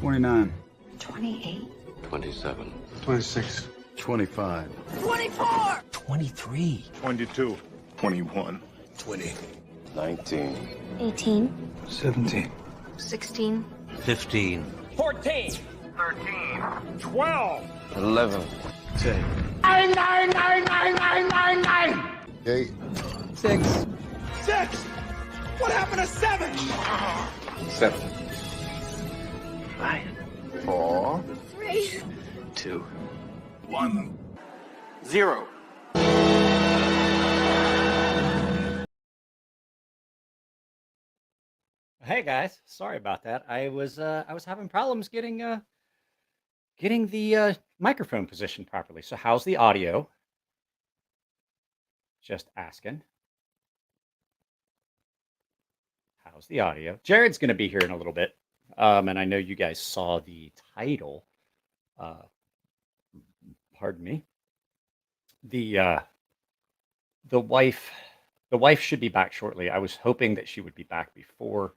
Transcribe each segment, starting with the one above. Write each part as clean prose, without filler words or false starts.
29. 28. 27. 26. 25. 24. 23. 22. 21. 20. 19. 18. 17. 16. 15. 14. 13. 12. 11. 10. 8. 6. 6. What happened to 7? 7. 5. 4. 3. 2. 1. 0. Hey guys, sorry about that. I was having problems getting the microphone positioned properly. So how's the audio? Just asking. How's the audio? Jared's going to be here in a little bit, and I know you guys saw the title. Pardon me. The wife should be back shortly. I was hoping that she would be back before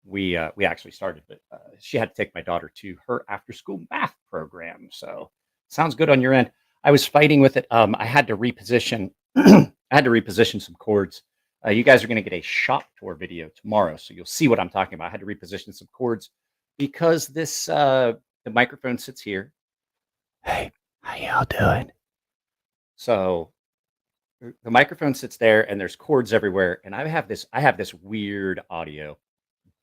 we actually started, but she had to take my daughter to her after school math program. So sounds good on your end. I was fighting with it. I had to reposition. I had to reposition some cords. You guys are going to get a shop tour video tomorrow, so you'll see what I'm talking about. I had to reposition some cords because this the microphone sits here. Hey, how y'all doing? So the microphone sits there, and there's cords everywhere, and I have this weird audio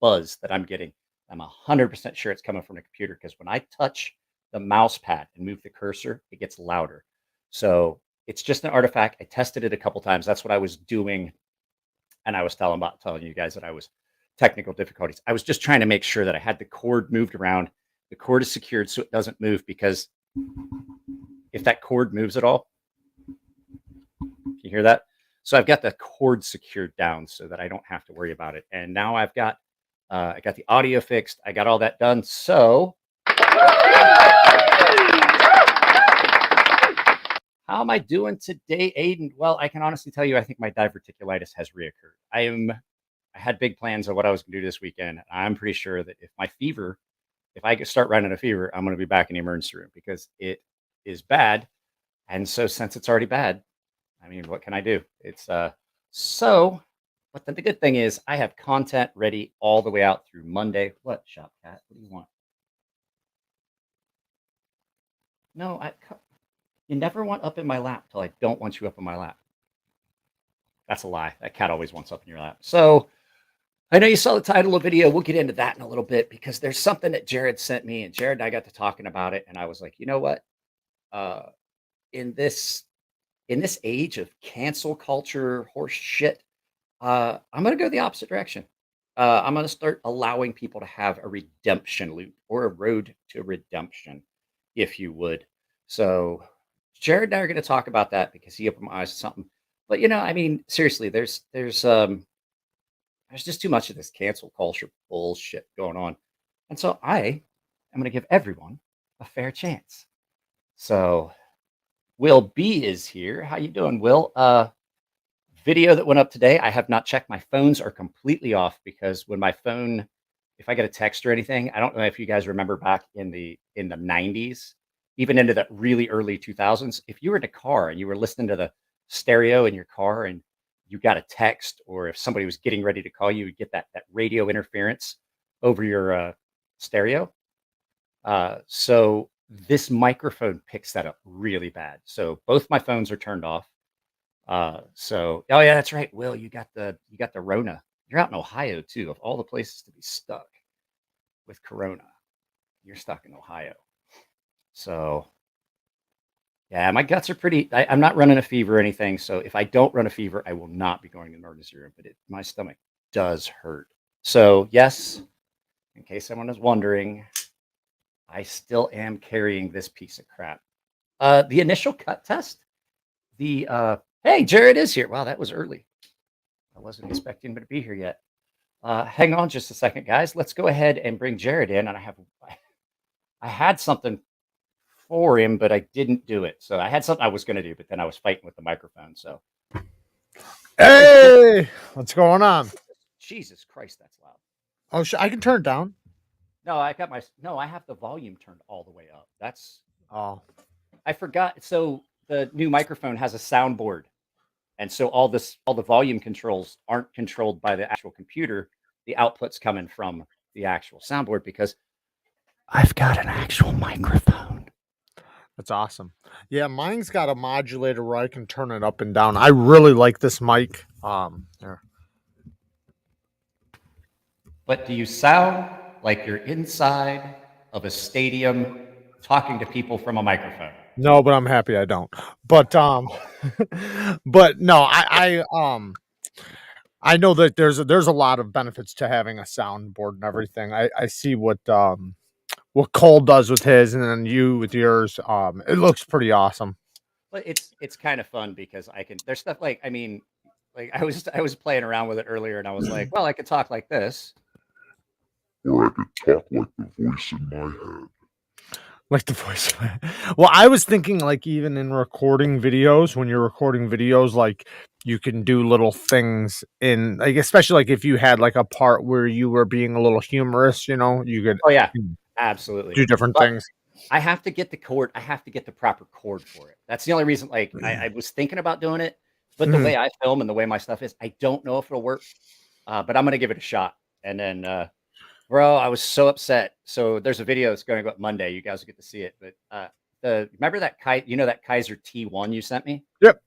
buzz that I'm getting. I'm 100% sure it's coming from the computer because when I touch the mouse pad and move the cursor, it gets louder. So it's just an artifact. I tested it a couple times. That's what I was doing. And I was telling you guys that I was technical difficulties. I was just trying to make sure that I had the cord moved around. The cord is secured so it doesn't move, because if that cord moves at all, you hear that? So I've got the cord secured down so that I don't have to worry about it. And now I got the audio fixed. I got all that done. So how am I doing today, Aiden? Well, I can honestly tell you, I think my diverticulitis has reoccurred. I had big plans of what I was going to do this weekend. I'm pretty sure that if I start running a fever, I'm going to be back in the emergency room because it is bad. And so since it's already bad, I mean, what can I do? It's but the good thing is I have content ready all the way out through Monday. What, Shop Cat? What do you want? No, you never want up in my lap till I don't want you up in my lap. That's a lie. That cat always wants up in your lap. So I know you saw the title of the video. We'll get into that in a little bit because there's something that Jared sent me, and Jared and I got to talking about it, and I was like, you know what? In this age of cancel culture, horse shit, I'm going to go the opposite direction. I'm going to start allowing people to have a redemption loop or a road to redemption, if you would. So Jared and I are going to talk about that because he opened my eyes to something. But I mean, seriously, there's just too much of this cancel culture bullshit going on, and so I am going to give everyone a fair chance. So Will B is here. How you doing, Will? Video that went up today. I have not checked. My phones are completely off because when my phone, if I get a text or anything, I don't know if you guys remember back in the 90s, even into the really early 2000s, if you were in a car and you were listening to the stereo in your car and you got a text, or if somebody was getting ready to call you, you'd get that radio interference over your stereo. So this microphone picks that up really bad. So both my phones are turned off. Oh yeah, that's right. Will, you got the Rona. You're out in Ohio too, of all the places to be stuck with Corona. You're stuck in Ohio. So yeah, my guts are pretty, I'm not running a fever or anything. So if I don't run a fever, I will not be going to the emergency room, but my stomach does hurt. So yes, in case someone is wondering, I still am carrying this piece of crap. The initial cut test, hey, Jared is here. Wow, that was early. I wasn't expecting him to be here yet. Hang on just a second, guys. Let's go ahead and bring Jared in. And I had something for him, but I didn't do it. So I had something I was going to do, but then I was fighting with the microphone. So, hey, what's going on? Jesus Christ, that's loud. Oh, I can turn it down. No, I got my no. I have the volume turned all the way up. That's Oh, I forgot. So the new microphone has a soundboard, and so all the volume controls aren't controlled by the actual computer. The output's coming from the actual soundboard because I've got an actual microphone. that's awesome. Yeah, mine's got a modulator where I can turn it up and down. I really like this mic. Here. But do you sound like you're inside of a stadium talking to people from a microphone? No, but I'm happy I don't. But but no, I know that there's a lot of benefits to having a soundboard and everything. I see what Cole does with his, and then you with yours. It looks pretty awesome. But it's kind of fun because I can. There's stuff like like I was playing around with it earlier, and I was like, well, I could talk like this. Or I could talk like the voice in my head. Like the voice. Well, I was thinking like even in recording videos, when you're recording videos, like you can do little things in like, especially like if you had like a part where you were being a little humorous, you know, you could Oh yeah, absolutely do different But things. I have to get the cord. I have to get the proper cord for it. That's the only reason. Like I was thinking about doing it, but the way I film and the way my stuff is, I don't know if it'll work. But I'm gonna give it a shot. And then, bro, I was so upset. So there's a video that's going to go up Monday. You guys will get to see it. But remember that that Kaiser T1 you sent me? Yep.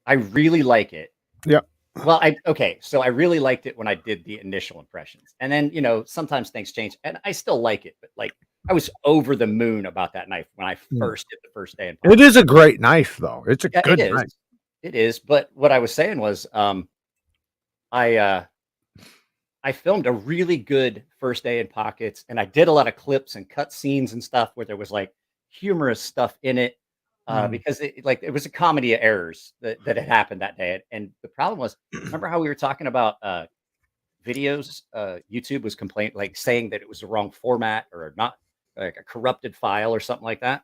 I really like it. Yep. Well, so I really liked it when I did the initial impressions. And then, sometimes things change and I still like it, but like I was over the moon about that knife when I first did the first day in It is a great knife though. It's a good knife. It is. But what I was saying was I filmed a really good first day in pockets, and I did a lot of clips and cut scenes and stuff where there was like humorous stuff in it because it was a comedy of errors that had happened that day. And the problem was, remember how we were talking about videos? YouTube was saying that it was the wrong format or not, like a corrupted file or something like that.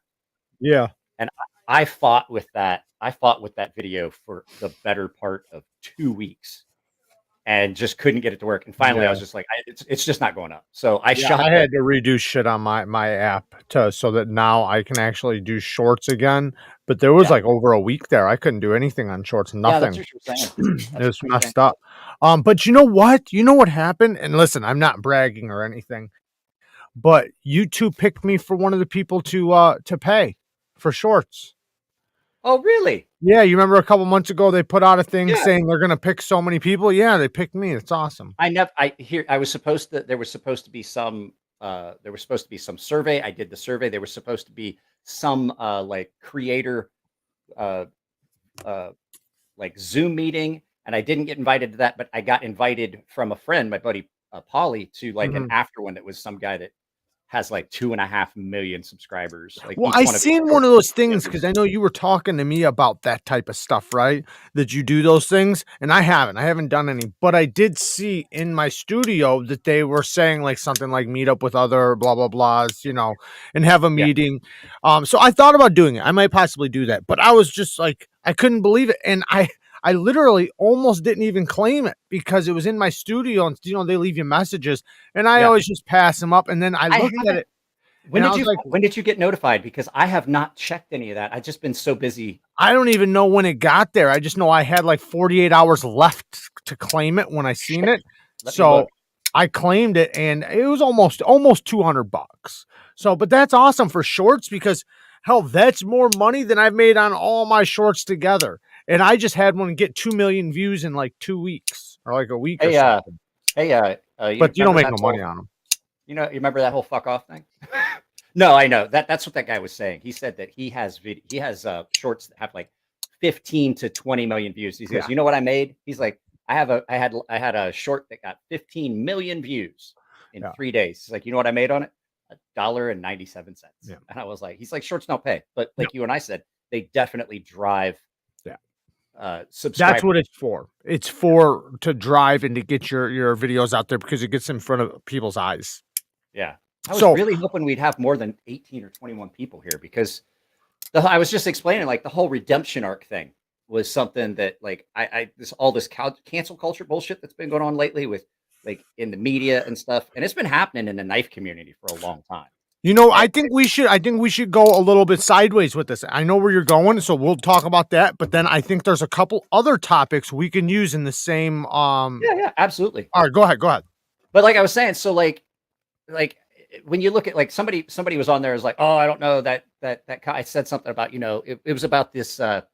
Yeah. And I fought with that. I fought with that video for the better part of 2 weeks. And just couldn't get it to work. And finally, I was just like, it's just not going up. So I had to redo shit on my app so that now I can actually do shorts again. But there was like over a week there, I couldn't do anything on shorts. Nothing. Yeah, that's what you're saying. It was messed up. But you know what? You know what happened? And listen, I'm not bragging or anything, but YouTube picked me for one of the people to pay for shorts. Oh, really? Yeah, you remember a couple months ago they put out a thing saying they're going to pick so many people. Yeah, they picked me. It's awesome. There was supposed to be some survey. I did the survey. There was supposed to be some like creator like Zoom meeting, and I didn't get invited to that, but I got invited from a friend, my buddy Paulie, to like an after one that was some guy that has like 2.5 million subscribers. Like, well, I seen one of those things because I know you were talking to me about that type of stuff, right? That you do those things, and I haven't done any, but I did see in my studio that they were saying like something like meet up with other blah blah blahs, and have a meeting. So I thought about doing it. I might possibly do that, but I was just like, I couldn't believe it, and I literally almost didn't even claim it because it was in my studio, and they leave you messages, and I always just pass them up, and then I looked at it. When did you get notified? Because I have not checked any of that. I've just been so busy. I don't even know when it got there. I just know I had like 48 hours left to claim it when I seen it. So I claimed it, and it was almost $200. So, but that's awesome for shorts because hell, that's more money than I've made on all my shorts together. And I just had one get 2 million views in like 2 weeks or like a week. But you don't make no money on them. You remember that whole fuck off thing? No, I know that's what that guy was saying. He said that he has shorts that have like 15 to 20 million views. He says, you know what I made? He's like, I had a short that got 15 million views in 3 days. He's like, you know what I made on it? $1.97. Yeah. And I was like, he's like, shorts don't pay, but like you and I said, they definitely drive. That's what it's for. It's for to drive and to get your videos out there because it gets in front of people's eyes. Yeah. I was really hoping we'd have more than 18 or 21 people here because I was just explaining like the whole redemption arc thing was something that like all this cancel culture bullshit that's been going on lately with like in the media and stuff, and it's been happening in the knife community for a long time. You know, I think we should go a little bit sideways with this. I know where you're going, so we'll talk about that. But then I think there's a couple other topics we can use in the same. Yeah, absolutely. All right, go ahead. But like I was saying, so like when you look at like somebody was on there is like, oh, I don't know that I said something about, you know, it was about this. It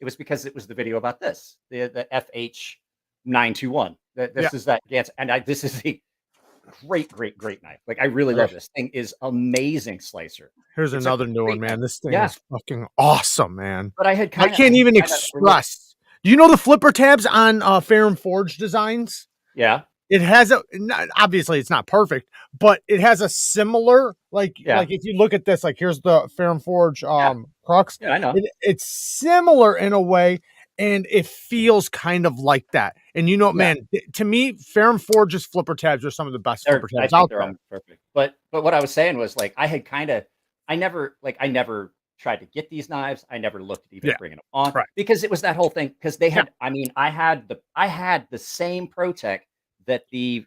was because it was the video about this, the FH921. This is that Gans, and this is a great knife. Like I really love this thing. Is amazing slicer. Here's another new one, man. This thing is fucking awesome, man. But I can't even express. Do you know the flipper tabs on Fair and Forge Designs? Yeah. It has obviously it's not perfect, but it has a similar like if you look at this, like here's the Fair and Forge crux. Yeah, I know. It's similar in a way, and it feels kind of like that. And you know, man, to me, Fair and Forge's flipper tabs are some of the best flipper tabs out there. Perfect. But what I was saying was like I never tried to get these knives. I never looked at even bringing them on because it was that whole thing. Because they had, I mean, I had the same ProTech that the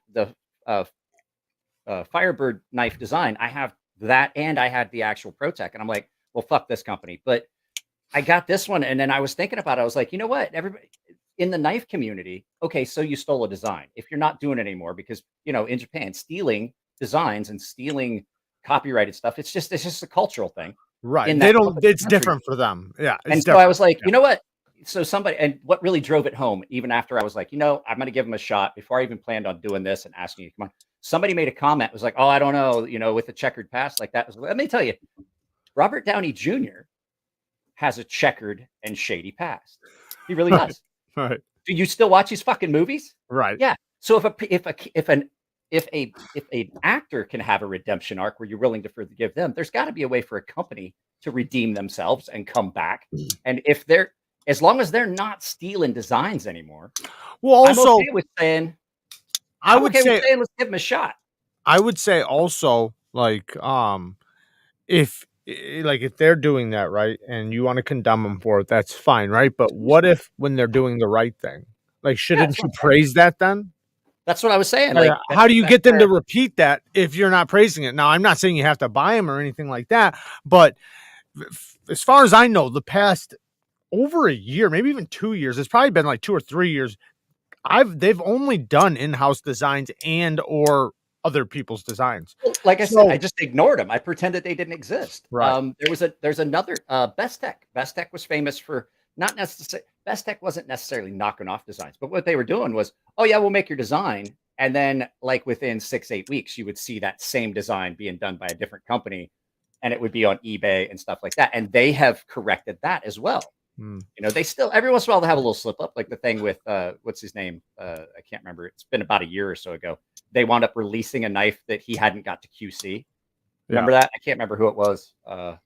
Firebird knife design. I have that, and I had the actual ProTech, and I'm like, well, fuck this company. But I got this one, and then I was thinking about it. I was like, you know what? Everybody in the knife community, okay, so you stole a design. If you're not doing it anymore, because you know, in Japan, stealing designs and stealing copyrighted stuff, it's just a cultural thing. Right. They don't, it's different for them. Yeah. And so I was like, you know what? So and what really drove it home, even after I was like, you know, I'm going to give him a shot before I even planned on doing this and asking you to come on. Somebody made a comment, was like, oh, I don't know, you know, with the checkered past like that. Let me tell you, Robert Downey Jr. has a checkered and shady past. He really does. Right. Do you still watch his fucking movies? Right. Yeah. So if an actor can have a redemption arc where you're willing to forgive them, there's got to be a way for a company to redeem themselves and come back. And as long as they're not stealing designs anymore, well, also I'm okay with saying, let's give them a shot. I would say also like, if they're doing that, right, and you want to condemn them for it, that's fine, right? But what if when they're doing the right thing, like, shouldn't you praise that then? That's what I was saying. Like, how do you get them to repeat that if you're not praising it? Now, I'm not saying you have to buy them or anything like that, but as far as I know, the past over a year, maybe even 2 years, it's probably been like 2 or 3 years, they've only done in-house designs and or other people's designs. Like I said, I just ignored them. I pretended they didn't exist. Right. There's another Best Tech. Best Tech was famous for not necessarily. Best Tech wasn't necessarily knocking off designs, but what they were doing was, oh yeah, we'll make your design, and then like within 6-8 weeks, you would see that same design being done by a different company, and it would be on eBay and stuff like that. And they have corrected that as well. You know, they still every once in a while they have a little slip up, like the thing with what's his name? I can't remember. It's been about a year or so ago. They wound up releasing a knife that he hadn't got to QC. Remember that? I can't remember who it was. I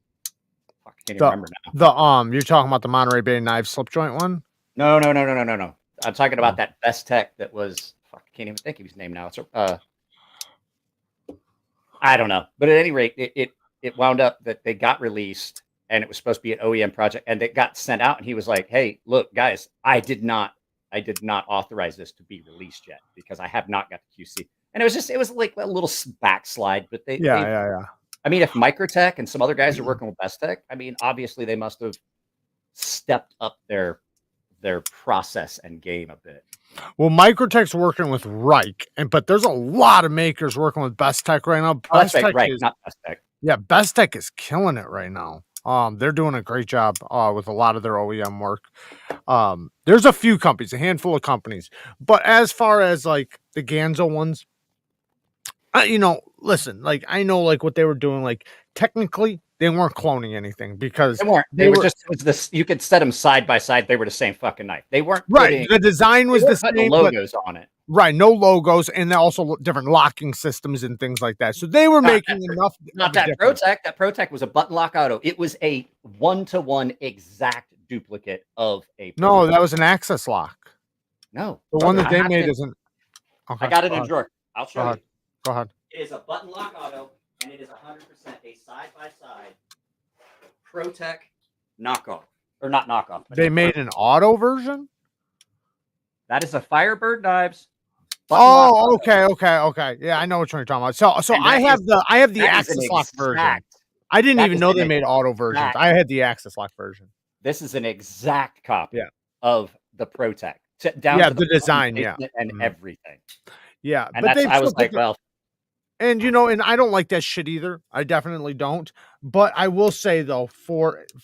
can't even remember now. You're talking about the Monterey Bay knife slip joint one? No. I'm talking about that Best Tech that was. I can't even think of his name now. It's I don't know, but at any rate, it wound up that they got released. And it was supposed to be an OEM project, and it got sent out. And he was like, "Hey, look, guys, I did not authorize this to be released yet because I have not got the QC." And it was like a little backslide. But they I mean, if Microtech and some other guys are working with Best Tech, I mean, obviously they must have stepped up their process and game a bit. Well, Microtech's working with Reich, but there's a lot of makers working with Best Tech right now. Best Tech, right? Not Best Tech. Yeah, Best Tech is killing it right now. They're doing a great job with a lot of their OEM work. There's a few companies, a handful of companies, but as far as like the Ganzo ones, you know, listen, like I know like what they were doing, like technically they weren't cloning anything because they weren't. They were just it was this. You could set them side by side. They were the same fucking knife. They weren't right. The design was the same. Logos on it. Right, no logos, and also different locking systems and things like that. So they were making enough. Not that ProTech. That ProTech was a button lock auto. It was a 1-to-1 exact duplicate of a. No, that was an access lock. No, the one that they made isn't. Okay, I got it in a drawer. I'll show you. Go ahead. It is a button lock auto, and it is 100% a side-by-side ProTech knockoff, or not knockoff. They made an auto version. That is a Firebird Knives button lock. Oh, okay. Yeah, I know which one you're talking about. So And I have the that is an Axis Lock version. exact. I didn't That even is know an they made auto versions. exact. I had the Axis Lock version. This is an exact copy Yeah. of the ProTech, down Yeah, to the button design, yeah. placement and Mhm. everything. Yeah, And but that's they've I was still put like, well, and and I don't like that shit either. I definitely don't. But I will say though,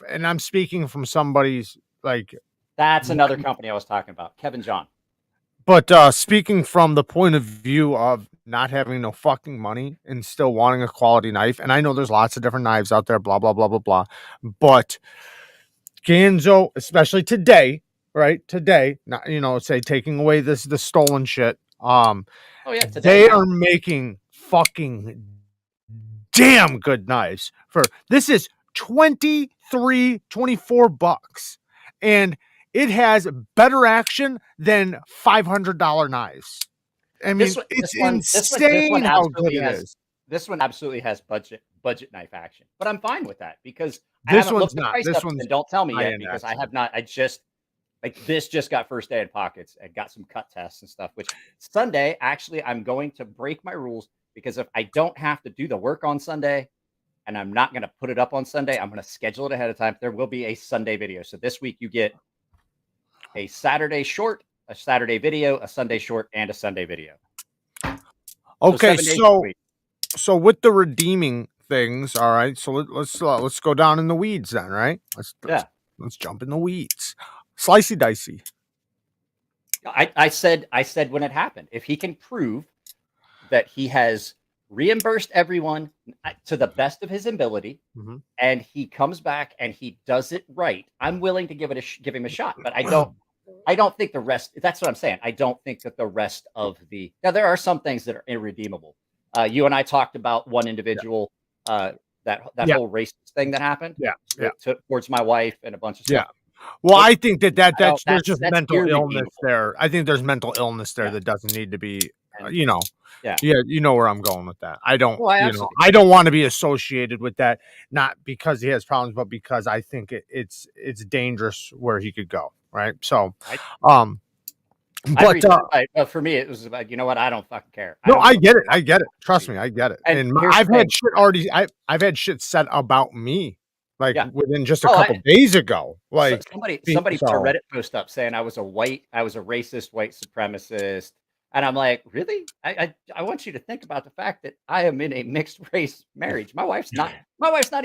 and I'm speaking from somebody's like, that's another company I was talking about, Kevin John. but speaking from the point of view of not having no fucking money and still wanting a quality knife, and I know there's lots of different knives out there, blah blah blah blah blah, but Ganzo, especially today, right? Today, not say taking away the stolen shit. Oh yeah, today They are making fucking damn good knives for this is 24 bucks, and it has better action than $500 knives. I mean, it's insane how good it is. This one absolutely has budget knife action, but I'm fine with that because I This haven't one's looked the not. price This up, one's and don't tell me yet high-end because I action. have not. I just this just got first day in pockets and got some cut tests and stuff. Which Sunday, actually, I'm going to break my rules because if I don't have to do the work on Sunday, and I'm not going to put it up on Sunday, I'm going to schedule it ahead of time. There will be a Sunday video. So this week you get a Saturday short, a Saturday video, a Sunday short, and a Sunday video. Okay, 7 days a week. so with the redeeming things, all right. So let's go down in the weeds then, right? Let's jump in the weeds. Slicey dicey. I said when it happened, if he can prove that he has reimbursed everyone to the best of his ability, and he comes back and he does it right, I'm willing to give him a shot. But I don't think the rest. That's what I'm saying. I don't think that the rest of now there are some things that are irredeemable. You and I talked about one individual, that whole racist thing that happened, towards my wife and a bunch of stuff. Well, I think that's there's just that's mental illness irredeemable. there. I think there's mental illness there that doesn't need to be, you know where I'm going with that. I don't, I don't want to be associated with that, not because he has problems, but because I think it's dangerous where he could go. Right. So, but for me, it was about, you know what? I don't fucking care. I get it. I get it. Trust me. I get it. And I've had shit already. I've had shit said about me. Like within just a couple days ago, like somebody put a Reddit post up saying I was a racist white supremacist, and I'm like, really? I want you to think about the fact that I am in a mixed race marriage. My wife's not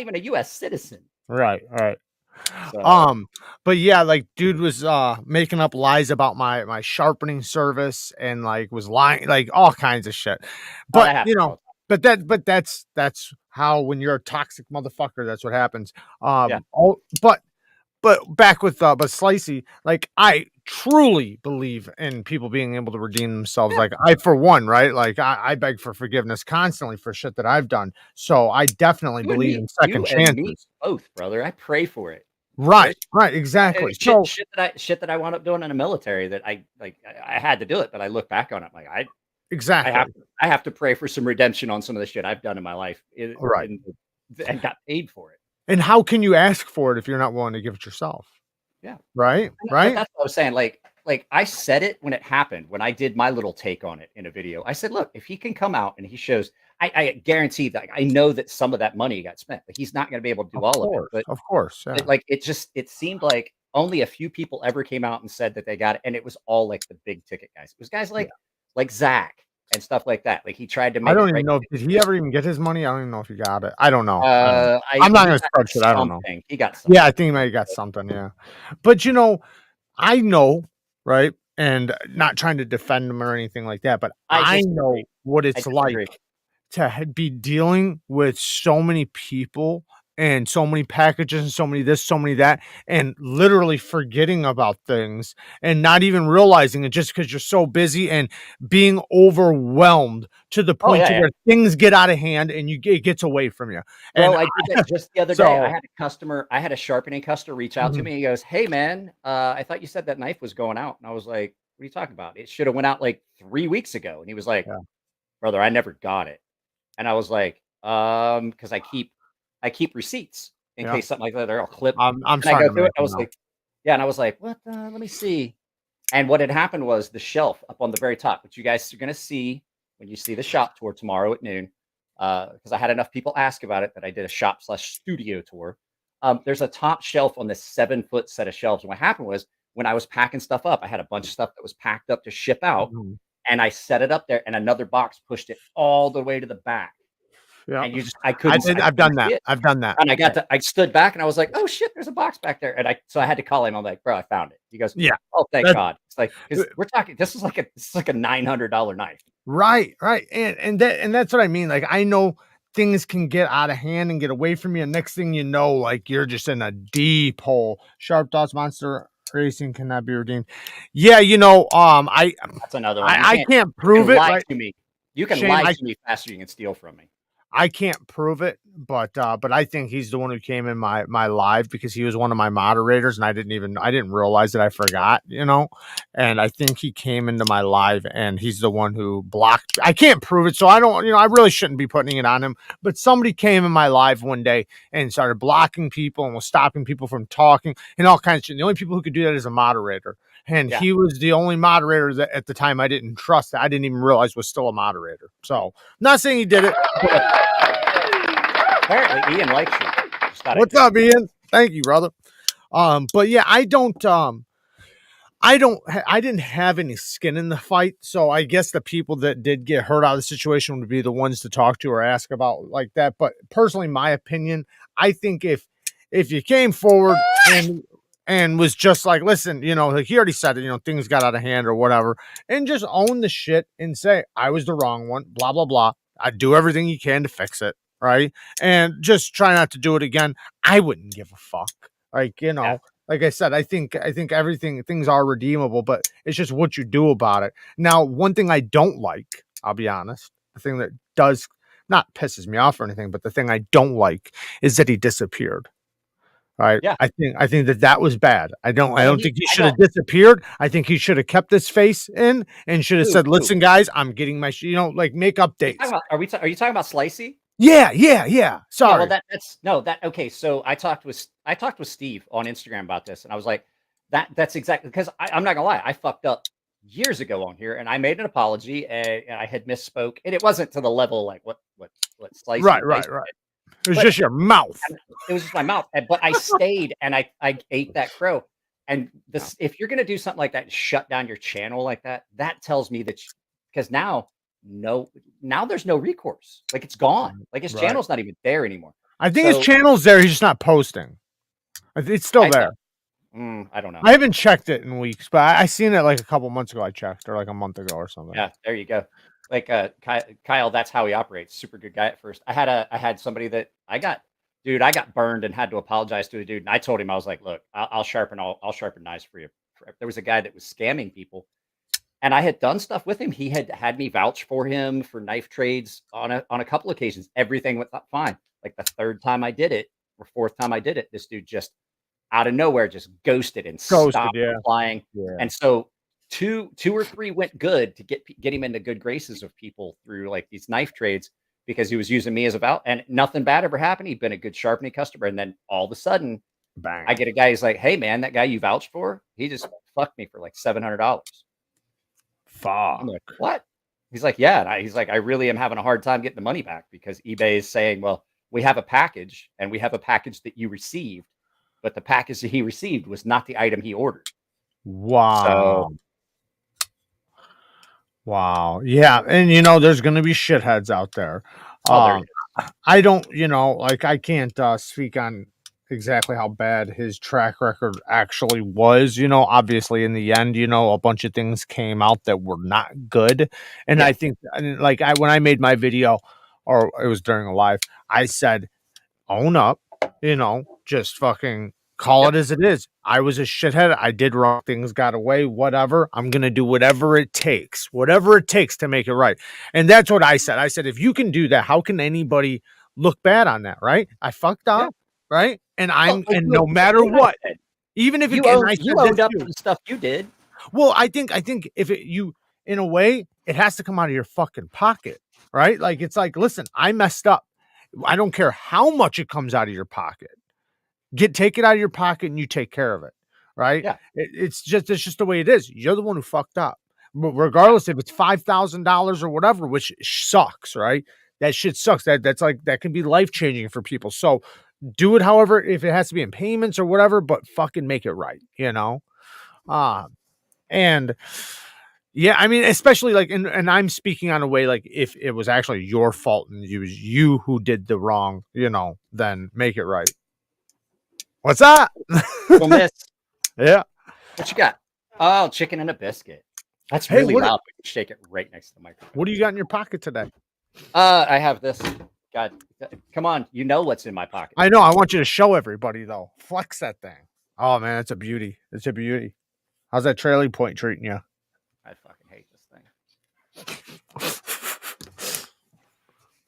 even a U.S. citizen. Right. So, but yeah, like dude was making up lies about my sharpening service and like was lying, like all kinds of shit. But But that's how, when you're a toxic motherfucker, that's what happens. But back with but Slicey, like I truly believe in people being able to redeem themselves. Like I, for one, right? Like I beg for forgiveness constantly for shit that I've done. So I definitely believe in second chances. Me both, brother. I pray for it. Right, exactly. Shit that I wound up doing in the military that I had to do it, but I look back on it like exactly. I have to pray for some redemption on some of the shit I've done in my life, and got paid for it. And how can you ask for it if you're not willing to give it yourself? Yeah. Right. That's what I was saying. Like I said it when it happened, when I did my little take on it in a video. I said, look, if he can come out and he shows, I guarantee that I know that some of that money got spent, but he's not going to be able to do all of it. But of course, it seemed like only a few people ever came out and said that they got it, and it was all like the big ticket guys. It was guys like Zach and stuff like that. Like he tried to make. I don't even know. Did he ever even get his money? I don't even know if he got it. I don't know. I'm not going to spread shit. I don't know. He got something. Yeah, I think he might have got something. Yeah, but I know, right? And not trying to defend him or anything like that, but I know what it's like to be dealing with so many people and so many packages and so many this, so many that, and literally forgetting about things and not even realizing it just because you're so busy and being overwhelmed to the point where things get out of hand and it gets away from you. Well, I did that just the other day. I had a sharpening customer reach out to me. He goes, "Hey man, I thought you said that knife was going out." And I was like, "What are you talking about? It should have went out like 3 weeks ago." And he was like, "Brother, I never got it." And I was like, because I keep receipts in case something like that. They're all clipped. I'm and sorry. I go through it. I was like, and I was like, what? Let me see. And what had happened was the shelf up on the very top, which you guys are going to see when you see the shop tour tomorrow at noon, because I had enough people ask about it that I did a shop/studio tour. There's a top shelf on this 7-foot set of shelves. And what happened was when I was packing stuff up, I had a bunch of stuff that was packed up to ship out, Mhm. and I set it up there, and another box pushed it all the way to the back. Yeah. And I couldn't. I've done see that. it. I've done that. And I stood back and I was like, oh shit, there's a box back there. And so I had to call him. I'm like, bro, I found it. He goes, Yeah. oh, thank That- God. It's like, because we're talking, this is like a $900 knife. Right. And that's what I mean. Like, I know things can get out of hand and get away from you. And next thing you know, like, you're just in a deep hole. Sharp Thoughts Monster Racing cannot be redeemed. Yeah, That's another one. I can't prove it. Lie Right? to me. You can Shane, lie to me faster than you can steal from me. I can't prove it, but I think he's the one who came in my live because he was one of my moderators, and I didn't realize that I forgot, and I think he came into my live, and he's the one who blocked. I can't prove it, so I don't, I really shouldn't be putting it on him. But somebody came in my live one day and started blocking people and was stopping people from talking and all kinds of shit. The only people who could do that is a moderator. And he was the only moderator that at the time I didn't trust, that I didn't even realize was still a moderator. So, not saying he did it. Apparently, Ian likes you. What's up, Ian? Thank you, brother. But yeah, I didn't have any skin in the fight. So I guess the people that did get hurt out of the situation would be the ones to talk to or ask about like that. But personally, my opinion, I think if you came forward and was just like, listen, like he already said it, things got out of hand or whatever, and just own the shit and say, I was the wrong one, blah, blah, blah. I'd do everything you can to fix it. Right. And just try not to do it again. I wouldn't give a fuck. Like, like I said, I think things are redeemable, but it's just what you do about it. Now, one thing I don't like, I'll be honest, the thing that does not pisses me off or anything, but the thing I don't like is that he disappeared. Right. Yeah. I think that was bad. I don't think he should have disappeared. I think he should have kept his face in and should have said, listen, guys, I'm getting my, like make updates. Are you talking about Slicey? Yeah. Sorry. Yeah, well, okay. So I talked with Steve on Instagram about this, and I was like, that's exactly, because I'm not gonna lie, I fucked up years ago on here, and I made an apology, and I had misspoke, and it wasn't to the level like what Slicey. Right. It was just your mouth. It was just my mouth, but I stayed and I ate that crow. And if you're gonna do something like that, shut down your channel like that, that tells me that because now there's no recourse. Like it's gone. Like his channel's not even there anymore. I think his channel's there. He's just not posting. It's still there. I don't know. I haven't checked it in weeks, but I seen it like a couple months ago. I checked, or like a month ago or something. Yeah, there you go. Like Kyle, that's how he operates. Super good guy at first. I had somebody that I got burned and had to apologize to a dude. And I told him, I was like, look, I'll sharpen knives for you. There was a guy that was scamming people, and I had done stuff with him. He had me vouch for him for knife trades on a couple occasions. Everything went fine. Like the third time I did it, or fourth time I did it, this dude just out of nowhere just ghosted and stopped replying. Yeah. And so two or three went good to get him into good graces of people through like these knife trades, because he was using me as a vouch, and nothing bad ever happened. He'd been a good sharpening customer. And then all of a sudden, bang, I get a guy who's like, hey man, that guy you vouched for, he just fucked me for like $700. Fuck. I'm like, what? He's like, yeah. And he's like, I really am having a hard time getting the money back, because eBay is saying, well, we have a package, and we have a package that you received, but the package that he received was not the item he ordered. Wow. Wow. Yeah. And, there's going to be shitheads out there. I don't, like I can't speak on exactly how bad his track record actually was. Obviously in the end, a bunch of things came out that were not good. And I think like when I made my video, or it was during a live, I said, own up, just fucking call it as it is. I was a shithead. I did wrong things, got away, whatever. I'm going to do whatever it takes to make it right. And that's what I said. I said, if you can do that, how can anybody look bad on that? Right. I fucked up. Yeah. Right. And no matter what, even if you owned up to the stuff you did. Well, I think if you, in a way, it has to come out of your fucking pocket. Right. Like, it's like, listen, I messed up. I don't care how much it comes out of your pocket. Take it out of your pocket and you take care of it. right? Yeah. It's just the way it is. You're the one who fucked up. Regardless if it's $5,000 or whatever, which sucks, right? That shit sucks. That can be life changing for people. So do it however, if it has to be in payments or whatever, but fucking make it right, you know? And yeah, I mean, especially like, and I'm speaking on a way like if it was actually your fault and it was you who did the wrong, you know, then make it right. What's that? Well, miss, Yeah. what you got? Oh, chicken and a biscuit. That's Hey, really what- loud. But you shake it right next to the microphone. What do you got in your pocket today? I have this. God, come on. You know what's in my pocket. I know. I want you to show everybody though. Flex that thing. Oh man, it's a beauty. It's a beauty. How's that trailing point treating you? I fucking hate this thing.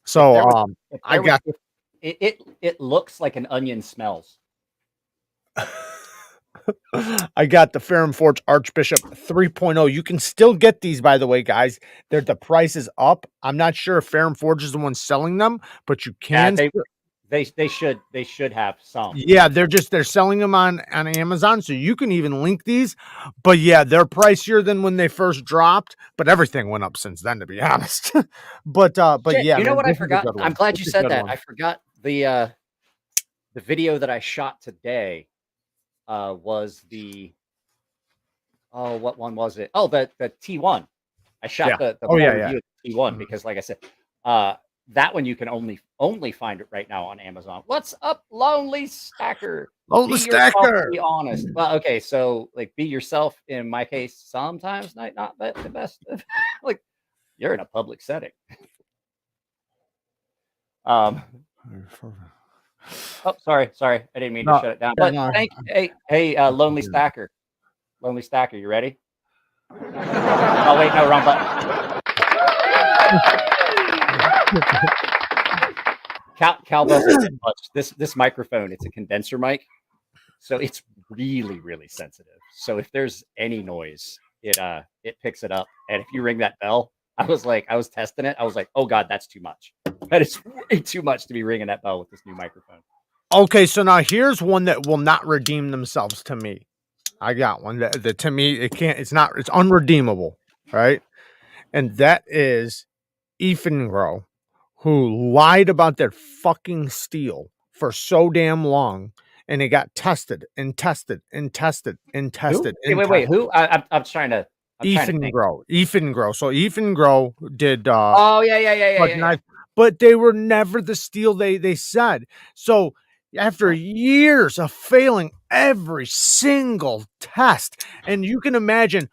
So If I there was- got it looks like an onion smells. I got the Ferrum Forge Archbishop 3.0. You can still get these, by the way, guys. The price is up. I'm not sure if Ferrum Forge is the one selling them, but you can. They should have some. Yeah, they're selling them on Amazon, so you can even link these. But yeah, they're pricier than when they first dropped. But everything went up since then, to be honest. but Shit, yeah, you know man, what I this is a forgot? good one. I'm glad This you is a said good that. one. I forgot the video that I shot today. Was the what one was it? Oh, the T1. I shot Yeah. the Oh, full yeah, review of the T1 Mhm. because, like I said, that one you can only find it right now on Amazon. What's up, Lonely Stacker? Lonely Be yourself, Stacker. be honest. Well, okay, so like be yourself. In my case, sometimes might not be the best. Like you're in a public setting. Oh, sorry. I didn't mean to No, shut it down. yeah, But no, hey, Lonely Stacker. Lonely Stacker, you ready? Oh, wait, no, wrong button. Cal doesn't get much. This microphone, it's a condenser mic, so it's really, really sensitive. So if there's any noise, it picks it up. And if you ring that bell, I was testing it. I was like, oh God, that's too much. That is way too much to be ringing that bell with this new microphone. Okay, so now here's one that will not redeem themselves to me. I got one that to me it's unredeemable, right? And that is Ethan, who lied about their fucking steel for so damn long, and it got tested and tested and tested and tested. Who? Wait, who? I'm trying to. Ethan Grow. So Ethan Grow did Oh yeah. but they were never the steel they said. So after years of failing every single test, and you can imagine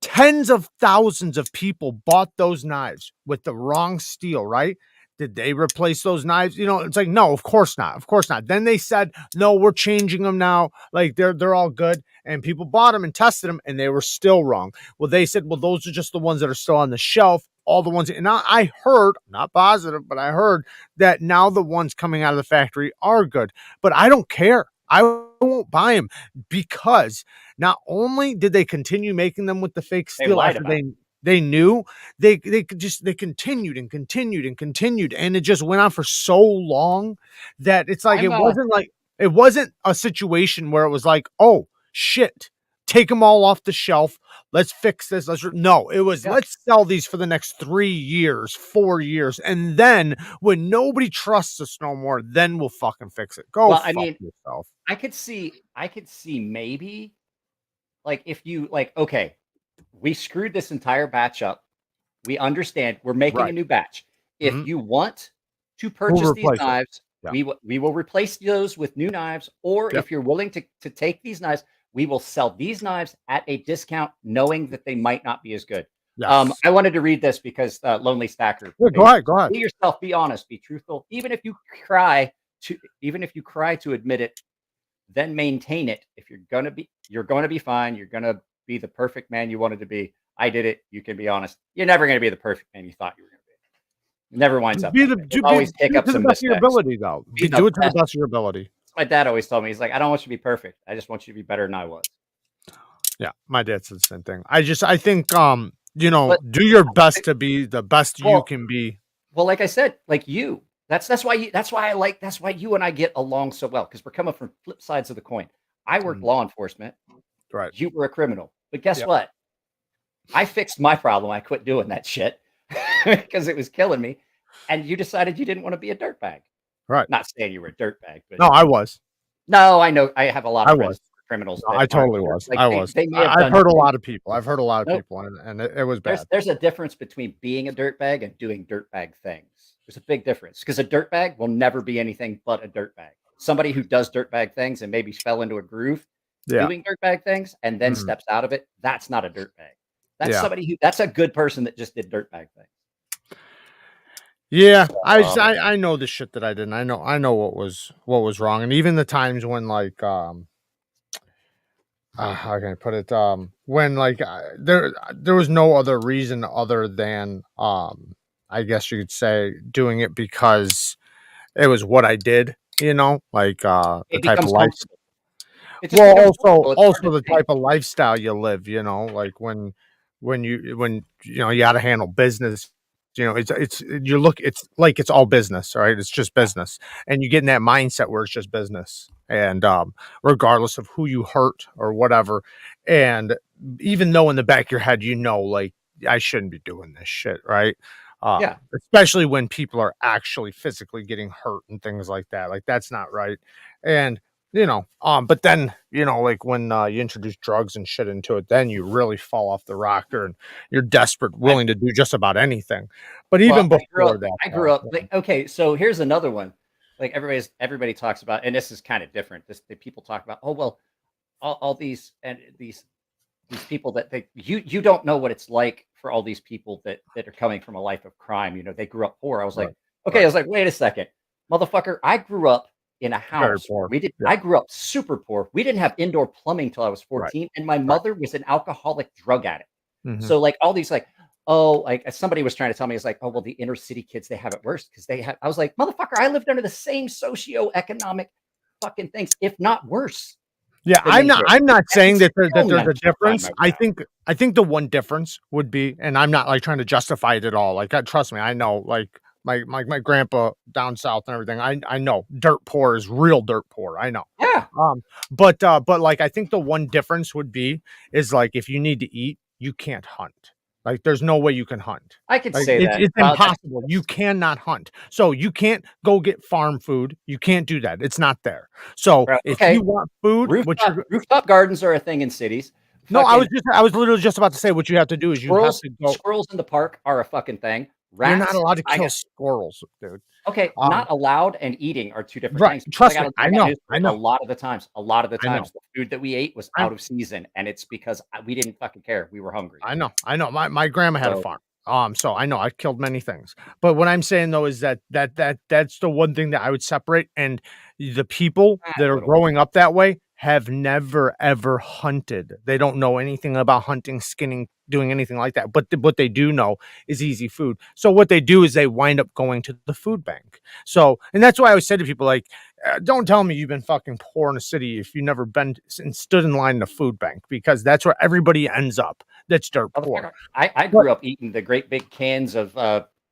tens of thousands of people bought those knives with the wrong steel, right? Did they replace those knives? You know, it's like, no, of course not. Of course not. Then they said, no, we're changing them now. Like they're all good. And people bought them and tested them and they were still wrong. Well, they said, well, those are just the ones that are still on the shelf. All the ones. And now I heard, not positive, but I heard that now the ones coming out of the factory are good. But I don't care. I won't buy them because not only did they continue making them with the fake steel after they knew, they continued and continued and continued, and it just went on for so long that it's like it wasn't a situation where it was like, oh shit, take them all off the shelf, let's fix this. No, it was let's sell these for the next 3 years, 4 years, and then when nobody trusts us no more, then we'll fucking fix it. Go fuck yourself. I could see maybe like if you like, okay, we screwed this entire batch up. We understand we're making a new batch. If you want to purchase these knives, we will replace those with new knives. Or if you're willing to take these knives, we will sell these knives at a discount, knowing that they might not be as good. Yes. I wanted to read this because Lonely Stacker. Yeah, go ahead. Be yourself. Be honest. Be truthful. Even if you cry to admit it, then maintain it. If you're gonna be fine. You're gonna be the perfect man you wanted to be. I did it. You can be honest. You're never gonna be the perfect man you thought you were gonna be. It never winds up. Always pick up some mistakes. Your ability, though. Do it to the best of your ability. My dad always told me, he's like, I don't want you to be perfect. I just want you to be better than I was. Yeah, my dad said the same thing. I think do your best to be the best you can be. Well, like I said, like you. That's why you and I get along so well, because we're coming from flip sides of the coin. I worked law enforcement. Right. You were a criminal. But guess Yep. what? I fixed my problem. I quit doing that shit because it was killing me. And you decided you didn't want to be a dirtbag. Right. Not saying you were a dirtbag, but No, I was. no, I know. I have a lot I of friends was. who are criminals. No, That I totally aren't. was. Like I was. they may have I've done. heard a lot of people. I've heard a lot of Nope. people, and it was bad. There's a difference between being a dirtbag and doing dirtbag things. There's a big difference because a dirtbag will never be anything but a dirtbag. Somebody who does dirtbag things and maybe fell into a groove Yeah. doing dirtbag things and then Mhm. steps out of it, that's not a dirtbag. That's Yeah. somebody who that's a good person that just did dirtbag things. Yeah, um, I know the shit that I did. And I know what was wrong, and even the times when like how can I put it? When like there was no other reason other than I guess you could say doing it because it was what I did. You know, like the It type of becomes life. comfortable. It just Well, becomes comfortable. It's hard also to the change. type of lifestyle you live. You know, like when you know you got to handle business. You know, it's you look. It's like it's all business, right? It's just business, and you get in that mindset where it's just business, and regardless of who you hurt or whatever, and even though in the back of your head you know, like I shouldn't be doing this shit, right? Yeah. Especially when people are actually physically getting hurt and things like that. Like that's not right, and you know, but then you know, like when you introduce drugs and shit into it, then you really fall off the rocker and you're desperate, I, willing to do just about anything. But well, even before that, I grew up like okay, so here's another one. Like everybody talks about, and this is kind of different. This the people talk about, oh well, all these and these people that you don't know what it's like for all these people that are coming from a life of crime. You know, they grew up poor. I was like, right, okay, right, I was like, wait a second, motherfucker. I grew up in a very house. poor. We did. Yeah, I grew up super poor. We didn't have indoor plumbing till I was right, 14, and my right. mother was an alcoholic drug addict. Hmm. So like all these like, oh, like somebody was trying to tell me, it's like, oh well, the inner city kids they have it worse because they have. I was like, motherfucker, I lived under the same socioeconomic fucking things, if not worse Yeah, than they did. I'm not And saying that still there's a managed to find difference. my way out. I think the one difference would be, and I'm not like trying to justify it at all. Like, trust me, I know. Like my grandpa down south and everything. I know dirt poor is real dirt poor. I know. Yeah. But like I think the one difference would be is like if you need to eat, you can't hunt. Like there's no way you can hunt. I could Like say that. it's Well, impossible. You cannot hunt. So you can't go get farm food. You can't do that. It's not there. So if you okay. want food, what you're Rooftop gardens are a thing in cities. no, Fucking I was literally just about to say what you have to do is you have squirrels, to go. squirrels in the park are a fucking thing. You're not Rats, allowed to I kill got squirrels, dude. okay. Um, Not allowed and eating are two different right. things. Because Trust me. I I got know. news for I you. A know. lot of the times, I know. the food that we ate was I out of season, and it's because we didn't fucking care. We were hungry. I know. I know. My grandma had a So farm. So I know I killed many things. But what I'm saying though is that's the one thing that I would separate. And the people that a are little. growing up that way have never ever hunted. They don't know anything about hunting, skinning, doing anything like that. But what they do know is easy food. So what they do is they wind up going to the food bank. So, and that's why I always say to people like, don't tell me you've been fucking poor in a city if you've never been and stood in line in a food bank, because that's where everybody ends up. That's dirt poor. I But grew up eating the great big cans of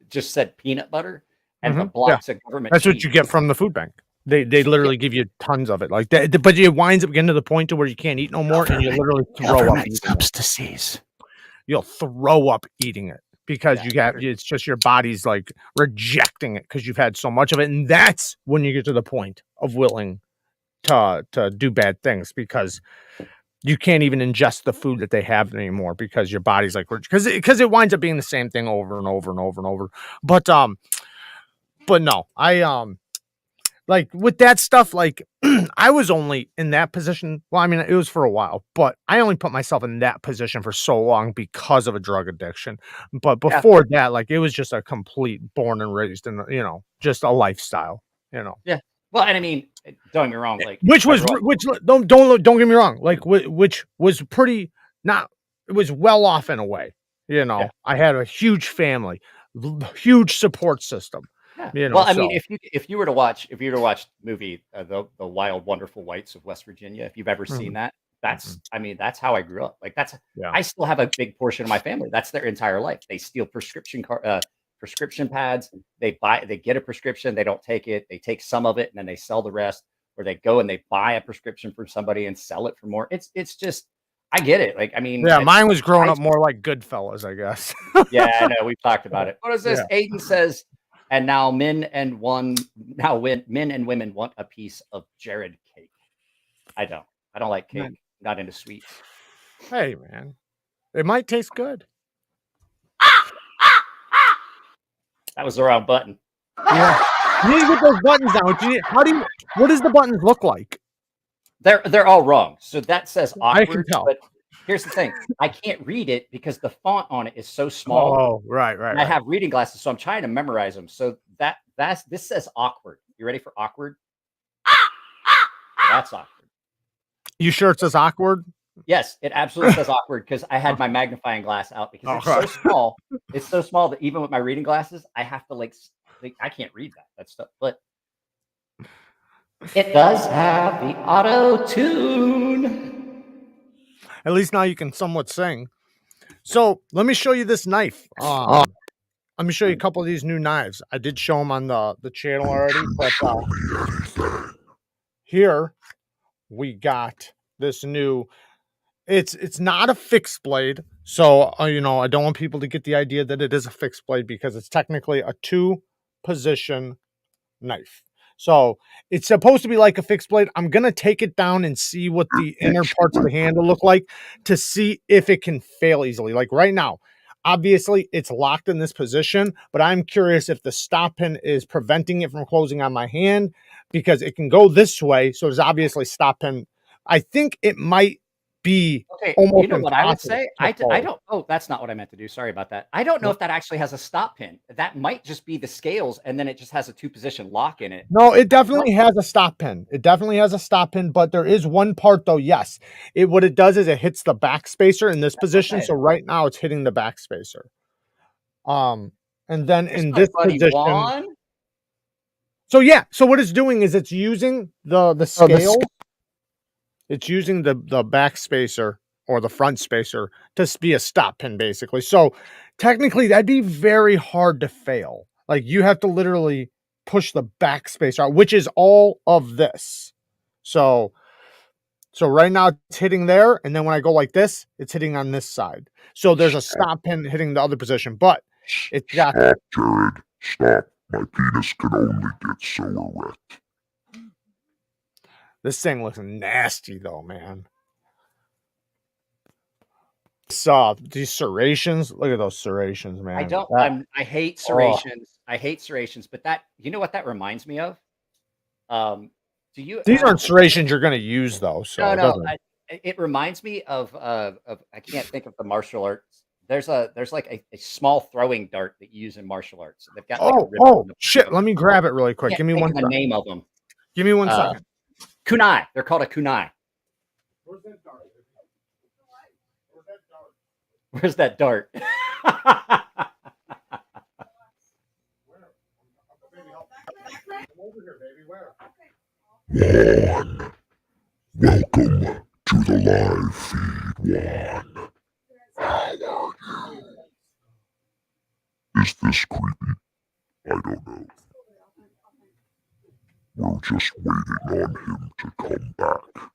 just said peanut butter and the yeah, blocks of government that's what cheese. you get from the food bank. They Yeah, literally give you tons of it like that, but it winds up getting to the point to where you can't eat no more, and you literally throw up. Government Eating it. substances. You'll throw up eating it because yeah. you got it's just your body's like rejecting it because you've had so much of it, and that's when you get to the point of willing to do bad things because you can't even ingest the food that they have anymore because your body's like because it winds up being the same thing over and over and over and over. But no, I like with that stuff, like I was only in that position. Well, I mean, it was for a while, but I only put myself in that position for so long because of a drug addiction. But Yeah. before that, like it was just a complete born and raised in, just a lifestyle, Yeah. Well, and I mean, don't get me wrong. Like, which was, don't get me wrong. Like, which was pretty not, it was well off in a way, Yeah. I had a huge family, huge support system. Yeah. Well, I mean, if you were to watch the movie the Wild Wonderful Whites of West Virginia, if you've ever seen that, that's I mean that's how I grew up. Like I still have a big portion of my family. That's their entire life. They steal prescription pads. They get a prescription, they don't take it. They take some of it and then they sell the rest, or they go and they buy a prescription from somebody and sell it for more. It's just I get it. Like, I mean, Yeah, mine was growing I- up more like Goodfellas, I guess. yeah, I know. We've talked about it. What is this? Aiden says, and now men and women want a piece of Jared cake. I don't like cake. Not into sweets. Hey, man, it might taste good. That was the wrong button. Yeah, you need to get those buttons down. What does the buttons look like? They're all wrong. So that says awkward. I can tell. But here's the thing: I can't read it because the font on it is so small. Oh, right. And I have reading glasses, so I'm trying to memorize them. So this says awkward. You ready for awkward? That's awkward. You sure it says awkward? Yes, it absolutely says awkward because I had my magnifying glass out because it's so small. It's so small that even with my reading glasses, I have to like I can't read that stuff. But it does have the auto tune. At least now you can somewhat sing. So let me show you this knife. Let me show you a couple of these new knives. I did show them on the channel already, but here we got this new. It's not a fixed blade, so I don't want people to get the idea that it is a fixed blade because it's technically a 2-position knife. So it's supposed to be like a fixed blade. I'm gonna take it down and see what the inner parts of the handle look like to see if it can fail easily. Like right now, obviously it's locked in this position, but I'm curious if the stop pin is preventing it from closing on my hand because it can go this way. So there's obviously stop pin. I think it might be almost you know what I would say? I impossible. don't. Oh, that's not what I meant to do. Sorry about that. I don't know if that actually has a stop pin. That might just be the scales, and then it just has a 2-position lock in it. No, it definitely has a stop pin. It definitely has a stop pin, but there is one part though. Yes, what it does is it hits the back spacer in this position. So right now it's hitting the back spacer. And then in this position. So yeah, so what it's doing is it's using the scale. It's using the back spacer or the front spacer to be a stop pin, basically. So technically, that'd be very hard to fail. Like you have to literally push the back spacer out, which is all of this. So right now it's hitting there, and then when I go like this, it's hitting on this side. So there's a stop pin hitting the other position, but it's got. Stop, Jared. Stop. My penis can only get so erect. This thing looks nasty, though, man. These serrations. Look at those serrations, man. I hate serrations. I hate serrations. But you know what that reminds me of? These aren't serrations you're going to use, though. So no. It reminds me of I can't think of the martial arts. There's like a small throwing dart that you use in martial arts. They've got shit. Let me grab it really quick. Give me one. The name of them. Give me 1 second. Kunai. They're called a kunai. Where's that dart? Where's that dart? Juan, welcome to the live feed, Juan. How are you? Is this creepy? I don't know. We're just waiting on him to come back.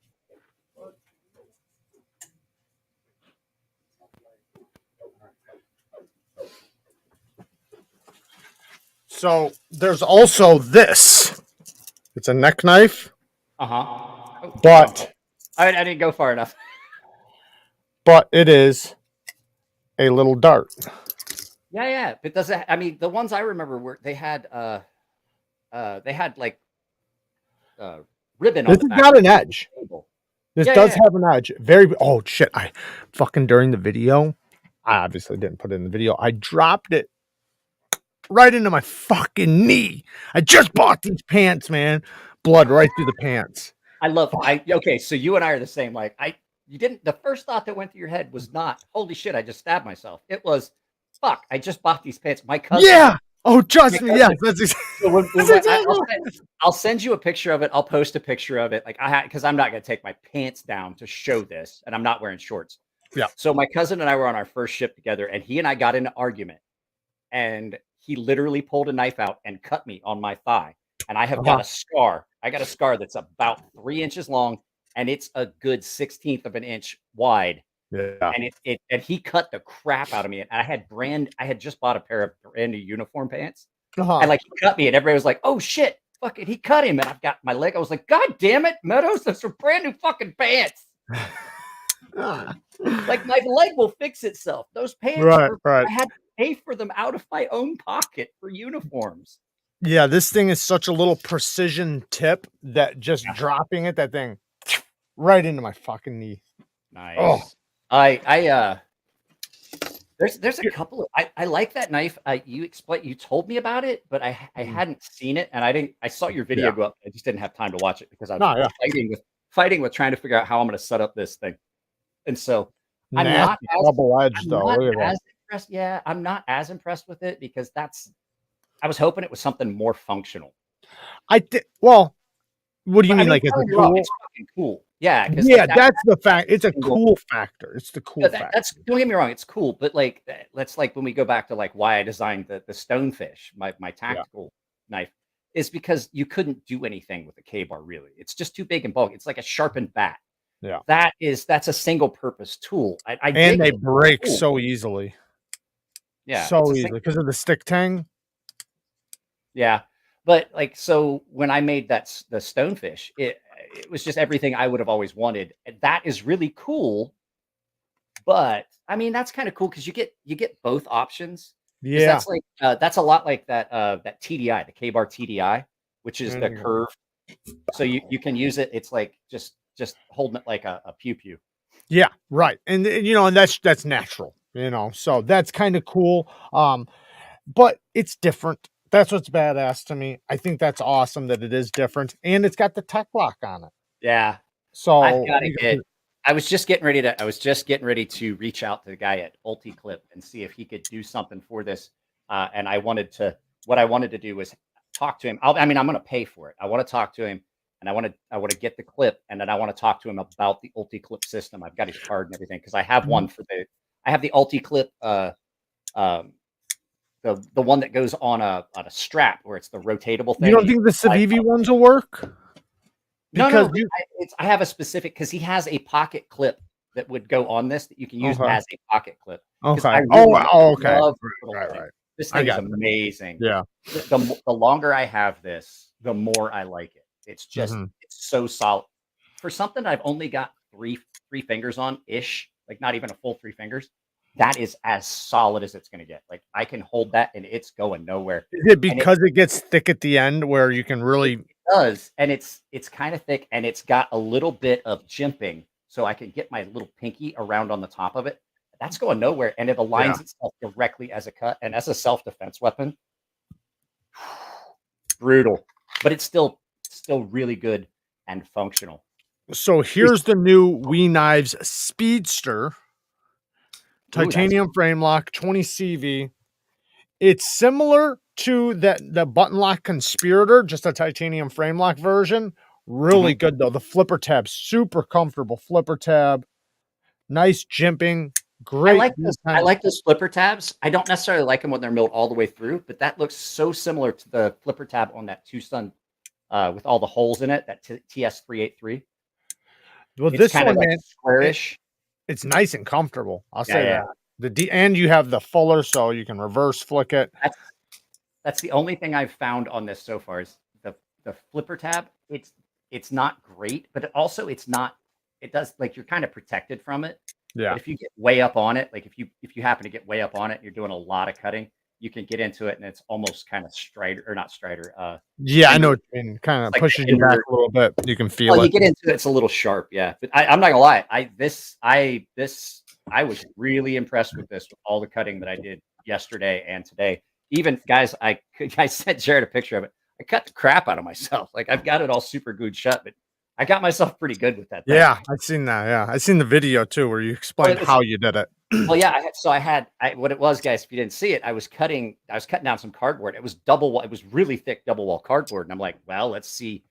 So there's also this. It's a neck knife. But I didn't go far enough. But it is a little dart. Yeah. But does it? I mean, the ones I remember they had like ribbon. This has got an edge. This does have an edge. Oh shit! I fucking during the video, I obviously didn't put it in the video. I dropped it right into my fucking knee. I just bought these pants, man. Blood right through the pants. Okay, so you and I are the same. Like you didn't. The first thought that went through your head was not, holy shit, I just stabbed myself. It was, fuck, I just bought these pants. My cousin. Yeah. Oh, trust me. Yeah. I'll send you a picture of it. I'll post a picture of it. Like because I'm not gonna take my pants down to show this, and I'm not wearing shorts. Yeah. So my cousin and I were on our first ship together, and he and I got in an argument, and he literally pulled a knife out and cut me on my thigh. And I have got a scar. I got a scar that's about 3 inches long, and it's a good 1/16 of an inch wide Yeah. And he cut the crap out of me. And I had just bought a pair of brand new uniform pants. Uh-huh. And like he cut me, and everybody was like, "Oh shit, fucking he cut him." And I've got my leg. I was like, "God damn it, Meadows, those are brand new fucking pants." Like my leg will fix itself. Those pants, Right. I had to pay for them out of my own pocket for uniforms. Yeah, this thing is such a little precision tip that just dropping it, that thing right into my fucking knee. Nice. Oh. There's a couple of I like that knife. You told me about it, but I hadn't seen it, and I saw your video go up. I just didn't have time to watch it because I was fighting with trying to figure out how I'm going to set up this thing. And so I'm not double-edged though. Look at that. Impressed. Yeah, I'm not as impressed with it because I was hoping it was something more functional. Well, what do you mean? Like it's fucking cool. Yeah, that's the fact. It's a cool factor. It's the cool factor. Don't get me wrong, it's cool, but like let's like when we go back to like why I designed the stonefish, my tactical knife, is because you couldn't do anything with the K-bar really. It's just too big and bulky. It's like a sharpened bat. Yeah, that's a single purpose tool. And they break so easily. Yeah, so easily because of the stick tang. Yeah. But like, so when I made the stonefish, it was just everything I would have always wanted. And that is really cool. But I mean, that's kind of cool because you get both options. Yeah. That's like, that's a lot like that TDI, the K-bar TDI, which is the curve. So you can use it. It's like just holding it like a pew-pew. Yeah. Right. And and that's natural, so that's kind of cool. But it's different. That's what's badass to me. I think that's awesome that it is different, and it's got the tech lock on it. Yeah. So I was just getting ready to reach out to the guy at UltiClip and see if he could do something for this. And what I wanted to do was talk to him. I'm going to pay for it. I want to talk to him, and I want to get the clip, and then I want to talk to him about the UltiClip system. I've got his card and everything because I have one I have the UltiClip. The one that goes on a strap where it's the rotatable thing. You don't think the Civivi ones will work? Because I have a specific, because he has a pocket clip that would go on this that you can use as a pocket clip. Okay. Okay. Right. This thing is amazing. Yeah. The longer I have this, the more I like it. It's just it's so solid. For something I've only got three fingers on ish, like not even a full 3 fingers. That is as solid as it's going to get. Like I can hold that and it's going nowhere. Is it because it gets thick at the end where you can really? It does, and it's kind of thick, and it's got a little bit of jimping, so I can get my little pinky around on the top of it. That's going nowhere, and it aligns itself directly as a cut and as a self-defense weapon. Brutal, but it's still really good and functional. So here's the new NEEVES Speedster. Titanium frame lock, 20 CV. It's similar to the button lock Conspirator, just a titanium frame lock version. Really good though. The flipper tab, super comfortable flipper tab. Nice jimping. Great. I like those flipper tabs. I don't necessarily like them when they're milled all the way through, but that looks so similar to the flipper tab on that Tucson with all the holes in it, that TS383. Well, this one, like squarish. It's nice and comfortable. I'll say that. And you have the fuller, so you can reverse flick it. That's the only thing I've found on this so far is the flipper tab. It's not great, but it's not. It does, like, you're kind of protected from it. Yeah. But if you get way up on it, like if you happen to get way up on it, you're doing a lot of cutting. You can get into it, and it's almost kind of strider or not strider. Yeah, I know what you mean. Kind of like pushes you back a little bit. You can feel it. You get into it, it's a little sharp, yeah. But I'm not gonna lie, I was really impressed with this, with all the cutting that I did yesterday and today. Even guys, I sent Jared a picture of it. I cut the crap out of myself. Like I've got it all super glued shut, but I got myself pretty good with that thing. Yeah, I've seen that. Yeah, I've seen the video too where you explained how you did it. Well, yeah. What it was, guys, if you didn't see it, I was cutting down some cardboard. It was it was really thick double wall cardboard. And I'm like, well, let's see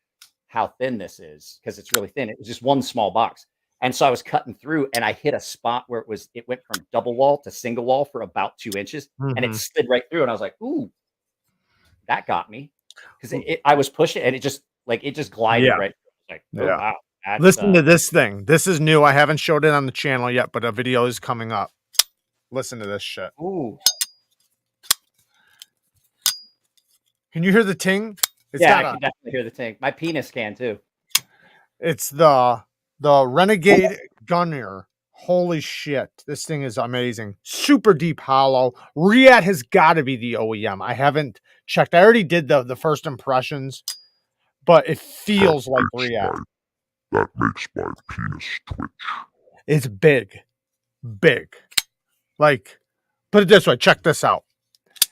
how thin this is, because it's really thin. It was just one small box. And so I was cutting through, and I hit a spot where it went from double wall to single wall for about 2 inches, and it slid right through. And I was like, ooh, that got me. Because I was pushing, and it just glided right through. Like, oh, wow, Listen to this thing. This is new. I haven't showed it on the channel yet, but a video is coming up. Listen to this shit. Ooh. Can you hear the ting? It's Yeah, I can definitely hear the ting. My penis can too. It's the Renegade Gunner. Holy shit. This thing is amazing. Super deep hollow. Riyadh has got to be the OEM. I haven't checked. I already did the first impressions, but it feels like Riyadh. That makes my penis twitch. It's big. Big. Like, put it this way. Check this out.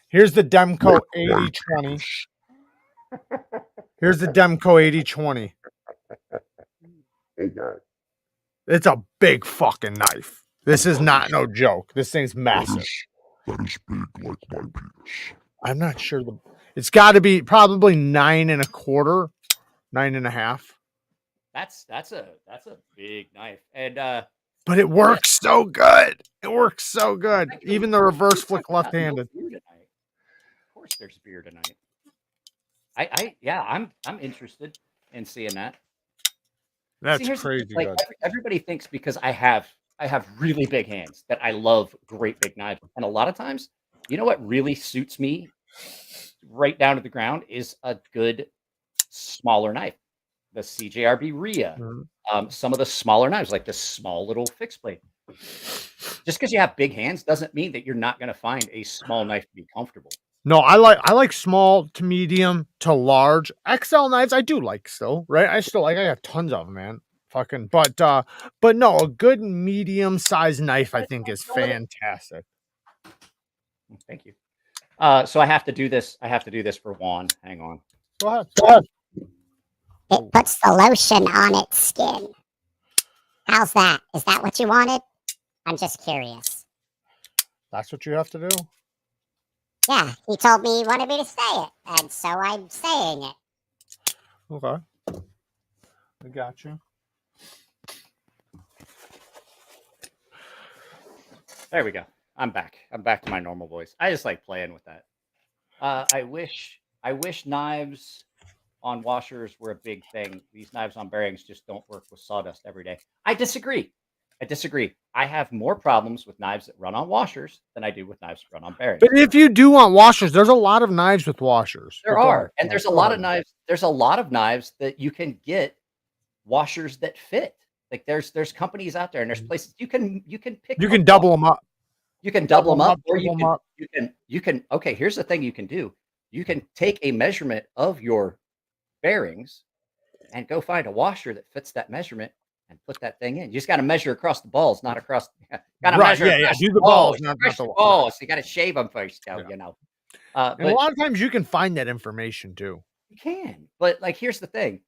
Here's the Demco 8020. Here's the Demco 8020. It's a big fucking knife. This is not no joke. This thing's massive. That is big like my penis. I'm not sure. It's got to be probably 9 1/4, 9 1/2. That's a big knife. And but it works so good. It works so good. Even the reverse flick left-handed. Of course, there's beer tonight. I'm interested in seeing that. That's crazy. Like everybody thinks because I have really big hands that I love great big knives, and a lot of times, you know what really suits me right down to the ground is a good smaller knife. The CJRB Rhea, some of the smaller knives, like this small little fixed blade. Just because you have big hands doesn't mean that you're not going to find a small knife to be comfortable. No, I like small to medium to large. XL knives I do like still, right? I got tons of them, man. Fucking but no, a good medium sized knife I think is fantastic. Thank you. So I have to do this. I have to do this for Juan. Hang on. Go ahead. It puts the lotion on its skin. How's that? Is that what you wanted? I'm just curious. That's what you have to do? Yeah, he told me he wanted me to say it, and so I'm saying it. Okay. I got you. There we go. I'm back. I'm back to my normal voice. I just like playing with that. I wish knives on washers were a big thing. These knives on bearings just don't work with sawdust every day. I disagree. I have more problems with knives that run on washers than I do with knives that run on bearings. But if you do want washers, there's a lot of knives with washers. There are, and there's a lot of knives. There's a lot of knives that you can get washers that fit. Like there's companies out there, and there's places you can pick. You can double them up. You can double them up, or you can. Okay, here's the thing you can do. You can take a measurement of your bearings and go find a washer that fits that measurement and put that thing in. You just got to measure across the balls, not across. Got to measure. Yeah. Do the balls, not the balls. You got to shave them first, you know. And a lot of times you can find that information too. You can, but like, here's the thing: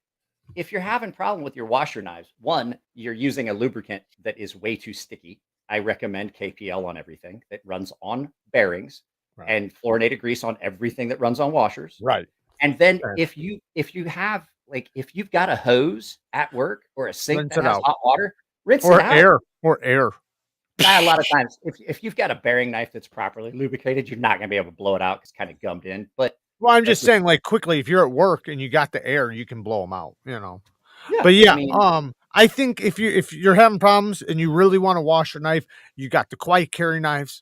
if you're having problem with your washer knives, one, you're using a lubricant that is way too sticky. I recommend KPL on everything that runs on bearings, and fluorinated grease on everything that runs on washers. Right. And then if you've got a hose at work or a sink that has hot water, rinse it out. Or air. A lot of times, if you've got a bearing knife that's properly lubricated, you're not going to be able to blow it out because it's kind of gummed in. But I'm just saying, like, quickly, if you're at work and you got the air, you can blow them out, you know. Yeah, but yeah, I think if you're having problems and you really want to wash your knife, you got the quiet carry knives.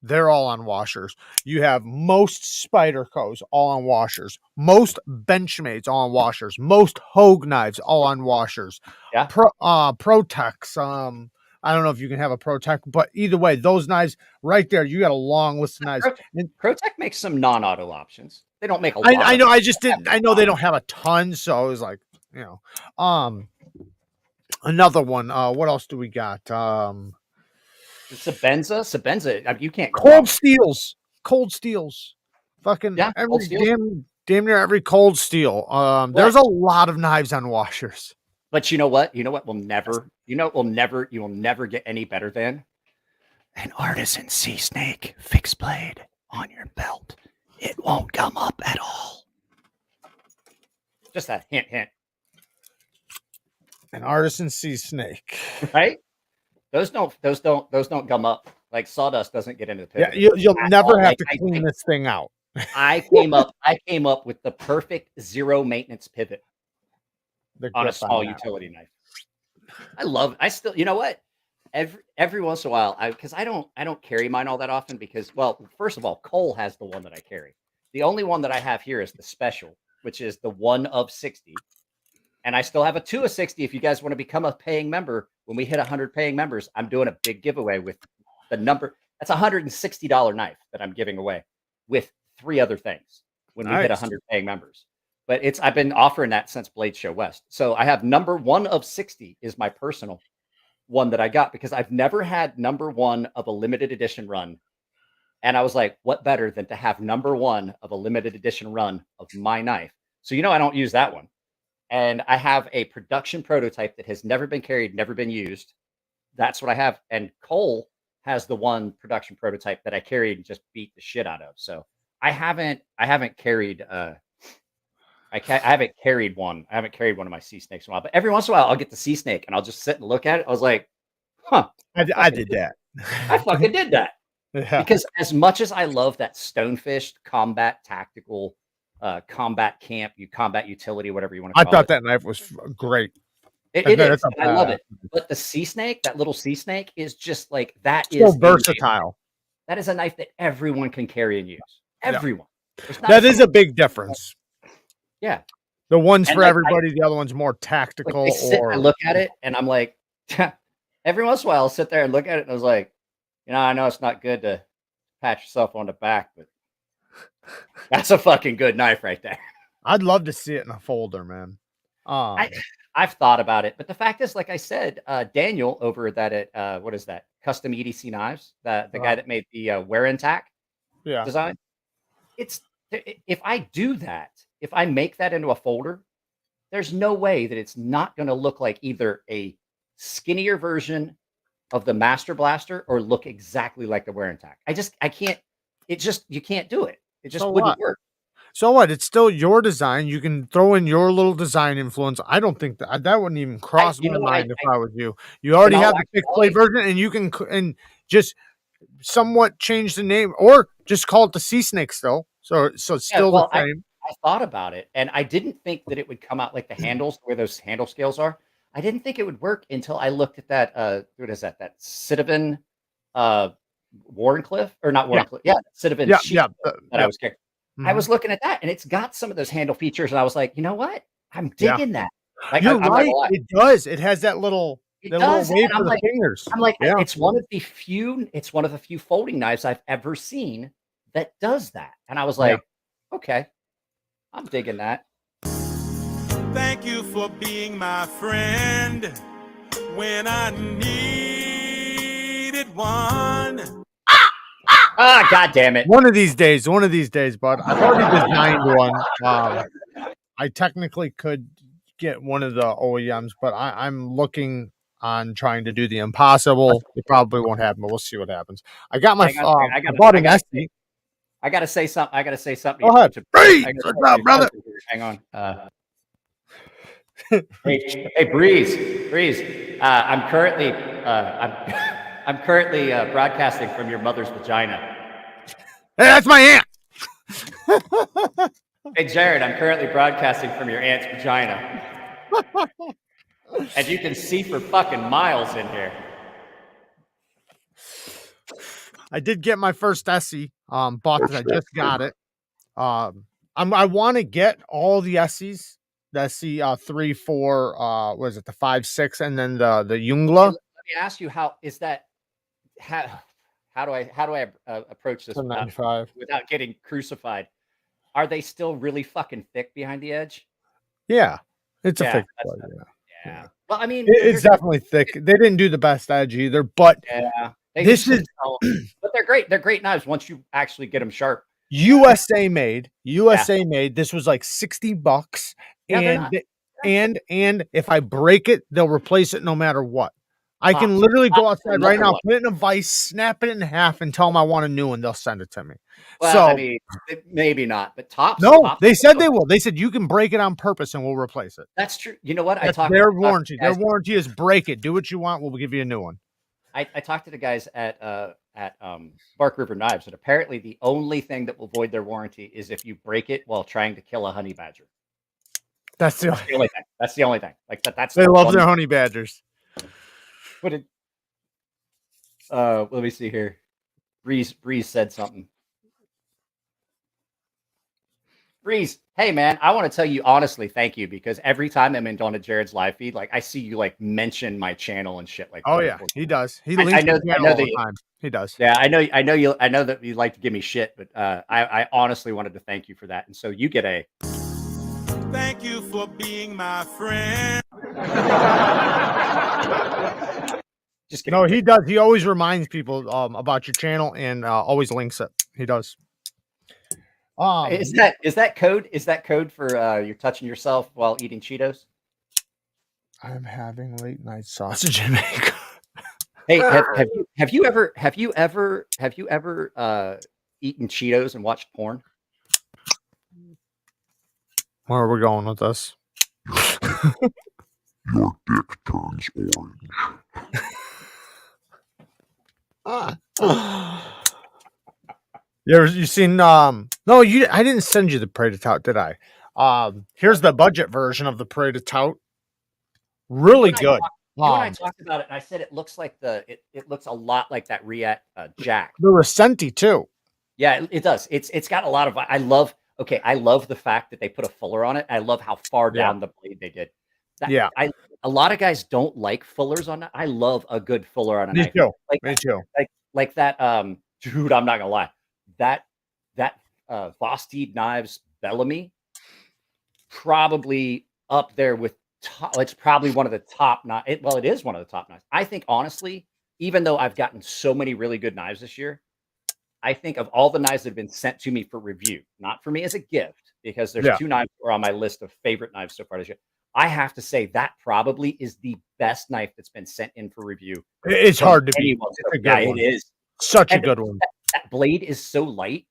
They're all on washers. You have most Spydercos all on washers. Most Benchmades all on washers. Most Hogue knives all on washers. Yeah. Protex. I don't know if you can have a Protec, but either way, those knives right there, you got a long list of knives. Protec makes some non-auto options. They don't make a lot. I know. I just didn't. I know they don't have a ton, so I was like, you know, another one. What else do we got? Sabenza. I mean, you can't. Cold steels. Fucking cold steels. Damn near every cold steel. There's a lot of knives on washers. But you know what? You will never get any better than an Artisan Sea Snake fixed blade on your belt. It won't gum up at all. Just a hint. An Artisan Sea Snake. Right? Those don't gum up. Like sawdust doesn't get into the pivot. Yeah, you'll never have to clean this thing out. I came up with the perfect zero maintenance pivot on a small utility knife. I still, you know what? Every once in a while, because I don't carry mine all that often because, well, first of all, Cole has the one that I carry. The only one that I have here is the special, which is the 1 of 60. And I still have a 2 of 60. If you guys want to become a paying member, when we hit 100 paying members, I'm doing a big giveaway with the number. That's a $160 knife that I'm giving away with 3 other things when we hit 100 paying members. But I've been offering that since Blade Show West. So I have number 1 of 60 is my personal one that I got because I've never had number 1 of a limited edition run. And I was like, what better than to have number 1 of a limited edition run of my knife? So, I don't use that one. And I have a production prototype that has never been carried, never been used. That's what I have. And Cole has the one production prototype that I carried and just beat the shit out of. So I haven't carried I haven't carried one. I haven't carried one of my sea snakes in a while. But every once in a while I'll get the sea snake and I'll just sit and look at it. I was like, huh. I did that. I fucking did that. Yeah. Because as much as I love that stonefish combat tactical combat camp, combat utility, whatever you want to call it. I thought that knife was great. It is. I love it. But the sea snake, that little sea snake, is just like that. So is versatile. That is a knife that everyone can carry and use. Everyone. Yeah. That is a big difference. Yeah. The one's for everybody. The other one's more tactical. I look at it and I'm like, every once in a while I'll sit there and look at it and I was like, I know it's not good to pat yourself on the back, but that's a fucking good knife right there. I'd love to see it in a folder, man. I've thought about it, but the fact is, like I said, Daniel over at what is that? Custom EDC Knives, the guy that made the wear and tack design. If I do that, if I make that into a folder, there's no way that it's not going to look like either a skinnier version of the Master Blaster or look exactly like the wear and tack. I can't. You can't do it. It just wouldn't work. So what? It's still your design. You can throw in your little design influence. I don't think that wouldn't even cross my mind if I was you. You already have the fixed blade version, and you can just somewhat change the name, or just call it the Sea Snake still. So it's still the same. I thought about it, and I didn't think that it would come out like the handles, where those handle scales are. I didn't think it would work until I looked at that. What is that? That Citizen Warncliffe, or not Warncliffe? Yeah, Citizen. That I was carrying. I was looking at that, and it's got some of those handle features, and I was like, you know what? I'm digging that. Like, You're right. It does. It has that little wave for the fingers. I'm like, it's one of the few folding knives I've ever seen that does that. And I was like, okay, I'm digging that. Thank you for being my friend when I needed one. God damn it. One of these days, bud. I've already designed one. I technically could get one of the OEMs, but I'm looking on trying to do the impossible. It probably won't happen, but we'll see what happens. I got my I bought an SE. I gotta say something. Go ahead. What's up, brother? Hang on. Hey, Breeze. I'm currently broadcasting from your mother's vagina. Hey, that's my aunt. Hey, Jared, I'm currently broadcasting from your aunt's vagina. And you can see for fucking miles in here. I did get my first SE. Bought it. I just got it. I want to get all the SEs. The SE 3, 4, what is it? The 5, 6, and then the Jungla. Let me ask you, how do I approach this without getting crucified? Are they still really fucking thick behind the edge? Yeah, it's a thick blade. Yeah. Well, I mean, it's definitely thick. They didn't do the best edge either, but but they're great. They're great knives once you actually get them sharp. USA made. This was like $60, and if I break it, they'll replace it no matter what. I can literally go outside right now, put it in a vise, snap it in half, and tell them I want a new one. They'll send it to me. Well, so I mean, maybe not, but Tops. No, they said they will. They said you can break it on purpose and we'll replace it. That's true. You know what? That's their warranty. Their warranty is break it. Do what you want. We'll give you a new one. I talked to the guys at Bark River Knives, and apparently the only thing that will void their warranty is if you break it while trying to kill a honey badger. That's the only thing. That's the only thing. Like that's they love their honey badgers. What did? Let me see here. Breeze said something. Breeze, hey man, I want to tell you honestly, thank you, because every time I'm in Donna Jared's live feed, like I see you like mention my channel and shit like. Oh three or yeah, four he times. does. He I links know, the I channel know all that. the time. He does. Yeah, I know that you like to give me shit, but I honestly wanted to thank you for that, and so you get a. Thank you for being my friend. Just kidding. No, he does. He always reminds people about your channel and always links it. He does. Is that code? Is that code for you're touching yourself while eating Cheetos? I'm having late night sausage and bacon. Hey, have you ever eaten Cheetos and watched porn? Where are we going with this? Your dick turns orange. You seen no, I didn't send you the Parade of Tout, did I? Here's the budget version of the Parade of Tout. Really good. You and I talked about it, and I said it looks like it looks a lot like that Riat Jack. The Recenti too. Yeah, it does. It's got a lot of. I love the fact that they put a fuller on it. I love how far down the blade they did. A lot of guys don't like fullers on that. I love a good fuller on a knife. Me too. Like that. Dude, I'm not gonna lie. That Vosteed Knives Bellamy, probably up there with. It's probably one of the top knives. Well, it is one of the top knives. I think honestly, even though I've gotten so many really good knives this year, I think of all the knives that have been sent to me for review, not for me as a gift, because there's 2 knives that are on my list of favorite knives so far this year. I have to say that probably is the best knife that's been sent in for review. It's hard to beat. It is such a good one. That blade is so light.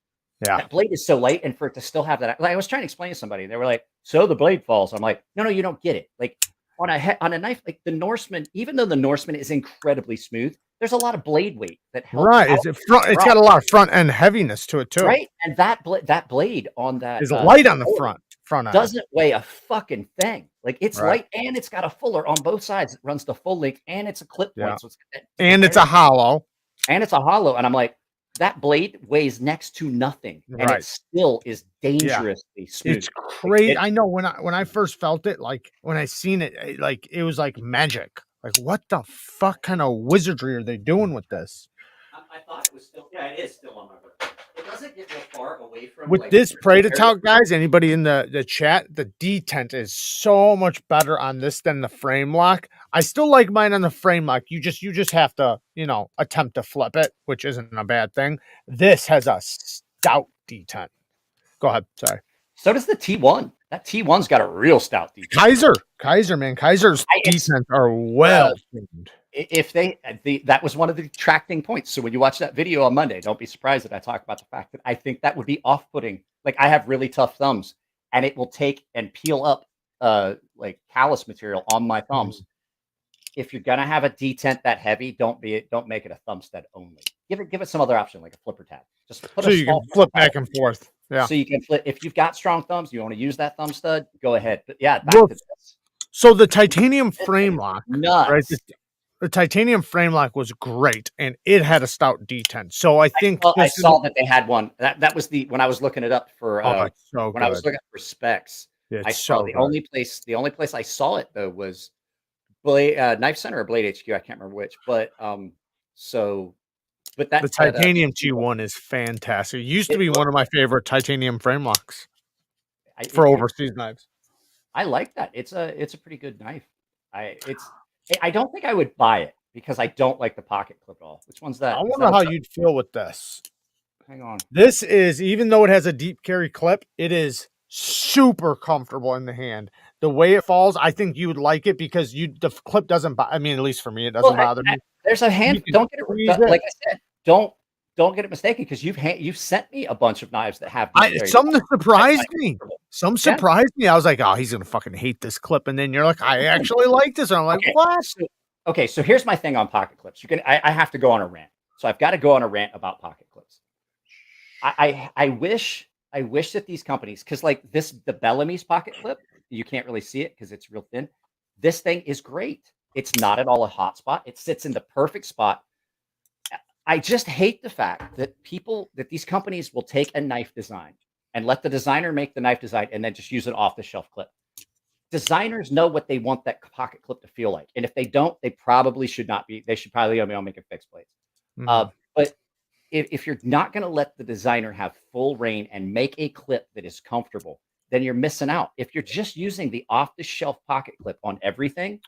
Yeah, that blade is so light, and for it to still have that, like I was trying to explain to somebody, they were like, "So the blade falls." I'm like, "No, you don't get it." Like on a knife like the Norseman, even though the Norseman is incredibly smooth, there's a lot of blade weight that helps. Right, it's got a lot of front end heaviness to it too. Right, and that blade on that is light on the front end. Doesn't weigh a fucking thing. Like it's light, and it's got a fuller on both sides. It runs the full length, and it's a clip point, so it's a hollow. And it's a hollow, and I'm like, that blade weighs next to nothing, and it still is dangerously smooth. It's crazy. I know when I first felt it, like when I seen it, it was like magic. Like what the fuck kind of wizardry are they doing with this? I thought it was still, it is still on my book. It doesn't get real far away from. With this Parade of Tout, guys, anybody in the chat, the detent is so much better on this than the frame lock. I still like mine on the frame lock. You just have to, attempt to flip it, which isn't a bad thing. This has a stout detent. Go ahead. Sorry. So does the T1. That T1's got a real stout detent. Kaiser, man. Kaiser's detents are well tuned. If that was one of the detracting points. So when you watch that video on Monday, don't be surprised that I talk about the fact that I think that would be off-putting. Like I have really tough thumbs, and it will take and peel up like callus material on my thumbs. If you're gonna have a detent that heavy, don't make it a thumb stud only. Give it some other option like a flipper tab. Just put so you can flip back and forth. Yeah. So you can flip if you've got strong thumbs, you want to use that thumb stud, go ahead. But yeah, back to this. So the titanium frame lock, right? The titanium frame lock was great, and it had a stout detent. So I think I saw that they had one. That was when I was looking it up for I was looking for specs. I saw the only place I saw it though was Knife Center or Blade HQ. I can't remember which, but the titanium T1 is fantastic. It used to be one of my favorite titanium frame locks for overseas knives. I like that. It's a pretty good knife. I don't think I would buy it because I don't like the pocket clip at all. Which one's that? I wonder how you'd feel with this. Hang on. This is, even though it has a deep carry clip, it is super comfortable in the hand. The way it falls, I think you would like it because the clip doesn't. I mean, at least for me, it doesn't bother me. There's a hand. Don't get it. Like I said, don't get it mistaken because you've sent me a bunch of knives that have. Some surprised me. Some surprised me. I was like, oh, he's gonna fucking hate this clip, and then you're like, I actually like this. And I'm like, what? So here's my thing on pocket clips. I have to go on a rant. So I've got to go on a rant about pocket clips. I wish that these companies, because like the Bellamy's pocket clip, you can't really see it because it's real thin. This thing is great. It's not at all a hot spot. It sits in the perfect spot. I just hate the fact that these companies will take a knife design and let the designer make the knife design and then just use an off-the-shelf clip. Designers know what they want that pocket clip to feel like. And if they don't, they probably should not be. They should probably only make a fixed blade. But if you're not going to let the designer have full reign and make a clip that is comfortable, then you're missing out. If you're just using the off-the-shelf pocket clip on everything,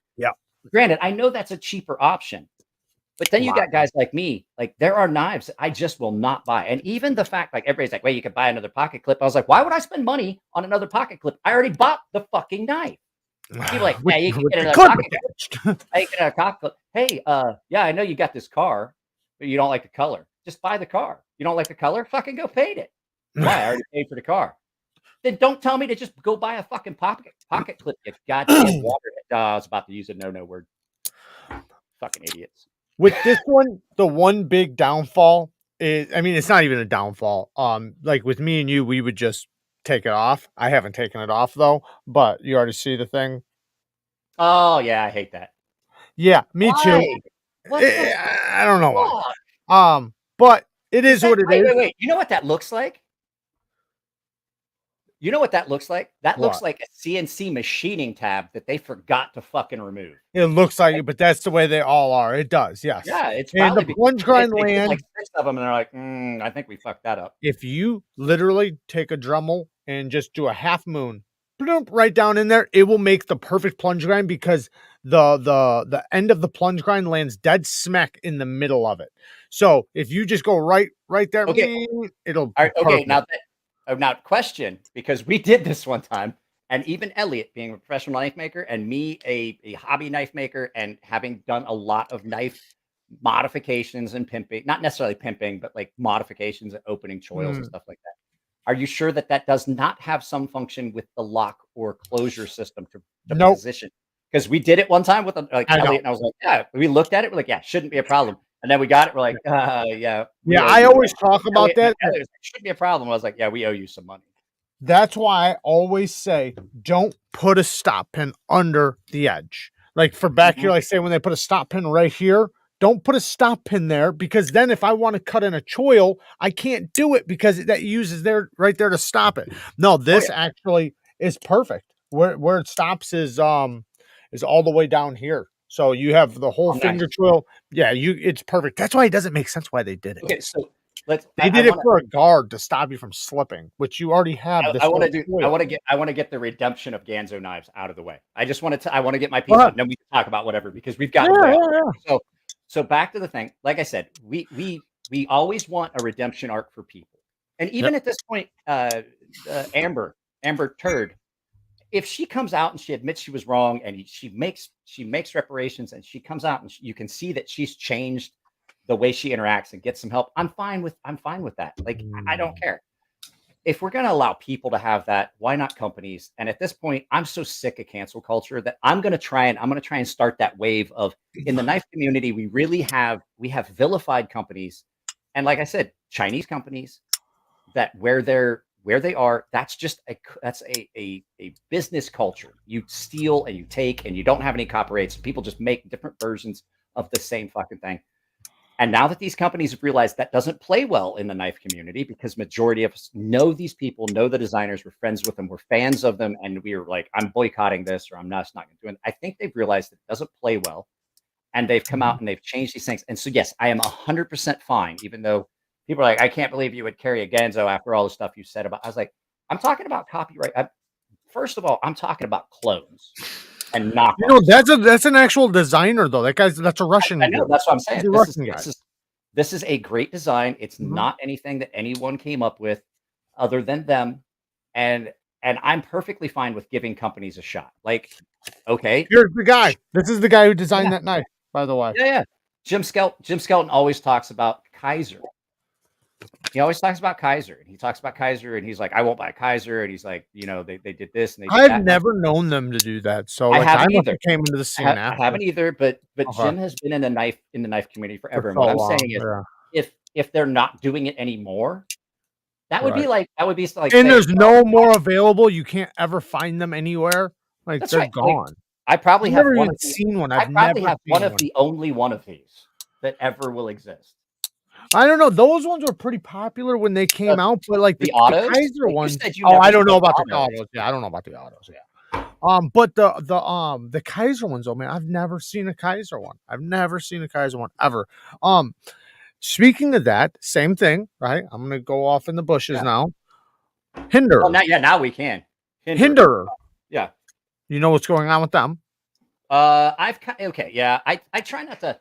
granted, I know that's a cheaper option, but then you got guys like me, like there are knives that I just will not buy. And even the fact, like everybody's like, well, you could buy another pocket clip. I was like, why would I spend money on another pocket clip? I already bought the fucking knife. People like, yeah, you can get another pocket clip. I get another pocket clip. Hey, yeah, I know you got this car, but you don't like the color. Just buy the car. You don't like the color? Fucking go paint it. Why? I already paid for the car. Then don't tell me to just go buy a fucking pocket clip, you goddamn water. I was about to use a no word. Fucking idiots. With this one, the one big downfall is, I mean, it's not even a downfall. Like with me and you, we would just take it off. I haven't taken it off though, but you already see the thing. Oh yeah, I hate that. Yeah, me too. I don't know why. But it is what it is. Wait. You know what that looks like? You know what that looks like? That looks like a CNC machining tab that they forgot to fucking remove. It looks like it, but that's the way they all are. It does, yes. Yeah, it's and probably the plunge grind land. Like 6 of them, and they're like, I think we fucked that up. If you literally take a Dremel and just do a half moon, right down in there, it will make the perfect plunge grind because the end of the plunge grind lands dead smack in the middle of it. So if you just go right there, it'll. All right, okay, now question, because we did this one time, and even Elliot, being a professional knife maker, and me, a hobby knife maker, and having done a lot of knife modifications and pimping, not necessarily pimping, but like modifications and opening choils and stuff like that. Are you sure that does not have some function with the lock or closure system to position? Because we did it one time with Elliot, and I was like, yeah, we looked at it, we're like, yeah, shouldn't be a problem. And then we got it. We're like, yeah. Yeah, I always talk about that. It shouldn't be a problem. I was like, yeah, we owe you some money. That's why I always say, don't put a stop pin under the edge. Like for back here, like say when they put a stop pin right here, don't put a stop pin there, because then if I want to cut in a choil, I can't do it because that uses right there to stop it. No, this actually is perfect. Where it stops is all the way down here. So you have the whole finger choil. Yeah, it's perfect. That's why it doesn't make sense why they did it. Okay, so they did it for a guard to stop you from slipping, which you already have. I want to get the redemption of Ganzo knives out of the way. I want to get my piece on, and then we can talk about whatever, because we've got So back to the thing. Like I said, we always want a redemption arc for people. And even at this point, Amber Turd, if she comes out and she admits she was wrong and she makes reparations and she comes out and you can see that she's changed the way she interacts and gets some help, I'm fine with that. Like, I don't care. If we're going to allow people to have that, why not companies? And at this point, I'm so sick of cancel culture that I'm going to try and start that wave of, in the knife community, we have vilified companies. And like I said, Chinese companies that where they are, that's a business culture. You steal and you take and you don't have any copyrights. People just make different versions of the same fucking thing. And now that these companies have realized that doesn't play well in the knife community, because majority of us know these people, know the designers, we're friends with them, we're fans of them, and we were like, I'm boycotting this, or I'm not going to do it. I think they've realized that it doesn't play well, and they've come out and they've changed these things. And so, yes, I am 100% fine, even though people are like, I can't believe you would carry a Ganzo after all the stuff you said about. I was like, I'm talking about copyright. First of all, I'm talking about clones. And not, that's an actual designer though. That's a Russian. I know, that's what I'm saying. This is a great design. It's not anything that anyone came up with other than them. And I'm perfectly fine with giving companies a shot. Like, okay. Here's the guy. This is the guy who designed that knife, by the way. Yeah. Jim Skelton always talks about Kaiser. He always talks about Kaiser, and he talks about Kaiser, and he's like, I won't buy Kaiser, and he's like, they did this, and they did I've never known them to do that. So I haven't either. Came into the scene I haven't either, but Jim has been in the knife community forever. And what I'm saying is, if they're not doing it anymore, that would be like and there's no more available. You can't ever find them anywhere. Like they're gone. I probably I've have never one even of the, seen one. I I've probably never have seen one of one. the only one of these that ever will exist. I don't know. Those ones were pretty popular when they came out, but like The autos? Kaiser Like, you ones. said you Oh, never I don't know saw about the autos. autos. Yeah, I don't know about the autos. Yeah. But the Kaiser ones, oh man, I've never seen a Kaiser one. I've never seen a Kaiser one ever. Speaking of that, same thing, right? I'm gonna go off in the bushes now. Hinder. Well, now we can. Hinder. Yeah. You know what's going on with them? Okay, yeah. I try not to.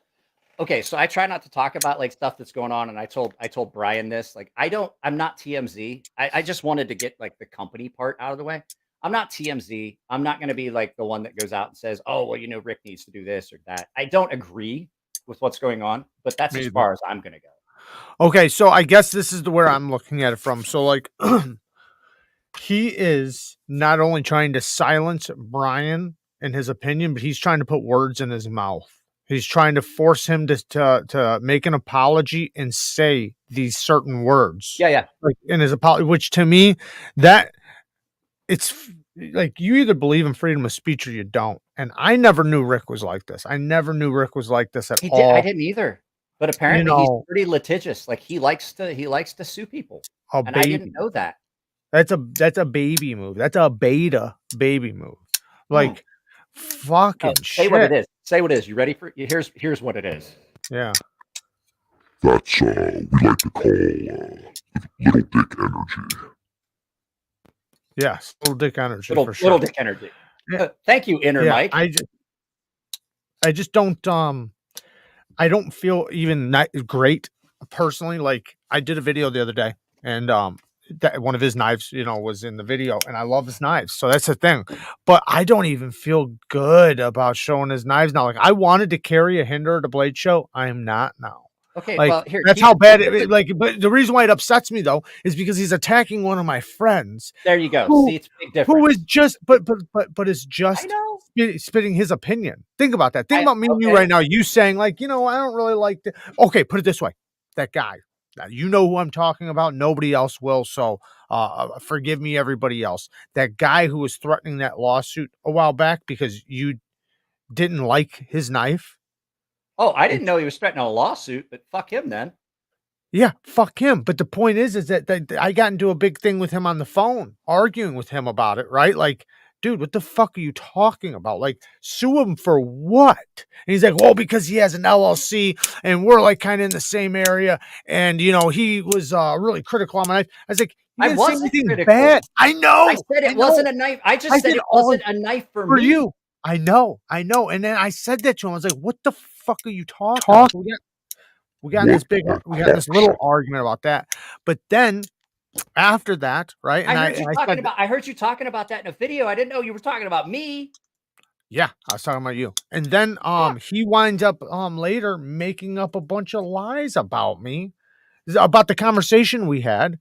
Okay, so I try not to talk about like stuff that's going on, and I told Brian this. Like, I'm not TMZ. I just wanted to get like the company part out of the way. I'm not TMZ. I'm not going to be like the one that goes out and says, "Oh, well, Rick needs to do this or that." I don't agree with what's going on, but that's as far as I'm going to go. Okay, so I guess this is where I'm looking at it from. So like he is not only trying to silence Brian and his opinion, but he's trying to put words in his mouth. He's trying to force him to make an apology and say these certain words. Yeah. Like in his apology, which to me, that it's like you either believe in freedom of speech or you don't. And I never knew Rick was like this. I never knew Rick was like this at all. I didn't either. But apparently he's pretty litigious. Like he likes to sue people. And I didn't know that. That's a baby move. That's a beta baby move. Like fucking say shit. what it is. Say what it is. You ready for it? Here's what it is. Yeah. That's we like to call little dick energy. Yes, little dick energy for sure. Little dick energy. Thank you, Inner Mike. I just don't I don't feel even great personally. Like I did a video the other day, and that one of his knives, was in the video, and I love his knives. So that's the thing. But I don't even feel good about showing his knives now. Like I wanted to carry a Hinder at a blade show. I am not now. Okay, like, well, here, that's how bad it like. But the reason why it upsets me though is because he's attacking one of my friends. There you go. See, it's a big difference. Who is just, but is just spitting his opinion. Think about that. Think about me and you right now. You saying like, I don't really like the. Okay, put it this way: that guy. Now, you know who I'm talking about. Nobody else will. So forgive me, everybody else. That guy who was threatening that lawsuit a while back because you didn't like his knife. Oh, I didn't know he was threatening a lawsuit, but fuck him then. Yeah, fuck him. But the point is that I got into a big thing with him on the phone, arguing with him about it, right? Like, dude, what the fuck are you talking about? Like, sue him for what? And he's like, well, because he has an LLC and we're like kind of in the same area. And, he was really critical on my knife. I was like, you didn't say anything bad. I know. I said it wasn't a knife. I just said it wasn't a knife for me. You. I know. And then I said that to him. I was like, what the fuck are you talking about? We got this little argument about that. But then after that, right? And I heard you talking about that in a video. I didn't know you were talking about me. Yeah, I was talking about you. And then he winds up later making up a bunch of lies about me, about the conversation we had.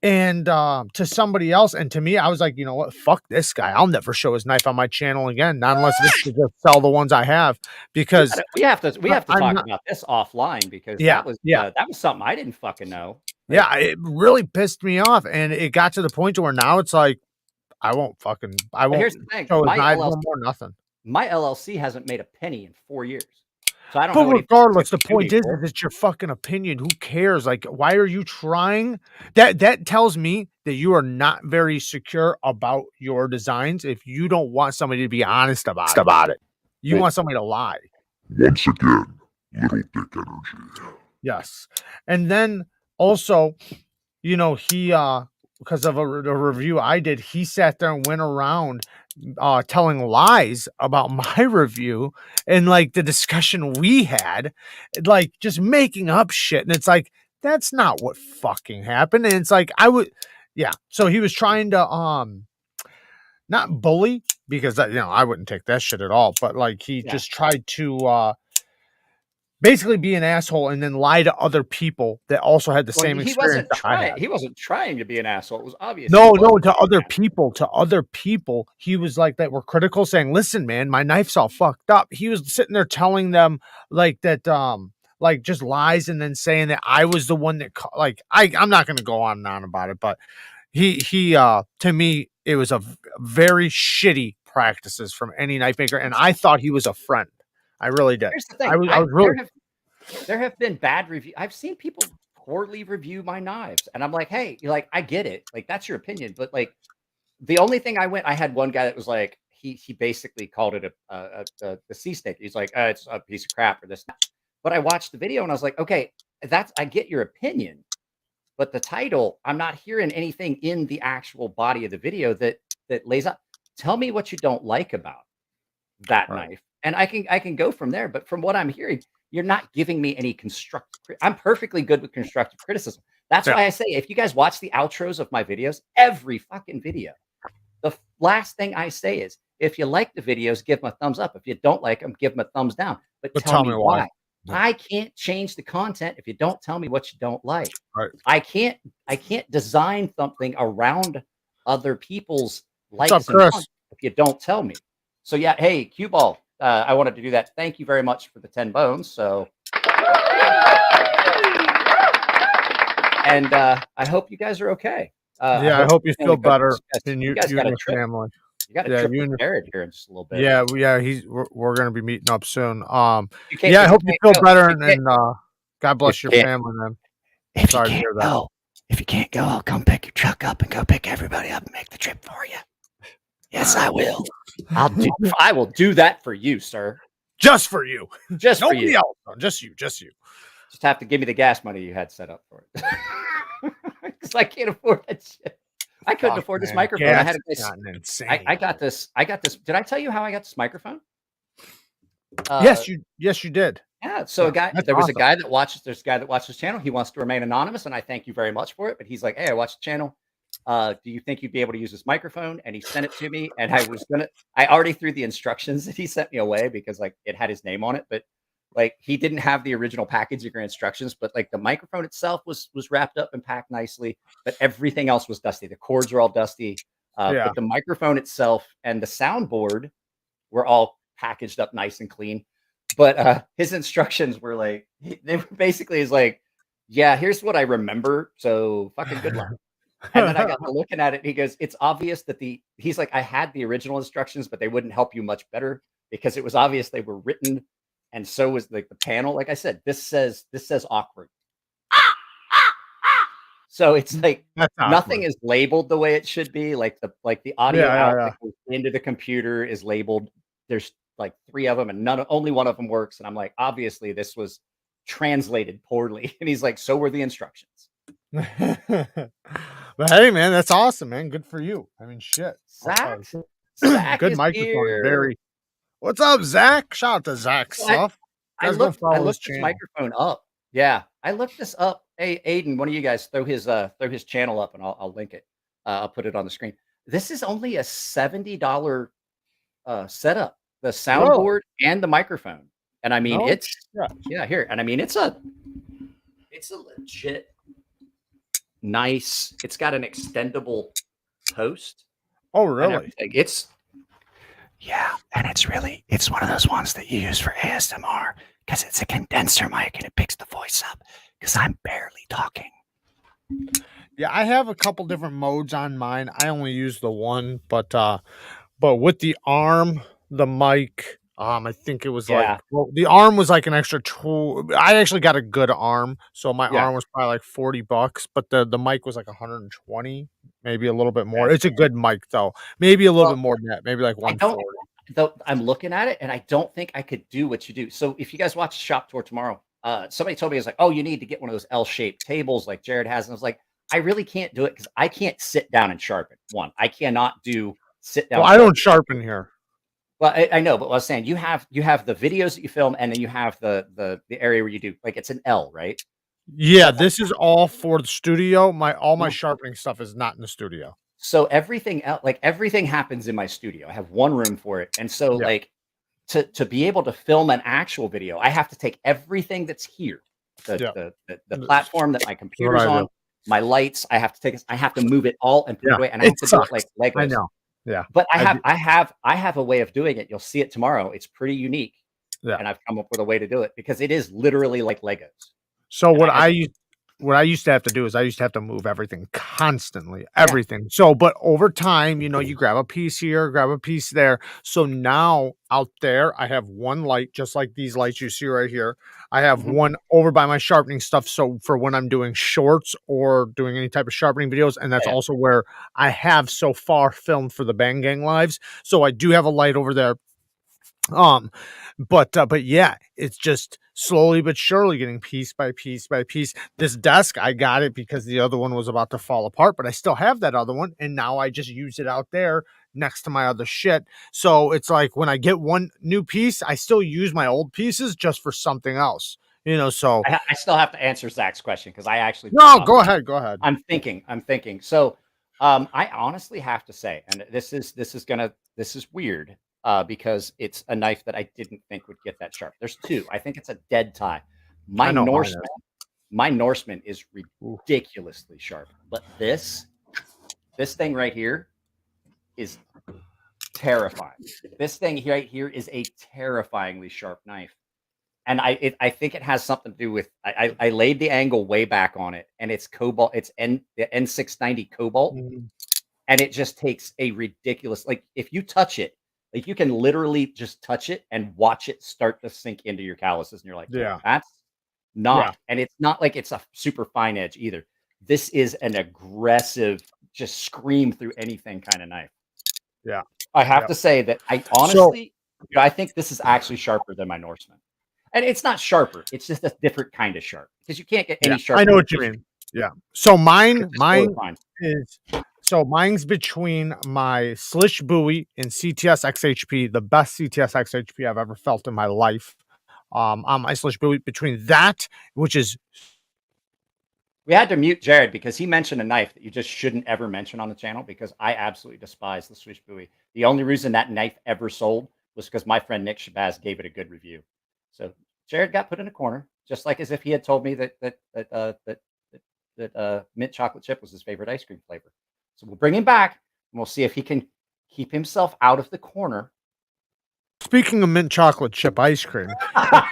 And to somebody else, and to me, I was like, you know what? Fuck this guy. I'll never show his knife on my channel again, not unless this to just sell the ones I have. Because we have to talk about this offline because that was something I didn't fucking know. Yeah, it really pissed me off, and it got to the point to where now it's like I won't here's the thing. show his knife no more, nothing. My LLC hasn't made a penny in 4 years. So I don't but know. Regardless, the point is it's your fucking opinion. Who cares? Like, why are you trying? That tells me that you are not very secure about your designs. If you don't want somebody to be honest about it, you want somebody to lie. Once again, little dick energy. Yes, and then also, he because of a review I did, he sat there and went around telling lies about my review and like the discussion we had, like just making up shit. And it's like, that's not what fucking happened. And it's like, so he was trying to, not bully because I wouldn't take that shit at all, but like he just tried to, basically be an asshole and then lie to other people that also had the same experience. He wasn't trying to be an asshole. It was obvious. No, to other people, he was like that were critical, saying, "Listen, man, my knife's all fucked up." He was sitting there telling them like that, like just lies, and then saying that I was the one that, I'm not going to go on and on about it, but he to me, it was a very shitty practices from any knife maker, and I thought he was a friend. I really did. Here's the thing. I was really. There have been bad reviews. I've seen people poorly review my knives, and I'm like, hey, you're like, I get it. Like, that's your opinion, but like, the only thing I had one guy that was like, he basically called it a sea snake. He's like, it's a piece of crap or this. But I watched the video and I was like, okay, I get your opinion, but the title, I'm not hearing anything in the actual body of the video that lays out. Tell me what you don't like about that knife, and I can go from there. But from what I'm hearing, you're not giving me any constructive. I'm perfectly good with constructive criticism. That's why I say, if you guys watch the outros of my videos, every fucking video, the last thing I say is, if you like the videos, give them a thumbs up. If you don't like them, give them a thumbs down. But tell me why. I can't change the content if you don't tell me what you don't like. Right. I can't design something around other people's likes What's up, and Chris? wants if you don't tell me. So yeah, hey, Cue Ball, I wanted to do that. Thank you very much for the 10 bones. So, and I hope you guys are okay. I hope you feel better than you and your family. You got a trip with Jared here in just a little bit. Yeah, we're going to be meeting up soon. I hope you feel better, and God bless your family, man. Sorry to hear that. If you can't go, I'll come pick your truck up and go pick everybody up and make the trip for you. Yes, I will. I will do that for you, sir. Just for you. Just for Nobody you. else. Just you. Just you. Just have to give me the gas money you had set up for it. Because I can't afford that shit. I couldn't afford this microphone. I had this. I got this. Did I tell you how I got this microphone? Yes, you did. Yeah. So there's a guy that watches this channel. He wants to remain anonymous, and I thank you very much for it. But he's like, hey, I watched the channel. Do you think you'd be able to use this microphone? And he sent it to me, and I already threw the instructions that he sent me away because like it had his name on it, but like he didn't have the original packaging or instructions, but like the microphone itself was wrapped up and packed nicely, but everything else was dusty. The cords were all dusty. But the microphone itself and the soundboard were all packaged up nice and clean. But his instructions were like, they were basically is like, yeah, here's what I remember. So fucking good luck. And then I got to looking at it, and he goes, it's obvious that he's like, I had the original instructions, but they wouldn't help you much better because it was obvious they were written. And so was like the panel. Like I said, this says awkward. So it's like nothing is labeled the way it should be. Like the audio out that goes into the computer is labeled. There's like 3 of them, and only one of them works. And I'm like, obviously this was translated poorly. And he's like, so were the instructions. But hey, man, that's awesome, man. Good for you. I mean, shit. Zach good is microphone. here. What's up, Zach? Shout out to Zach stuff. I looked this microphone up. Yeah, I looked this up. Hey, Aiden, one of you guys throw his channel up, and I'll link it. I'll put it on the screen. This is only a $70 setup, the soundboard and the microphone. And I mean, here. And I mean, it's a legit nice. It's got an extendable post. Oh, really? And it's one of those ones that you use for ASMR because it's a condenser mic and it picks the voice up because I'm barely talking. Yeah, I have a couple different modes on mine. I only use the one, but with the arm, the mic, I think it was the arm was like an extra tool. I actually got a good arm, so my arm was probably like $40, but the mic was like 120, maybe a little bit more. It's a good mic though, maybe a little bit more than that, maybe like 140. I'm looking at it, and I don't think I could do what you do. So if you guys watch the shop tour tomorrow, somebody told me, it's like, oh, you need to get one of those L-shaped tables like Jared has, and I was like, I really can't do it because I can't sit down and sharpen. I cannot do sit down. Well, I don't sharpen here. Well, I know, but what I was saying, you have the videos that you film, and then you have the area where you do like it's an L, right? Yeah, this is all for the studio. All my sharpening stuff is not in the studio. So everything else, like everything happens in my studio. I have one room for it, and so like to be able to film an actual video, I have to take everything that's here, the platform that my computer's on, my lights. I have to move it all and put it away, and I have to do it like Legos. I know. Yeah, but I have a way of doing it. You'll see it tomorrow. It's pretty unique. Yeah, and I've come up with a way to do it because it is literally like Legos. So what I what I used to have to do is I used to have to move everything constantly, everything. So, but over time, you know, you grab a piece here, grab a piece there. So now out there, I have one light, just like these lights you see right here. I have one over by my sharpening stuff. So for when I'm doing shorts or doing any type of sharpening videos, and that's also where I have so far filmed for the Bang Gang lives. So I do have a light over there. But yeah, it's just slowly but surely getting piece by piece by piece. This desk, I got it because the other one was about to fall apart, but I still have that other one, and now I just use it out there next to my other shit. So it's like when I get one new piece, I still use my old pieces just for something else. You know, so I still have to answer Zach's question because I actually no, go ahead. I'm thinking. So I honestly have to say, and this is weird because it's a knife that I didn't think would get that sharp. There's two. I think it's a dead tie. My Norseman is ridiculously sharp, but this thing right here is terrifying. This thing right here is a terrifyingly sharp knife. And I think it has something to do with I laid the angle way back on it, and it's cobalt. It's the N690 cobalt, and it just takes a ridiculous, like if you touch it, like you can literally just touch it and watch it start to sink into your calluses, and you're like, that's not. And it's not like it's a super fine edge either. This is an aggressive, just scream through anything kind of knife. Yeah, I have to say that I honestly, I think this is actually sharper than my Norseman. And it's not sharper. It's just a different kind of sharp because you can't get any sharper. I know what you mean. Yeah. So mine's between my Slish Bowie and CTS XHP, the best CTS XHP I've ever felt in my life. On my Slish Bowie, between that, which is, we had to mute Jared because he mentioned a knife that you just shouldn't ever mention on the channel because I absolutely despise the Slish Bowie. The only reason that knife ever sold was because my friend Nick Shabazz gave it a good review. So Jared got put in a corner, just like as if he had told me that mint chocolate chip was his favorite ice cream flavor. So we'll bring him back and we'll see if he can keep himself out of the corner. Speaking of mint chocolate chip ice cream, but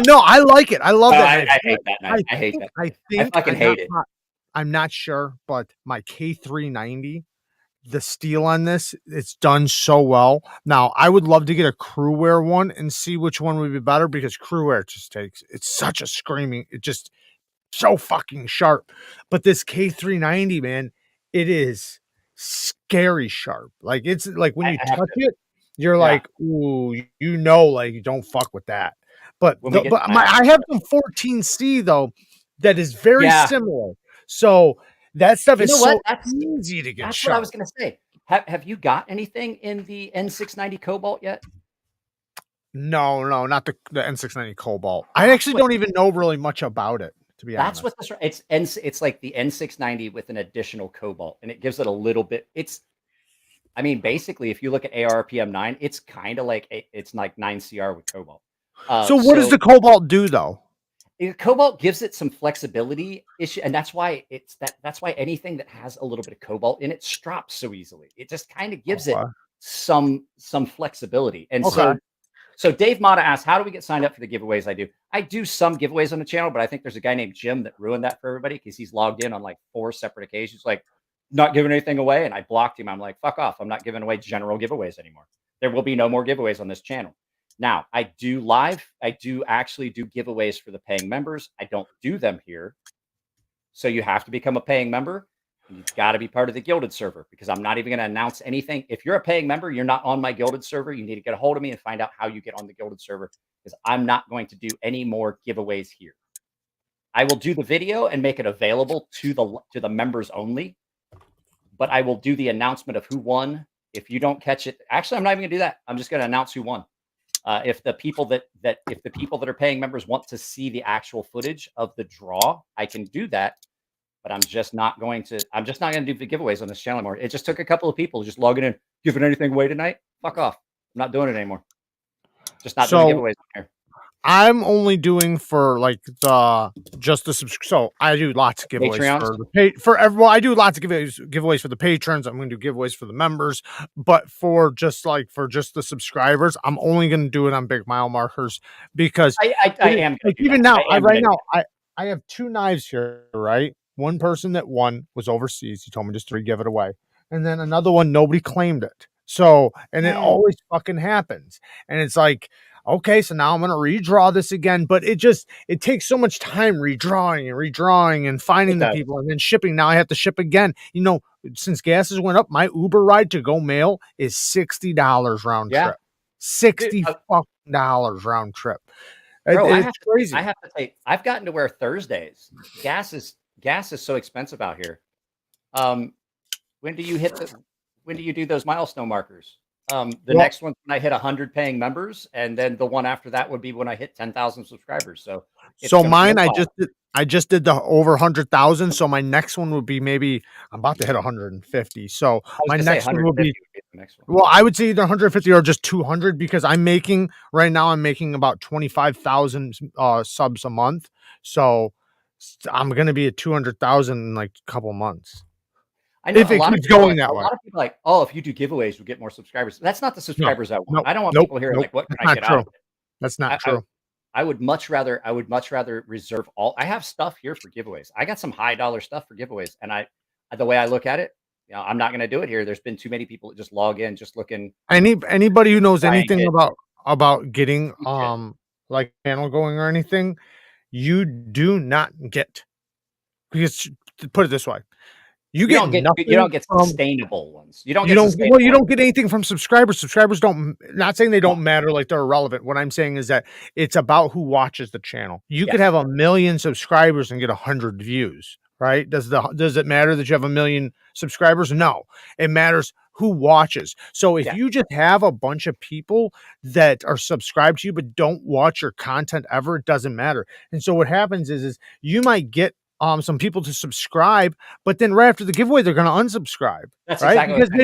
no, I like it. I love that. I hate that knife. I hate that. I think I fucking hate it. I'm not sure, but my K390. The steel on this, it's done so well. Now, I would love to get a crew wear one and see which one would be better because crew wear just takes, it's such a screaming, it just so fucking sharp. But this K390, man, it is scary sharp. Like it's like when you touch it, you're like, ooh, you know, like don't fuck with that. But I have some 14C though that is very similar. So that stuff is so easy to get. That's sharp. what I was going to say. Have you got anything in the N690 Cobalt yet? No, not the N690 Cobalt. I actually don't even know really much about it, to be honest. That's what it's like the N690 with an additional Cobalt, and it gives it a little bit. I mean, basically, if you look at ARPM9, it's kind of like it's like 9CR with Cobalt. So what does the Cobalt do though? Cobalt gives it some flexibility issue, and that's why that's why anything that has a little bit of cobalt in it strops so easily. It just kind of gives it some flexibility. And so Dave Mata asked, how do we get signed up for the giveaways? I do some giveaways on the channel, but I think there's a guy named Jim that ruined that for everybody because he's logged in on like 4 separate occasions, like not giving anything away. And I blocked him. I'm like, fuck off. I'm not giving away general giveaways anymore. There will be no more giveaways on this channel. Now, I do actually do giveaways for the paying members. I don't do them here. So you have to become a paying member. And you've got to be part of the Gilded server because I'm not even going to announce anything. If you're a paying member, you're not on my Gilded server. You need to get a hold of me and find out how you get on the Gilded server because I'm not going to do any more giveaways here. I will do the video and make it available to the members only, but I will do the announcement of who won. If you don't catch it, actually, I'm not even going to do that. I'm just going to announce who won. If the people that are paying members want to see the actual footage of the draw, I can do that. But I'm just not going to do the giveaways on this channel anymore. It just took a couple of people just logging in, giving anything away tonight. Fuck off. I'm not doing it anymore. Just not doing giveaways on here. I'm only doing for like so I do lots of giveaways Patreons? for I do lots of giveaways for the patrons. I'm going to do giveaways for the members, but for just the subscribers, I'm only going to do it on big mile markers because I am like do even that. now I am gonna do I have 2 knives here, right? One person that won was overseas. He told me just to give it away, and then another one nobody claimed it. So and it always fucking happens, and it's like. Okay, so now I'm going to redraw this again, but it takes so much time redrawing and finding the people and then shipping. Now I have to ship again. You know, since gases went up, my Uber ride to go mail is $60 round trip. $60 fucking dollars round trip. Bro, It's crazy. I have to say, I've gotten to where Thursdays gas is so expensive out here. When do you do those milestone markers? Next one when I hit 100 paying members, and then the one after that would be when I hit 10,000 subscribers. So mine, I just did the over 100,000. So my next one would be maybe I'm about to hit 150. So my next one will be the next one. Well, I would say either 150 or just 200 because I'm making about 25,000 subs a month. So I'm gonna be at 200,000 in like a couple months. I know If it keeps going that way. A lot of people are like, oh, if you do giveaways, you'll get more subscribers. That's not the subscribers I want. I don't want Nope, people here nope, like, what can that's I not get true. out of it? That's not true. I would much rather reserve all. I have stuff here for giveaways. I got some high dollar stuff for giveaways, and the way I look at it, you know, I'm not going to do it here. There's been too many people that just log in, just looking. Anybody who knows anything about getting like channel going or anything, you do not get, because put it this way. You don't get sustainable ones. You don't get anything from subscribers. Subscribers not saying they don't matter, like they're irrelevant. What I'm saying is that it's about who watches the channel. You could have 1 million subscribers and get 100 views, right? Does it matter that you have 1 million subscribers? No, it matters who watches. So if you just have a bunch of people that are subscribed to you but don't watch your content ever, it doesn't matter. And so what happens is you might get some people to subscribe, but then right after the giveaway, they're going to unsubscribe. That's right? Exactly because they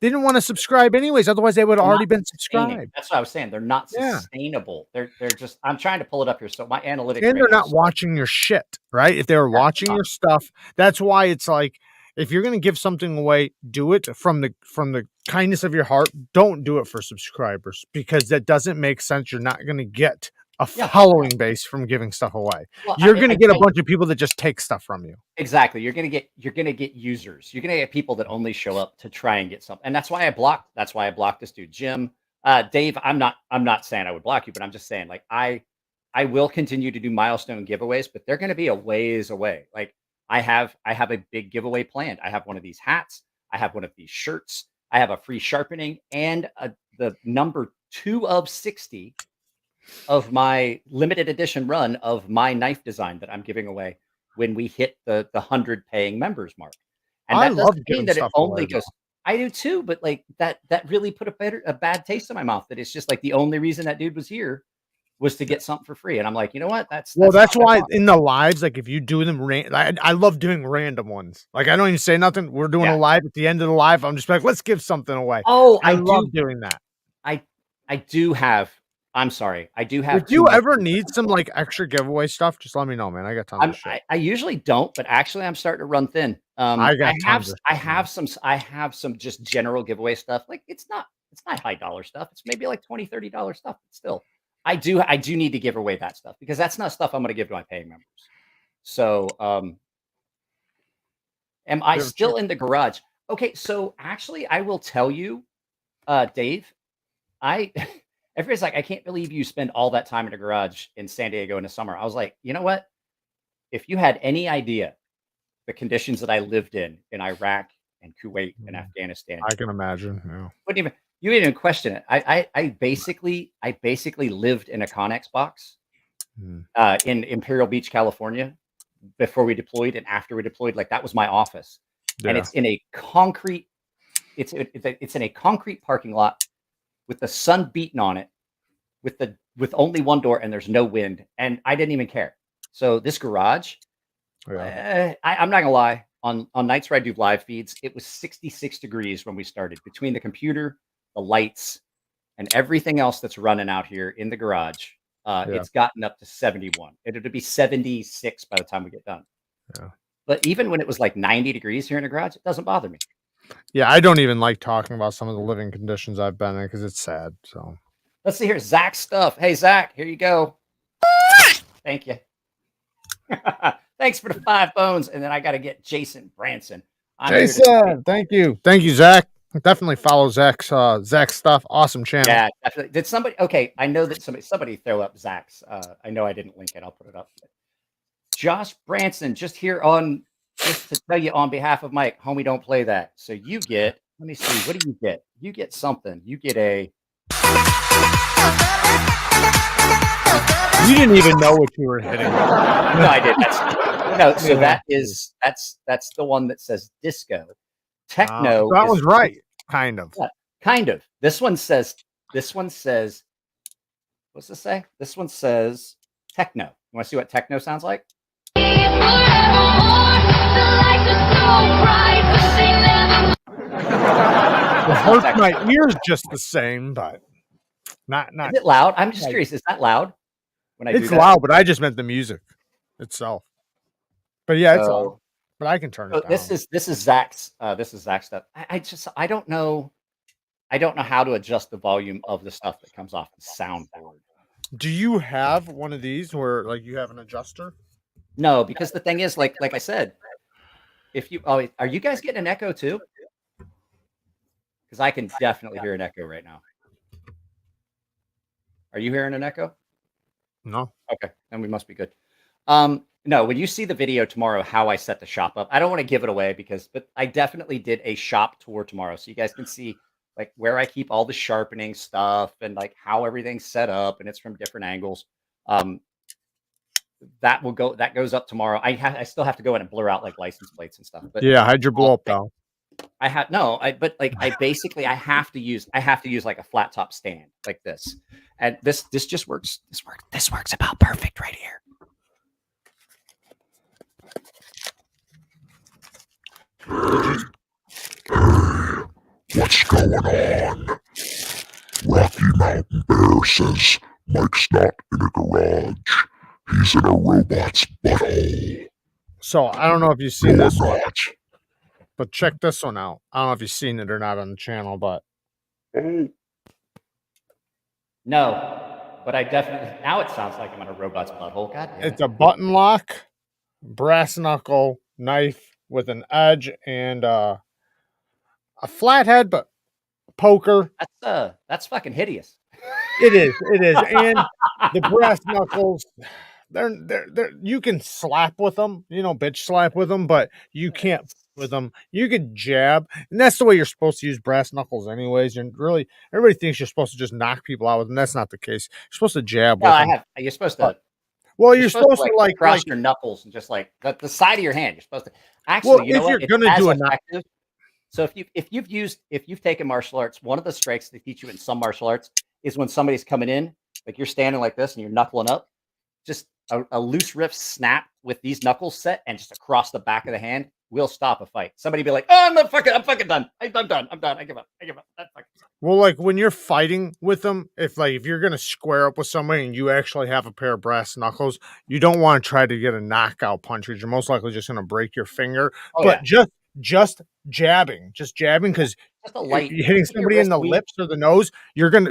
didn't want to subscribe anyways. Otherwise, they would have already been subscribed. That's what I was saying. They're not sustainable. They're just. I'm trying to pull it up here. So my analytics. And they're not watching your shit, right? If they were watching your stuff, that's why it's like, if you're going to give something away, do it from the kindness of your heart. Don't do it for subscribers, because that doesn't make sense. You're not going to get a following base from giving stuff away. Well, you're going to get a bunch of people that just take stuff from you. Exactly. You're going to get users. You're going to get people that only show up to try and get something. And that's why I blocked this dude, Jim. Dave, I'm not saying I would block you, but I'm just saying, like, I will continue to do milestone giveaways, but they're going to be a ways away. Like, I have a big giveaway planned. I have one of these hats. I have one of these shirts. I have a free sharpening and the number 2 of 60 of my limited edition run of my knife design that I'm giving away when we hit the 100 paying members mark. And that doesn't mean that it only goes. I do too, but like that really put a bad taste in my mouth. That it's just like the only reason that dude was here was to get something for free. And I'm like, you know what? That's why in the lives, like if you do them, I love doing random ones. Like I don't even say nothing. We're doing a live at the end of the live. I'm just like, let's give something away. Oh, I love doing that. I do have. I'm sorry. I do have. If you ever need some like extra giveaway stuff, just let me know, man. I got tons of shit. I usually don't, but actually I'm starting to run thin. I have some just general giveaway stuff. Like it's not high dollar stuff. It's maybe like $20, $30 stuff, but still. I do need to give away that stuff because that's not stuff I'm going to give to my paying members. So, am I still in the garage? Okay, so actually I will tell you, Dave, everybody's like, I can't believe you spend all that time in the garage in San Diego in the summer. I was like, you know what? If you had any idea the conditions that I lived in Iraq and Kuwait and Afghanistan, I can imagine. Yeah. You didn't even question it. I basically lived in a Connex box in Imperial Beach, California, before we deployed and after we deployed. Like that was my office, and it's in a concrete. It's in a concrete parking lot with the sun beating on it, with only one door, and there's no wind, and I didn't even care. So this garage, I'm not gonna lie. On nights where I do live feeds, it was 66 degrees when we started between the computer, the lights, and everything else that's running out here in the garage, it's gotten up to 71. It'll be 76 by the time we get done. Yeah. But even when it was like 90 degrees here in the garage, it doesn't bother me. Yeah, I don't even like talking about some of the living conditions I've been in because it's sad. So let's see here. Zach's stuff. Hey, Zach, here you go. Thank you. Thanks for the 5 bones. And then I got to get Jason Branson. Jason, thank you. Thank you, Zach. Definitely follow Zach's stuff. Awesome channel. Yeah, definitely. Did somebody, okay, I know that somebody throw up Zach's. I know I didn't link it. I'll put it up. Josh Branson, just to tell you on behalf of Mike, homie, don't play that. So you get, let me see, what do you get? You get something. You get a. You didn't even know what you were hitting. No, I didn't. No, so that's the one that says disco. Techno. That was right. Kind of. Yeah, kind of. This one says, what's this say? This one says techno. You want to see what techno sounds like? It hurts my ears just the same, but not. Is it loud? I'm just curious. Is that loud? When I it's loud, but I just meant the music itself. But yeah, it's loud. But I can turn it down. This is Zach's. This is Zach's stuff. I don't know. I don't know how to adjust the volume of the stuff that comes off the soundboard. Do you have one of these where like you have an adjuster? No, because the thing is, like I said, if you are you guys getting an echo too? Because I can definitely hear an echo right now. Are you hearing an echo? No. Okay, then we must be good. No, when you see the video tomorrow, how I set the shop up, I don't want to give it away but I definitely did a shop tour tomorrow, so you guys can see like where I keep all the sharpening stuff and like how everything's set up, and it's from different angles. That goes up tomorrow. I still have to go in and blur out like license plates and stuff. But yeah, hide your blow up pal. I have basically I have to use like a flat top stand like this, and this just works. This works about perfect right here. What's going on? Rocky Mountain Bear says Mike's not in a garage. He's in a robot's butthole. So I don't know if you've seen this one, but check this one out. I don't know if you've seen it or not on the channel, but no, but I definitely now it sounds like I'm in a robot's butthole. God damn it. It's a button lock, brass knuckle knife with an edge and a flathead, but poker. That's fucking hideous. It is, and the brass knuckles. They're you can slap with them, bitch slap with them, but you can't with them. You can jab, and that's the way you're supposed to use brass knuckles, anyways. And really, everybody thinks you're supposed to just knock people out with them. That's not the case. You're supposed to jab with them. You're supposed to. Well, you're supposed to like cross your knuckles and just like the side of your hand. You're supposed to actually. Well, if you're gonna do effective. So if you've taken martial arts, one of the strikes they teach you in some martial arts is when somebody's coming in, like you're standing like this and you're knuckling up, just a loose riff snap with these knuckles set and just across the back of the hand will stop a fight. Somebody be like, "Oh, I'm fucking done. I'm done. I give up. That fucking sucks." Well, like when you're fighting with them, if you're gonna square up with somebody and you actually have a pair of brass knuckles, you don't want to try to get a knockout punch because you're most likely just gonna break your finger. Just jabbing because hitting somebody in the lips or the nose, you're gonna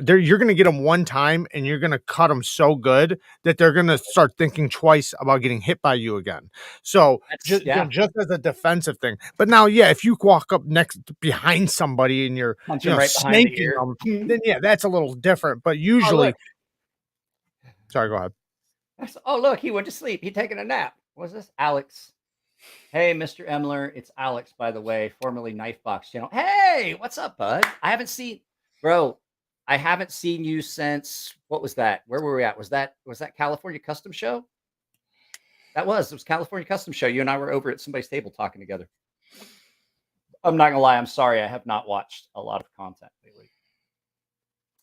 get them one time and you're gonna cut them so good that they're gonna start thinking twice about getting hit by you again. So just as a defensive thing. But now, if you walk up behind somebody and you're snaking them, then that's a little different. But usually, sorry, go ahead. Oh, look, he went to sleep. He taking a nap. What's this, Alex? Hey, Mr. Emler, it's Alex, by the way, formerly Knifebox Channel. Hey, what's up, bud? I haven't seen you since, what was that? Where were we at? Was that California Custom Show? It was California Custom Show. You and I were over at somebody's table talking together. I'm not gonna lie, I'm sorry, I have not watched a lot of content lately.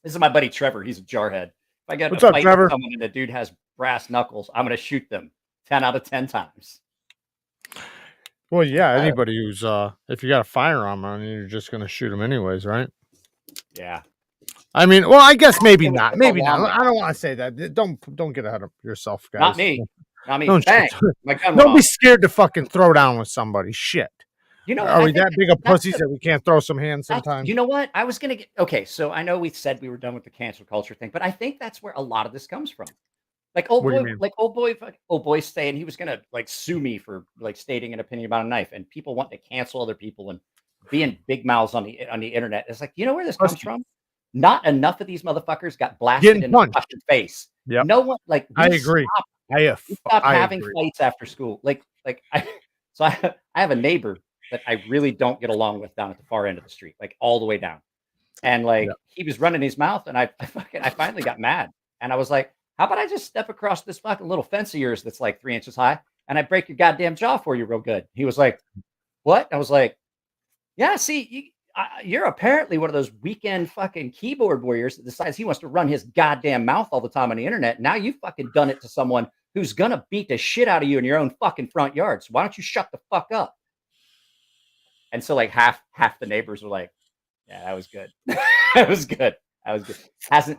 This is my buddy Trevor. He's a jarhead. If I get a fight with someone and the dude has brass knuckles, I'm gonna shoot them 10 out of 10 times. Well, anybody who's if you got a firearm on you, you're just gonna shoot them anyways, right? Yeah. I mean, well, I guess maybe It was not. a Maybe not. lawman. I don't want to say that. Don't get ahead of yourself, guys. Not me. Not me. Don't, Bang. My gun went don't be off. scared to fucking throw down with somebody. Shit. You know, Are I we think that big of that's pussies the- that we can't throw some hands sometimes? You know what? I was gonna get okay. So I know we said we were done with the cancel culture thing, but I think that's where a lot of this comes from. Like What do you mean? old boy saying he was gonna like sue me for like stating an opinion about a knife, and people want to cancel other people and being big mouths on the internet. It's like, you know where this comes from? Not enough of these motherfuckers got blasted Getting in the punched. fucking face. Yep. No one like I agree. We stopped I having agree. fights after school. I have a neighbor that I really don't get along with down at the far end of the street, like all the way down. And like he was running his mouth, and I finally got mad, and I was like, "How about I just step across this fucking little fence of yours that's like 3 inches high, and I break your goddamn jaw for you real good?" He was like, "What?" I was like, "Yeah, see, you're apparently one of those weekend fucking keyboard warriors that decides he wants to run his goddamn mouth all the time on the internet. Now you fucking done it to someone who's gonna beat the shit out of you in your own fucking front yard. So why don't you shut the fuck up?" And so like half the neighbors were like, "Yeah, that was good. That was good. That was good."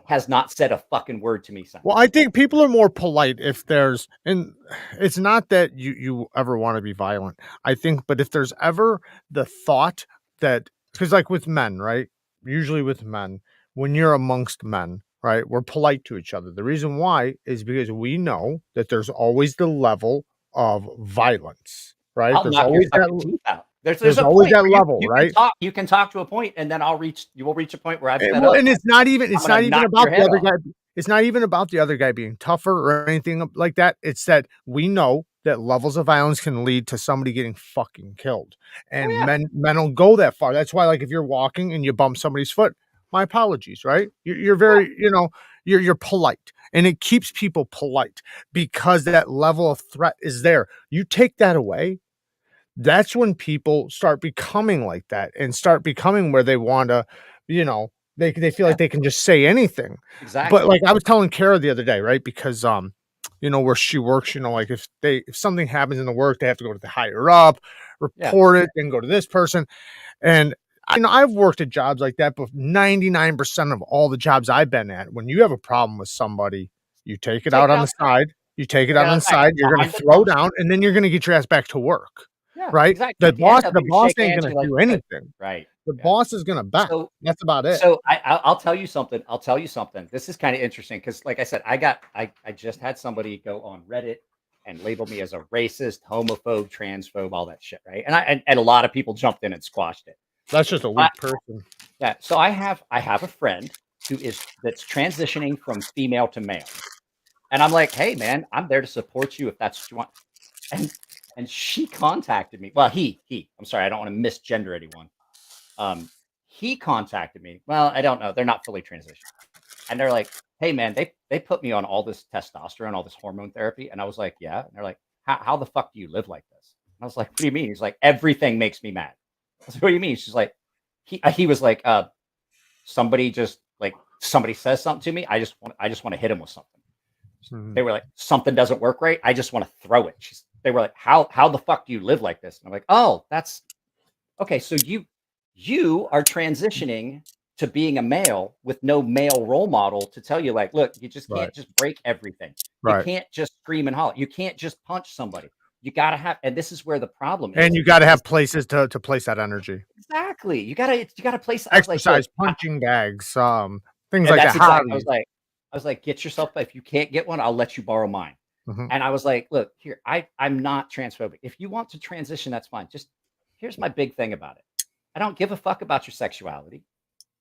Has not said a fucking word to me since. Well, I think people are more polite if there's, and it's not that you ever want to be violent. I think, but if there's ever the thought that, because like with men, right? Usually with men, when you're amongst men, right, we're polite to each other. The reason why is because we know that there's always the level of violence, right? I'll There's knock your always that. fucking teeth out. There's a always point that where level, right? You can talk to a point, and then you will reach a point where I've fed Well, up. and it's not even I'm gonna knock about your the head other off. guy. It's not even about the other guy being tougher or anything like that. It's that we know that levels of violence can lead to somebody getting fucking killed, and men will go that far. That's why, like, if you're walking and you bump somebody's foot, my apologies, right? You're very, you're polite, and it keeps people polite because that level of threat is there. You take that away, that's when people start becoming like that and start becoming where they want to, they feel like they can just say anything. Exactly. But like I was telling Kara the other day, right? Because where she works, like if something happens in the work, they have to go to the higher up, report it, then go to this person. And I've worked at jobs like that, but 99% of all the jobs I've been at, when you have a problem with somebody, you take it out on the side. You take it out on the side. You're going to throw down, and then you're going to get your ass back to work. Yeah, right? exactly. The boss ain't going to do anything. Right. The boss is going to back. So, that's about it. So I'll tell you something. This is kind of interesting because, like I said, I just had somebody go on Reddit and label me as a racist, homophobe, transphobe, all that shit, right? And a lot of people jumped in and squashed it. That's just a weak person. Yeah. So I have a friend that's transitioning from female to male, and I'm like, "Hey, man, I'm there to support you if that's what you want." And she contacted me. Well, I'm sorry, I don't want to misgender anyone. He contacted me. Well, I don't know. They're not fully transitioned. And they're like, "Hey, man, they put me on all this testosterone, all this hormone therapy." And I was like, "Yeah." And they're like, how the fuck do you live like this?" And I was like, "What do you mean?" He's like, "Everything makes me mad." I was like, "What do you mean?" She's like, he was like, somebody says something to me. I just want to hit him with something. Mm-hmm. They were like, "Something doesn't work right. I just want to throw it." They were like, how the fuck do you live like this? And I'm like, "Oh, that's okay. So you are transitioning to being a male with no male role model to tell you, like, look, you just can't just break everything. You can't just scream and holler. You can't just punch somebody. You got to have," and this is where the problem is. And you got to have places to place that energy. Exactly. You got to place exercise, punching bags, things like that. Exactly. I was like, "Get yourself, if you can't get one, I'll let you borrow mine." Mm-hmm. And I was like, "Look, here, I'm not transphobic. If you want to transition, that's fine. Just here's my big thing about it. I don't give a fuck about your sexuality.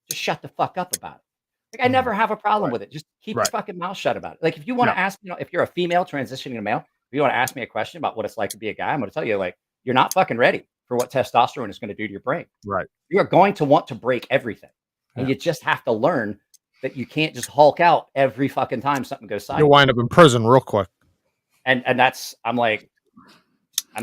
Just shut the fuck up about it. Like, I never have a problem with it. Just keep your fucking mouth shut about it. Like, if you want to ask, if you're a female transitioning to male, if you want to ask me a question about what it's like to be a guy, I'm going to tell you, like, you're not fucking ready for what testosterone is going to do to your brain. Right. You're going to want to break everything. And you just have to learn that you can't just Hulk out every fucking time something goes sideways. You'll wind up in prison real quick. And that's, I'm like, I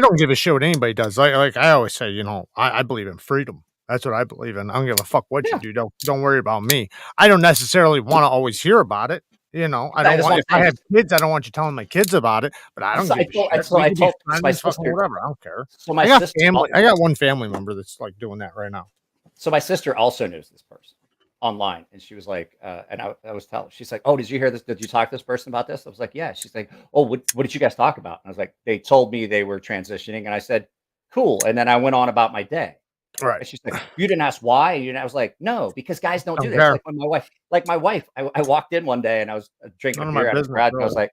don't give a shit what anybody does. Like I always say, I believe in freedom. That's what I believe in. I don't give a fuck what you do. Don't worry about me. I don't necessarily want to always hear about it. I don't want, if I have kids, I don't want you telling my kids about it, but I don't give a shit. I told my sister, whatever. I don't care. So I got one family member that's like doing that right now. So my sister also knows this person. online, and she was like, and I was telling, she's like, "Oh, did you hear this? Did you talk to this person about this?" I was like, "Yeah." She's like, "Oh, what did you guys talk about?" And I was like, "They told me they were transitioning," and I said, "Cool." And then I went on about my day. Right. And she's like, "You didn't ask why?" And I was like, "No, because guys don't do Don't that." It's care. like when my wife, I walked in one day and I was drinking None a of my beer out of the business, garage, and I was really.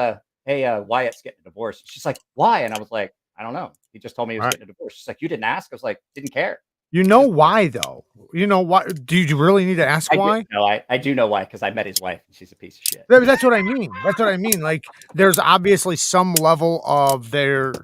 like, hey, Wyatt's getting a divorce." She's like, "Why?" And I was like, "I don't know. He just told me he was Right. getting a divorce." She's like, "You didn't ask?" I was like, "Didn't care." You know why though? You know why? Do you really need to ask why? I do know why, because I met his wife and she's a piece of shit. That's what I mean. That's what I mean. Like, there's obviously some level of they're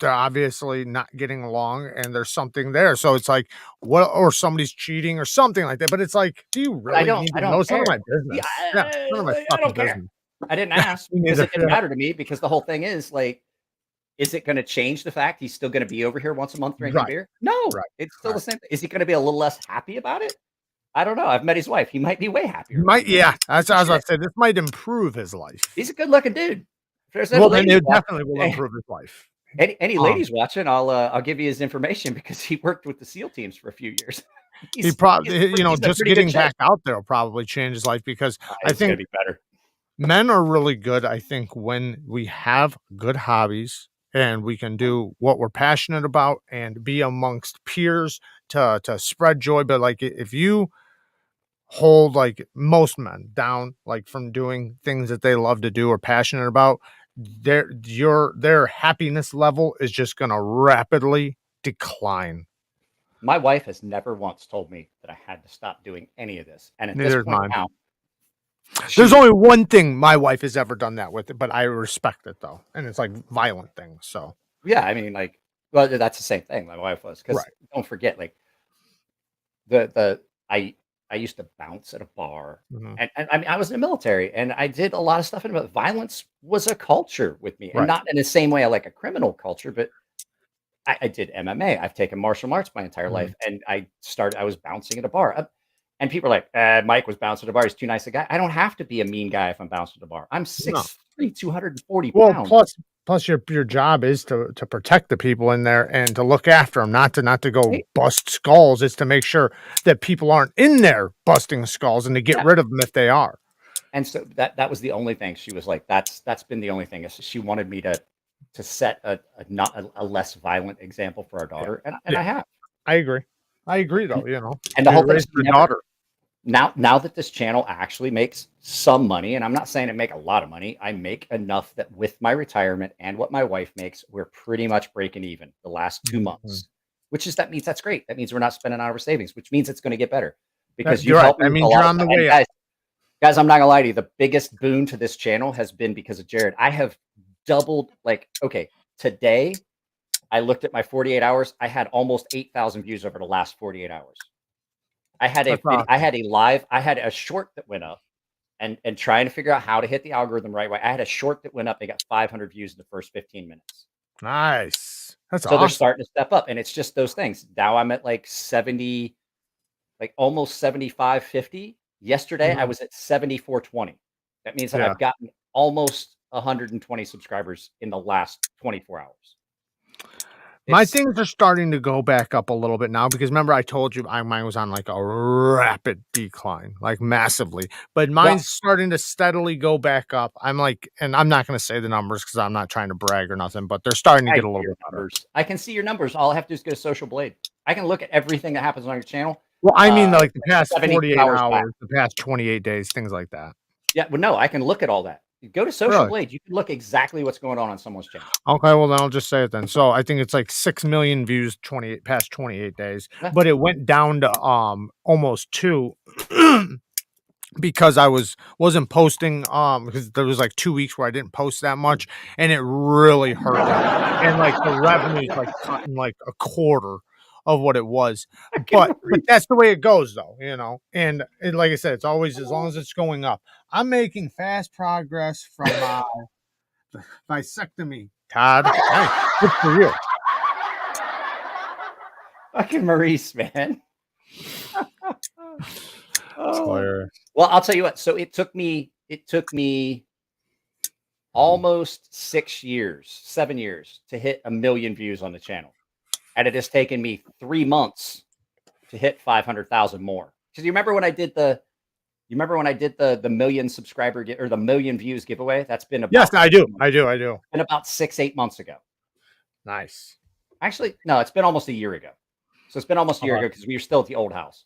obviously not getting along, and there's something there. So it's like, what, or somebody's cheating or something like that. But it's like, do you But I really need to know? don't It's none of care. my business. Yeah, Yeah, none of my I fucking don't care. business. I didn't ask Me because neither. it didn't Yeah. matter to me, because the whole thing is like, is it going to change the fact he's still going to be over here once a month drinking Right. beer? No, Right. it's still Right. the same. Is he going to be a little less happy about it? I don't know. I've met his wife. He might be way happier. Might, yeah. That's what I was about to say. This might improve his life. He's a good looking dude. If there's any Well, then ladies it definitely will watching, improve his life. any ladies watching, I'll give you his information, because he worked with the SEAL teams for a few years. He probably, he's a just pretty good getting shape. back out there will probably change his life, because I It's going to think be better. men are really good. I think when we have good hobbies and we can do what we're passionate about and be amongst peers to spread joy. But like, if you hold like most men down, like from doing things that they love to do or passionate about, their happiness level is just going to rapidly decline. My wife has never once told me that I had to stop doing any of this. And at Neither this is point mine. now, There's only one thing my wife has ever done that with, but I respect it though, and it's like violent things. So yeah, I mean, like, well, that's the same thing my wife was, because right. don't forget, like, I used to bounce at a bar, Mhm. and I mean, I was in the military, and I did a lot of stuff, but violence was a culture with me, and Right. not in the same way I like a criminal culture, but I did MMA. I've taken martial arts my entire life, and I was bouncing at a bar, and people are like, Mike was bouncing at a bar. He's too nice a guy. I don't have to be a mean guy if I'm bouncing at a bar. I'm 6'3", 240 Well, pounds. plus your job is to protect the people in there and to look after them, not to go Right. bust skulls. It's to make sure that people aren't in there busting skulls and to get rid of them if they are. And so that was the only thing. She was like, that's been the only thing, is she wanted me to set a less violent example for our daughter, and I have. I agree though. And the whole thing is your daughter. Now that this channel actually makes some money, and I'm not saying I make a lot of money, I make enough that with my retirement and what my wife makes, we're pretty much breaking even the last 2 months, that means that's great. That means we're not spending out of our savings, which means it's going to get better, because You're you've right. helped me That with a means lot you're of on the stuff. And way up. guys, I'm not gonna lie to you. The biggest boon to this channel has been because of Jared. I have doubled, like, okay, today I looked at my 48 hours. I had almost 8,000 views over the last 48 hours. I had a short that went up, and trying to figure out how to hit the algorithm right way. I had a short that went up. They got 500 views in the first 15 minutes. Nice. That's So awesome. they're starting to step up, and it's just those things. Now I'm at like 70, like almost 75, 50. Yesterday I was at 7420. That means that Yeah. I've gotten almost 120 subscribers in the last 24 hours. My things are starting to go back up a little bit now, because remember I told you mine was on like a rapid decline, like massively, but mine's starting to steadily go back up. I'm like, and I'm not going to say the numbers because I'm not trying to brag or nothing, but they're starting to get a little bit better. I can see your numbers. All I have to do is go to Social Blade. I can look at everything that happens on your channel. Well, I mean, like the past 72 48 hours hours, back. the past 28 days, things like that. Yeah, well, no, I can look at all that. You go to Social Really? Blade. You can look exactly what's going on someone's channel. Okay, well then I'll just say it then. So I think it's like 6 million views past 28 days, but it went down to almost 2 because I wasn't posting because there was like 2 weeks where I didn't post that much, and it really hurt them. And like the revenue's like cutting like a quarter of what it was. But that's the way it goes though, And like I said, it's always, as long as it's going up. I'm making fast progress from vasectomy, Todd. Hey, good for you. Fucking Maurice, man. Hilarious. Well, I'll tell you what. So it took me almost 7 years to hit 1 million views on the channel. And it has taken me 3 months to hit 500,000 more. Because you remember when I did the million subscriber or the million views giveaway? That's been about Yes, I do. I do. been about 6-8 months ago. Nice. Actually, no, it's been almost a year ago. So it's been almost a year ago because we were still at the old house.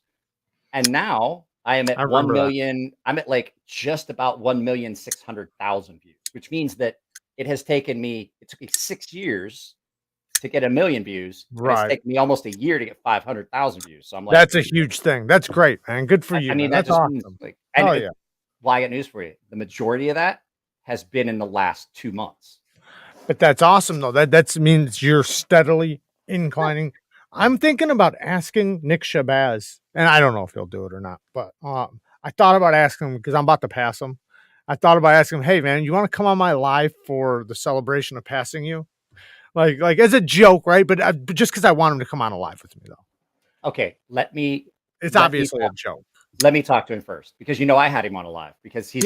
And now I am at 1 million. I'm at like just about 1,600,000 views, which means that it took me 6 years to get 1 million views. Right. It's taken me almost a year to get 500,000 views. So I'm like, that's a huge thing. That's great, man. Good for you. I mean, that's just awesome. means like, yeah. Well, I got news for you. The majority of that has been in the last 2 months. But that's awesome, though. That means you're steadily inclining. I'm thinking about asking Nick Shabazz, and I don't know if he'll do it or not, but I thought about asking him because I'm about to pass him. I thought about asking him, hey, man, you want to come on my live for the celebration of passing you? Like as a joke, right? But just because I want him to come on a live with me, though. Okay, It's obviously a joke. Let me talk to him first because I had him on a live because he's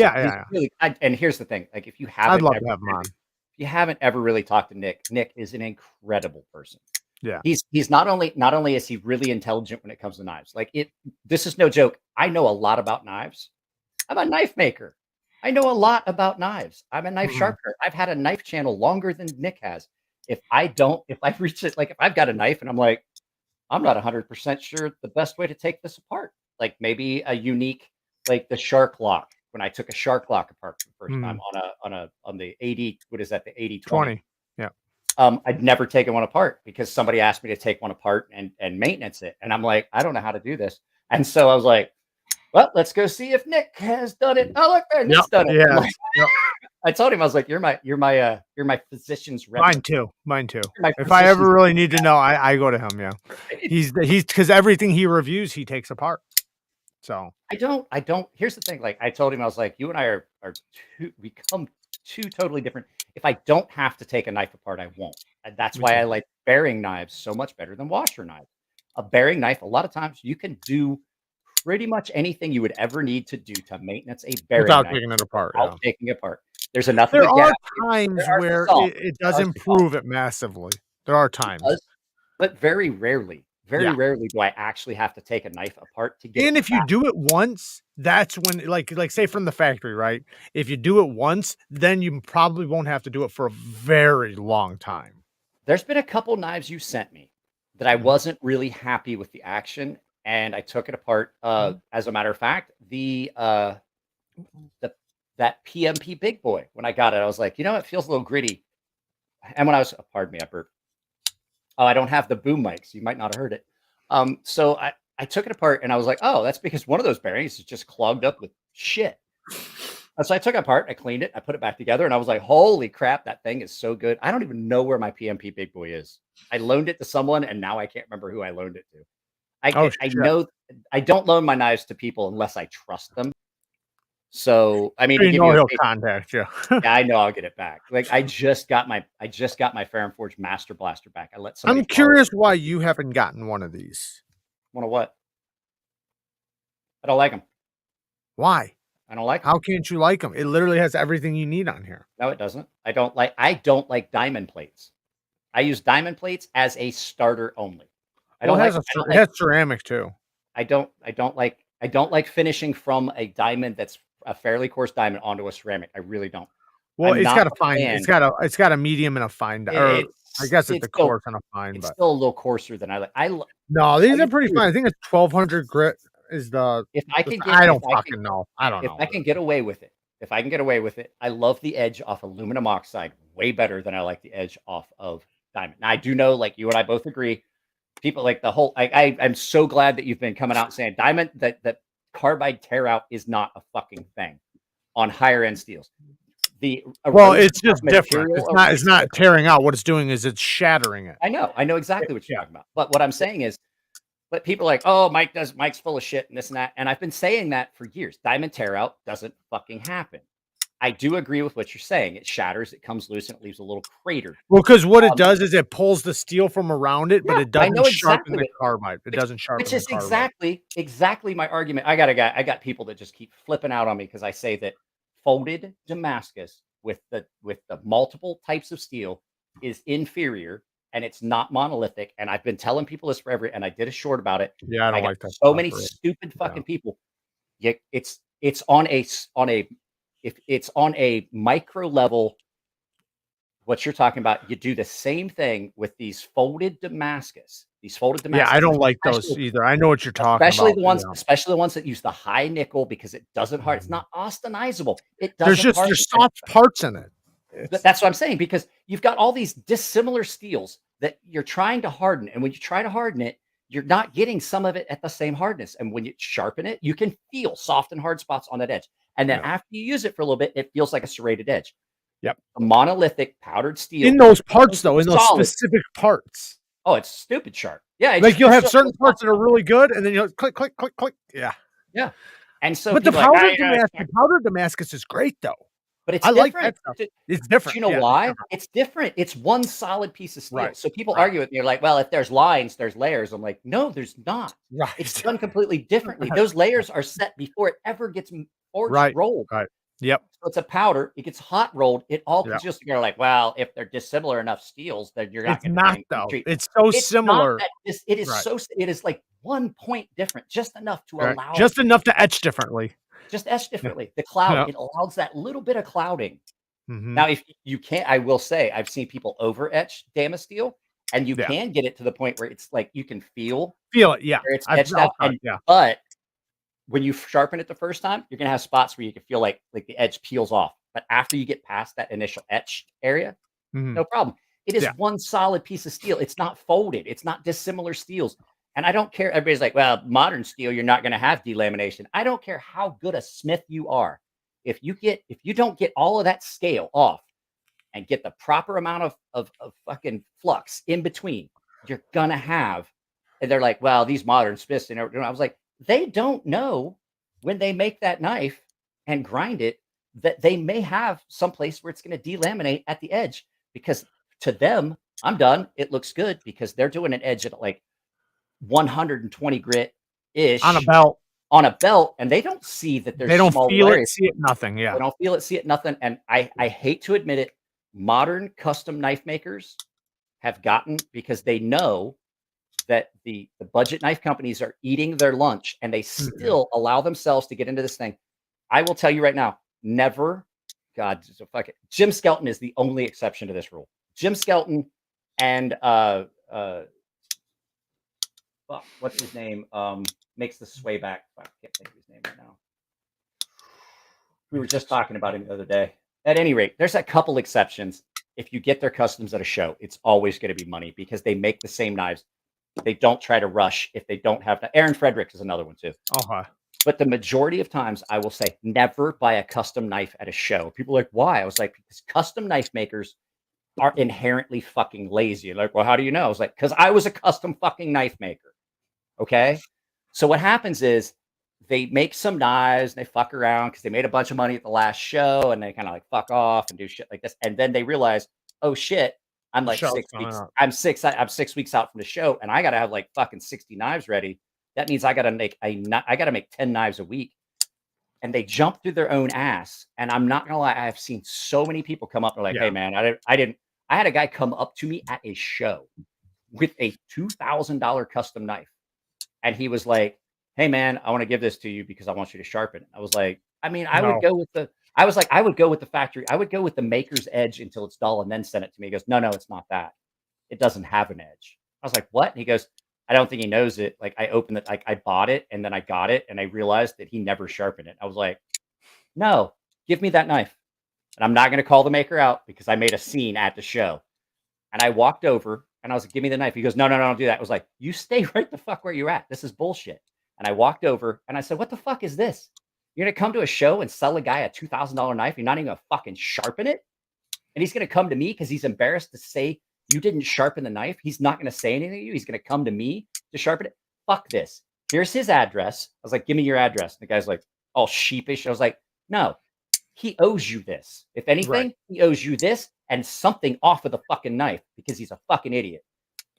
really. And here's the thing: like if you haven't, I'd love to have him on. If you haven't ever really talked to Nick, Nick is an incredible person. Yeah, he's not only is he really intelligent when it comes to knives. Like this is no joke. I know a lot about knives. I'm a knife maker. I know a lot about knives. I'm a knife sharpener. I've had a knife channel longer than Nick has. If I reach it, like if I've got a knife and I'm like, I'm not 100% sure the best way to take this apart. Like maybe a unique, like the shark lock. When I took a shark lock apart for the first time on the 80, what is that? The 80/20. Yeah. I'd never taken one apart because somebody asked me to take one apart and maintenance it. And I'm like, I don't know how to do this. And so I was like, well, let's go see if Nick has done it. Oh, look there, Nick's done it. Yeah. Like, I told him, I was like, you're my physician's rep. Mine too. If I ever really need to know, I go to him. Yeah. He's because everything he reviews, he takes apart. So I don't. Here's the thing. Like I told him, I was like, you and I are we come two totally different. If I don't have to take a knife apart, I won't. And that's why I like bearing knives so much better than washer knives. A bearing knife, a lot of times you can do pretty much anything you would ever need to do to maintenance a bearing without knife taking it apart. without taking it apart. There's enough. There of a are gap. times where it does improve it massively. There are times, but very rarely. Very rarely do I actually have to take a knife apart to get. And if you do it once, that's when, like say from the factory, right? If you do it once, then you probably won't have to do it for a very long time. There's been a couple knives you sent me that I wasn't really happy with the action, and I took it apart. As a matter of fact, that PMP Big Boy, when I got it, I was like, it feels a little gritty. And when I was, pardon me, I burped. Oh, I don't have the boom mics. You might not have heard it. So I took it apart and I was like, oh, that's because one of those bearings is just clogged up with shit. And so I took it apart, I cleaned it, I put it back together, and I was like, holy crap, that thing is so good. I don't even know where my PMP Big Boy is. I loaned it to someone, and now I can't remember who I loaned it to. I know I don't loan my knives to people unless I trust them. So I mean, he'll contact you. Yeah, I know I'll get it back. Like I just got my Fair & Forge Master Blaster back. I let somebody. I'm curious why you haven't gotten one of these. One of what? I don't like them. Why? I don't like them. How can't you like them? It literally has everything you need on here. No, it doesn't. I don't like diamond plates. I use diamond plates as a starter only. It has ceramic too. I don't like finishing from a diamond that's a fairly coarse diamond onto a ceramic. I really don't. Well, it's got a fine. It's got a medium and a fine. I guess it's a coarse and a fine. It's still a little coarser than I like. No, these are pretty fine. I think it's 1200 grit is the. If I can, I don't fucking know. I don't know. If I can get away with it, I love the edge off aluminum oxide way better than I like the edge off of diamond. Now I do know, like you and I both agree, people like the whole. I'm so glad that you've been coming out saying diamond that carbide tear out is not a fucking thing on higher end steels. It's just different. It's not tearing out. What it's doing is it's shattering it. I know exactly what you're talking about. But what I'm saying is, but people are like, oh, Mike's full of shit and this and that. And I've been saying that for years. Diamond tear out doesn't fucking happen. I do agree with what you're saying. It shatters, it comes loose, and it leaves a little crater. Well, because what it does is it pulls the steel from around it, but it doesn't sharpen the carbide. It doesn't sharpen the carbide. Which is exactly my argument. I got people that just keep flipping out on me because I say that folded Damascus with the multiple types of steel is inferior and it's not monolithic. And I've been telling people this forever, and I did a short about it. Yeah, I don't got like that so stuff, many really. stupid fucking people. Yeah, it's on a if it's on a micro level. What you're talking about, you do the same thing with these folded Damascus. These folded Yeah, Damascus, I don't like those either. I know what you're talking especially about. the ones that use the high nickel because it doesn't harden. It's not austenizable. It There's doesn't harden. there's soft parts in it. That's what I'm saying, because you've got all these dissimilar steels that you're trying to harden, and when you try to harden it, you're not getting some of it at the same hardness. And when you sharpen it, you can feel soft and hard spots on that edge. And then after you use it for a little bit, it feels like a serrated edge. Yep. A monolithic powdered steel In those parts, though, in those specific parts. Oh, it's stupid sharp. Yeah, like you'll have certain parts that are really good, and then you'll click, click, click, click. Yeah. Yeah. And so, but the powdered Damascus is great, though. But it's like different. that stuff. It's different. Do you know why? It's different. It's one solid piece of steel. Right. So people argue with me. They're like, well, if there's lines, there's layers. I'm like, no, there's not. Right. It's done completely differently. Those layers are set before it ever gets forged, rolled. Right. Yep. So it's a powder. It gets hot rolled. It all just, you're like, well, if they're dissimilar enough steels, then you're not. It's not though. It's so similar. It is so. It is like 1 point different, just enough to allow. Just enough to etch differently. Just etch differently. The cloud, it allows that little bit of clouding. Now, if you can't, I will say, I've seen people over etch Damascus steel, and you can get it to the point where it's like you can feel it. Yeah. Where it's etched out. But when you sharpen it the first time, you're gonna have spots where you can feel like the edge peels off. But after you get past that initial etch area, no problem. It is one solid piece of steel. It's not folded. It's not dissimilar steels. And I don't care. Everybody's like, well, modern steel, you're not going to have delamination. I don't care how good a smith you are. If you don't get all of that scale off and get the proper amount of fucking flux in between, you're going to have, and they're like, well, these modern smiths, I was like, they don't know when they make that knife and grind it, that they may have some place where it's going to delaminate at the edge, because to them, I'm done. It looks good because they're doing an edge at like 120 grit ish on a belt, and they don't see that there's, they don't feel layers. it, see it, nothing. Yeah, they don't feel it, see it, nothing. And I hate to admit it, modern custom knife makers have gotten, because they know that the budget knife companies are eating their lunch, and they still allow themselves to get into this thing. I will tell you right now, never, God, fuck it. Jim Skelton is the only exception to this rule. Jim Skelton and what's his name? Makes the sway back. I can't think of his name right now. We were just talking about him the other day. At any rate, there's a couple exceptions. If you get their customs at a show, it's always going to be money because they make the same knives. They don't try to rush if they don't have to. Aaron Fredericks is another one too. But the majority of times, I will say, never buy a custom knife at a show. People are like, why? I was like, because custom knife makers are inherently fucking lazy. Like, well, how do you know? I was like, because I was a custom fucking knife maker. Okay. So what happens is they make some knives and they fuck around because they made a bunch of money at the last show, and they kind of like fuck off and do shit like this. And then they realize, oh shit, I'm like 6 weeks. I'm 6 weeks out from the show, and I got to have like fucking 60 knives ready. That means I got to make 10 knives a week. And they jump through their own ass. And I'm not gonna lie, I have seen so many people come up and like, hey man, I had a guy come up to me at a show with a $2,000 custom knife. And he was like, hey man, I want to give this to you because I want you to sharpen it. I was like, I mean, I would go with the factory. I would go with the maker's edge until it's dull and then send it to me. He goes, no, it's not that. It doesn't have an edge. I was like, what? And he goes, I don't think he knows it. Like I opened it, like I bought it and then I got it and I realized that he never sharpened it. I was like, no, give me that knife. And I'm not going to call the maker out because I made a scene at the show. And I walked over and I was like, give me the knife. He goes, no, don't do that. I was like, you stay right the fuck where you're at. This is bullshit. And I walked over and I said, what the fuck is this? You're going to come to a show and sell a guy a $2,000 knife. You're not even going to fucking sharpen it. And he's going to come to me because he's embarrassed to say you didn't sharpen the knife. He's not going to say anything to you. He's going to come to me to sharpen it. Fuck this. Here's his address. I was like, give me your address. And the guy's like, all sheepish. I was like, no, he owes you this. If anything, he owes you this and something off of the fucking knife because he's a fucking idiot.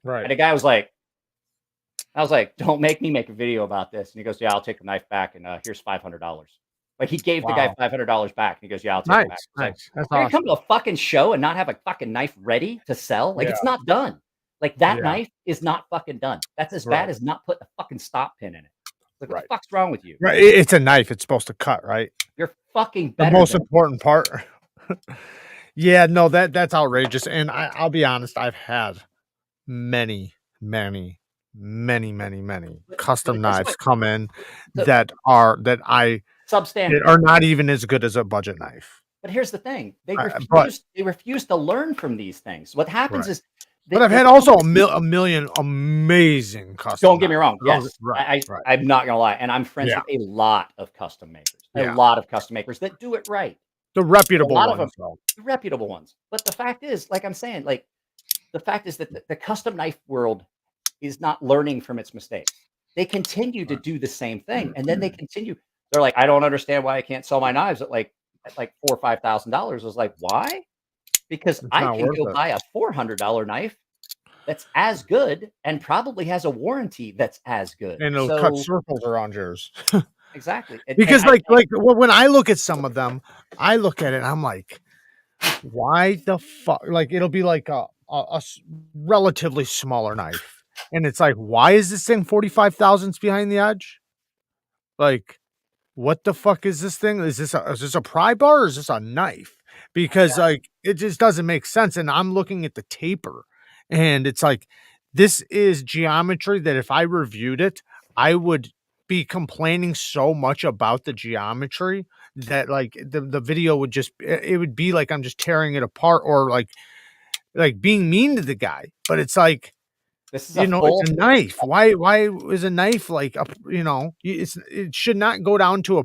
Right. And the guy was like, I was like, don't make me make a video about this. And he goes, yeah, I'll take the knife back. And here's $500. Like he gave the guy $500 back. And he goes, yeah, I'll take it back. Nice. Like, that's awesome. Come to a fucking show and not have a fucking knife ready to sell. Like it's not done. Like that Yeah. knife is not fucking done. That's as Right. bad as not putting a fucking stop pin in it. Like, what Right. the fuck's wrong with you? Right. It's a knife. It's supposed to cut, right? You're fucking The better most than important part. Yeah, no, that's outrageous. And I'll be honest, I've had many, many, many, many, many But custom guess what? knives come in So that are that substandard. are not even as good as a budget knife. But here's the thing: But they refuse to learn from these things. What happens right. is, But I've had also a million amazing custom. don't get me wrong. knives. Yes, Right. I'm not gonna lie, and I'm friends Yeah. with a lot of custom makers. A Yeah. lot of custom makers that do it right. The A reputable lot of them, ones, though. the reputable ones. But the fact is, like I'm saying, like the fact is that the custom knife world is not learning from its mistakes. They continue to do the same thing, and then they continue. They're like, I don't understand why I can't sell my knives at like $4,000 or $5,000. I was like, why? Because It's I not can worth go it. buy a $400 knife that's as good and probably has a warranty that's as good. And it'll cut circles around yours. Exactly. Because when I look at some of them, I look at it and I'm like, why the fuck? Like it'll be like a relatively smaller knife, and it's like, why is this thing 45 thousandths behind the edge? Like, what the fuck is this thing? Is this a pry bar or is this a knife? Because like it just doesn't make sense. And I'm looking at the taper, and it's like this is geometry that if I reviewed it, I would be complaining so much about the geometry that like the video would just it would be like I'm just tearing it apart or like being mean to the guy. But it's like, this is it's a knife. Why is a knife like it should not go down to a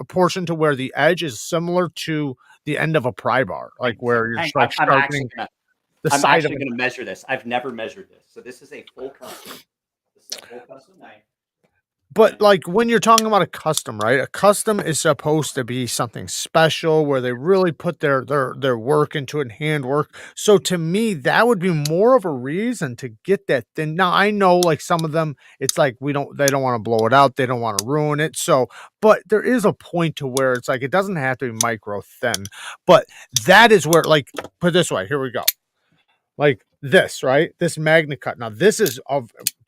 portion to where the edge is similar to the end of a pry bar, like where you're like sharpening the I'm side of actually it. going to measure this. I've never measured this. So this is a full custom. This is a full custom knife. But like when you're talking about a custom, right? A custom is supposed to be something special where they really put their work into it, handwork. So to me, that would be more of a reason to get that thin. Now I know like some of them, it's like they don't want to blow it out, they don't want to ruin it. So, but there is a point to where it's like it doesn't have to be micro thin. But that is where, like, put it this way, here we go. Like this, right? This Magna Cut. Now, this is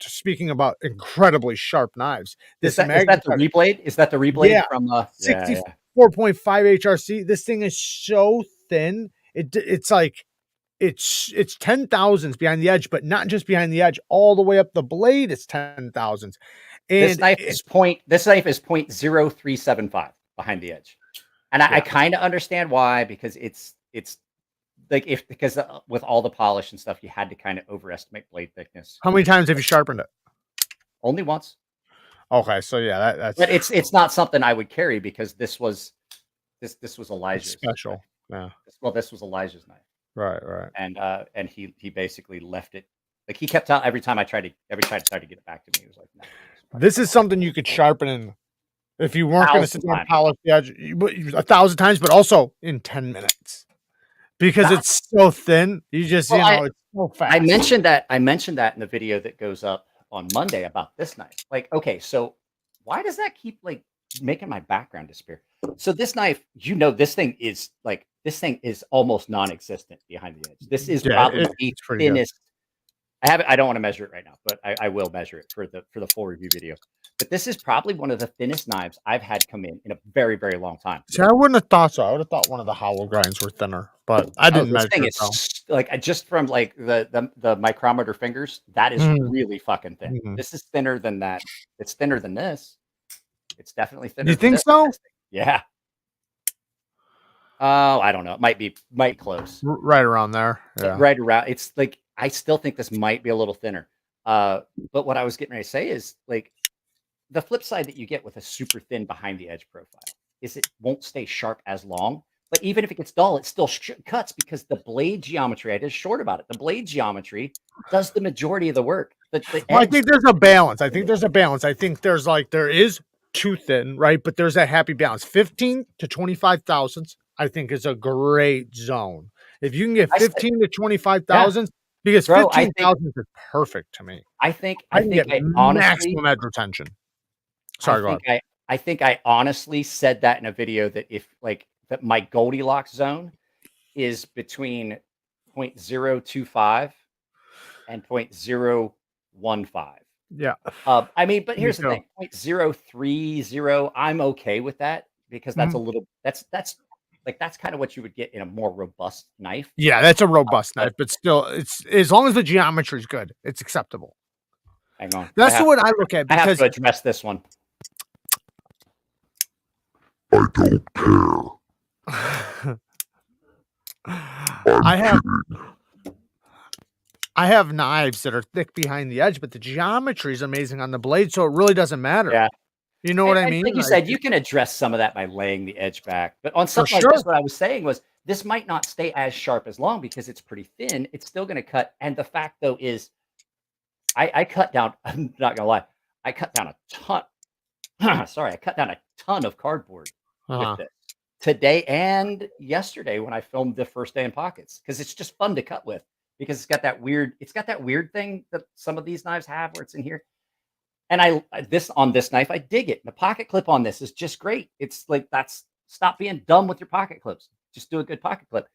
speaking about incredibly sharp knives. Is that the reblade? Is that the reblade from 64.5 HRC? This thing is so thin. It's like it's 10 thousandths behind the edge, but not just behind the edge, all the way up the blade. It's 10 thousandths. And this knife is 0.0375 behind the edge, and I kind of understand why, because it's like because with all the polish and stuff, you had to kind of overestimate blade thickness. How many times have you sharpened it? Only once. Okay, so yeah, that's. But it's not something I would carry because this was Elijah's special. Yeah. Well, this was Elijah's knife. Right. And he basically left it. Like he kept out every time I tried to get it back to me. He was like, no. This is something you could sharpen in if you weren't going to sit there and polish the edge 1,000 times, but also in 10 minutes. Because it's so thin, you just it's so fast. I mentioned that in the video that goes up on Monday about this knife. Like, okay, so why does that keep like making my background disappear? So this knife, this thing is almost non-existent behind the edge. This is probably the thinnest. I don't want to measure it right now, but I will measure it for the full review video. But this is probably one of the thinnest knives I've had come in a very, very long time. See, I wouldn't have thought so. I would have thought one of the hollow grinds were thinner, but I didn't measure it. Like just from like the micrometer fingers, that is really fucking thin. This is thinner than that. It's thinner than this. It's definitely thinner. You think so? Yeah. Oh, I don't know. It might be close. Right around there. Yeah. Right around. It's like I still think this might be a little thinner. But what I was getting ready to say is like the flip side that you get with a super thin behind the edge profile is it won't stay sharp as long. But even if it gets dull, it still cuts because the blade geometry, I did short about it. The blade geometry does the majority of the work. Well, I think there's a balance. I think there is too thin, right? But there's that happy balance. 15 to 25 thousandths, I think, is a great zone. If you can get 15 to 25 thousandths, because 15 thousandths is perfect to me. I think maximum edge retention. Sorry, go ahead. I think I honestly said that in a video that that my Goldilocks zone is between 0.025 and 0.015. Yeah. I mean, but Me here's the too. thing: 0.030. I'm okay with that because that's a little. That's kind of what you would get in a more robust knife. Yeah, that's a robust but- knife, but still, it's as long as the geometry is good, it's acceptable. Hang on. That's what I look at I have because to address this one. I don't care. I have knives that are thick behind the edge, but the geometry is amazing on the blade, so it really doesn't matter. Yeah. You know what I mean? Like you said, you can address some of that by laying the edge back. But on something like sure. this, what I was saying was this might not stay as sharp as long because it's pretty thin. It's still going to cut. And the fact, though, is I cut down, I'm not going to lie, I cut down a ton. Sorry, I cut down a ton of cardboard with this today and yesterday when I filmed the first day in pockets because it's just fun to cut with because it's got that weird thing that some of these knives have where it's in here. And on this knife, I dig it. The pocket clip on this is just great. It's like, stop being dumb with your pocket clips. Just do a good pocket clip.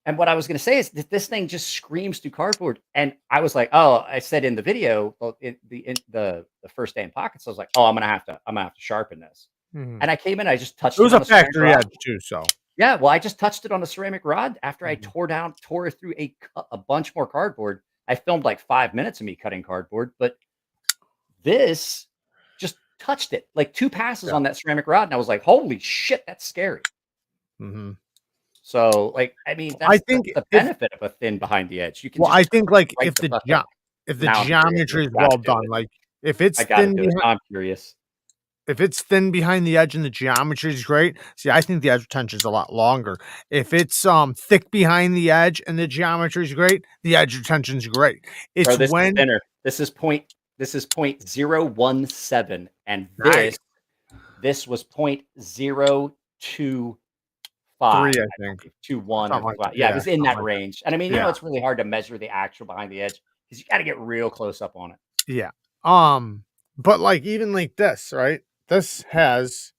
And what I was going to say is that this thing just screams through cardboard. And I was like, oh, I said in the video, in the first day in pockets, I was like, oh, I'm gonna have to sharpen this. And I came in, I just touched it. It was a factory edge too, so yeah. Well, I just touched it on a ceramic rod after I tore through a bunch more cardboard. I filmed like 5 minutes of me cutting cardboard, but this just touched it like 2 passes on that ceramic rod, and I was like, "Holy shit, that's scary." So, like, I mean, that's the benefit of a thin behind the edge. You can. Well, I think like right if the geometry is well done, like if it's thin, I'm curious. If it's thin behind the edge and the geometry is great, see, I think the edge retention is a lot longer. If it's thick behind the edge and the geometry is great, the edge retention is great. It's Bro, this when is thinner. This is 0.017, and this was 0.025. I think 2.1. Yeah, it was in that range. And I mean, you know, it's really hard to measure the actual behind the edge because you got to get real close up on it. Yeah. But like even like this, right? This has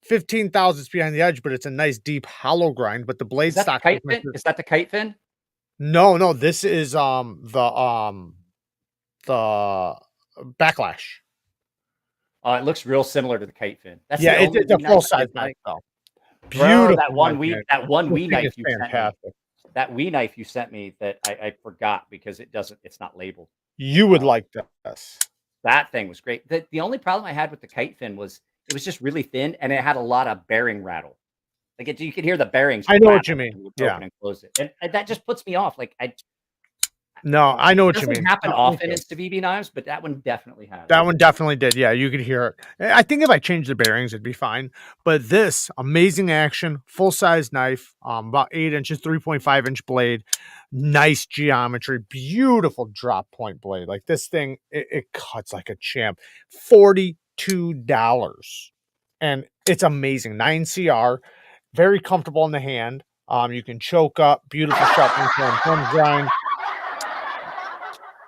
15 thousandths behind the edge, but it's a nice deep hollow grind. But the blade stock is that the kite fin? No, this is the backlash. It looks real similar to the kite fin. That's it's a full size knife though. Beautiful. That one Wii knife you sent me. That Wii knife you sent me that I forgot because it's not labeled. You would like this. That thing was great. The only problem I had with the kite fin was it was just really thin and it had a lot of bearing rattle. Like you could hear the bearings. I know what you mean. Yeah. Open and close it. And that just puts me off. Like I know what you mean. It doesn't happen often in Civivi knives, but that one definitely has. That one definitely did. Yeah, you could hear it. I think if I changed the bearings, it'd be fine. But this amazing action, full size knife, about 8 inches, 3.5 inch blade, nice geometry, beautiful drop point blade. Like this thing, it cuts like a champ. $42, and it's amazing. 9CR, very comfortable in the hand. You can choke up, beautiful sharpening thumb grind.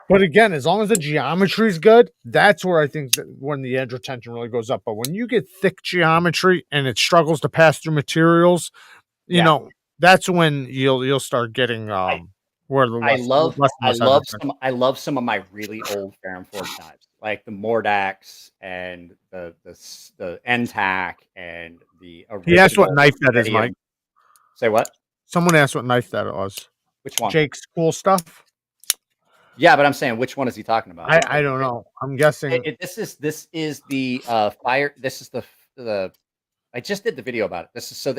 But again, as long as the geometry is good, that's where I think that when the edge retention really goes up. But when you get thick geometry and it struggles to pass through materials, you know, that's when you'll start getting where the I love some of my really old Ferrum Forge knives, like the Mordax and the NTAC and the. He asked what knife that is, Mike. Say what? Someone asked what knife that was. Which one? Jake's cool stuff. Yeah, but I'm saying which one is he talking about? I don't know. I'm guessing this is the fire. This is the I just did the video about it. This is the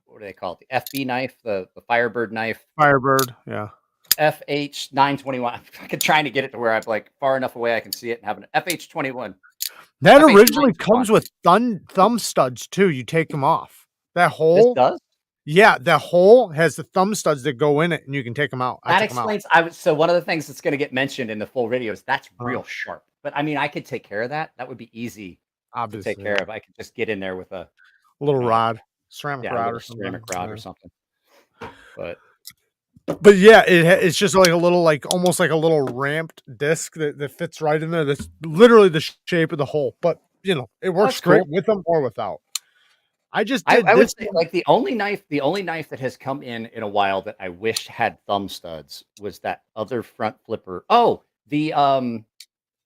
what do they call it? The FB knife, the Firebird knife. Firebird, yeah. FH 921. I'm fucking trying to get it to where I'm like far enough away I can see it and have an FH 21. That originally comes with thumb studs too. You take them off. That hole. This does? Yeah, the hole has the thumb studs that go in it, and you can take them out. That explains. So one of the things that's going to get mentioned in the full video is that's real sharp. But I mean, I could take care of that. That would be easy to take care of. I could just get in there with a little rod, ceramic rod or something. But yeah, it's just like a little, like almost like a little ramped disc that fits right in there. That's literally the shape of the hole. But you know, it works great with them or without. I just did I would this say one. like the only knife that has come in a while that I wish had thumb studs was that other front flipper. Oh, the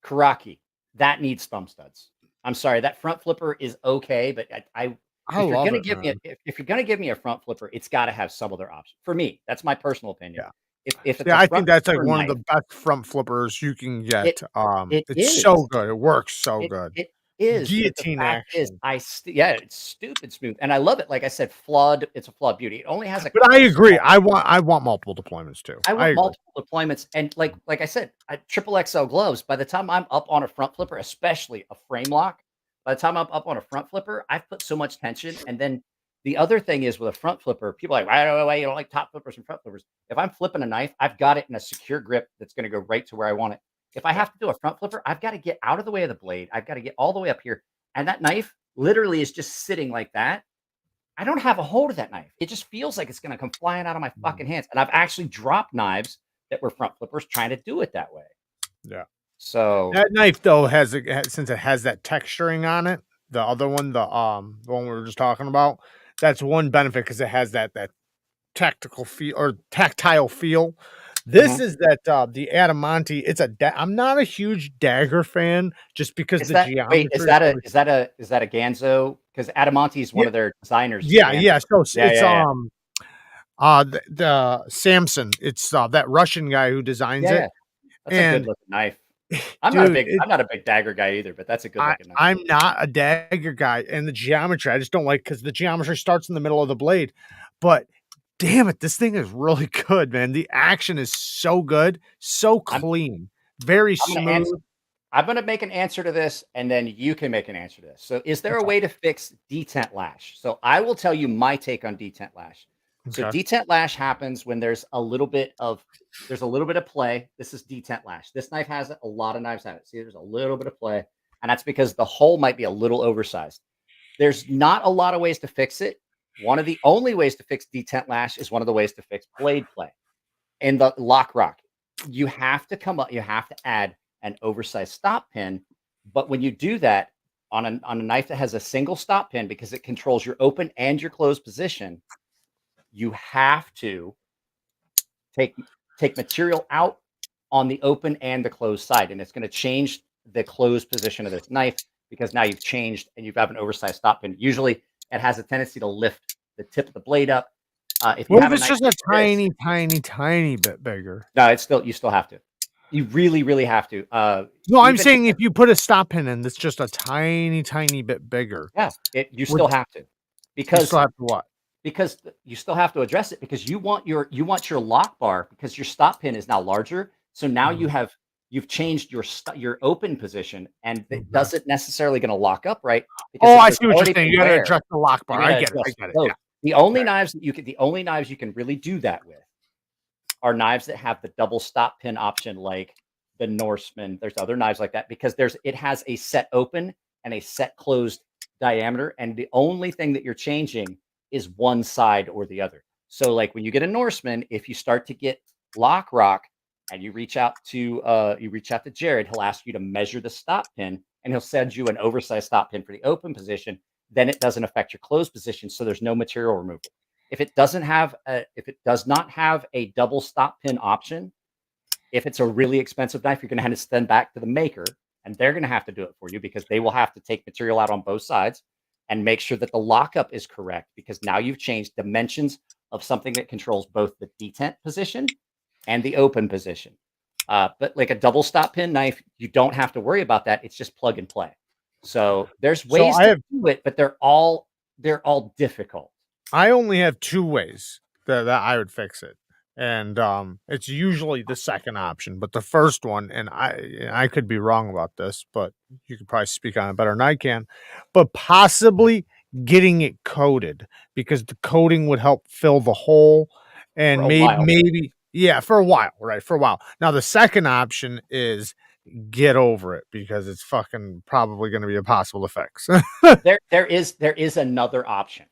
Karaki. That needs thumb studs. I'm sorry, that front flipper is okay, but I if you're love gonna it, give me man. if you're gonna give me a front flipper, it's got to have some other option. For me, that's my personal opinion. Yeah. If it's Yeah, a I think front that's like flipper one of knife, the best front flippers you can it get. it It's so is. good. It works so good. It is, but the Guillotine fact is, action. yeah, it's stupid smooth, and I love it. Like I said, flawed. It's a flawed beauty. It only has a But I couple agree. small. I want multiple deployments too. I I want agree. multiple deployments, and like I said, triple XL gloves. By the time I'm up on a front flipper, especially a frame lock, by the time I'm up on a front flipper, I've put so much tension. And then the other thing is with a front flipper, people are like, why you don't like top flippers and front flippers? If I'm flipping a knife, I've got it in a secure grip that's going to go right to where I want it. If I Yeah. have to do a front flipper, I've got to get out of the way of the blade. I've got to get all the way up here, and that knife literally is just sitting like that. I don't have a hold of that knife. It just feels like it's going to come flying out of my fucking hands. And I've actually dropped knives that were front flippers trying to do it that way. Yeah. So That knife though since it has that texturing on it, the other one, the one we were just talking about, that's one benefit because it has that tactical feel or tactile feel. This is that the Adamante. It's I'm not a huge dagger fan just because is the that wait, geometry is really, is that a Ganzo? Because Adamante is one yeah, of their designers for yeah, Ganzo. yeah. So Yeah, it's yeah, yeah. the Samson. It's that Russian guy who designs Yeah, it. yeah. That's a good And looking knife. dude, I'm not a big dagger guy either, but that's a good looking knife. I'm not a dagger guy, and the geometry I just don't like because the geometry starts in the middle of the blade. But damn it, this thing is really good, man. The action is so good, so I'm clean, very I'm gonna answer smooth. I'm gonna make an answer to this, and then you can make an answer to this. So, is there a Okay. way to fix detent lash? So, I will tell you my take on detent lash. So, Okay. detent lash happens when there's a little bit of play. This is detent lash. This knife has it. A lot of knives have it. See, there's a little bit of play, and that's because the hole might be a little oversized. There's not a lot of ways to fix it. One of the only ways to fix detent lash is one of the ways to fix blade play. In the lock rock, you have to come up, you have to add an oversized stop pin. But when you do that on a knife that has a single stop pin, because it controls your open and your closed position, you have to take material out on the open and the closed side, and it's going to change the closed position of this knife because now you've changed and you've got an oversized stop pin. Usually, it has a tendency to lift the tip of the blade up. If you What if have a it's knife just a like this, tiny bit bigger? no, it's still you still have to. You really, really have to. No, I'm Even saying if you put a stop pin in that's just a tiny bit bigger, yeah, you would still have to, you still because have to what? you still have to address it because you want your lock bar because your stop pin is now larger. So now Mhm. you've changed your open position, and it Okay. doesn't necessarily going to lock up right because Oh, if I there's see what you're already saying. been You got to wear, adjust the lock you bar. got I to get it. I adjust get it. both. Yeah. The only knives you can really do that with are knives that have the double stop pin option, like the Norseman. There's other knives like that because it has a set open and a set closed diameter, and the only thing that you're changing is one side or the other. So, like when you get a Norseman, if you start to get lock rock and you reach out to Jared, he'll ask you to measure the stop pin, and he'll send you an oversized stop pin for the open position. Then it doesn't affect your closed position, so there's no material removal. If it does not have a double stop pin option, if it's a really expensive knife, you're going to have to send back to the maker, and they're going to have to do it for you because they will have to take material out on both sides and make sure that the lockup is correct because now you've changed dimensions of something that controls both the detent position and the open position. But like a double stop pin knife, you don't have to worry about that. It's just plug and play. So there's So ways to do it, but they're all difficult. I only have two ways that I would fix it. And it's usually the second option, but the first one, and I could be wrong about this, but you could probably speak on it better than I can, but possibly getting it coated because the coating would help fill the hole For and a while. maybe yeah, for a while, right? For a while. Now the second option is get over it because it's fucking probably going to be impossible to fix. There is another option.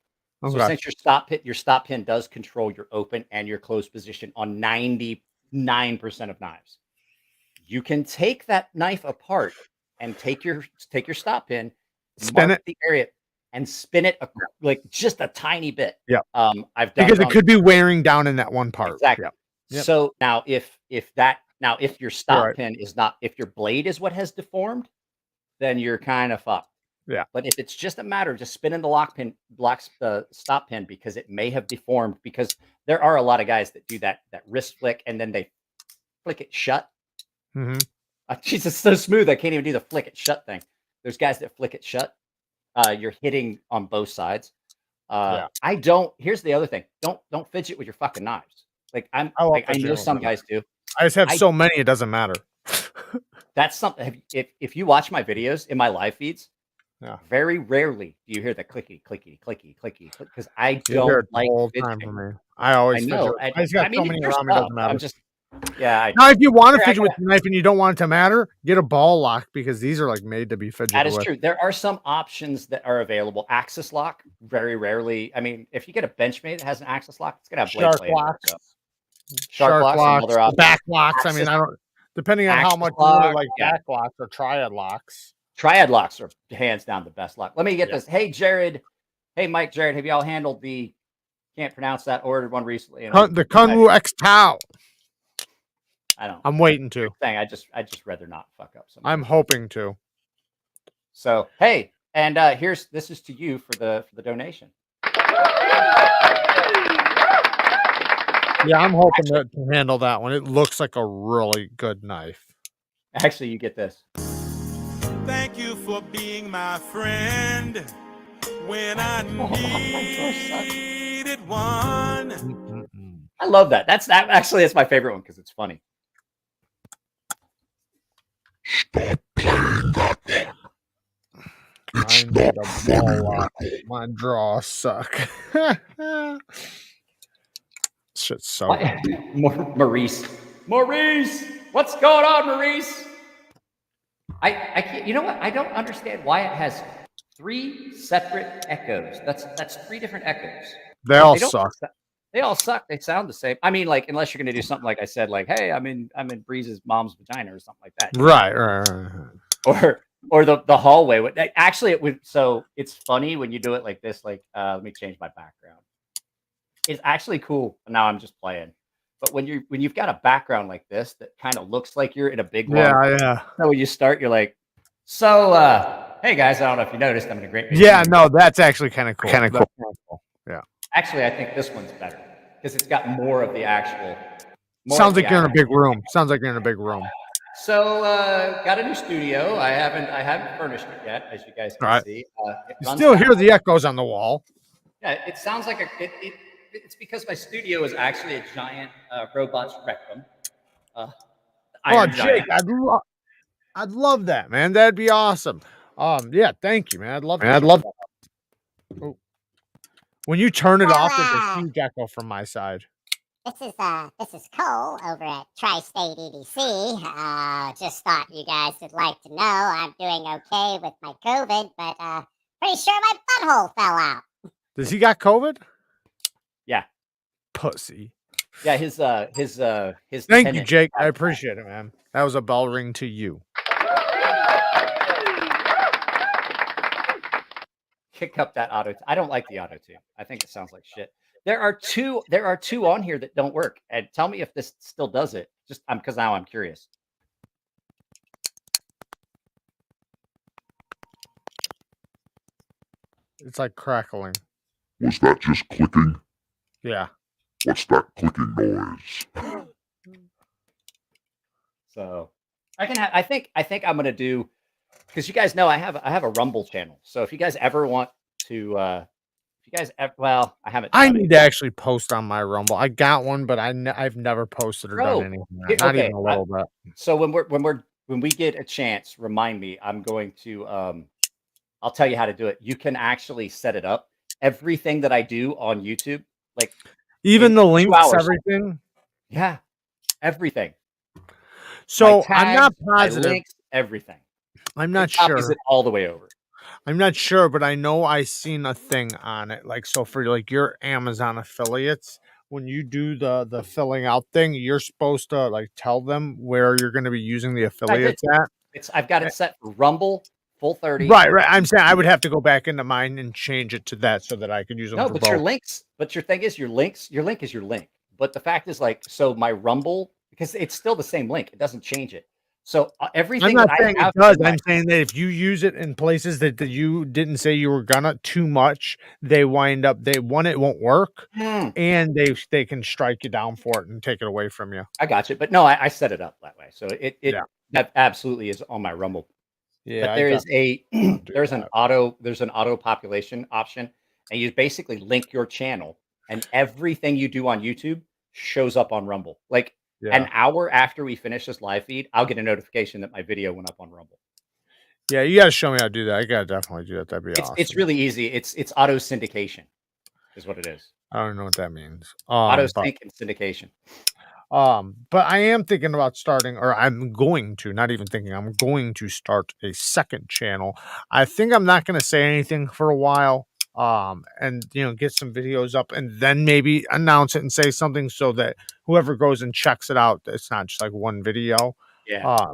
So Okay. since your stop pin does control your open and your closed position on 99% of knives, you can take that knife apart and take your stop pin, Spin mark it. the area. and spin it like just a tiny bit. Yeah. I've done Because it it could be wearing down in that one part. exactly. Yep. So now if your stop right. pin is not, if your blade is what has deformed, then you're kind of fucked. Yeah. But if it's just a matter of just spinning the stop pin because it may have deformed, because there are a lot of guys that do that wrist flick and then they flick it shut. Mm-hmm. Jesus, so smooth. I can't even do the flick it shut thing. There's guys that flick it shut. You're hitting on both sides. I don't. Here's the other thing. Don't fidget with your fucking knives. Like I know some guys do. I just have so many, it doesn't matter. That's something. If you watch my videos in my live feeds, very rarely do you hear the clicky, clicky, clicky, clicky, because I don't like fidgeting. For me. I always know. I just got so many around me, doesn't matter. I'm just, yeah. Now, if you want to fidget with the knife and you don't want it to matter, get a ball lock because these are like made to be fidgeted That is with. true. There are some options that are available. Axis lock, very rarely. I mean, if you get a Benchmade that has an axis lock, it's gonna have blade play. Locks. So. Shark locks, back locks. I mean, I don't. Depending on how much you really like back locks or triad locks. Triad locks are hands down the best lock. Let me get this. Hey, Jared. Hey, Mike, Jared. Have y'all handled the? Can't pronounce that. Ordered one recently. The Kunwu X Tau. I don't. I'm waiting to. I just rather not fuck up. I'm hoping to. So hey, and this is to you for the donation. Yeah, I'm hoping to handle that one. It looks like a really good knife. Actually, you get this. Thank you for being my friend when I needed one. I love that. That's my favorite one because it's funny. Stop playing that one. It's not funny. My draws suck. Shit's so Maurice, what's going on, Maurice? I can't. You know what? I don't understand why it has 3 separate echoes. That's 3 different echoes. They all suck. They all suck. They sound the same. I mean, like, unless you're gonna do something like I said, like, hey, I'm in Breeze's mom's vagina or something like that. Right. Or the hallway. Actually, it would. So it's funny when you do it like this. Like, let me change my background. It's actually cool. Now I'm just playing. But when you've got a background like this that kind of looks like you're in a big one. Yeah. So when you start, you're like, so hey guys, I don't know if you noticed, I'm in a great. Yeah, no, that's actually kind of cool. Yeah. Actually, I think this one's better because it's got more of the actual. Sounds like you're in a big room. So got a new studio. I haven't furnished it yet, as you guys can see. You still hear the echoes on the wall. Yeah, it sounds like it's because my studio is actually a giant robot's rectum. Jake, I'd love that, man. That'd be awesome. Yeah, thank you, man. I'd love that. Oh. When you turn it off, there's a huge echo from my side. This is Cole over at Tri-State EDC. Just thought you guys would like to know I'm doing okay with my COVID, but pretty sure my butthole fell out. Does he got COVID? Yeah. Pussy. Yeah, his Thank you, Jake. I appreciate it, man. That was a bell ring to you. Kick up that auto. I don't like the auto tune. I think it sounds like shit. There are two on here that don't work. And tell me if this still does it. Just because now I'm curious. It's like crackling. Was that just clicking? Yeah. What's that clicking noise? So I think I'm gonna do, because you guys know I have a Rumble channel. So if you guys ever want to I haven't. I need to actually post on my Rumble. I got one, but I've never posted or done anything. Not even a little bit. So when we get a chance, remind me. I'm going to I'll tell you how to do it. You can actually set it up. Everything that I do on YouTube, like even the links, everything. Yeah, everything. So tags, I'm not positive. Links, everything. I'm not sure. It all the way over. I'm not sure, but I know I seen a thing on it. Like, so for like your Amazon affiliates, when you do the filling out thing, you're supposed to like tell them where you're going to be using the affiliates at. I've got it set for Rumble, full 30. Right. I'm saying I would have to go back into mine and change it to that so that I could use them No, for but both. your links, but your thing is your link is your link. But the fact is, like, so my Rumble, because it's still the same link, it doesn't change it. So I'm everything not that saying I have it does. in my- I'm saying that if you use it in places that you didn't say you were gonna too much, they wind up it won't work, and they can strike you down for it and take it away from you. I got you, but no, I set it up that way, so Yeah. that absolutely is on my Rumble. Yeah, But I there is definitely there's an auto population option, and you basically link your channel, and everything you do on YouTube shows up on Rumble. Like an Yeah. hour after we finish this live feed, I'll get a notification that my video went up on Rumble. Yeah, you gotta show me how to do that. I gotta definitely do that. That'd be awesome. It's really easy. It's auto syndication, is what it is. I don't know what that means. Auto But sync and syndication. but I am thinking about starting, or I'm going to, not even thinking, I'm going to start a second channel. I think I'm not going to say anything for a while, and get some videos up, and then maybe announce it and say something so that whoever goes and checks it out, it's not just like one video. Yeah.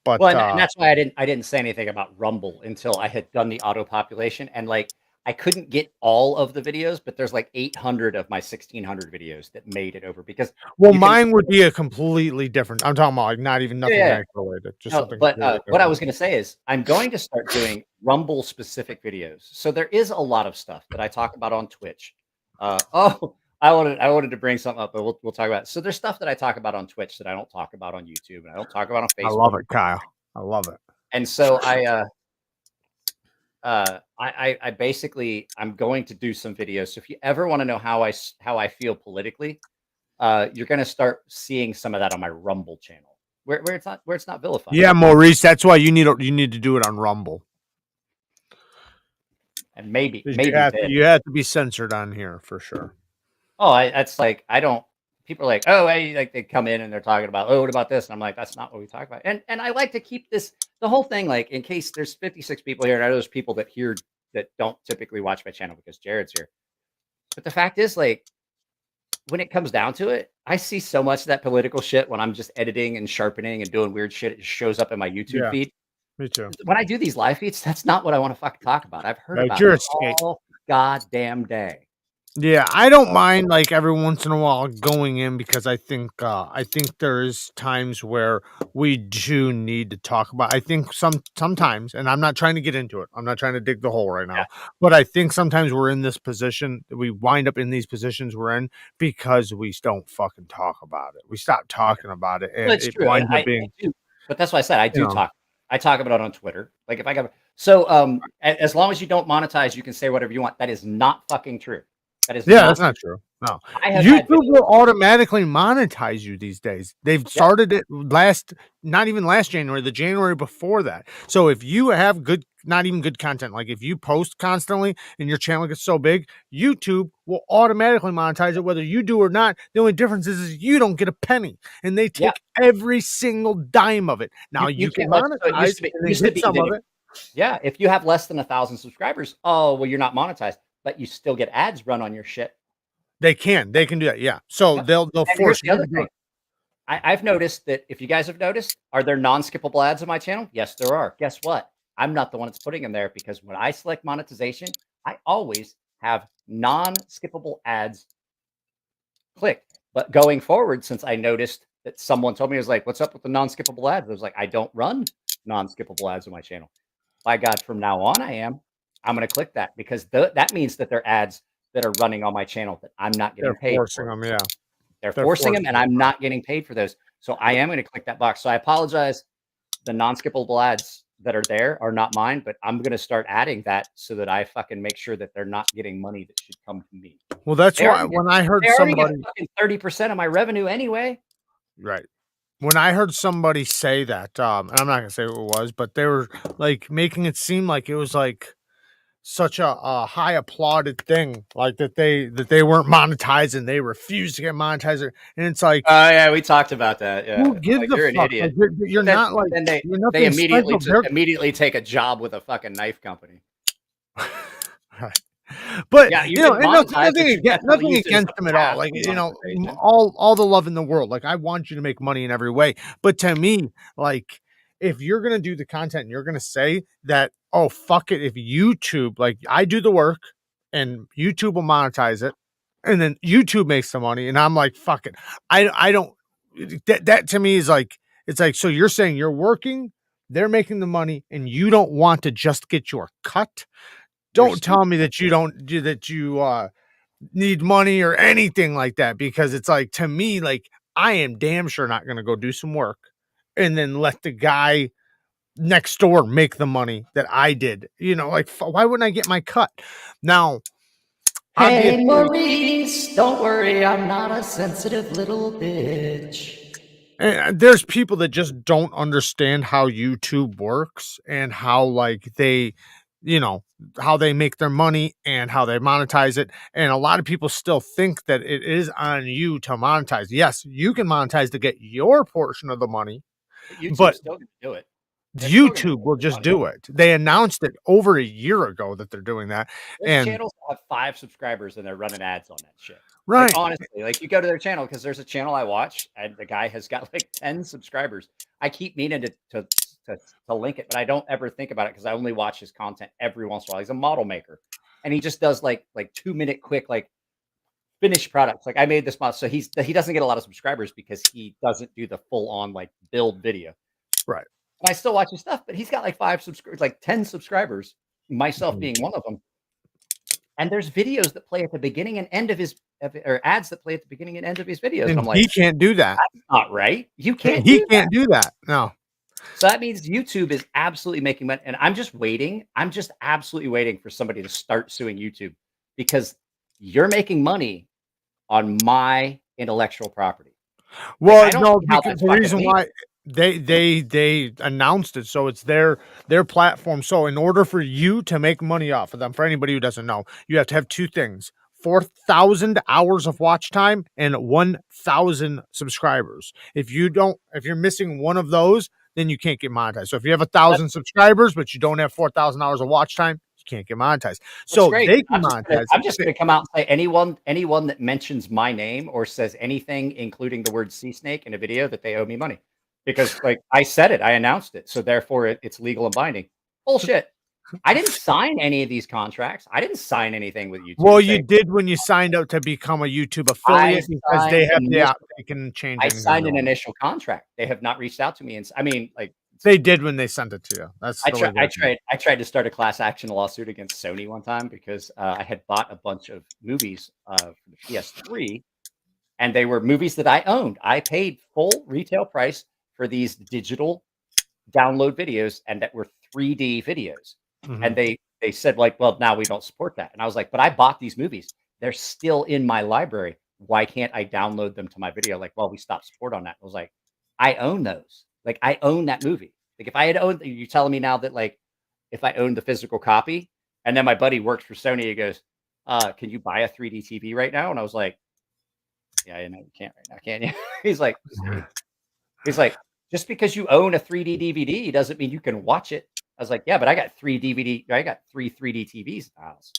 But Well, and that's why I didn't say anything about Rumble until I had done the auto population, and like I couldn't get all of the videos, but there's like 800 of my 1600 videos that made it over because mine would be a completely different. I'm talking about like not even nothing Yeah. knife related, just No, something. but completely what I different. was going to say is I'm going to start doing Rumble specific videos. So there is a lot of stuff that I talk about on Twitch. I wanted to bring something up, but we'll talk about it. So there's stuff that I talk about on Twitch that I don't talk about on YouTube and I don't talk about on Facebook. I love it, Kyle. I love it. And so I basically I'm going to do some videos. So if you ever want to know how I feel politically, you're going to start seeing some of that on my Rumble channel where it's not vilified. Yeah, Maurice, that's why you need to do it on Rumble. And maybe you have to be censored on here for sure. Oh, that's like I don't. People are like, oh, hey, like they come in and they're talking about, oh, what about this? And I'm like, that's not what we talk about. And I like to keep the whole thing like in case there's 56 people here, and I know there's people that don't typically watch my channel because Jared's here. But the fact is, like, when it comes down to it, I see so much of that political shit when I'm just editing and sharpening and doing weird shit. It just shows up in my YouTube feed. Me too. When I do these live feeds, that's not what I want to fucking talk about. I've heard about you're it all goddamn day. Yeah, I don't mind like every once in a while going in because I think there's times where we do need to talk about. I think sometimes, and I'm not trying to get into it. I'm not trying to dig the hole right now, but I think sometimes we're in this position. We wind up in these positions we're in because we don't fucking talk about it. We stop talking about it, and it winds up being. But that's why I said I do talk. I talk about it on Twitter. Like if I got as long as you don't monetize, you can say whatever you want. That is not fucking true. That is that's not true. No, YouTube will automatically monetize you these days. They've started it not even last January, the January before that. So if you have not even good content, like if you post constantly and your channel gets so big, YouTube will automatically monetize it, whether you do or not. The only difference is you don't get a penny, and they take every single dime of it. Now you can monetize some of it. Yeah, if you have less than 1,000 subscribers, oh well, you're not monetized. But you still get ads run on your shit. They can do that. Yeah. So they'll force you to do it. I've noticed that if you guys have noticed, are there non-skippable ads on my channel? Yes, there are. Guess what? I'm not the one that's putting them there because when I select monetization, I always have non-skippable ads clicked. But going forward, since I noticed that someone told me, it was like, what's up with the non-skippable ads? I was like, I don't run non-skippable ads on my channel. By God, from now on, I'm going to click that because that means that they're ads that are running on my channel that I'm not getting paid for. They're forcing them, and I'm not getting paid for those. So I am going to click that box. So I apologize. The non-skippable ads that are there are not mine, but I'm going to start adding that so that I fucking make sure that they're not getting money that should come to me. Well, that's why when I heard somebody 30% of my revenue anyway. Right. When I heard somebody say that, and I'm not going to say who it was, but they were like making it seem like it was like such a high applauded thing, like that they weren't monetized and they refused to get monetized, and it's like, oh yeah, we talked about that. Yeah, who gives you're a fuck? An idiot. Like, you're not like then they immediately take a job with a fucking knife company. Right. But yeah, nothing against them at all. Like all the love in the world. Like I want you to make money in every way, but to me, like if you're going to do the content and you're going to say that, oh, fuck it, if YouTube, like I do the work and YouTube will monetize it and then YouTube makes the money and I'm like, fuck it. I don't, that to me is like, it's like, so you're saying you're working, they're making the money and you don't want to just get your cut. Don't tell me that you don't do that. You need money or anything like that, because it's like, to me, like I am damn sure not going to go do some work and then let the guy next door make the money that I did. You know, like why wouldn't I get my cut? Now, hey Maurice, don't worry, I'm not a sensitive little bitch. and there's people that just don't understand how YouTube works and how like they, you know, how they make their money and how they monetize it. And a lot of people still think that it is on you to monetize. Yes, you can monetize to get your portion of the money, YouTube's still gonna do it. YouTube will just do it. They announced it over a year ago that they're doing that. There's And channels that have 5 subscribers and they're running ads on that shit. right. Like, honestly, like you go to their channel, because there's a channel I watch and the guy has got like 10 subscribers. I keep meaning to link it, but I don't ever think about it because I only watch his content every once in a while. He's a model maker and he just does like 2-minute quick, like finished products. Like I made this model. So he doesn't get a lot of subscribers because he doesn't do the full on like build video. Right. And I still watch his stuff, but he's got like 5 subscribers, like 10 subscribers, myself being one of them. And there's videos that play at the beginning and end of his, or ads that play at the beginning and end of his videos. And I'm like, he can't do that. That's not right. You can't. He can't do that. No. So that means YouTube is absolutely making money. And I'm just waiting. I'm just absolutely waiting for somebody to start suing YouTube, because you're making money on my intellectual property. Well, no, because the reason why they announced it, so it's their platform. So in order for you to make money off of them, for anybody who doesn't know, you have to have 2 things: 4,000 hours of watch time and 1,000 subscribers. If you're missing one of those, then you can't get monetized. So if you have 1,000 subscribers but you don't have 4,000 hours of watch time, you can't get monetized. So they can monetize. I'm just going to come out and say anyone that mentions my name or says anything, including the word sea snake in a video, that they owe me money, because like I said it, I announced it, so therefore it's legal and binding. Bullshit. I didn't sign any of these contracts. I didn't sign anything with YouTube. Well, you did when you signed up to become a YouTube affiliate, because they can change. I signed an initial contract. They have not reached out to me, and I mean, like they did when they sent it to you. That's I tried to start a class action lawsuit against Sony one time because I had bought a bunch of movies for the PS3, and they were movies that I owned. I paid full retail price for these digital download videos, and that were 3D videos. And they said, like, well, now we don't support that. And I was like, but I bought these movies. They're still in my library. Why can't I download them to my video? Like, well, we stopped support on that. I was like, I own those. Like, I own that movie. Like, if I had owned, you're telling me now that, like, if I owned the physical copy, and then my buddy works for Sony, he goes, can you buy a 3D TV right now? And I was like, yeah, you know, you can't right now, can you? He's like, just because you own a 3D DVD doesn't mean you can watch it. I was like, yeah, but I got 3 3D TVs in the house.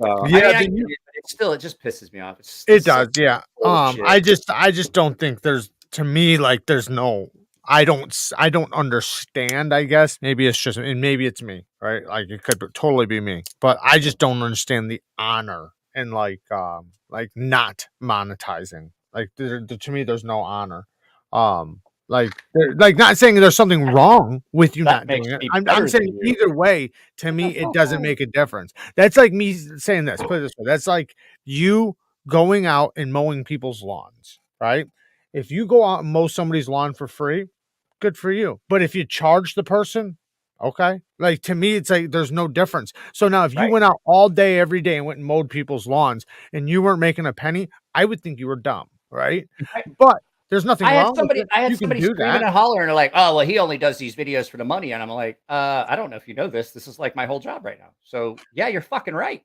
So, yeah, I mean, it just pisses me off. It does, yeah. I just don't think there's, to me, like, there's no, I don't understand, I guess. Maybe it's just, and maybe it's me, right? Like, it could totally be me, but I just don't understand the honor and like not monetizing. Like, to me, there's no honor. Like not saying there's something wrong with you not doing it. I'm saying either way, to me, it doesn't make a difference. That's like me saying this. Put it this way. That's like you going out and mowing people's lawns, right? If you go out and mow somebody's lawn for free, good for you. But if you charge the person, okay. Like, to me, it's like there's no difference. So now if you went out all day, every day, and went and mowed people's lawns and you weren't making a penny, I would think you were dumb, right? But there's nothing wrong with it. I had somebody screaming and hollering, and like, oh, well, he only does these videos for the money. And I'm like, I don't know if you know this. This is like my whole job right now. So yeah, you're fucking right.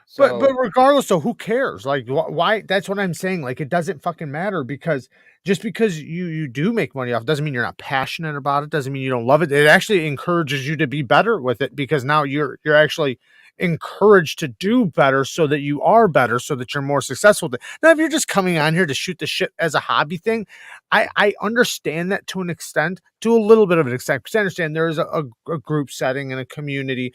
So, but regardless, so who cares? Like, why? That's what I'm saying. Like, it doesn't fucking matter, because just because you do make money off doesn't mean you're not passionate about it. Doesn't mean you don't love it. It actually encourages you to be better with it, because now you're actually encouraged to do better so that you are better, so that you're more successful. Now, if you're just coming on here to shoot the shit as a hobby thing, I understand that to an extent, to a little bit of an extent, because I understand there is a group setting and a community,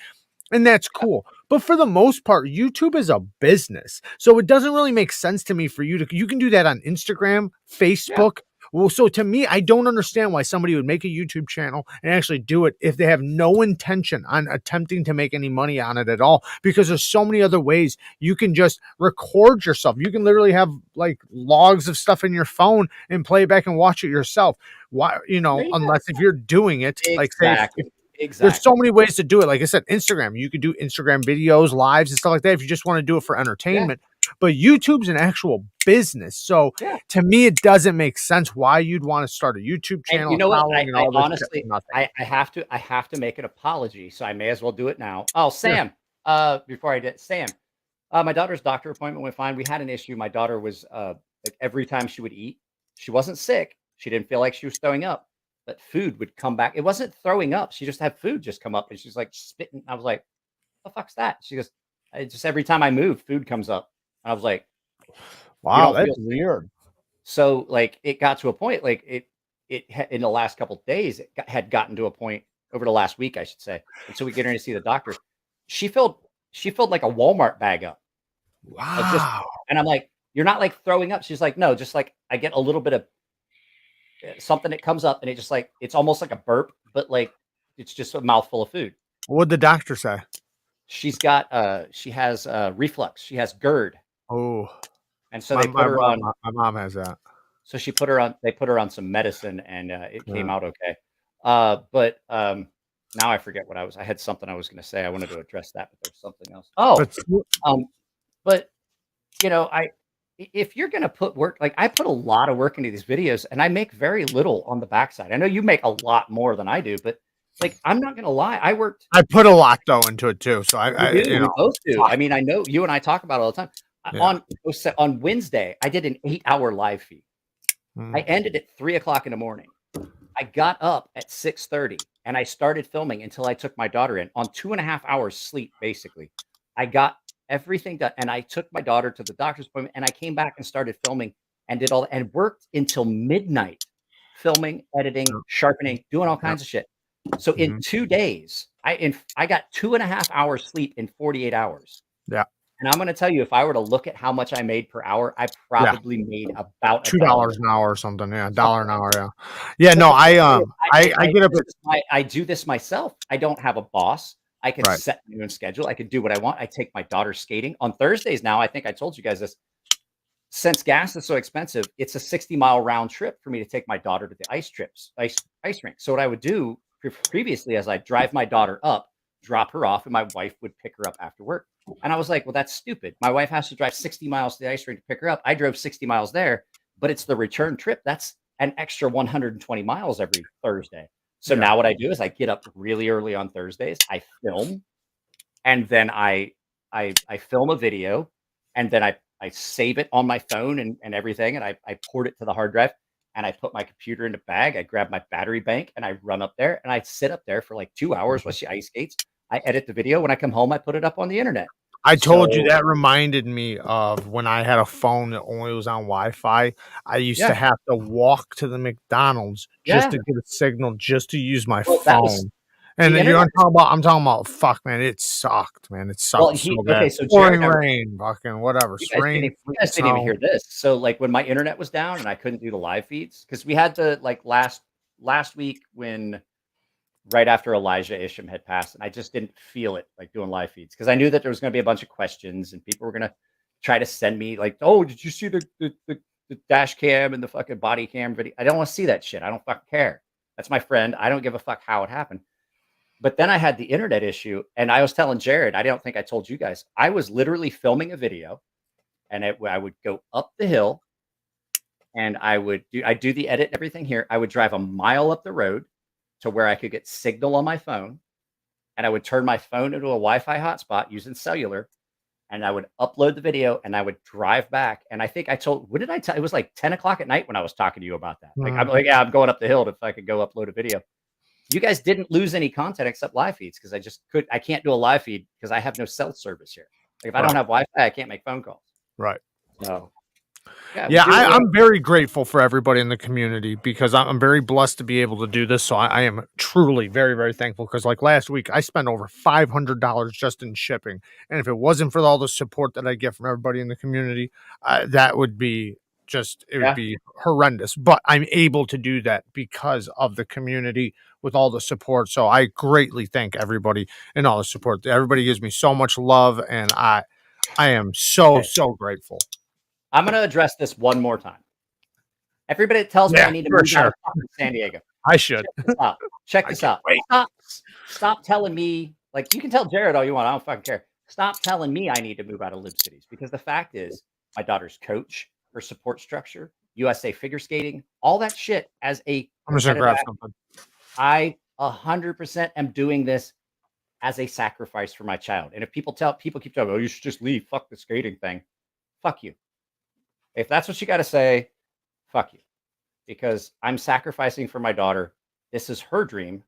and that's cool. But for the most part, YouTube is a business. So it doesn't really make sense to me for you can do that on Instagram, Facebook. Well, so to me, I don't understand why somebody would make a YouTube channel and actually do it if they have no intention on attempting to make any money on it at all, because there's so many other ways you can just record yourself. You can literally have like logs of stuff in your phone and play it back and watch it yourself. Why, unless if you're doing it, like say there's so many ways to do it. Like I said, Instagram, you could do Instagram videos, lives, and stuff like that if you just want to do it for entertainment. But YouTube's an actual business. So to me, it doesn't make sense why you'd want to start a YouTube channel. And you know what? I honestly, I have to make an apology. So I may as well do it now. Oh, Sam, before I did, Sam, my daughter's doctor appointment went fine. We had an issue. My daughter was like every time she would eat, she wasn't sick. She didn't feel like she was throwing up, but food would come back. It wasn't throwing up. She just had food just come up, and she's like spitting. I was like, "What the fuck's that?" She goes, "Just every time I move, food comes up." And I was like, "Wow, that's weird." So like it got to a point, like it in the last couple of days, had gotten to a point over the last week, I should say. And so we get her to see the doctor. She filled like a Walmart bag up. Wow. And I'm like, "You're not like throwing up?" She's like, "No, just like I get a little bit of something that comes up, and it just like it's almost like a burp, but like it's just a mouthful of food." What'd the doctor say? She's got she has reflux. She has GERD. Oh. And so they put her on. My mom has that. So they put her on some medicine, and it came out okay. But now I forget what I had something I was going to say. I wanted to address that, but there's something else. But if you're going to put work, like I put a lot of work into these videos, and I make very little on the backside. I know you make a lot more than I do, but like I'm not going to lie, I put a lot though into it too. So we both do. I mean, I know you and I talk about it all the time. On Wednesday, I did an 8-hour live feed. I ended at 3:00 in the morning. I got up at 6:30 and I started filming until I took my daughter in on 2.5 hours sleep. Basically, I got everything done, and I took my daughter to the doctor's appointment, and I came back and started filming and did all and worked until midnight, filming, editing, sharpening, doing all kinds of shit. So in 2 days, I got 2.5 hours sleep in 48 hours. Yeah. And I'm going to tell you, if I were to look at how much I made per hour, I probably made about $2 an hour or something. Yeah, $1 an hour. Yeah. Yeah. No, I get up. I do this myself. I don't have a boss. I can set my own schedule. I can do what I want. I take my daughter skating on Thursdays now. I think I told you guys this. Since gas is so expensive, it's a 60-mile round trip for me to take my daughter to the ice rink. So what I would do previously is I'd drive my daughter up, drop her off, and my wife would pick her up after work. And I was like, well, that's stupid. My wife has to drive 60 miles to the ice rink to pick her up. I drove 60 miles there, but it's the return trip. That's an extra 120 miles every Thursday. So now what I do is I get up really early on Thursdays. I film, and then I film a video, and then I save it on my phone and everything. And I port it to the hard drive, and I put my computer in a bag. I grab my battery bank, and I run up there, and I sit up there for like 2 hours while she ice skates. I edit the video. When I come home, I put it up on the internet. I told you that reminded me of when I had a phone that only was on Wi-Fi. I used to have to walk to the McDonald's just to get a signal, just to use my phone. And then I'm talking about, fuck, man, it sucked, man. It sucked so bad. Okay, so pouring rain, fucking whatever. You guys didn't even hear this. So like when my internet was down and I couldn't do the live feeds, because we had to like last week when right after Elijah Isham had passed, and I just didn't feel it like doing live feeds because I knew that there was going to be a bunch of questions and people were going to try to send me like, oh, did you see the dash cam and the fucking body cam video? I don't want to see that shit. I don't fucking care. That's my friend. I don't give a fuck how it happened. But then I had the internet issue, and I was telling Jared, I don't think I told you guys, I was literally filming a video, and I would go up the hill, and I do the edit and everything here. I would drive a mile up the road to where I could get signal on my phone, and I would turn my phone into a Wi-Fi hotspot using cellular, and I would upload the video, and I would drive back. And I think what did I tell? It was like 10 o'clock at night when I was talking to you about that. Like, I'm like, yeah, I'm going up the hill if I could go upload a video. You guys didn't lose any content except live feeds because I can't do a live feed because I have no cell service here. Like if I don't have Wi-Fi, I can't make phone calls. Right. So yeah, I'm very grateful for everybody in the community because I'm very blessed to be able to do this. So I am truly very, very thankful because like last week, I spent over $500 just in shipping. And if it wasn't for all the support that I get from everybody in the community, that would be would be horrendous. But I'm able to do that because of the community with all the support. So I greatly thank everybody and all the support. Everybody gives me so much love and I am so grateful. I'm going to address this one more time. Everybody that tells me I need to move out of fucking San Diego. I should. Check this out. Stop telling me, like, you can tell Jared all you want. I don't fucking care. Stop telling me I need to move out of Lib Cities because the fact is my daughter's coach, her support structure, USA figure skating, all that shit as a I'm just going to grab something. I 100% am doing this as a sacrifice for my child. And if people keep telling me, oh, you should just leave. Fuck the skating thing. Fuck you. If that's what you got to say, fuck you. Because I'm sacrificing for my daughter. This is her dream.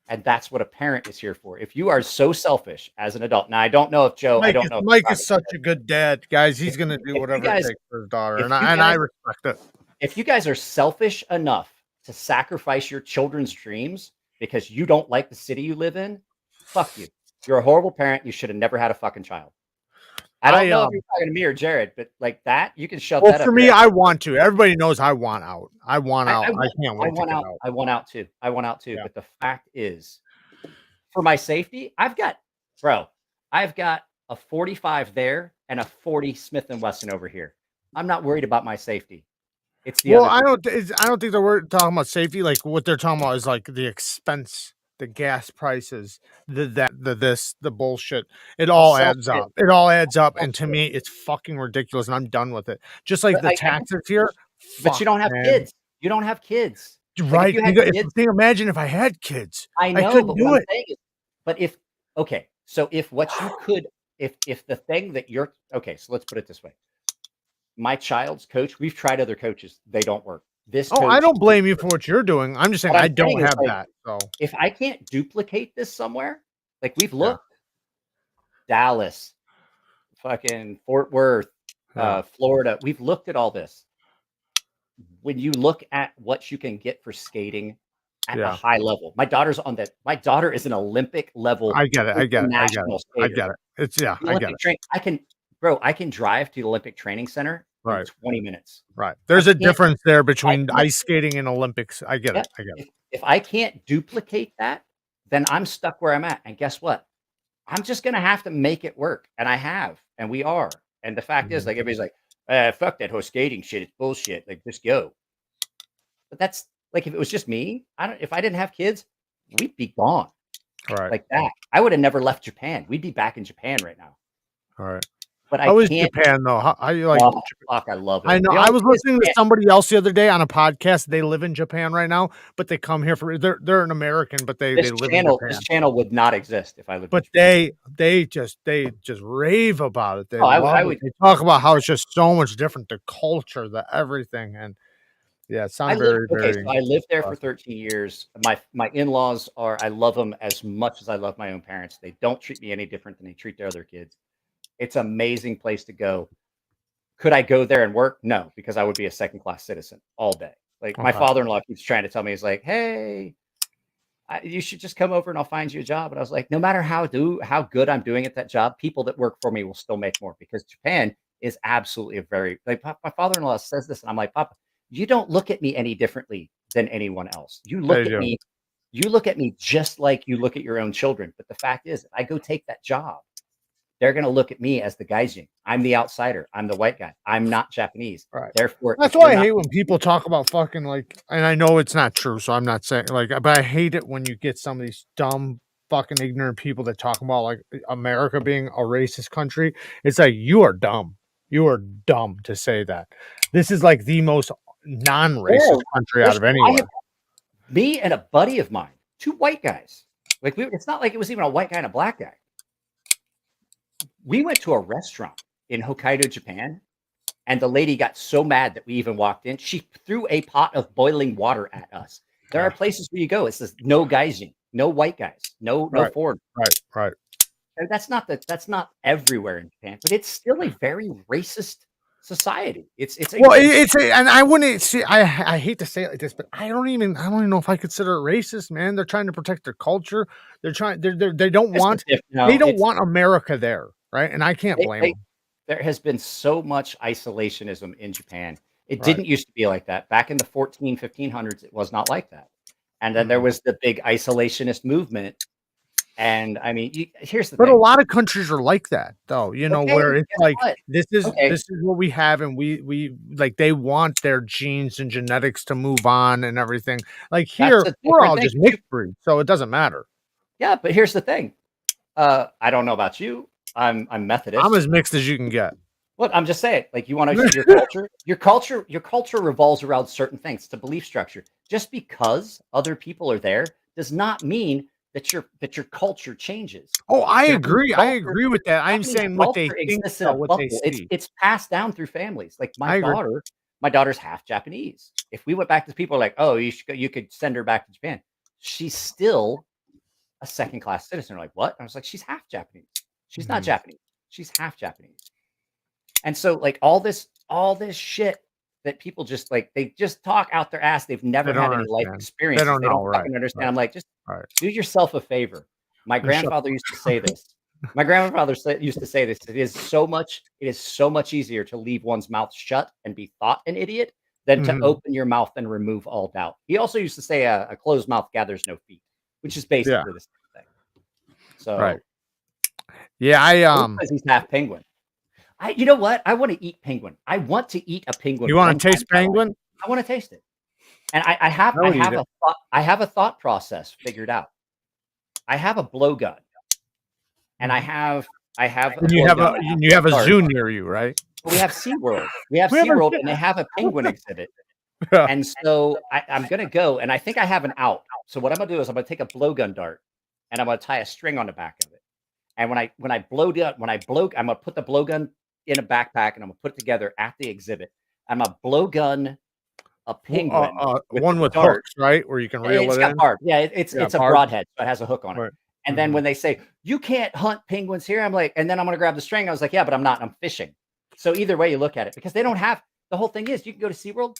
And that's what a parent is here for. If you are so selfish as an adult. Now, I don't know if Joe, I don't know. Mike is such a good dad. Guys, he's going to do whatever it takes for his daughter. And I respect it. If you guys are selfish enough to sacrifice your children's dreams because you don't like the city you live in, fuck you. You're a horrible parent. You should have never had a fucking child. I don't know if you're talking to me or Jared, but like that, you can shove that up. For me, I want to. Everybody knows I want out. I want out. I can't wait to get out. I want out too. Yeah. But the fact is, for my safety, I've got a 45 there and a 40 Smith & Wesson over here. I'm not worried about my safety. It's the I don't think they're talking about safety. Like what they're talking about is like the expense, the gas prices, the bullshit. It all adds up. It all adds up. And to me, it's fucking ridiculous. And I'm done with it. Just like the taxes here. But you don't have kids. You don't have kids. Right. Imagine if I had kids. I know. I couldn't do it. But if what you could, if the thing that you're, okay, so let's put it this way. My child's coach, we've tried other coaches. They don't work. I don't blame you for what you're doing. I'm just saying I don't have that. So if I can't duplicate this somewhere, like we've looked, Dallas, fucking Fort Worth, Florida, we've looked at all this. When you look at what you can get for skating at a high level, my daughter's on that. My daughter is an Olympic level. I get it. I get it. It's I get it. I can drive to the Olympic Training Center. Right. 20 minutes. Right. There's a difference there between ice skating and Olympics. I get it. If I can't duplicate that, then I'm stuck where I'm at. And guess what? I'm just going to have to make it work. And I have, and we are. And the fact is, like, everybody's like, fuck that whole skating shit. It's bullshit. Like, just go. But that's like, if it was just me, if I didn't have kids, we'd be gone. Right. Like that. I would have never left Japan. We'd be back in Japan right now. All right. But I was Japan though. I like. Oh, fuck, I love it. I know. I was listening to somebody else the other day on a podcast. They live in Japan right now, but they come here for. They're an American, but they live in Japan. This channel would not exist if I lived. But they just rave about it. They they talk about how it's just so much different. The culture, the everything, and yeah, it sounds very. So I lived there for 13 years. My in-laws I love them as much as I love my own parents. They don't treat me any different than they treat their other kids. It's an amazing place to go. Could I go there and work? No, because I would be a second-class citizen all day. Like my father-in-law keeps trying to tell me, he's like, hey, you should just come over and I'll find you a job. And I was like, no matter how good I'm doing at that job, people that work for me will still make more because Japan is absolutely my father-in-law says this. And I'm like, Papa, you don't look at me any differently than anyone else. You look at me just like you look at your own children. But the fact is, if I go take that job, they're going to look at me as the gaijin. I'm the outsider. I'm the white guy. I'm not Japanese. Right. Therefore, that's why I hate when people talk about fucking like, and I know it's not true, so I'm not saying like, but I hate it when you get some of these dumb, fucking ignorant people that talk about like America being a racist country. It's like, you are dumb. You are dumb to say that. This is like the most non-racist country out of anywhere. Me and a buddy of mine, two white guys. Like it's not like it was even a white guy and a black guy. We went to a restaurant in Hokkaido, Japan, and the lady got so mad that we even walked in. She threw a pot of boiling water at us. There are places where you go. It says no gaijin, no white guys, no Right. foreign. Right. And that's not everywhere in Japan, but it's still a very racist society. It's Well, and I wouldn't see. I hate to say it like this, but I don't even know if I consider it racist, man. They're trying to protect their culture. They don't want America there, right? And I can't blame them. There has been so much isolationism in Japan. It didn't used to be like that. Back in the 1500s, it was not like that. And then there was the big isolationist movement. And I mean, here's the thing. But a lot of countries are like that, though. You know, where it's like this is what we have, and we like they want their genes and genetics to move on and everything. Like here, we're all just mixed breed, so it doesn't matter. Yeah, but here's the thing. I don't know about you. I'm Methodist. I'm as mixed as you can get. Look, I'm just saying, like, you want to your culture revolves around certain things. It's a belief structure. Just because other people are there does not mean that your culture changes. Oh, I agree. I agree with that. I'm saying what they think, what they see. It's passed down through families. Like my daughter's half Japanese. If we went back to people like, oh, you could send her back to Japan. She's still a second-class citizen. Like, what? I was like, she's half Japanese. She's not Japanese. She's half Japanese. And so, like, all this shit that people just like, they just talk out their ass. They've never had any life experience. They don't fucking understand. I'm like, just do yourself a favor. My grandfather used to say this. My grandfather used to say this. It is so much easier to leave one's mouth shut and be thought an idiot than to open your mouth and remove all doubt. He also used to say a closed mouth gathers no feet, which is basically the same thing. So, yeah, because he's half penguin. You know what? I want to eat penguin. I want to eat a penguin. You want to taste penguin? I want to taste it. And I have a thought process figured out. I have a blowgun, and I have. You have a zoo near you, right? We have SeaWorld. We have SeaWorld, and they have a penguin exhibit. And so I'm gonna go, and I think I have an out. So what I'm gonna do is I'm gonna take a blowgun dart, and I'm gonna tie a string on the back of it. And when I blow, I'm gonna put the blowgun in a backpack, and I'm gonna put it together at the exhibit. I'm gonna blowgun a penguin, one with hooks, right, where you can reel it in. Barb. Yeah, it's a broadhead, so it has a hook on it. Right. And then when they say you can't hunt penguins here, I'm like, and then I'm gonna grab the string. I was like, yeah, but I'm not. I'm fishing. So either way you look at it, because they don't have the whole thing is you can go to SeaWorld.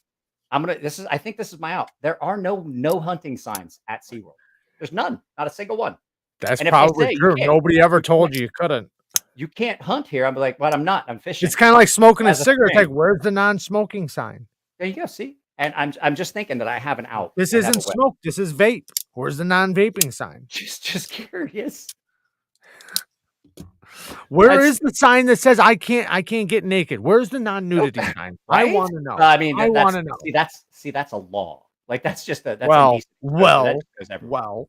I think this is my out. There are no hunting signs at SeaWorld. There's none, not a single one. That's probably true. Nobody ever told you couldn't. You can't hunt here. I'm like, but I'm not. I'm fishing. It's kind of like smoking a cigarette. Like, where's the non-smoking sign? There you go. See, and I'm just thinking that I have an out. This isn't smoke. This is vape. Where's the non-vaping sign? Just curious. Where is the sign that says I can't get naked? Where's the non-nudity sign? Right? I want to know. I mean, I want to know. See, that's a law. Like that's just a well.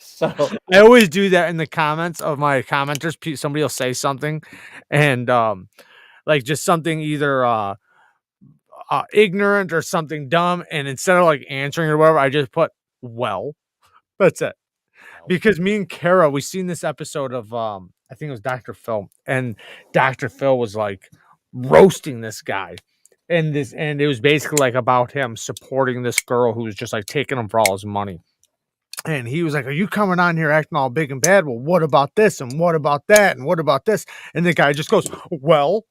So I always do that in the comments of my commenters. Somebody will say something, and like just something either ignorant or something dumb, and instead of like answering or whatever, I just put well. That's it. Because me and Kara, we seen this episode of I think it was Dr. Phil, and Dr. Phil was like roasting this guy. And it was basically like about him supporting this girl who was just like taking him for all his money. And he was like, are you coming on here acting all big and bad? Well, what about this? And what about that? And what about this? And the guy just goes, well,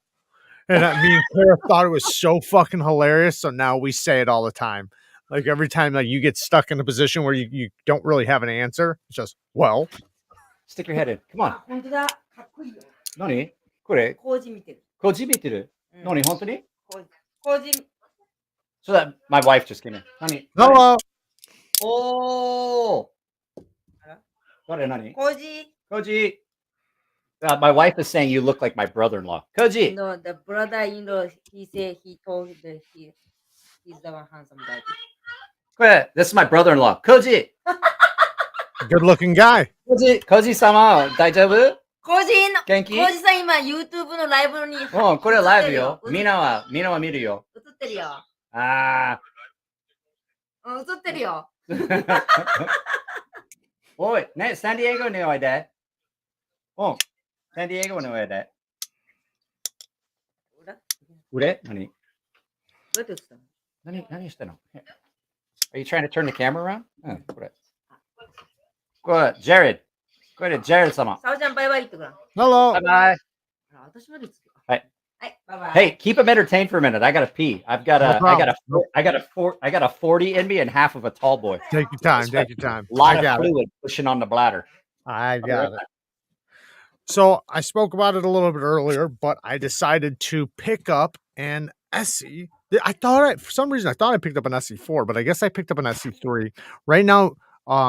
and me and Kara thought it was so fucking hilarious. So now we say it all the time. Like every time like you get stuck in a position where you don't really have an answer, it's just, well. Stick your head in. Come on. Nani? Kore? Koji miteru. Nani, hontoni? So that my wife just came in. Nani? Hello. Oh. Nani? Koji. My wife is saying you look like my brother-in-law. Koji. No, the brother-in-law, he said he told that he's the one handsome guy. This is my brother-in-law. Koji. Good-looking guy. Koji-sama, daijoubu? Koji Genki? さん今 YouTube のライブにこれライブよ。みんなは見るよ。映ってるよ。映ってるよ。おい、ね、サンディエゴにおいで。サンディエゴにおいで。何？どうやって映ったの？何してんの？ Are you trying to turn the camera around? Oh, go ahead, Jared. Go ahead, Jared. Sama. 沙織ちゃんバイバイ言ってごらん。 Hello. Bye bye. あ私までつけ。 Hey. はい、バイバイ。 Hey, keep them entertained for a minute. I gotta pee. I got a 40 in me and half of a tall boy. Take your time. Take your time. A lot I of got it. fluid pushing on the bladder. I got it. So I spoke about it a little bit earlier, but I decided to pick up an SE. For some reason I thought I picked up an SE4, but I guess I picked up an SE3. Right now,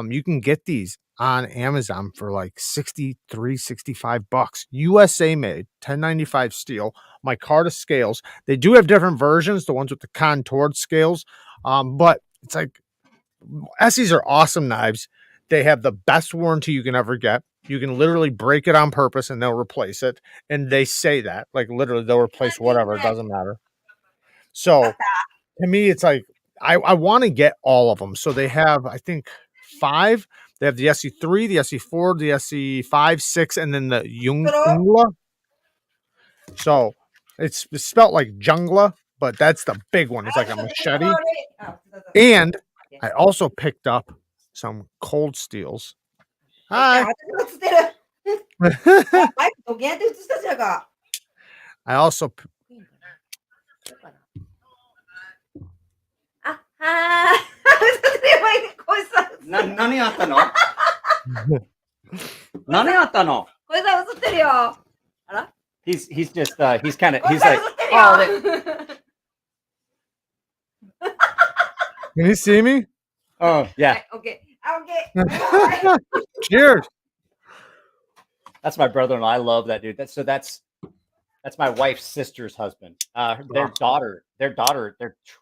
you can get these on Amazon for like 63, 65 bucks. USA made, 1095 steel. My Micarta scales. They do have different versions, the ones with the contoured scales. But it's like SEs are awesome knives. They have the best warranty you can ever get. You can literally break it on purpose and they'll replace it. And they say that, like literally they'll replace whatever. It doesn't matter. So to me, it's like, I want to get all of them. So they have, I think 5. They have the SE3, the SE4, the SE5, 6, and then the Jungla. So it's spelt like Jungla, but that's the big one. It's like a machete. And I also picked up some cold steels. Hi. I also. 何あったの？何あったの？これさ映ってるよ。あら？ He's just he's kind of he's like oh Can you see me? oh yeah. Okay. Okay. Cheers. That's my brother-in-law. I love that dude. That's my wife's sister's husband. Their daughter, they're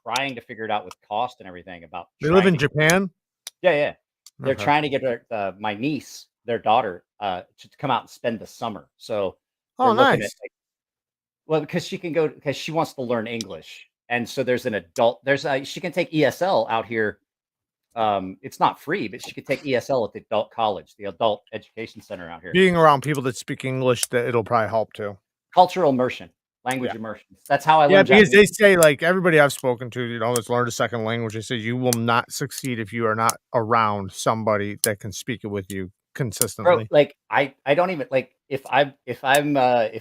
trying to figure it out with cost and everything about. They live in Japan? Yeah. They're trying to get my niece, their daughter, to come out and spend the summer. So oh, nice. Well, because she wants to learn English. And so there's she can take ESL out here. It's not free, but she could take ESL at the adult college, the adult education center out here. Being around people that speak English, it'll probably help too. Cultural immersion, language immersion. That's how I learned. Yeah, because they say, like everybody I've spoken to, that's learned a second language. They say you will not succeed if you are not around somebody that can speak it with you consistently. Bro, like I don't even like if I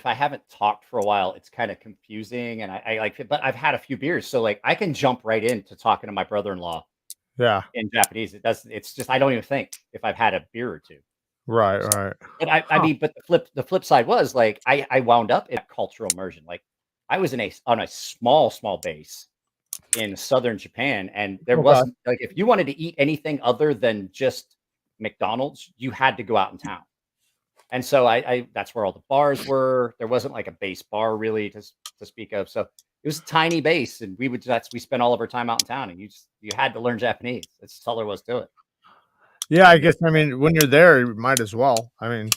haven't talked for a while, it's kind of confusing, and I like it, but I've had a few beers, so like I can jump right into talking to my brother-in-law. Yeah, in Japanese, it's just I don't even think if I've had a beer or two. Right. But I mean, but the flip side was like I wound up in cultural immersion. Like I was on a small base in southern Japan, and there wasn't like if you wanted to eat anything other than just McDonald's, you had to go out in town. And so I that's where all the bars were. There wasn't like a base bar really to speak of. So it was a tiny base, and we spent all of our time out in town, and you had to learn Japanese. That's all there was to it. Yeah, I guess. I mean, when you're there, you might as well. I mean,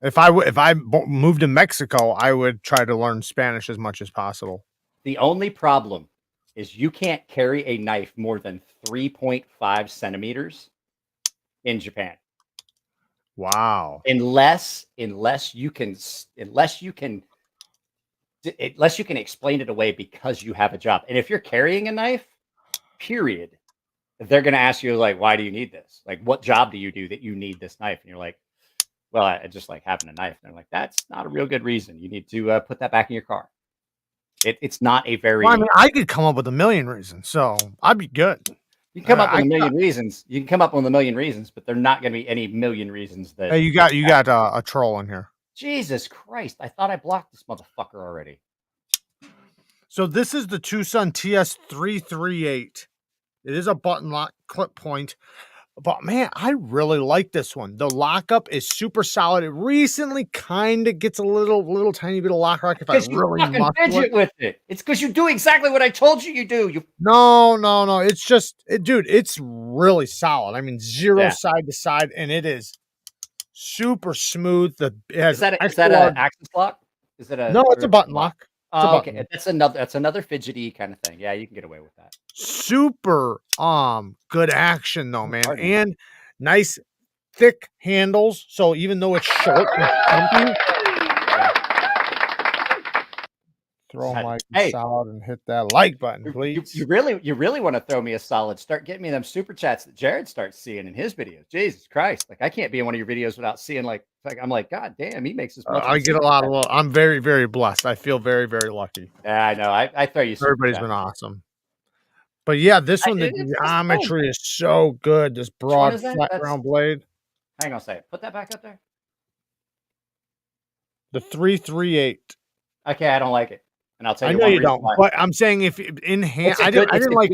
if I moved to Mexico, I would try to learn Spanish as much as possible. The only problem is you can't carry a knife more than 3.5 centimeters in Japan. Wow. Unless you can explain it away because you have a job. And if you're carrying a knife, period, they're going to ask you like, why do you need this? Like, what job do you do that you need this knife? And you're like, well, I just like having a knife. And they're like, that's not a real good reason. You need to put that back in your car. It's not a very. Well, I mean, I could come up with a million reasons, so I'd be good. You can come up with a million reasons. You can come up with a million reasons, but they're not going to be any million reasons that. Hey, you got a troll in here. Jesus Christ! I thought I blocked this motherfucker already. So this is the Tucson TS338. It is a button lock clip point, but man, I really like this one. The lockup is super solid. It recently kind of gets a little tiny bit of lock rock if I really fidget with it. It's because you do exactly what I told you do. No. It's just, dude, it's really solid. I mean, zero side to side, and it is super smooth. Is that an axis lock? Is it a? No, it's a button lock. Oh, okay. That's another fidgety kind of thing. Yeah, you can get away with that. Super good action though, man. And nice thick handles. So even though it's short and Throw Hey, Mike hey. solid and hit that like button, You please. really want to throw me a solid? Start getting me them super chats that Jared starts seeing in his videos. Jesus Christ! Like I can't be in one of your videos without seeing like I'm like, God damn, he makes as much. I get a lot of. I'm very, very blessed. I feel very, very lucky. Yeah, I know. I throw you. Super Everybody's chats. been awesome. But yeah, this one, the It's geometry is so good. This Which one broad, is that? flat round blade. Hang on a second. Put that back up there. The 338. Okay, I don't like it, and I'll tell I you know one you reason don't, why. but I'm saying if in hand, It's a good. I didn't like.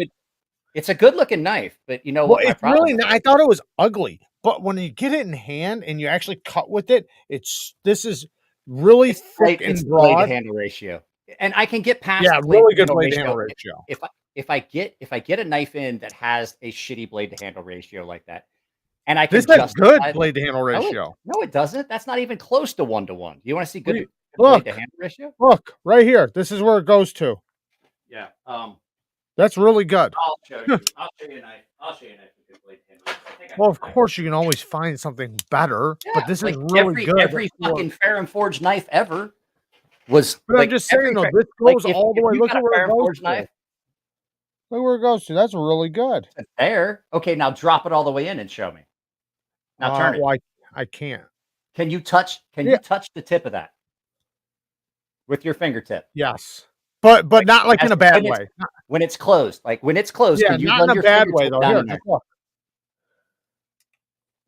It's a good looking knife, but you know Well, what? My it's problem really. I thought it was ugly, but when you get it in hand and you actually cut with it, this is really thick it's and the blade to broad. handle ratio, and I can get past. Yeah, the blade really to good handle blade to ratio handle ratio. If I get a knife in that has a shitty blade to handle ratio like that, and I can This has good justify blade to handle No, ratio. no, it doesn't. That's not even close to 1-to-1. You want to see good Look, blade to handle ratio? look right here. This is where it goes to. Yeah. That's really good. I'll show you. I'll show you a knife. I'll show you a knife with good blade to handle ratio. I think I Well, of can find course you can always find something better, Yeah, but this like is really good. every fucking fair and forged knife ever was. But like, I'm just saying though, fair- this like, goes all the way. you Look got at a where fair it and goes forged to. knife, Look where it goes to. That's really good. it's there. Okay, now drop it all the way in and show me. Now turn it. Well, I can't. Can you touch? Can you touch the tip of that with your fingertip? Yes, but not like in a bad when way. When it's closed, like when it's closed, Yeah, can you not run in a your bad way fingertip though. down Here, in there? just look.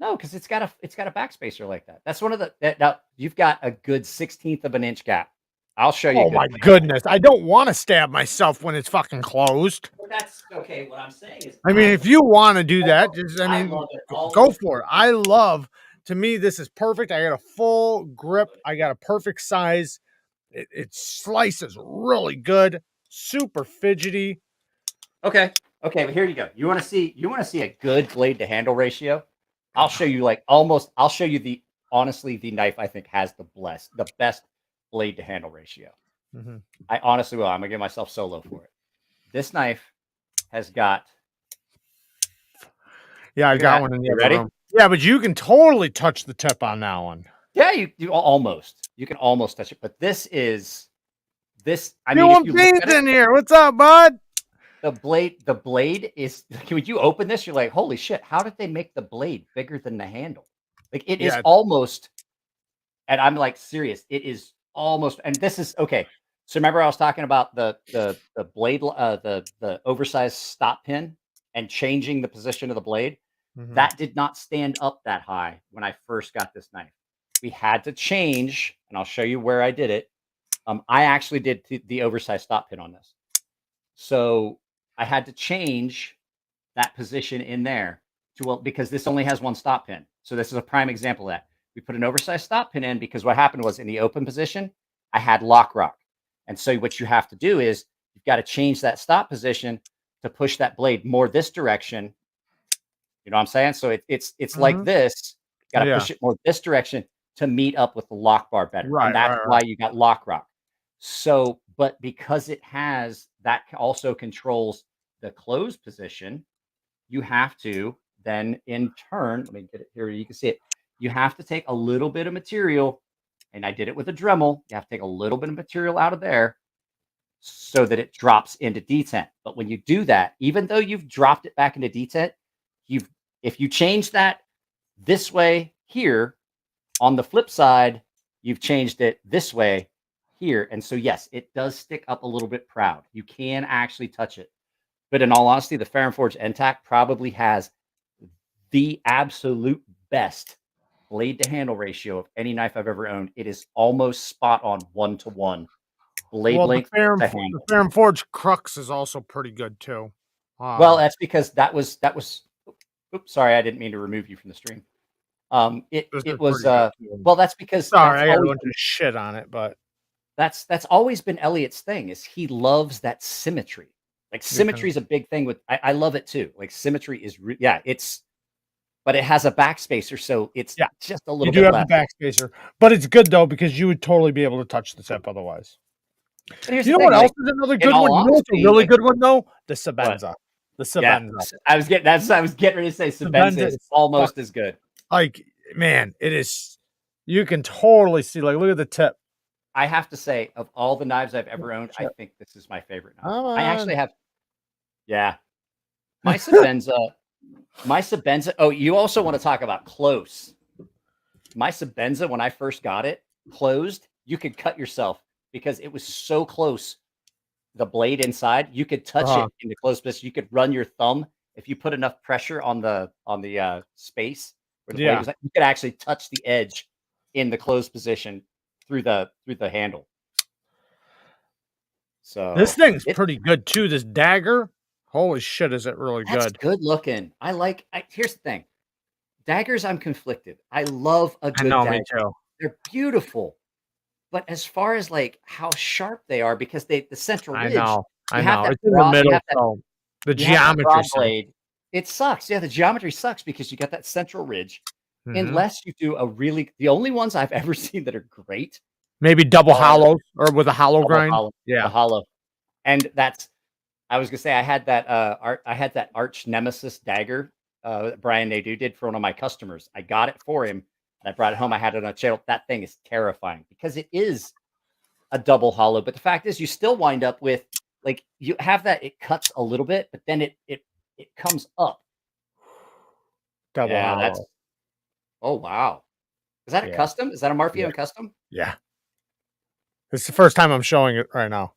No, because it's got a backspacer like that. That's one of the now you've got a good 1/16 of an inch gap. I'll show you. Oh my goodness! I don't want to stab myself when it's fucking closed. But that's okay. What I'm saying is, I mean, if you want to do that, just I love it. go for it. I love. To me, this is perfect. I got a full grip. I got a perfect size. It slices really good. Super fidgety. Okay. Okay, but here you go. You want to see a good blade to handle ratio? I'll show you I'll show you honestly the knife I think has the best blade to handle ratio. Mhm. I honestly will. I'm gonna give myself solo for it. This knife has got. Yeah, I got one in the You other room. Yeah, but you can totally touch the tip on that one. Yeah, you almost. You can almost touch it, but this. I You mean, want if you look at beans it, in here? What's up, bud? the blade is. When you open this, you're like, holy shit! How did they make the blade bigger than the handle? Like it is almost. And I'm like serious. It is almost. And this is okay. So remember, I was talking about the blade, the oversized stop pin, and changing the position of the blade. Mhm. That did not stand up that high when I first got this knife. We had to change, and I'll show you where I did it. I actually did the oversized stop pin on this. So I had to change that position in there because this only has one stop pin. So this is a prime example of that. We put an oversized stop pin in because what happened was in the open position, I had lock rock. And so what you have to do is you've got to change that stop position to push that blade more this direction. You know what I'm saying? So it's like this. Got to push it more this direction to meet up with the lock bar better. Right, and that's why you got lock rock. So, but because it has that also controls the close position, you have to then in turn, let me get it here. You can see it. You have to take a little bit of material, and I did it with a Dremel. You have to take a little bit of material out of there so that it drops into detent. But when you do that, even though you've dropped it back into detent, if you change that this way here, on the flip side, you've changed it this way here. And so, yes, it does stick up a little bit proud. You can actually touch it. But in all honesty, the Fair and Forge NTAC probably has the absolute best blade to handle ratio of any knife I've ever owned. It is almost spot on 1-to-1 blade length to handle. The Fair and Forge Crux is also pretty good too. Well, that's because that was. Oops, sorry, I didn't mean to remove you from the stream. It was well. That's because sorry, I got a bunch of shit on it, but that's always been Elliot's thing. Is he loves that symmetry. Like symmetry is a big thing with. I love it too. Like symmetry is but it has a backspacer, so it's just a little. You do have a backspacer, but it's good though because you would totally be able to touch the tip otherwise. You know what else is another good one? You know what's a really good one though? The Sabenza. The Sabenza. Yeah, I was getting ready to say Sabenza is almost as good. Like, man, it is. You can totally see. Like, look at the tip. I have to say, of all the knives I've ever owned, I think this is my favorite knife. Come I actually on. have, yeah, my Sabenza, oh, you also want to talk about close. My Sabenza, when I first got it, closed, you could cut yourself because it was so close. The blade inside, you could touch it in the closed position. You could run your thumb if you put enough pressure on the space where the blade was at, you could actually touch the edge in the closed position through the handle. So This thing's pretty good too. This dagger, holy shit, is it really that's good? good looking. Here's the thing. Daggers, I'm conflicted. I love a good know, dagger. me too. They're beautiful. But as far as like how sharp they are, because the central ridge, I know. That It's in the broad, middle, so the geometry blade. It sucks. Yeah, the geometry sucks because you got that central ridge. Unless you do the only ones I've ever seen that are great. Maybe double hollow or with a hollow grind. Yeah, the hollow. And I was gonna say I had that arch nemesis dagger Brian Nadeau did for one of my customers. I got it for him. And I brought it home. I had it on a channel. That thing is terrifying because it is a double hollow. But the fact is, you still wind up with like you have that. It cuts a little bit, but then it comes up. Double hollow. Oh wow! Is that a custom? Is that a Marfion custom? Yeah. It's the first time I'm showing it right now.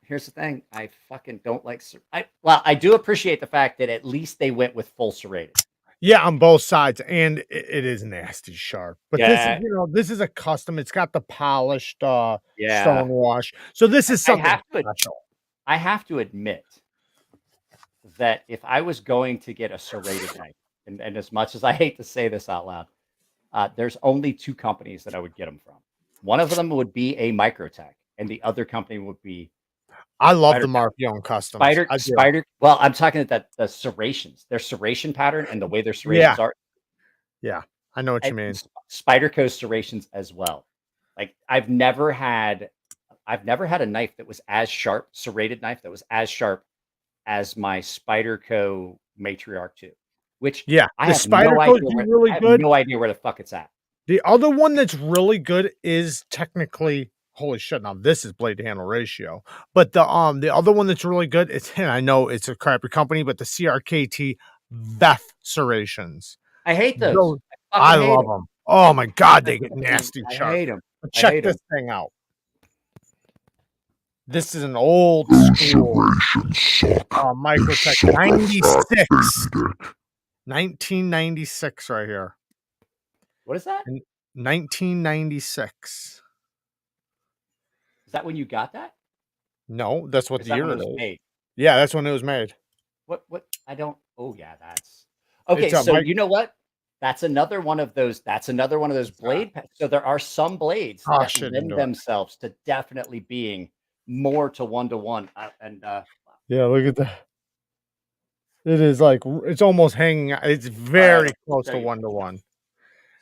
Here's the thing. I fucking don't like. I do appreciate the fact that at least they went with full serrated. Yeah, on both sides, and it is nasty sharp. But this is, this is a custom. It's got the polished stone wash. So this is something special. I have to admit that if I was going to get a serrated knife, and as much as I hate to say this out loud, there's only two companies that I would get them from. One of them would be a Microtech, and the other company would be. I love the Marfion customs. Spider. Well, I'm talking about the serrations, their serration pattern, and the way their serrations are. Yeah, I know what you mean. Spyderco serrations as well. Like I've never had a knife that was as sharp, serrated knife that was as sharp as my Spyderco Matriarch 2. Which I have no idea where the fuck it's at. The other one that's really good is technically. Holy shit! Now this is blade to handle ratio, but the other one that's really good. I know it's a crappy company, but the CRKT Veth serrations. I hate those. I love them. Oh my god, they get nasty sharp. I hate them. Check this thing out. This is an old school Microtech 96, 1996 right here. What is that? 1996. Is that when you got that? No, that's what the year it is. Made? Yeah, that's when it was made. What? I don't. Oh yeah, that's okay. So you know what? That's another one of those. That's another one of those blade. So there are some blades that lend themselves to definitely being more to 1-to-1. Yeah, look at that. It is like it's almost hanging. It's very close to 1-to-1.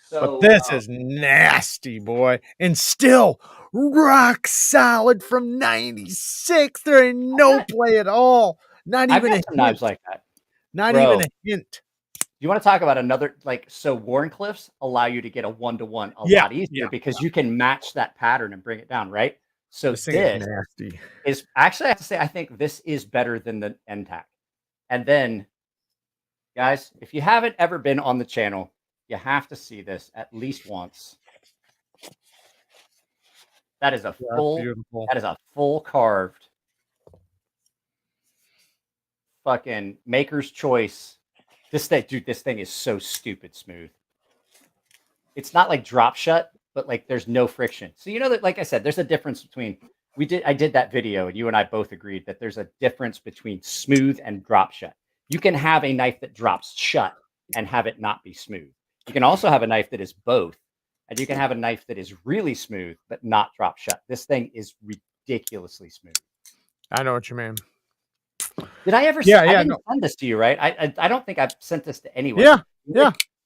So, but this is nasty, boy, and still rock solid from 96. There ain't no play at all. Not even a hint. Knives like that. Not even a hint. You want to talk about another so Warncliffes allow you to get a 1-to-1 a lot easier because you can match that pattern and bring it down, right? So this is nasty. Is actually I have to say I think this is better than the NTAC. And then, guys, if you haven't ever been on the channel, you have to see this at least once. That is a full carved fucking maker's choice. This thing is so stupid smooth. It's not like drop shut, but like there's no friction. So you know that, like I said, there's a difference between I did that video and you and I both agreed that there's a difference between smooth and drop shut. You can have a knife that drops shut and have it not be smooth. You can also have a knife that is both, and you can have a knife that is really smooth but not drop shut. This thing is ridiculously smooth. I know what you mean. Did I ever? I didn't send this to you, right? I don't think I've sent this to anyone. Yeah,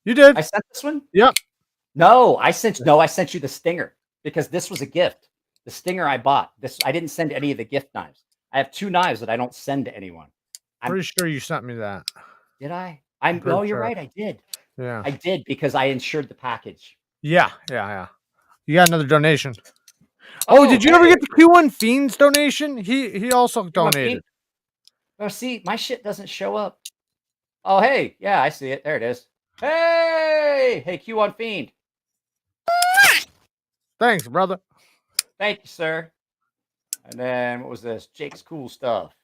you did. I sent this one. Yeah. No, I sent you the Stinger because this was a gift. The Stinger I bought. I didn't send any of the gift knives. I have 2 knives that I don't send to anyone. I'm pretty sure you sent me that. Did I? You're right. I did. Yeah, I did because I insured the package. Yeah. You got another donation. Oh, did you ever hey. get the Q1 Fiends donation? He also Q1 donated. Fiend? Oh, see, my shit doesn't show up. Oh, hey, yeah, I see it. There it is. Hey, Q1 Fiend. Thanks, brother. Thank you, sir. And then what was this? Jake's cool stuff.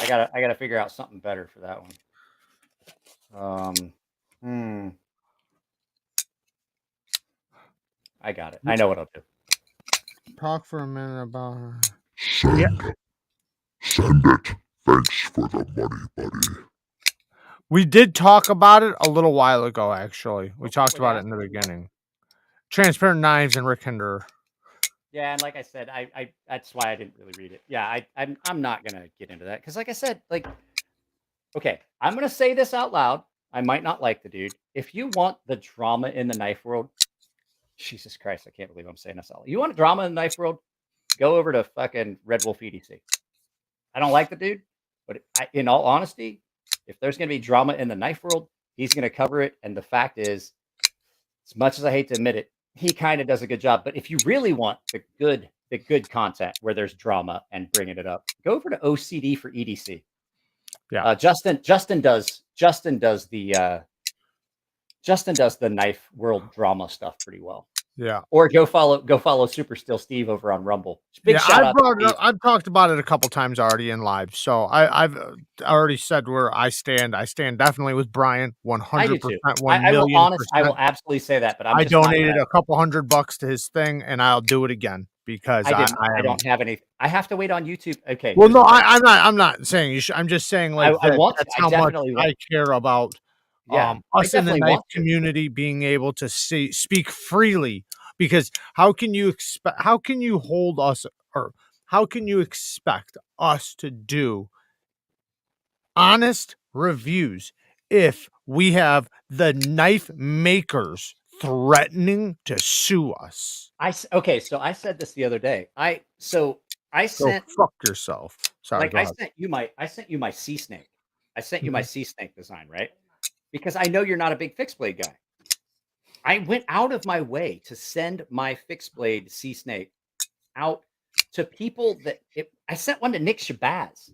I gotta figure out something better for that one. I got it. I know what I'll do. Talk for a minute about. Send. Send it. Thanks for the money, buddy. We did talk about it a little while ago, actually. We talked about it in the beginning. Transparent Knives and Rick Hinder. Yeah, and like I said, I that's why I didn't really read it. Yeah, I'm not gonna get into that because, like I said, like, okay, I'm gonna say this out loud. I might not like the dude. If you want the drama in the knife world, Jesus Christ, I can't believe I'm saying this out loud. You want drama in the knife world? Go over to fucking Red Wolf EDC. I don't like the dude, but in all honesty, if there's gonna be drama in the knife world, he's gonna cover it. And the fact is, as much as I hate to admit it, he kind of does a good job. But if you really want the good content where there's drama and bringing it up, go over to OCD for EDC. Yeah, Justin does the knife world drama stuff pretty well. Yeah. Or go follow Super Still Steve over on Rumble. Big shout out. I've talked about it a couple times already in live, so I've already said where I stand. I stand definitely with Brian, 100%, 1,000,000%. I will absolutely say that, but I donated a couple $100 to his thing, and I'll do it again because I don't have any. I have to wait on YouTube. Okay. Well, no, I'm not saying you should. I'm just saying like that's how much I care about. Us in the knife community being able to speak freely, because how can you hold us, or how can you expect us to do honest reviews if we have the knife makers threatening to sue us? Okay, so I said this the other day. I sent fuck yourself. Sorry, like I sent you my sea snake. I sent you my sea snake design, right? Because I know you're not a big fixed blade guy. I went out of my way to send my fixed blade sea snake out to people I sent one to Nick Shabazz.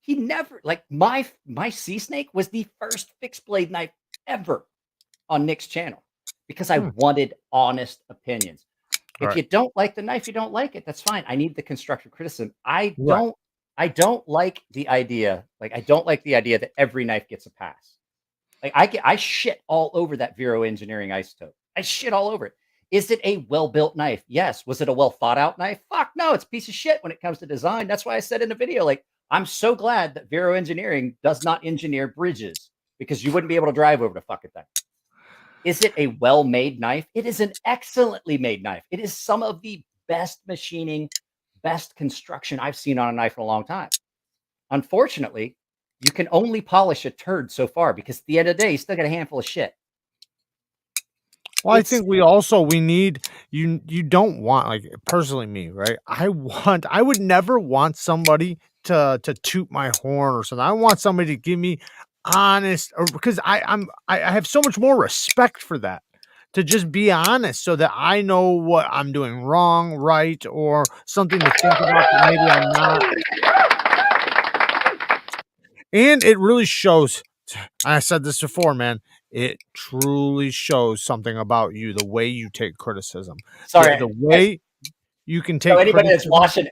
He never, like, my sea snake was the first fixed blade knife ever on Nick's channel because I wanted honest opinions. If you don't like the knife, you don't like it. That's fine. I need the constructive criticism. I don't like the idea. Like, I don't like the idea that every knife gets a pass. Like, I shit all over that Vero Engineering isotope. I shit all over it. Is it a well-built knife? Yes. Was it a well-thought-out knife? Fuck no. It's a piece of shit when it comes to design. That's why I said in the video, like, I'm so glad that Vero Engineering does not engineer bridges, because you wouldn't be able to drive over the fucking thing. Is it a well-made knife? It is an excellently made knife. It is some of the best machining, best construction I've seen on a knife in a long time. Unfortunately, you can only polish a turd so far, because at the end of the day, you still got a handful of shit. Well, I think we need you don't want, like, personally me, right? I would never want somebody to toot my horn or something. I want somebody to give me honest, or because I have so much more respect for that, to just be honest so that I know what I'm doing wrong, right, or something to think about that maybe I'm not. And it really shows. I said this before, man. It truly shows something about you, the way you take criticism. Sorry, the way you can take. So anybody that's watching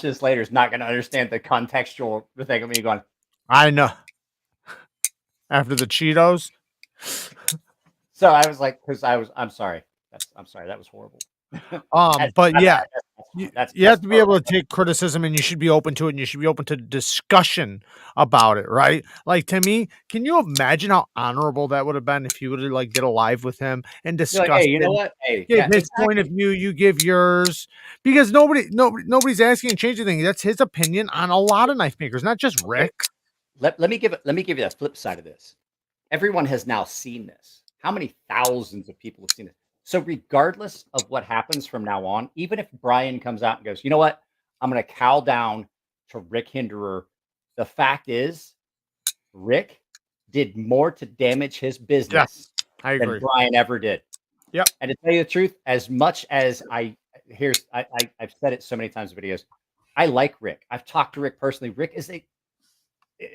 this later is not going to understand the contextual thing of me going. I know. After the Cheetos. So I was like, I'm sorry. I'm sorry. That was horrible. But yeah, you have to be able to take criticism, and you should be open to it, and you should be open to discussion about it, right? Like, to me, can you imagine how honorable that would have been if you would have, like, did a live with him and discussed, hey, you know what? Hey, give his point of view, you give yours, because nobody's asking to change anything. That's his opinion on a lot of knife makers, not just Rick. Let me give you the flip side of this. Everyone has now seen this. How many thousands of people have seen it? So regardless of what happens from now on, even if Brian comes out and goes, you know what, I'm going to cow down to Rick Hinderer, the fact is, Rick did more to damage his business than Brian ever did. Yep. And to tell you the truth, as much as I've said it so many times in videos, I like Rick. I've talked to Rick personally. Rick is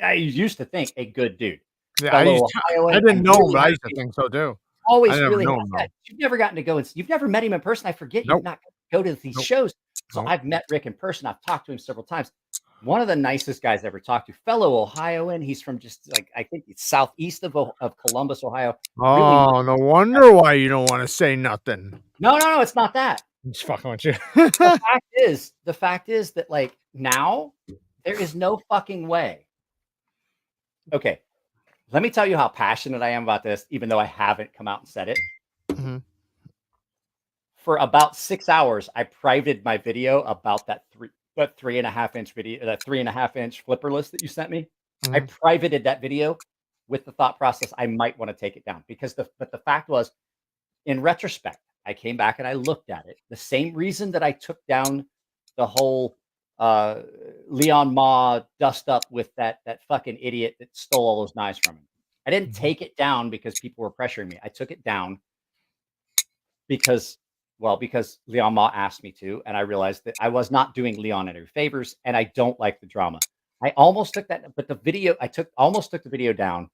I used to think a good dude. Yeah, Fellow Ohioan, I didn't and know him, really but I has used to think so too. I always never really know has him that. though. You've never gotten to go and you've never met him in person. I forget you've Nope. not go to these Nope. shows. So Nope. I've met Rick in person. I've talked to him several times. One of the nicest guys I ever talked to. Fellow Ohioan. He's from just like I think it's southeast of Columbus, Ohio. Really nice. Oh, no wonder why you don't want to say nothing. No, it's not that. I'm just fucking with you. The fact is that like now there is no fucking way. Okay, let me tell you how passionate I am about this, even though I haven't come out and said it. Mhm. For about 6 hours, I privated my video about that 3.5 inch video, that 3.5 inch flipper list that you sent me. I Mhm. privated that video with the thought process I might want to take it down because the fact was, in retrospect, I came back and I looked at it. The same reason that I took down the whole Leon Ma dust up with that fucking idiot that stole all those knives from him. I didn't Mhm. take it down because people were pressuring me. I took it down because Leon Ma asked me to, and I realized that I was not doing Leon any favors, and I don't like the drama. I almost took that, but the video almost took the video down.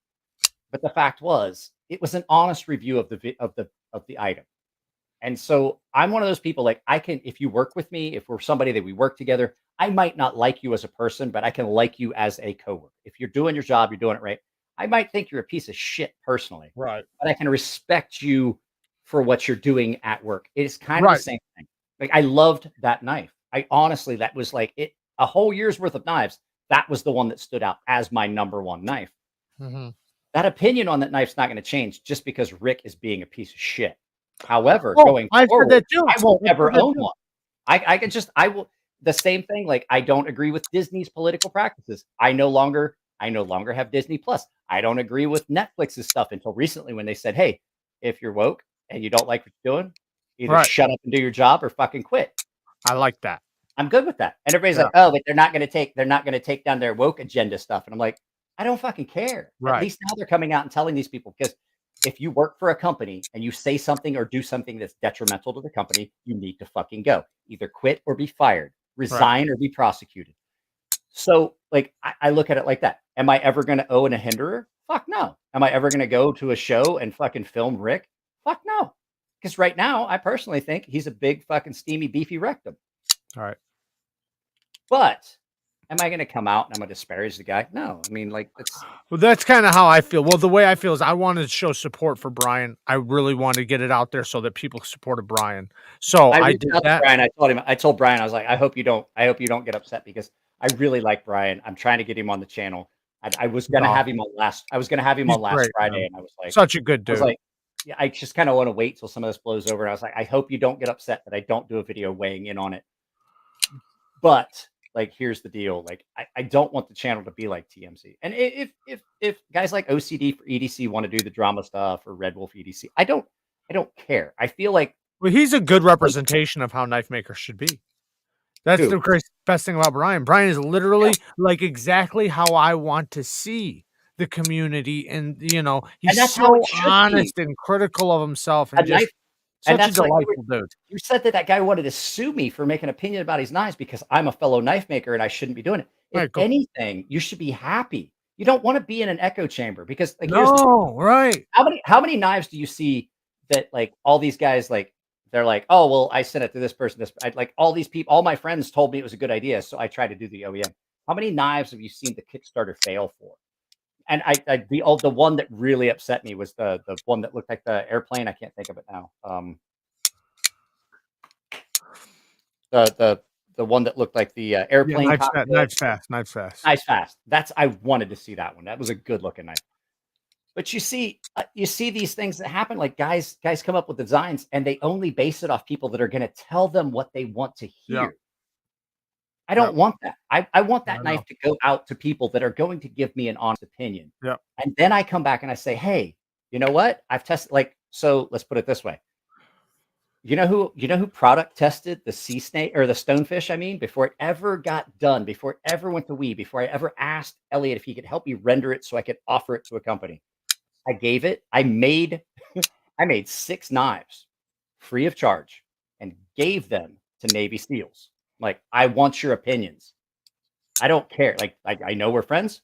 But the fact was, it was an honest review of the item. And so I'm one of those people like I can if you work with me, if we're somebody that we work together, I might not like you as a person, but I can like you as a coworker. If you're doing your job, you're doing it right. I might think you're a piece of shit personally, Right. but I can respect you for what you're doing at work. It's kind of the Right. same thing. Like I loved that knife. I honestly, that was like it a whole year's worth of knives. That was the one that stood out as my number one knife. Mhm. That opinion on that knife's not going to change just because Rick is being a piece of shit. However, Oh, going I've heard forward, that too. I won't I've ever heard that own too. one. I will the same thing. Like I don't agree with Disney's political practices. I no longer have Disney Plus. I don't agree with Netflix's stuff until recently when they said, "Hey, if you're woke and you don't like what you're doing, either Right. shut up and do your job or fucking quit." I like that. I'm good with that. And everybody's Yeah. like, "Oh, but they're not going to take down their woke agenda stuff." And I'm like, I don't fucking care. At Right. least now they're coming out and telling these people because if you work for a company and you say something or do something that's detrimental to the company, you need to fucking go. Either quit or be fired, resign or be prosecuted. So, like, I look at it like that. Am I ever going to own a hinderer? Fuck no. Am I ever going to go to a show and fucking film Rick? Fuck no. Because right now, I personally think he's a big fucking steamy, beefy rectum. All right. But am I going to come out and I'm going to disparage the guy? No. I mean, like, it's Well, that's kind of how I feel. Well, the way I feel is I wanted to show support for Brian. I really wanted to get it out there so that people supported Brian. So I reached did out to that. Brian. I told Brian, I was like, I hope you don't get upset because I really like Brian. I'm trying to get him on the channel. I was going to No. have him on last He's great, Friday. man. And I was like, Such a good dude. yeah, I just kind of want to wait till some of this blows over. And I was like, I hope you don't get upset that I don't do a video weighing in on it. But like, here's the deal. Like, I don't want the channel to be like TMZ. And if guys like OCD for EDC want to do the drama stuff or Red Wolf EDC, I don't care. I feel like Well, he's a good representation of how knife makers should be. That's Dude. the great best thing about Brian. Brian is literally like exactly how I want to see the community, and he's that's how so it should be. honest and critical of himself, and just such a delightful dude. You said that guy wanted to sue me for making an opinion about his knives because I'm a fellow knife maker and I shouldn't be doing it. If anything, you should be happy. You don't want to be in an echo chamber because like right. How many knives do you see that like all these guys like they're like, oh well, I sent it to this person. Like all these people, all my friends told me it was a good idea, so I tried to do the OEM. How many knives have you seen the Kickstarter fail for? And the one that really upset me was the one that looked like the airplane. I can't think of it now. The one that looked like the airplane. Knives fast. I wanted to see that one. That was a good looking knife. But you see these things that happen. Like guys come up with designs and they only base it off people that are going to tell them what they want to hear. Yeah. I don't want that. I want that knife to go out to people that are going to give me an honest opinion. Yeah. And then I come back and I say, hey, you know what? I've tested so let's put it this way. You know who product tested the sea snake or the stonefish? I mean, before it ever got done, before it ever went to Wii, before I ever asked Elliot if he could help me render it so I could offer it to a company. I made 6 knives free of charge and gave them to Navy SEALs. Like, I want your opinions. I don't care. Like, I know we're friends.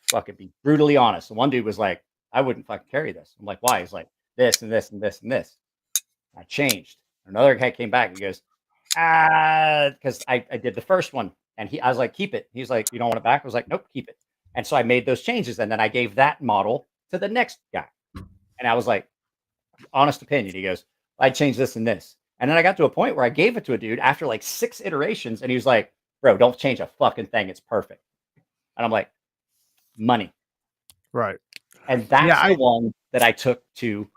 Fucking be brutally honest. And one dude was like, I wouldn't fucking carry this. I'm like, why? He's like, this and this and this and this. I changed. Another guy came back and he goes, because I did the first one. And I was like, keep it. He's like, you don't want it back? I was like, nope, keep it. And so I made those changes. And then I gave that model to the next guy. And I was like, honest opinion. He goes, I changed this and this. And then I got to a point where I gave it to a dude after like 6 iterations. And he was like, bro, don't change a fucking thing. It's perfect. And I'm like, money. Right. And that's the one that I took to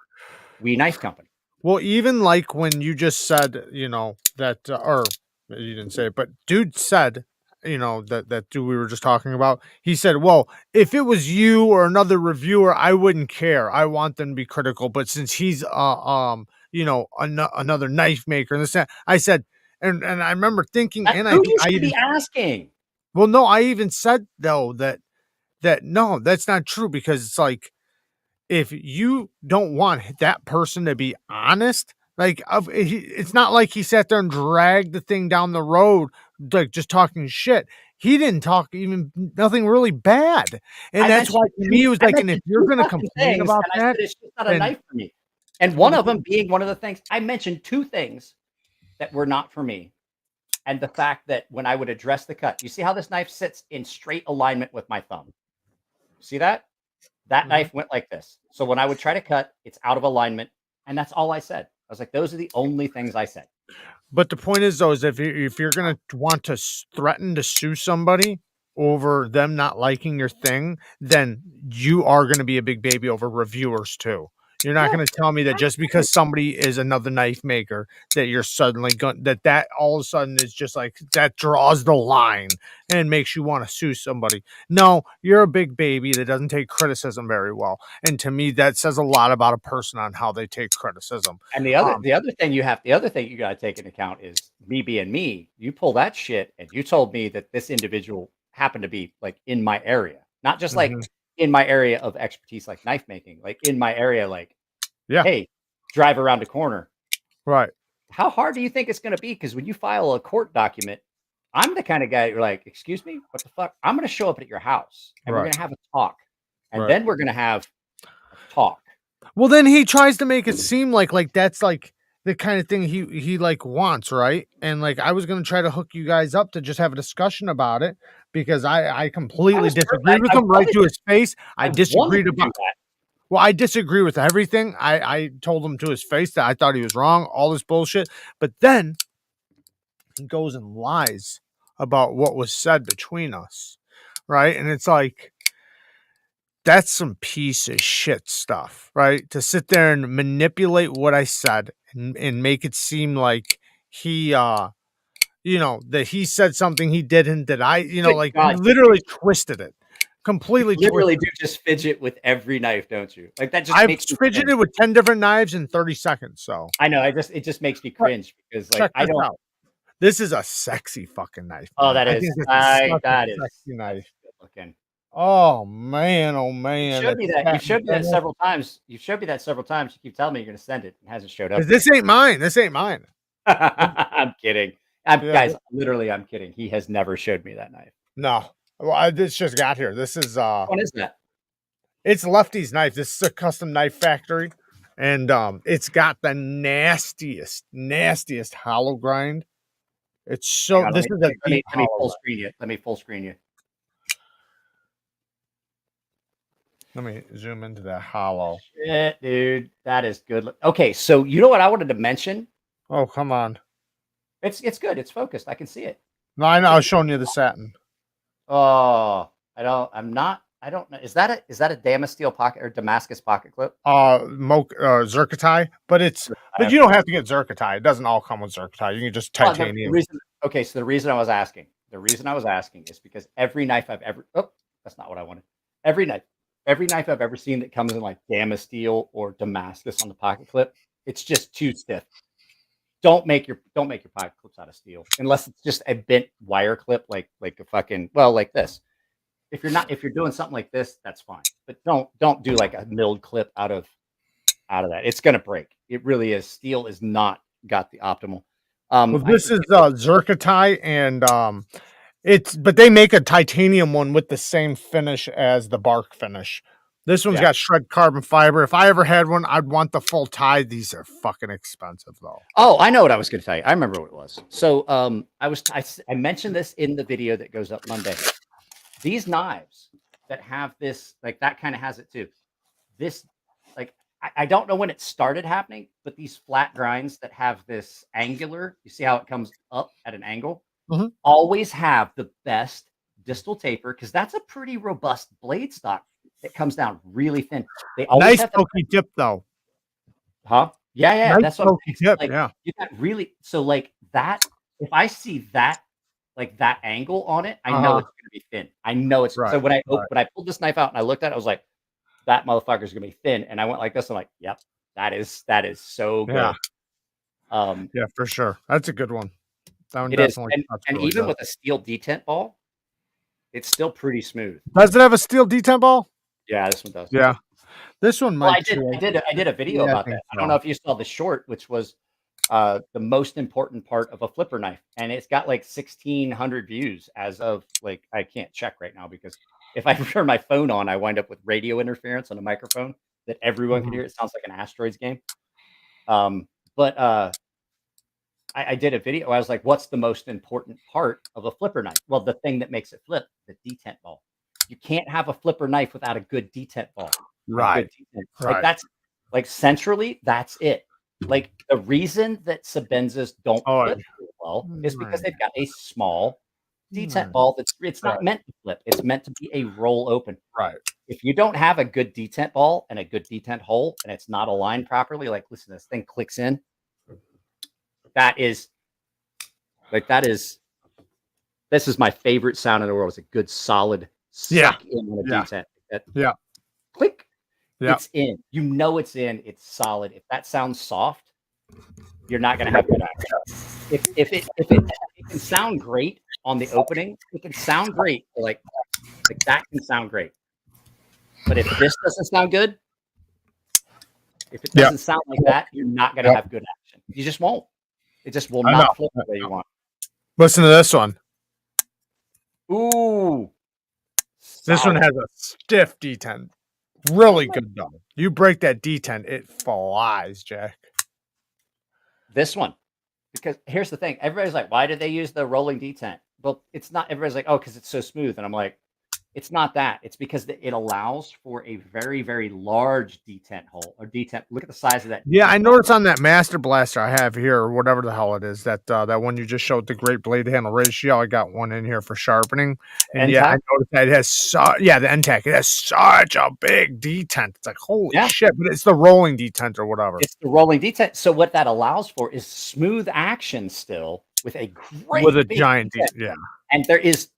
We Knife Company. Well, even like when you just said, you know, that, or you didn't say it, but dude said, you know, that dude we were just talking about, he said, well, if it was you or another reviewer, I wouldn't care. I want them to be critical. But since he's, you know, another knife maker and this, that, I said, and I remember thinking, and Who you should be asking? Well, no, I even said though that no, that's not true, because it's like, if you don't want that person to be honest, like it's not like he sat there and dragged the thing down the road, like just talking shit. He didn't talk even nothing really bad. And that's why to me it was like, and if you're going to complain about that, it's just not a knife for me. And one of them being one of the things I mentioned, 2 things that were not for me. And the fact that when I would address the cut, you see how this knife sits in straight alignment with my thumb? See that? That knife went like this. So when I would try to cut, it's out of alignment. And that's all I said. I was like, those are the only things I said. But the point is, though, is if you're going to want to threaten to sue somebody over them not liking your thing, then you are going to be a big baby over reviewers, too. You're not going to tell me that just because somebody is another knife maker that you're suddenly going that all of a sudden is just like that draws the line and makes you want to sue somebody. No, you're a big baby that doesn't take criticism very well. And to me, that says a lot about a person on how they take criticism. And the other thing you got to take into account is me being me. You pull that shit and you told me that this individual happened to be like in my area, not just like in my area of expertise, like knife making, like in my area, like, hey, drive around a corner. Right. How hard do you think it's going to be? Because when you file a court document, I'm the kind of guy you're like, excuse me, what the fuck? I'm going to show up at your house and we're going to have a talk. And then we're going to have a talk. Well, then he tries to make it seem like that's like the kind of thing he like wants, right? And like I was going to try to hook you guys up to just have a discussion about it, because I completely disagreed with him right to his face. I disagreed about that. Well, I disagree with everything. I told him to his face that I thought he was wrong, all this bullshit. But then he goes and lies about what was said between us, right? And it's like, that's some piece of shit stuff, right? To sit there and manipulate what I said and make it seem like he, you know, that he said something he didn't, that I, you know, like literally twisted it. Completely you literally do just fidget with every knife, don't you? Like that just I've makes fidgeted with 10 different knives in 30 seconds. So I know it just makes me cringe because like I don't. This is a sexy fucking knife. Oh, that is. That is sexy knife. Good looking. Oh man! Oh man! You showed me that. You showed me that several times. You showed me that several times. You keep telling me you're going to send it. It hasn't showed up. This ain't mine. This ain't mine. I'm kidding. Guys, literally, I'm kidding. He has never showed me that knife. No. Well, this just got here. This is what is that? It's Lefty's knife. This is a custom knife factory, and it's got the nastiest hollow grind. It's so. On, this is a let me full screen you. Let me full screen you. Let me zoom into that hollow. Shit, dude, that is good. Okay, so you know what I wanted to mention? Oh, come on. It's good. It's focused. I can see it. No, I know. I was showing you the satin. Oh, I don't know. Is that a Damascene pocket or Damascus pocket clip? Zircotai, but you don't have to get Zircotai. It doesn't all come with Zircotai. You can just titanium. Okay, so the reason I was asking is because every knife I've ever that's not what I wanted. Every knife I've ever seen that comes in like Damascene or Damascus on the pocket clip, it's just too stiff. Don't make your pocket clips out of steel unless it's just a bent wire clip like a fucking like this. If you're doing something like this, that's fine. But don't do like a milled clip out of out of that. It's going to break. It really is. Steel is not got the optimal. Well, this is zircotite, and but they make a titanium one with the same finish as the bark finish. This one's got shred carbon fiber. If I ever had one, I'd want the full tie. These are fucking expensive though. Oh, I know what I was going to tell you. I remember what it was. So I mentioned this in the video that goes up Monday. These knives that have this, like that kind of has it too. This, like, I don't know when it started happening, but these flat grinds that have this angular, you see how it comes up at an angle, always have the best distal taper, because that's a pretty robust blade stock that comes down really thin. They always nice have pokey tip though. Huh? Yeah, nice that's what I'm saying. tip, Like, you got really, so like that, if I see that, like that angle on it, I know it's going to be thin. I know it's so when I pulled this knife out and I looked at it, I was like, that motherfucker's gonna be thin. And I went like this. I'm like, yep, that is so good. Yeah, for sure. That's a good one. That one it is. definitely. And really even good. with a steel detent ball, it's still pretty smooth. Does it have a steel detent ball? Yeah, this one does. Yeah, this one might. Well, I did a video about that. I don't know if you saw the short, which was the most important part of a flipper knife, and it's got like 1,600 views as of like, I can't check right now because if I turn my phone on, I wind up with radio interference on a microphone that everyone can hear. It sounds like an asteroids game. But I did a video. I was like, what's the most important part of a flipper knife? Well, the thing that makes it flip, the detent ball. You can't have a flipper knife without a good detent ball. Right. Like that's like centrally, that's it. Like the reason that Sabenzas don't flip well is because they've got a small detent ball it's not meant to flip. It's meant to be a roll open. Right. If you don't have a good detent ball and a good detent hole and it's not aligned properly, like listen, this thing clicks in. This is my favorite sound in the world. It's a good solid suck in on a detent. Click. Yeah. It's in. You know it's in. It's solid. If that sounds soft, you're not going to have good action. If it can sound great on the opening, it can sound great. Like that can sound great. But if this doesn't sound good, if it doesn't sound like that, you're not going to have good action. You just won't. It just will not flip the way you want. Listen to this one. Ooh. This one has a stiff detent. Really good though. You break that detent, it flies, Jack. This one. Because here's the thing. Everybody's like, why did they use the rolling detent? Well, it's not. Everybody's like, oh, because it's so smooth. And I'm like, it's not that. It's because it allows for a very, very large detent hole or detent. Look at the size of that. Yeah, I noticed on that Master Blaster I have here, or whatever the hell it is, that one you just showed, the great blade to handle ratio. I got one in here for sharpening. And yeah, I noticed that it has the NTAC. It has such a big detent. It's like, holy shit, but it's the rolling detent or whatever. It's the rolling detent. So what that allows for is smooth action still with a great giant detent. Yeah. And there is,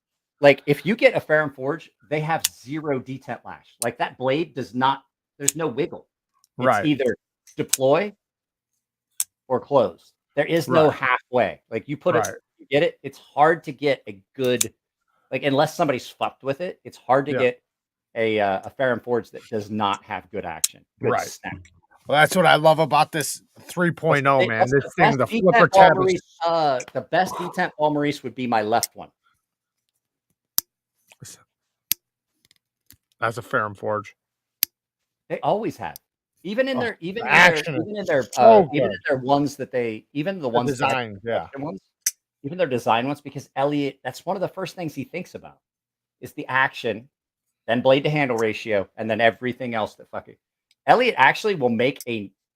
like, if you get a Ferrum Forge, they have 0 detent lash. Like that blade does not, there's no wiggle. It's either deploy or close. There is no halfway. Like you put it, you get it. It's hard to get a good, like, unless somebody's fucked with it, it's hard to get a Ferrum Forge that does not have good action. Good snap. Well, that's what I love about this 3.0, man. This thing, the flipper tab is... the best detent ball, Maurice, would be my left one. That's a Ferrum Forge. They always have, even in their ones that they, even the ones design, even their design ones, because Elliot, that's one of the first things he thinks about is the action, then blade to handle ratio, and then everything else that fucking. Elliot actually will make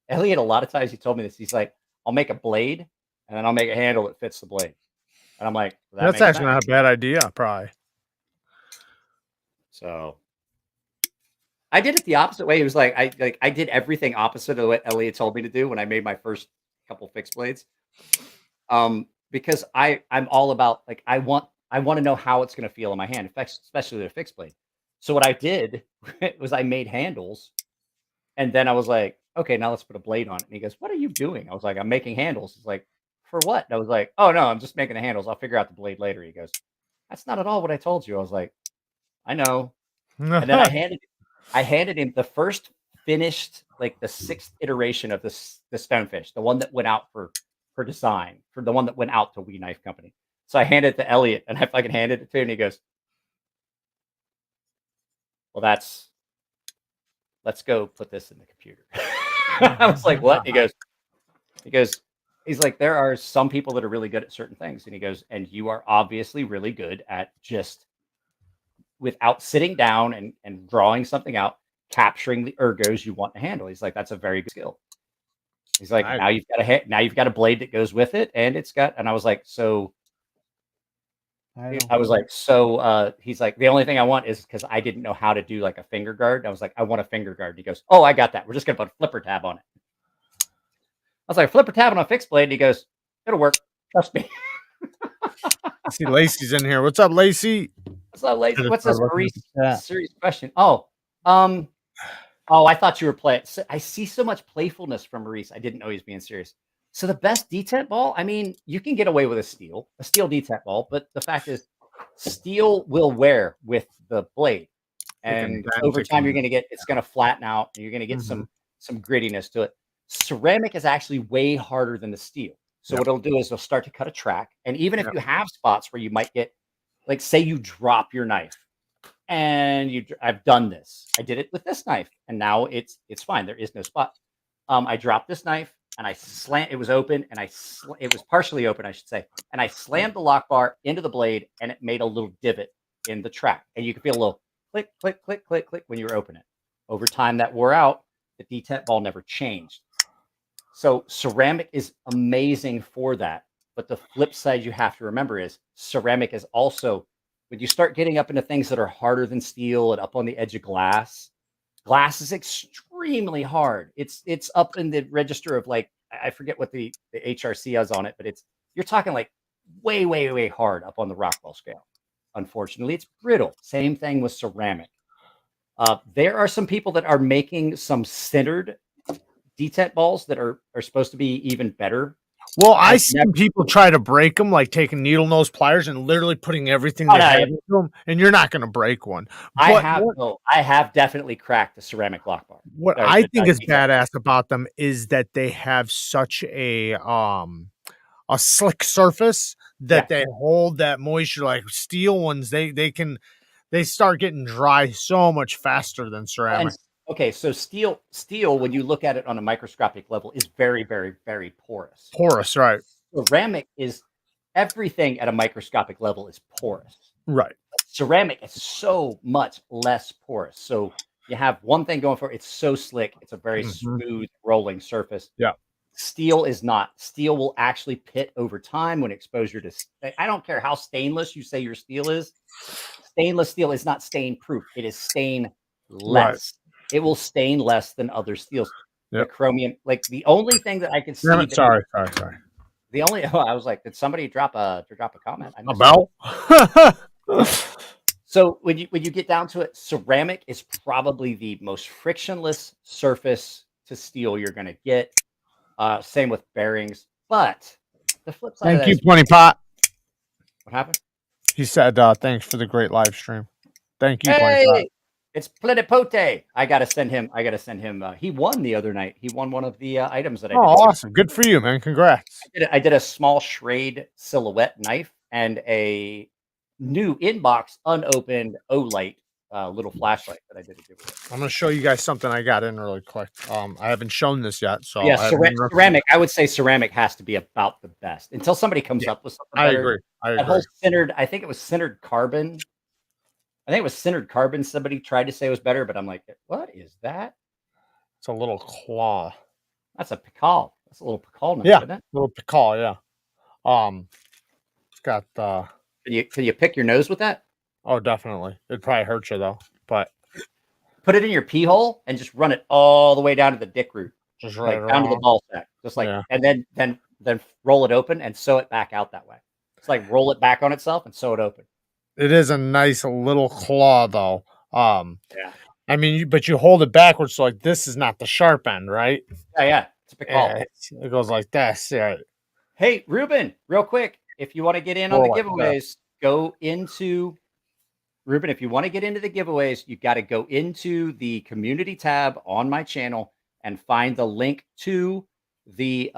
Elliot, a lot of times he told me this. He's like, I'll make a blade and then I'll make a handle that fits the blade. And I'm like, that's actually not a bad idea, probably. So I did it the opposite way. It was like I did everything opposite of what Elliot told me to do when I made my first couple fixed blades. Because I'm all about, like, I want to know how it's going to feel in my hand, especially with a fixed blade. So what I did was I made handles. And then I was like, okay, now let's put a blade on it. And he goes, what are you doing? I was like, I'm making handles. He's like, for what? And I was like, oh, no, I'm just making the handles. I'll figure out the blade later. He goes, that's not at all what I told you. I was like, I know. And then I handed him the first finished like the 6th iteration of the stonefish, the one that went out for design, for the one that went out to We Knife Company. So I handed it to Elliot, and I fucking handed it to him, and he goes, "Well, let's go put this in the computer." I was like, "What?" He goes, he's like, "There are some people that are really good at certain things," and he goes, "And you are obviously really good at just without sitting down and drawing something out, capturing the ergos you want to handle." He's like, "That's a very good skill." He's like, "Now you've got now you've got a blade that goes with it, and it's got." And I was like, "So." I was like, "So," he's like, "The only thing I want is because I didn't know how to do like a finger guard." I was like, "I want a finger guard." He goes, "Oh, I got that. We're just gonna put a flipper tab on it." I was like, "Flipper tab on a fixed blade." And he goes, "It'll work. Trust me." I see Lacey's in here. What's up, Lacey? What's up, Lacey? What's this serious question? Oh, I thought you were playing. I see so much playfulness from Maurice. I didn't know he was being serious. So the best detent ball, I mean, you can get away with a steel detent ball, but the fact is, steel will wear with the blade, and over time you're going to get it's going to flatten out, and you're going to get some grittiness to it. Ceramic is actually way harder than the steel. So what it'll do is it'll start to cut a track, and even if you have spots where you might get, like, say you drop your knife, and I've done this. I did it with this knife, and now it's fine. There is no spot. I dropped this knife, and it was open, and it was partially open, I should say, and I slammed the lock bar into the blade, and it made a little divot in the track, and you can feel a little click, click, click, click, click when you open it. Over time, that wore out. The detent ball never changed. So ceramic is amazing for that, but the flip side you have to remember is ceramic is also, when you start getting up into things that are harder than steel and up on the edge of glass is extremely hard. It's up in the register of, like, I forget what the HRC is on it, but you're talking like way, way, way hard up on the Rockwell scale. Unfortunately, it's brittle. Same thing with ceramic. There are some people that are making some centered detent balls that are supposed to be even better. Well, I see people try to break them, like taking needle nose pliers and literally putting everything they have into them, and you're not going to break one. I have definitely cracked the ceramic lock bar. What I think is badass about them is that they have such a slick surface that they hold that moisture. Like steel ones, they start getting dry so much faster than ceramic. Okay, so steel, when you look at it on a microscopic level, is very, very, very porous. Porous, right? Ceramic is everything at a microscopic level is porous. Right. Ceramic is so much less porous. So you have one thing going for it. It's so slick. It's a very smooth rolling surface. Yeah. Steel is not. Steel will actually pit over time when exposure to. I don't care how stainless you say your steel is. Stainless steel is not stain proof. It is stain less. Right. It will stain less than other steels. The chromium, like the only thing that I can see. Sorry. The only I was like, did somebody drop a comment? A bell? So when you get down to it, ceramic is probably the most frictionless surface to steel you're going to get. Same with bearings, but the flip side. Thank you, Plenty Pot. What happened? He said, "Thanks for the great live stream." Thank you, Plenty Pot. It's Plenipote. I gotta send him. He won the other night. He won one of the items that I did. Oh, awesome! Good for you, man. Congrats. I did a small Schrade silhouette knife and a new inbox unopened Olight little flashlight that I did a giveaway. I'm gonna show you guys something I got in really quick. I haven't shown this yet, so yeah, ceramic. I would say ceramic has to be about the best until somebody comes up with something better. I agree. That whole centered. I think it was centered carbon. Somebody tried to say was better, but I'm like, what is that? It's a little claw. That's a Pikal. That's a little Pikal knife, isn't it? Little Pikal, yeah. It's got Can you pick your nose with that? Oh, definitely. It'd probably hurt you though. But put it in your pee hole and just run it all the way down to the dick root. Just right down to the ball sack. Just like and then roll it open and sew it back out that way. It's like roll it back on itself and sew it open. It is a nice little claw, though. Yeah. I mean, but you hold it backwards, so like this is not the sharp end, right? Yeah. It's a big call. It goes like this. Yeah. Hey, Ruben, real quick, if you want to get in on the giveaways, go into Ruben. If you want to get into the giveaways, you got to go into the community tab on my channel and find the link to the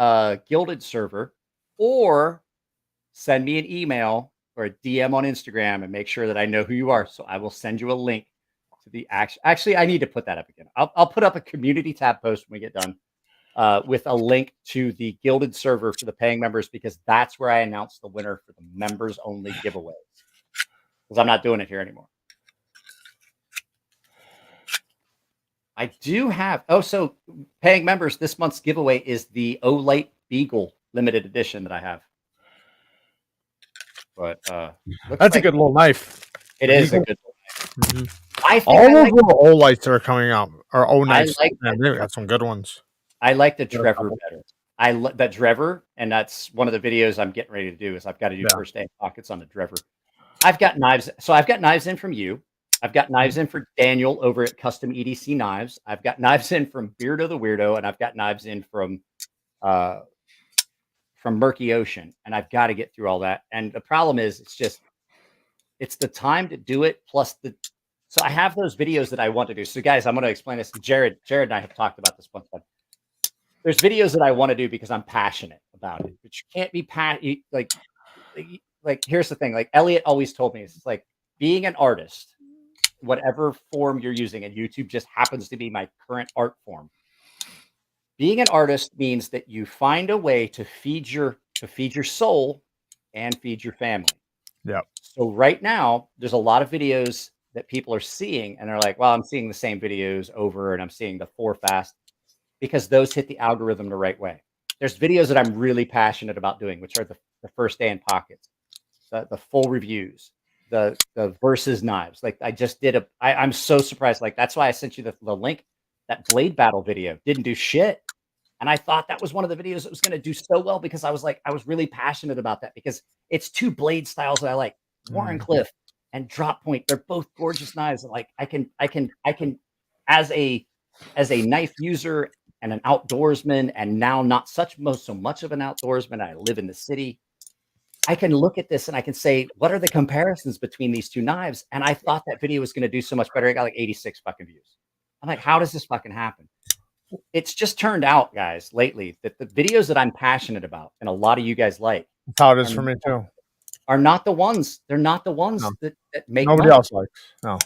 Gilded server, or send me an email or a DM on Instagram and make sure that I know who you are. So I will send you a link to the actually, I need to put that up again. I'll put up a community tab post when we get done with a link to the Gilded server for the paying members, because that's where I announce the winner for the members only giveaways. Because I'm not doing it here anymore. I do have, so paying members, this month's giveaway is the Olight Beagle limited edition that I have. But that's a good little knife. It is a good little knife. I think all those little Olights that are coming out are knives. I like they got some good ones. I like the Trevor better. That Trevor, and that's one of the videos I'm getting ready to do. Is I've got to do first aid pockets on the Trevor. I've got knives. So I've got knives in from you. I've got knives in for Daniel over at Custom EDC Knives. I've got knives in from Beardo the Weirdo, and I've got knives in from Murky Ocean. And I've got to get through all that. And the problem is, it's the time to do it. Plus so I have those videos that I want to do. So guys, I'm going to explain this. Jared and I have talked about this once. There's videos that I want to do because I'm passionate about it, but you can't be like here's the thing. Like Elliot always told me, it's like being an artist, whatever form you're using, and YouTube just happens to be my current art form. Being an artist means that you find a way to feed your soul and feed your family. Yeah. So right now, there's a lot of videos that people are seeing, and they're like, well, I'm seeing the same videos over, and I'm seeing the 4 fast, because those hit the algorithm the right way. There's videos that I'm really passionate about doing, which are the first day in pockets, the full reviews, the versus knives. Like I just did I'm so surprised. Like that's why I sent you the link. That blade battle video didn't do shit. And I thought that was one of the videos that was going to do so well, because I was really passionate about that, because it's 2 blade styles that I like, Warrenclyffe and Drop Point. They're both gorgeous knives. And like I can as a knife user and an outdoorsman, and now not so much of an outdoorsman, I live in the city, I can look at this and I can say, what are the comparisons between these 2 knives? And I thought that video was going to do so much better. It got like 86 fucking views. I'm like, how does this fucking happen? It's just turned out, guys, lately, that the videos that I'm passionate about, and a lot of you guys like, that's how it is for me too, are not the ones. They're not the ones that make nobody else likes. No.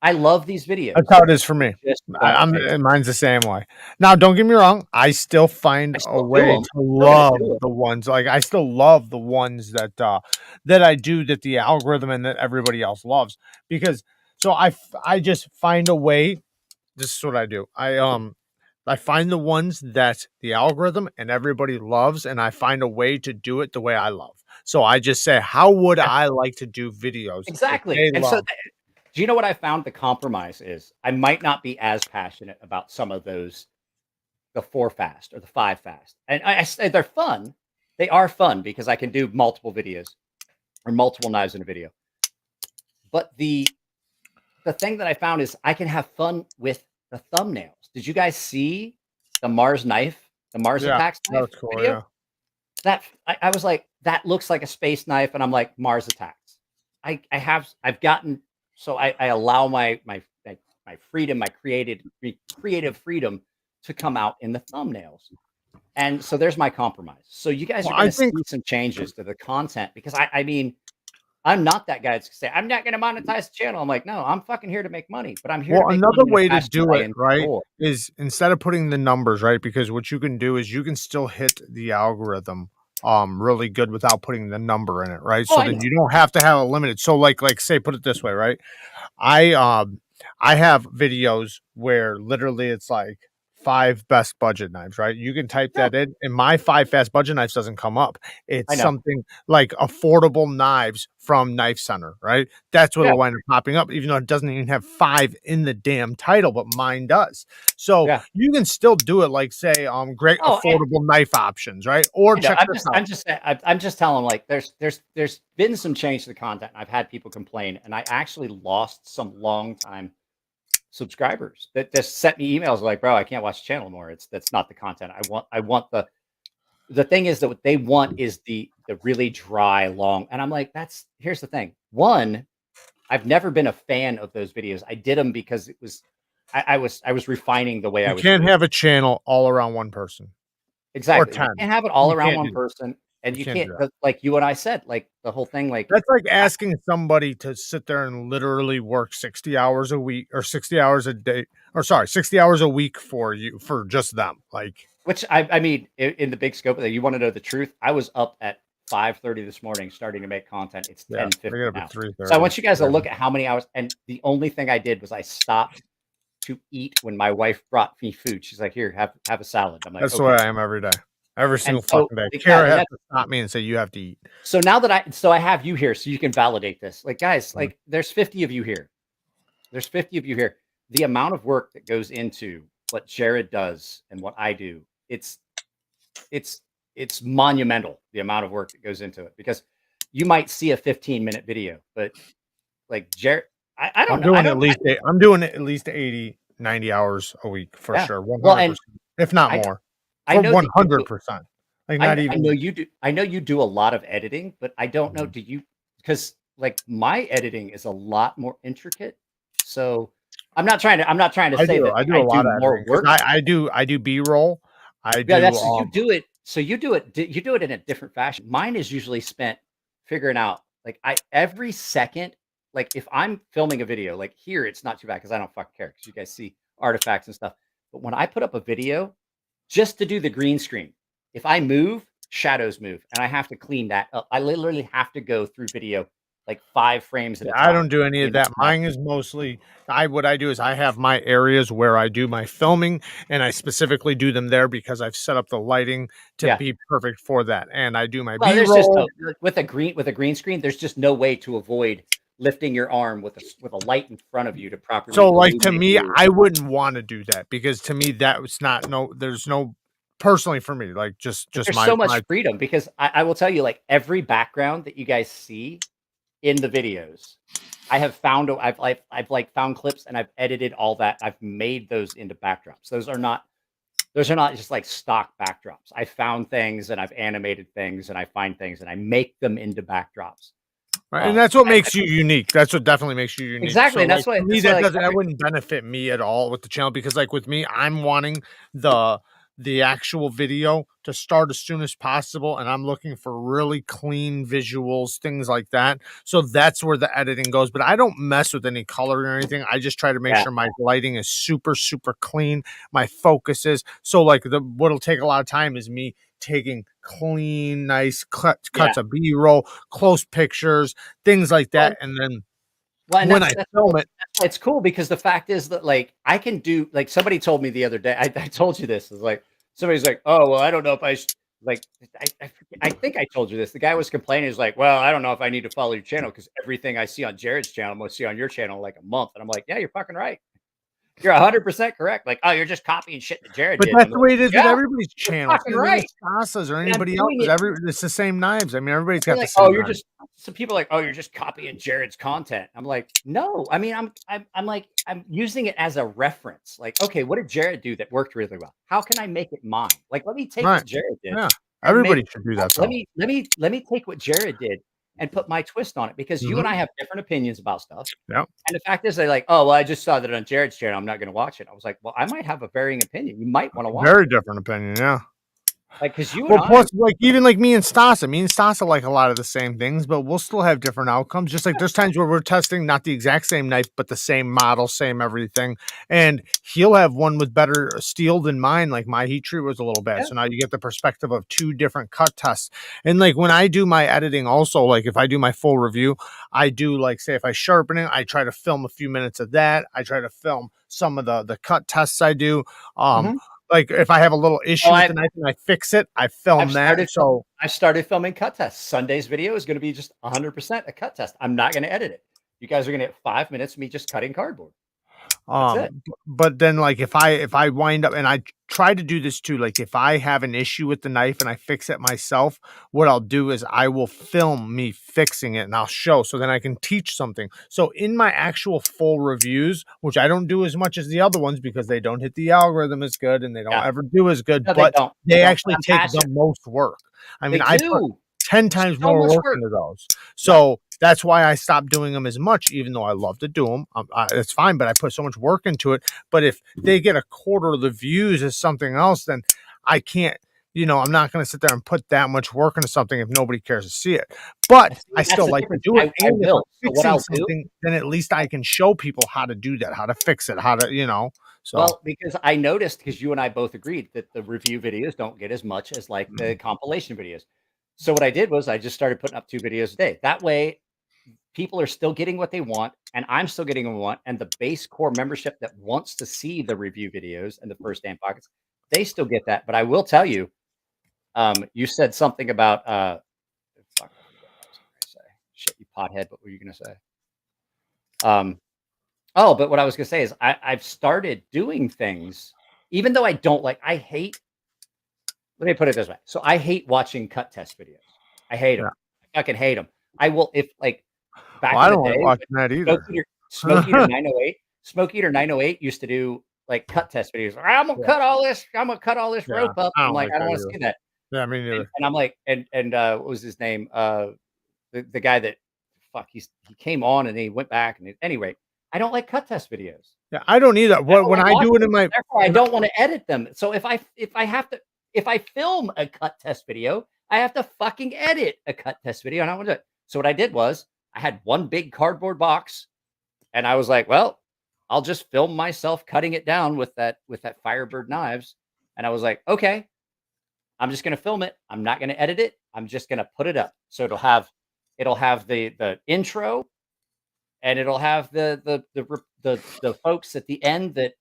I love these videos. That's how it is for me. Mine's the same way. Now, don't get me wrong. I still find a way to love the ones. Like I still love the ones that I do, that the algorithm and that everybody else loves. Because I just find a way. This is what I do. I find the ones that the algorithm and everybody loves, and I find a way to do it the way I love. So I just say, how would I like to do videos? Exactly. And so, do you know what I found the compromise is? I might not be as passionate about some of those, the 4 fast or the 5 fast. And I say they're fun. They are fun because I can do multiple videos or multiple knives in a video. But the thing that I found is I can have fun with the thumbnails. Did you guys see the Mars knife, the Mars attacks knife cool, video? Yeah. That I was like, that looks like a space knife, and I'm like, Mars attacks. I've gotten, so I allow my freedom, my creative freedom to come out in the thumbnails. And so there's my compromise. So you guys are going to see some changes to the content, because I mean, I'm not that guy that's going to say, I'm not going to monetize the channel. I'm like, no, I'm fucking here to make money, but I'm here to make another money way to do it, right, control. is instead of putting the numbers, right, because what you can do is you can still hit the algorithm really good without putting the number in it, right? So then you don't have to have a limited. So like say, put it this way, right? I have videos where literally it's like 5 best budget knives, right? You can type that in, and my 5 fast budget knives doesn't come up. It's something like affordable knives from Knife Center, right? That's what will wind up popping up, even though it doesn't even have 5 in the damn title, but mine does. So you can still do it, like say, great affordable knife options, right? Or I'm just telling them, like, there's been some change to the content. I've had people complain, and I actually lost some long time subscribers that just sent me emails like, bro, I can't watch the channel more. That's not the content I want. The thing is that what they want is the really dry, long. And I'm like, here's the thing. One, I've never been a fan of those videos. I did them because it was I was refining the way I You was can't doing it. have a channel all around one person. Exactly. Or You 10. can't have it all You around can't one do that. person, and You you can't can't do that. like you and I said, like the whole thing, like That's like asking somebody to sit there and literally work 60 hours a week or 60 hours a day, or sorry, 60 hours a week for you, for just them. Like, which I mean, in the big scope of that, you want to know the truth? I was up at 5:30 this morning starting to make content. It's yeah, 10:50 I get up now. at 3:30. So I want you guys to look at how many hours. And the only thing I did was I stopped to eat when my wife brought me food. She's like, "Here, have a salad." I'm like, That's the "Okay." way I am every day. Every And single so, fucking day. yeah, Kara and has that's to stop me and say, you have to eat. so now that I have you here, so you can validate this. Like, guys, Mhm. like there's 50 of you here. There's 50 of you here. The amount of work that goes into what Jared does and what I do, it's it's monumental, the amount of work that goes into it, because you might see a 15-minute video, but like Jared, I don't I'm know. I doing don't, I'm doing at least 80, 90 hours a week for yeah. sure. Well, 100%. and If not I more. I For know that you do. 100%. Like not I know even. you do. I know you do a lot of editing, but I don't know. Mhm. Do you? Because like my editing is a lot more intricate. So I'm not trying to say that I like, do I a lot do of more editing because work. I do B-roll. I Yeah, do that's so you do it. So you do it. You do it in a different fashion. Mine is usually spent figuring out like I every second. Like if I'm filming a video, like here, it's not too bad because I don't fucking care because you guys see artifacts and stuff. But when I put up a video, just to do the green screen, if I move, shadows move, and I have to clean that up. I literally have to go through video like 5 frames at Yeah, a I time. don't do any of Clean up that. Mine is mostly what I do is I have my areas where I do my filming and I specifically do them there because I've set up the lighting to Yeah. be perfect for that. And I do my Well, there's just no B-roll. with a green screen, there's just no way to avoid lifting your arm with a light in front of you to properly So like to illuminate me, you. I wouldn't want to do that because to me that was not there's no personally for me, like But just there's so my much freedom because I will tell you, like every background that you guys see in the videos, I have found I've like found clips and I've edited all that. I've made those into backdrops. Those are not just like stock backdrops. I found things and I've animated things and I find things and I make them into backdrops. right, and that's what I makes you unique. That's what definitely makes you unique. exactly, So and like to me, that's why like that wouldn't benefit me at all with the channel because like with me, I'm wanting the actual video to start as soon as possible, and I'm looking for really clean visuals, things like that. So that's where the editing goes. But I don't mess with any color or anything. I just try to make yeah. sure my lighting is super clean. My focus is so like what'll take a lot of time is me taking clean, nice cuts Yeah. of B-roll, close pictures, things like Well, that, and then well, and when I film it, that's why it's cool because the fact is that like I can do like somebody told me the other day. I told you this is like somebody's like, oh well, I don't know if like I think I told you this. The guy was complaining. He's like, well, I don't know if I need to follow your channel because everything I see on Jared's channel, I'm gonna see on your channel in like a month. And I'm like, yeah, you're fucking right. You're 100% correct. Like, oh, you're just copying shit that Jared but did. that's I'm the like, way it is with yeah, everybody's you're channel. fucking Even right. with Sasha's or And I'm anybody doing else's, it. it's the same knives. I mean, everybody's They're got the like, same oh, you're knives. just some people are like, oh, you're just copying Jared's content. I'm like, no, I mean, I'm like, I'm using it as a reference. Like, okay, what did Jared do that worked really well? How can I make it mine? Like, let me take Right. what Jared did. Yeah. And Everybody should do that. let Though. me take what Jared did and put my twist on it because you and I have different opinions about stuff. Yeah. And the fact is, they're like, oh, well, I just saw that on Jared's channel. I'm not going to watch it. I was like, well, I might have a varying opinion. You might want to watch Very it. different opinion. Yeah. Like, because you and Well, I, plus, like even like me and Stasa like a lot of the same things, but we'll still have different outcomes. Just like there's times where we're testing not the exact same knife, but the same model, same everything, and he'll have one with better steel than mine. Like my heat treat was a little bad, yeah. so now you get the perspective of 2 different cut tests. And like when I do my editing, also like if I do my full review, I do like say if I sharpen it, I try to film a few minutes of that. I try to film some of the cut tests I do. Like if I have a little issue with the knife and I fix it, I film that. So I started filming cut tests. Sunday's video is going to be just 100% a cut test. I'm not going to edit it. You guys are going to get 5 minutes of me just cutting cardboard. That's it. But then like if I wind up and I try to do this too, like if I have an issue with the knife and I fix it myself, what I'll do is I will film me fixing it and I'll show so then I can teach something. So in my actual full reviews, which I don't do as much as the other ones because they don't hit the algorithm as good and they don't ever do as good, No, but they don't. they They don't. actually I'm take the passionate. most work. I mean, They I do. put 10 times So more much work work. into those. So that's why I stopped doing them as much, even though I love to do them. It's fine, but I put so much work into it. But if they get a quarter of the views as something else, then I can't, I'm not going to sit there and put that much work into something if nobody cares to see it. But See, I that's still the like to difference. do it. I And if I'm will. So what fixing I'll do, something, then at least I can show people how to do that, how to fix it, how to. So well, because I noticed, because you and I both agreed that the review videos don't get as much as like the compilation videos. So what I did was I just started putting up 2 videos a day. That way, people are still getting what they want, and I'm still getting what I want. And the base core membership that wants to see the review videos and the first hand pockets, they still get that. But I will tell you, you said something about fuck, I forget what I was going to say. Shit, you pothead. What were you going to say? Oh, but what I was going to say is I've started doing things, even though I don't like. I hate. Let me put it this way. So I hate watching cut test videos. I hate them. yeah. I fucking hate them. I will if like Well, back I in the don't like day, watching that either. Smoke Eater 908, Smoke Eater 908 used to do like cut test videos. I'm gonna cut all this. I'm gonna cut all this Yeah, rope up. I I'm don't like, like I don't that want to either. see that. Yeah, me neither. And I'm like, and what was his name? The guy that he came on and he went back and anyway, I don't like cut test videos. Yeah, I don't either. I don't When like I do watching it in them, my therefore I don't want to edit them. So if I film a cut test video, I have to fucking edit a cut test video, and I want to do it. So what I did was I had one big cardboard box, and I was like, well, I'll just film myself cutting it down with that Firebird knives. And I was like, okay, I'm just gonna film it. I'm not gonna edit it. I'm just gonna put it up. So it'll have the intro, and it'll have the folks at the end that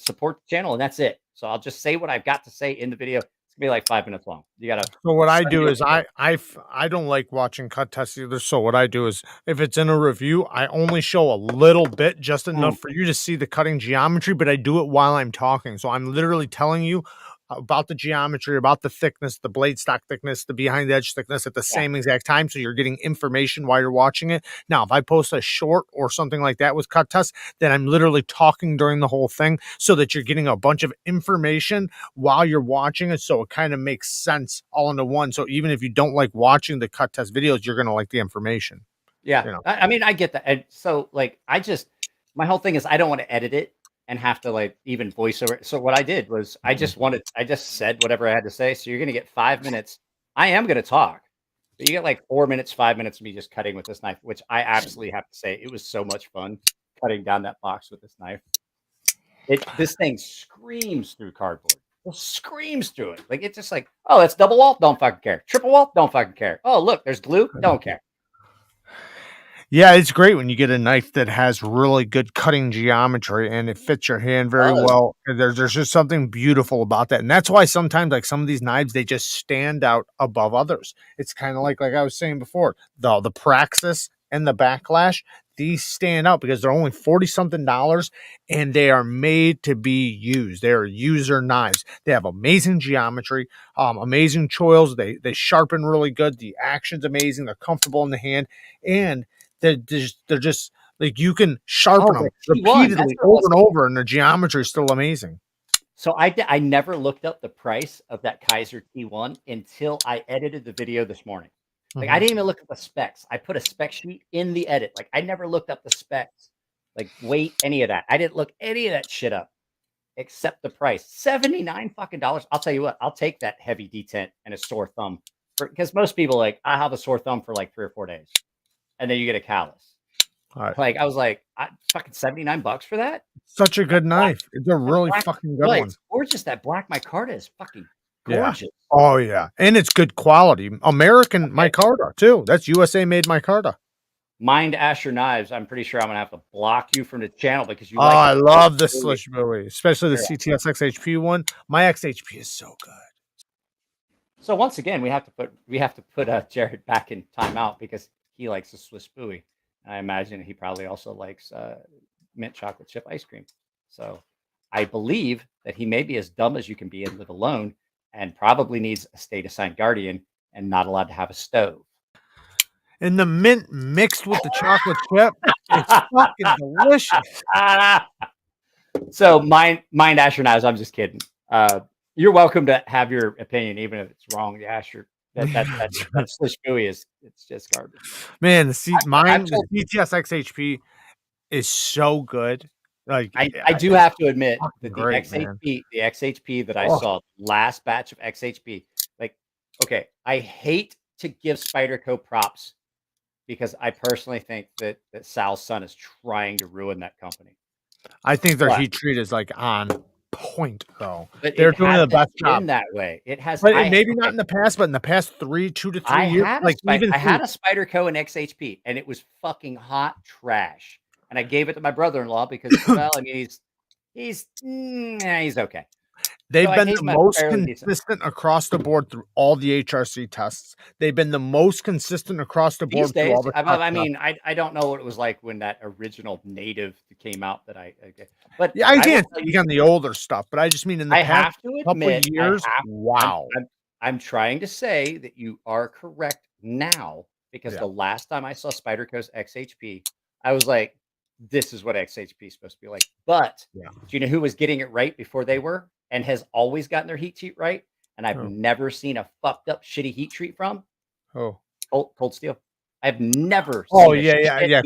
support the channel, and that's it. So I'll just say what I've got to say in the video. It's gonna be like 5 minutes long. You gotta. So what I do is I don't like watching cut tests either. So what I do is if it's in a review, I only show a little bit, just enough for you to see the cutting geometry, but I do it while I'm talking. So I'm literally telling you about the geometry, about the thickness, the blade stock thickness, the behind the edge thickness at the same exact time. So you're getting information while you're watching it. Now, if I post a short or something like that with cut tests, then I'm literally talking during the whole thing so that you're getting a bunch of information while you're watching it. So it kind of makes sense all into one. So even if you don't like watching the cut test videos, you're going to like the information. Yeah. I mean, I get that. And so like, my whole thing is I don't want to edit it and have to like even voice over. So what I did was I just said whatever I had to say. So you're going to get 5 minutes. I am going to talk, but you get like 4 minutes, 5 minutes of me just cutting with this knife, which I absolutely have to say, it was so much fun cutting down that box with this knife. This thing screams through cardboard. It screams through it. Like, it's just like, oh, it's double wall. Don't fucking care. Triple wall. Don't fucking care. Oh, look, there's glue. Don't care. Yeah, it's great when you get a knife that has really good cutting geometry and it fits your hand very well. And there's just something beautiful about that. And that's why sometimes like some of these knives, they just stand out above others. It's kind of like I was saying before, the Praxis and the Backlash, these stand out because they're only $40-something and they are made to be used. They are user knives. They have amazing geometry, amazing choils. They sharpen really good. The action's amazing. They're comfortable in the hand, and they're just like you can sharpen them repeatedly over and over, and the geometry is still amazing. So I never looked up the price of that Kaiser T1 until I edited the video this morning. Like, I didn't even look at the specs. I put a spec sheet in the edit. Like, I never looked up the specs, like weight, any of that. I didn't look any of that shit up except the price. $79 fucking dollars. I'll tell you what, I'll take that heavy detent and a sore thumb because most people like, I have a sore thumb for like 3 or 4 days and then you get a callus. All right. Like, I was like, fucking $79 for that. Such a good knife. It's a really fucking good one. It's gorgeous. That black micarta is fucking gorgeous. Yeah. Oh yeah, and it's good quality. American micarta too. That's USA made micarta. Mind Asher Knives. I'm pretty sure I'm gonna have to block you from the channel because you. I love the Slish Bowie, especially the CTS XHP one. My XHP is so good. So once again, we have to put Jared back in timeout because he likes the Swiss Bowie. And I imagine he probably also likes mint chocolate chip ice cream. So I believe that he may be as dumb as you can be and live alone, and probably needs a state-assigned guardian and not allowed to have a stove. And the mint mixed with the chocolate chip, it's fucking delicious. So mind Asher Knives, I'm just kidding. You're welcome to have your opinion, even if it's wrong. The Asher That Swish buoy it's just garbage. Man, the I've told, CTS XHP is so good. Like I do have to admit that the great, man. XHP that I Oh. saw, last batch of XHP, like, okay, I hate to give Spyderco props because I personally think that Sal's son is trying to ruin that company. I think their But- heat treat is like on point, though. But They're it doing the hasn't best been job. that way. It has. But I- maybe not okay. in the past, but in the past 2 to 3 I years, had like I even had a Spyderco and XHP, and it was fucking hot trash. And I gave it to my brother-in-law because, well, I mean, he's okay. they've So I been gave the him a most fairly decent- consistent across the board through all the HRC tests. They've been the most consistent across the board These through days. all the I test mean, I don't know what it was like when that original native came out. But yeah, I will can't tell speak on the older stuff, but I just mean in the I past have to couple admit, years. Wow. I'm trying to say that you are correct now because the last time I saw Spyderco's XHP, I was like, this is what XHP is supposed to be like. But do you know who was getting it right before they were and has always gotten their heat treat right? And I've never seen a fucked up shitty heat treat from Cold Steel. I've never Oh, seen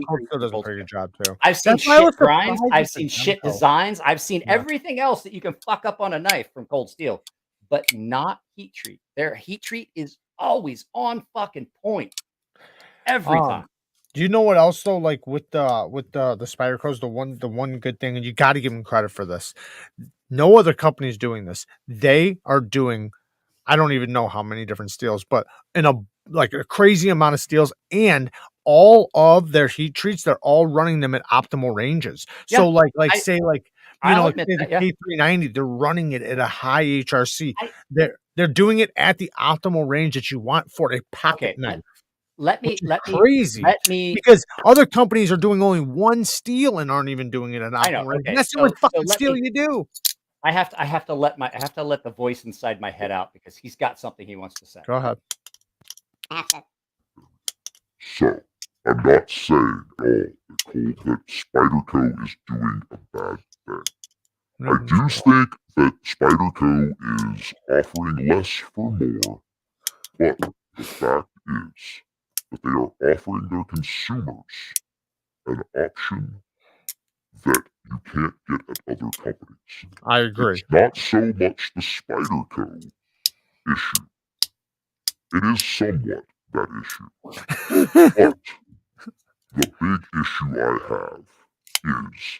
Cold Steel does a pretty good job too. I've seen That's why I was shit grinds. surprised I've with the seen shit Demco. designs. I've seen everything else that you can fuck up on a knife from Cold Steel, but not heat treat. Their heat treat is always on fucking point every time. Do you know what else though? Like with the Spydercos, the one good thing, and you got to give them credit for this. No other company is doing this. They are doing, I don't even know how many different steels, but in a crazy amount of steels, and all of their heat treats, they're all running them at optimal ranges. Yeah, So say the that, K390, they're running it at a high HRC. They're doing it at the optimal range that you want for a pocket knife. Crazy. Because other companies are doing only one steel and aren't even doing it at optimal range. Okay, That's the only fucking steel you do. I have to let the voice inside my head out because he's got something he wants to say. Go ahead. So, I'm not saying at all that Spyderco is doing a bad thing. I do think that Spyderco is offering less for more, but the fact is that they are offering their consumers an option that you can't get at other companies. I agree. It's not so much the Spyderco issue. It is somewhat that issue. But the big issue I have is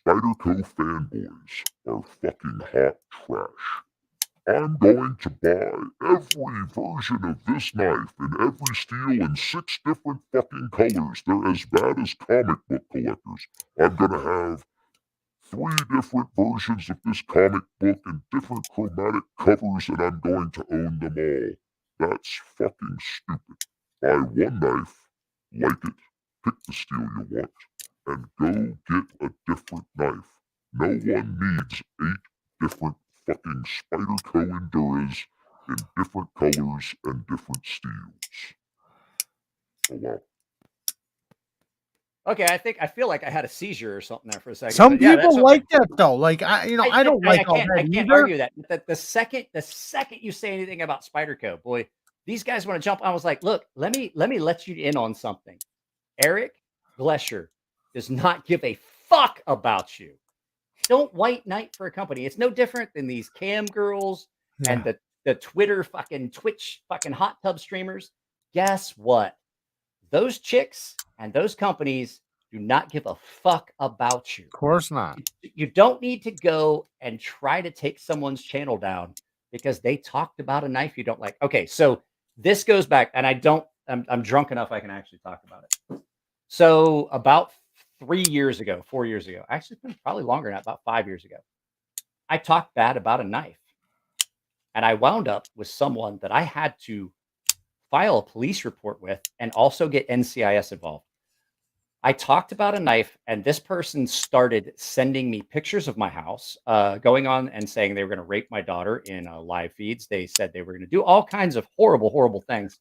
Spyderco fanboys are fucking hot trash. I'm going to buy every version of this knife in every steel in 6 different fucking colors. They're as bad as comic book collectors. I'm gonna have 3 different versions of this comic book in different chromatic covers, and I'm going to own them all. That's fucking stupid. Buy one knife, like it, pick the steel you want, and go get a different knife. No one needs 8 different fucking Spyderco Enduras in different colors and different steels. Oh wow. Okay, I feel like I had a seizure or something there for a second. Some but yeah, people that's like that though. Like I don't like all that I can't either. argue that. The second you say anything about Spyderco, boy, these guys want to jump. I was like, look, let me let you in on something. Eric Glesher does not give a fuck about you. Don't white knight for a company. It's no different than these cam girls and the Twitter fucking Twitch fucking hot tub streamers. Guess what? Those chicks and those companies do not give a fuck about you. Of course not. You don't need to go and try to take someone's channel down because they talked about a knife you don't like. Okay, so this goes back, and I'm drunk enough I can actually talk about it. So about 4 years ago, actually it's been probably longer now, about 5 years ago, I talked bad about a knife. And I wound up with someone that I had to file a police report with and also get NCIS involved. I talked about a knife, and this person started sending me pictures of my house, going on and saying they were going to rape my daughter in live feeds. They said they were going to do all kinds of horrible, horrible things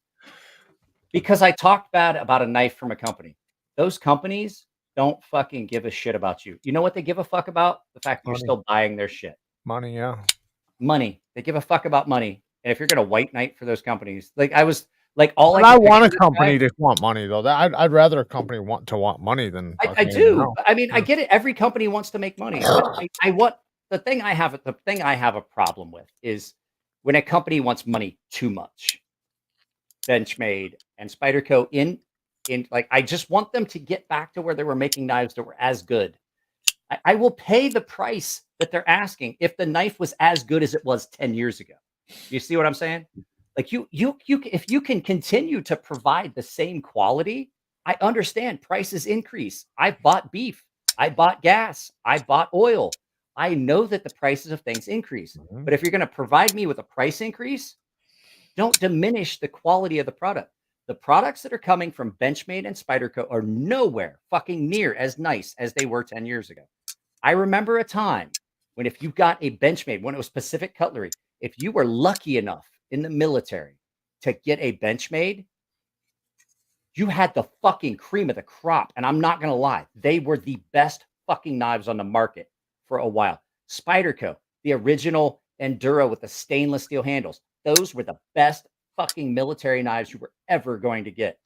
because I talked bad about a knife from a company. Those companies don't fucking give a shit about you. You know what they give a fuck about? The fact that you're still buying their shit. Money, yeah. Money. They give a fuck about money. And if you're going to white knight for those companies, like I was like, all But I I could want a picture this guy- company to want money though. I'd rather a company want money than I fucking do. know. I mean, I Yeah. get it. Every company wants to make money. But I want the thing I have a problem with is when a company wants money too much. Benchmade and Spyderco in like I just want them to get back to where they were making knives that were as good. I will pay the price that they're asking if the knife was as good as it was 10 years ago. You see what I'm saying? Like you if you can continue to provide the same quality, I understand prices increase. I bought beef, I bought gas, I bought oil. I know that the prices of things increase. But if you're going to provide me with a price increase, don't diminish the quality of the product. The products that are coming from Benchmade and Spyderco are nowhere fucking near as nice as they were 10 years ago. I remember a time when if you got a Benchmade, when it was Pacific Cutlery, if you were lucky enough in the military to get a Benchmade, you had the fucking cream of the crop. And I'm not going to lie, they were the best fucking knives on the market for a while. Spyderco, the original Enduro with the stainless steel handles, those were the best fucking military knives you were ever going to get.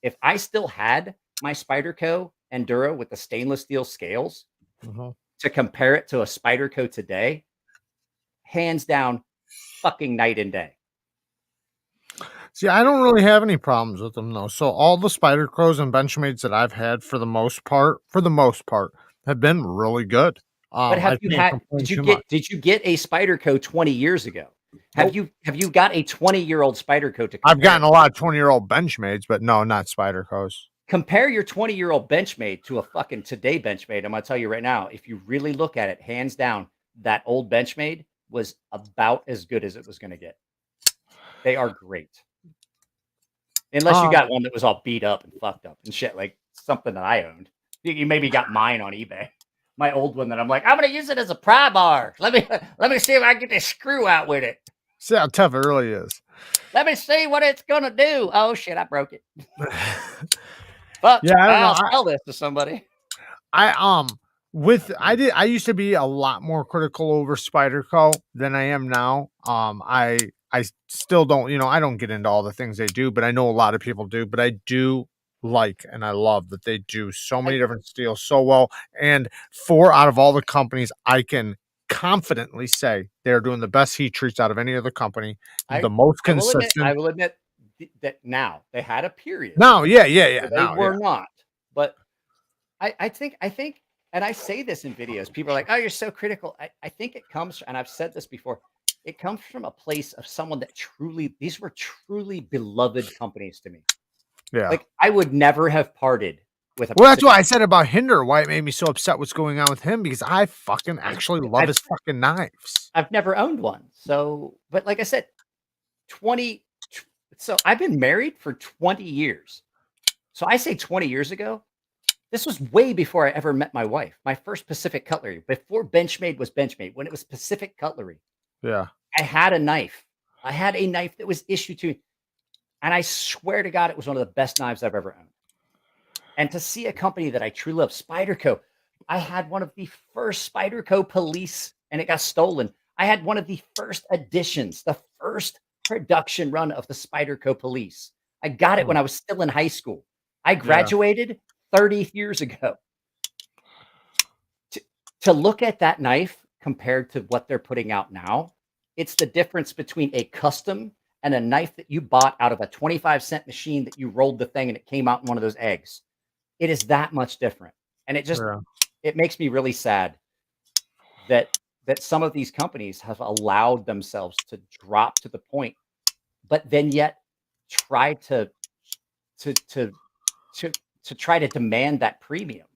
If I still had my Spyderco Enduro with the stainless steel scales to compare it to a Spyderco today, hands down, fucking night and day. See, I don't really have any problems with them though. So all the Spydercos and Benchmades that I've had for the most part, have been really good. But have you had? Did you get a Spyderco 20 years ago? Have you got a 20-year-old Spyderco to compare? I've gotten a lot of 20-year-old Benchmades, but no, not Spydercos. Compare your 20-year-old Benchmade to a fucking today Benchmade. I'm gonna tell you right now, if you really look at it, hands down, that old Benchmade was about as good as it was gonna get. They are great. Unless you got one that was all beat up and fucked up and shit, like something that I owned. You maybe got mine on eBay. My old one that I'm like, I'm gonna use it as a pry bar. Let me see if I can get this screw out with it. See how tough it really is. Let me see what it's gonna do. Oh shit, I broke it. Fuck, Yeah, I don't know. I'll sell this to somebody. I used to be a lot more critical over Spyderco than I am now. I still don't, I don't get into all the things they do, but I know a lot of people do, but I do like and I love that they do so many different steels so well. And 4 out of all the companies, I can confidently say they're doing the best heat treats out of any other company, the most consistent. I will admit that now they had a period. No, yeah. They were not. But I think, and I say this in videos, people are like, oh, you're so critical. I think it comes, and I've said this before, it comes from a place of someone that these were truly beloved companies to me. Yeah. Like I would never have parted with a Well, that's what I said about Hinder, why it made me so upset what's going on with him, because I fucking actually love his fucking knives. I've never owned one. So, but like I said, so I've been married for 20 years. So I say 20 years ago, this was way before I ever met my wife. My first Pacific Cutlery, before Benchmade was Benchmade, when it was Pacific Cutlery. Yeah. I had a knife. I had a knife that was issued to me. And I swear to God, it was one of the best knives I've ever owned. And to see a company that I truly love, Spyderco, I had one of the first Spyderco Police, and it got stolen. I had one of the first editions, the first production run of the Spyderco Police. I got it when I was still in high school. I graduated 30 years ago. To look at that knife compared to what they're putting out now, it's the difference between a custom and a knife that you bought out of a 25-cent machine that you rolled the thing and it came out in one of those eggs. It is that much different. And it just, it makes me really sad that some of these companies have allowed themselves to drop to the point, but then yet try to try to demand that premium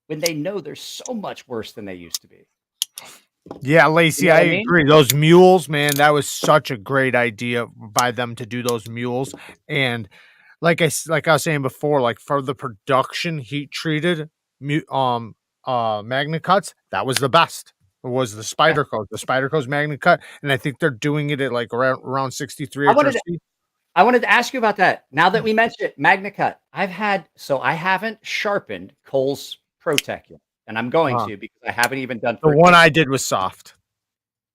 when they know they're so much worse than they used to be. Yeah, Lacey, You know I what I mean? agree. Those mules, man, that was such a great idea by them to do those mules. And like I was saying before, like for the production heat treated Magna Cuts, that was the best. It was the Spyderco's Magna Cut, and I think they're doing it at like around 63 HRC. I wanted to ask you about that. Now that we mentioned it, Magna Cut, I haven't sharpened Cole's ProTech yet, and I'm going to because I haven't even done. The one I did was soft.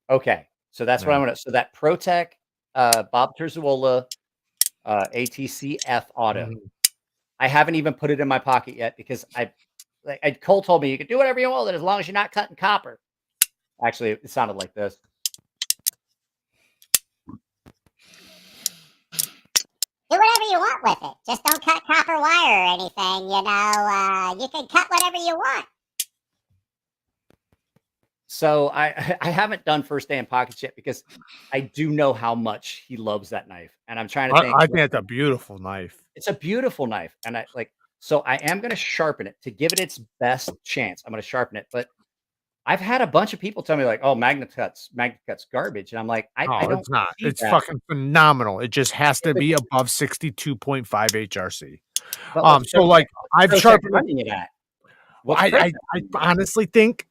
Okay, so that's what I want to. So that ProTech Bob Terzuola ATC F Auto. Mhm. I haven't even put it in my pocket yet because Cole told me you can do whatever you want with it as long as you're not cutting copper. Actually, it sounded like this. Do whatever you want with it. Just don't cut copper wire or anything, you know. You can cut whatever you want. So I haven't done first day in pockets yet because I do know how much he loves that knife, and I'm trying to think. I think it's a beautiful knife. It's a beautiful knife, and so I am going to sharpen it to give it its best chance. I'm going to sharpen it, but I've had a bunch of people tell me like, "Oh, Magnet Cut's garbage," and I'm like, I don't. It's not. see It's that. fucking phenomenal. It just has to be above 62.5 HRC. But So like I've sharpened. running it at. I honestly think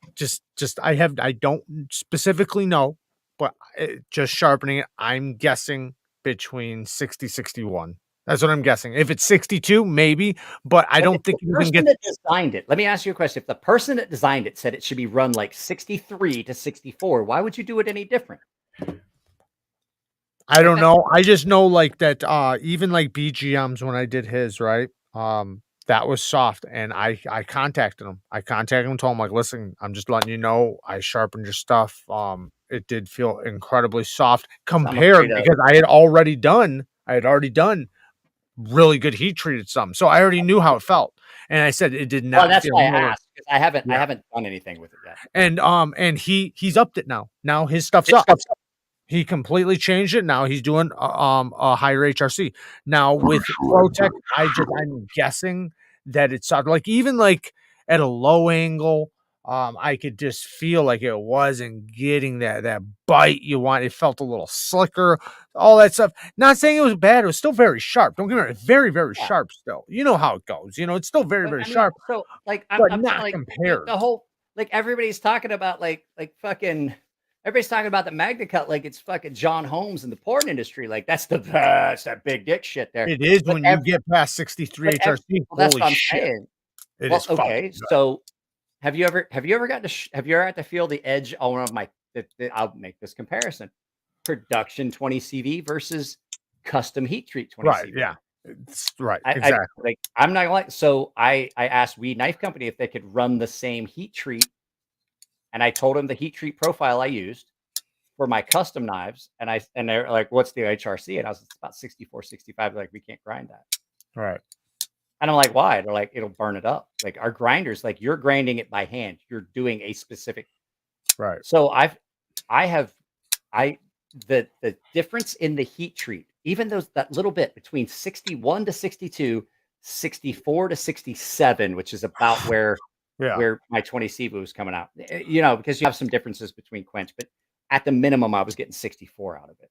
I don't specifically know, but just sharpening it, I'm guessing between 60, 61. That's what I'm guessing. If it's 62, maybe, but I don't think you can get. That designed it. Let me ask you a question. If the person that designed it said it should be run like 63 to 64, why would you do it any different? I don't know. I just know like that. Even like BGM's when I did his right. That was soft, and I contacted him. Told him like, listen, I'm just letting you know I sharpened your stuff. It did feel incredibly soft compared because I had already done really good heat treated some, so I already knew how it felt. And I said it did not. Well, that's why I asked because I haven't done anything with it yet. And he's upped it now. Now his stuff's up. He completely changed it. Now he's doing a higher HRC. Now with ProTech, I'm guessing that it's like even like at a low angle, I could just feel like it wasn't getting that bite you want. It felt a little slicker, all that stuff. Not saying it was bad. It was still very sharp. Don't get me wrong, very, very sharp still. You know how it goes. You know, it's still very, very sharp. So like I'm not like compared. The whole like everybody's talking about like fucking everybody's talking about the Magna Cut like it's fucking John Holmes in the porn industry. Like that's that big dick shit there. It is when you get past 63 HRC. That's what I'm shit. saying. It is okay. So have you ever got to feel the edge on one of my? I'll make this comparison: production 20 CV versus custom heat treat 20 right, CV. Yeah, it's right. Exactly. I'm not like so. I asked Weed Knife Company if they could run the same heat treat, and I told them the heat treat profile I used for my custom knives, and they're like, "What's the HRC?" And I was about 64, 65. They're like, "We can't grind that." Right. And I'm like, why? They're like, it'll burn it up. Like our grinders, like you're grinding it by hand. You're doing a specific. Right. So the difference in the heat treat, even that little bit between 61 to 62, 64 to 67, which is about where my 20 CV was coming out, you know, because you have some differences between quench, but at the minimum, I was getting 64 out of it.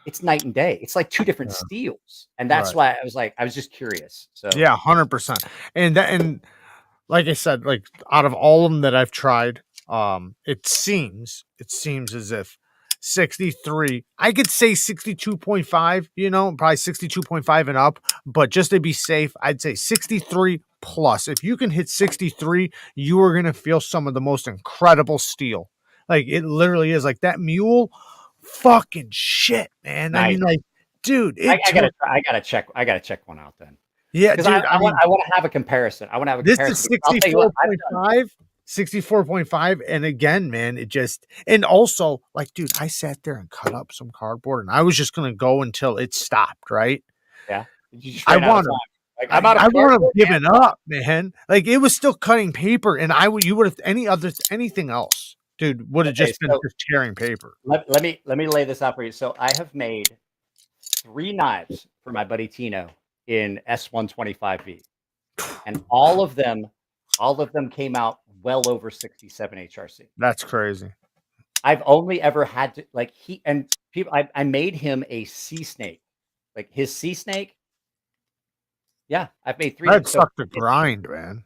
It's night and day. It's like two different steels. And that's why I was just curious. So yeah, 100%. And like I said, like out of all of them that I've tried, it seems as if 63, I could say 62.5, you know, probably 62.5 and up, but just to be safe, I'd say 63 plus. If you can hit 63, you are going to feel some of the most incredible steel. Like it literally is like that mule. Fucking shit, man. Nice. I mean, like, dude, I gotta check one out then. Yeah, dude. I want to have a comparison. I want to have a comparison. This is 64.5. And again, man, it just, and also like, dude, I sat there and cut up some cardboard and I was just going to go until it stopped. Right. Yeah. I want to give it up, man. Like it was still cutting paper and you would have anything else. Dude, would have just been just tearing paper. Let me lay this out for you. So I have made 3 knives for my buddy Tino in S125V, and all of them came out well over 67 HRC. That's crazy. I've only ever had to like I made him a sea snake, like his sea snake. Yeah, I've made 3. That sucked to grind, man.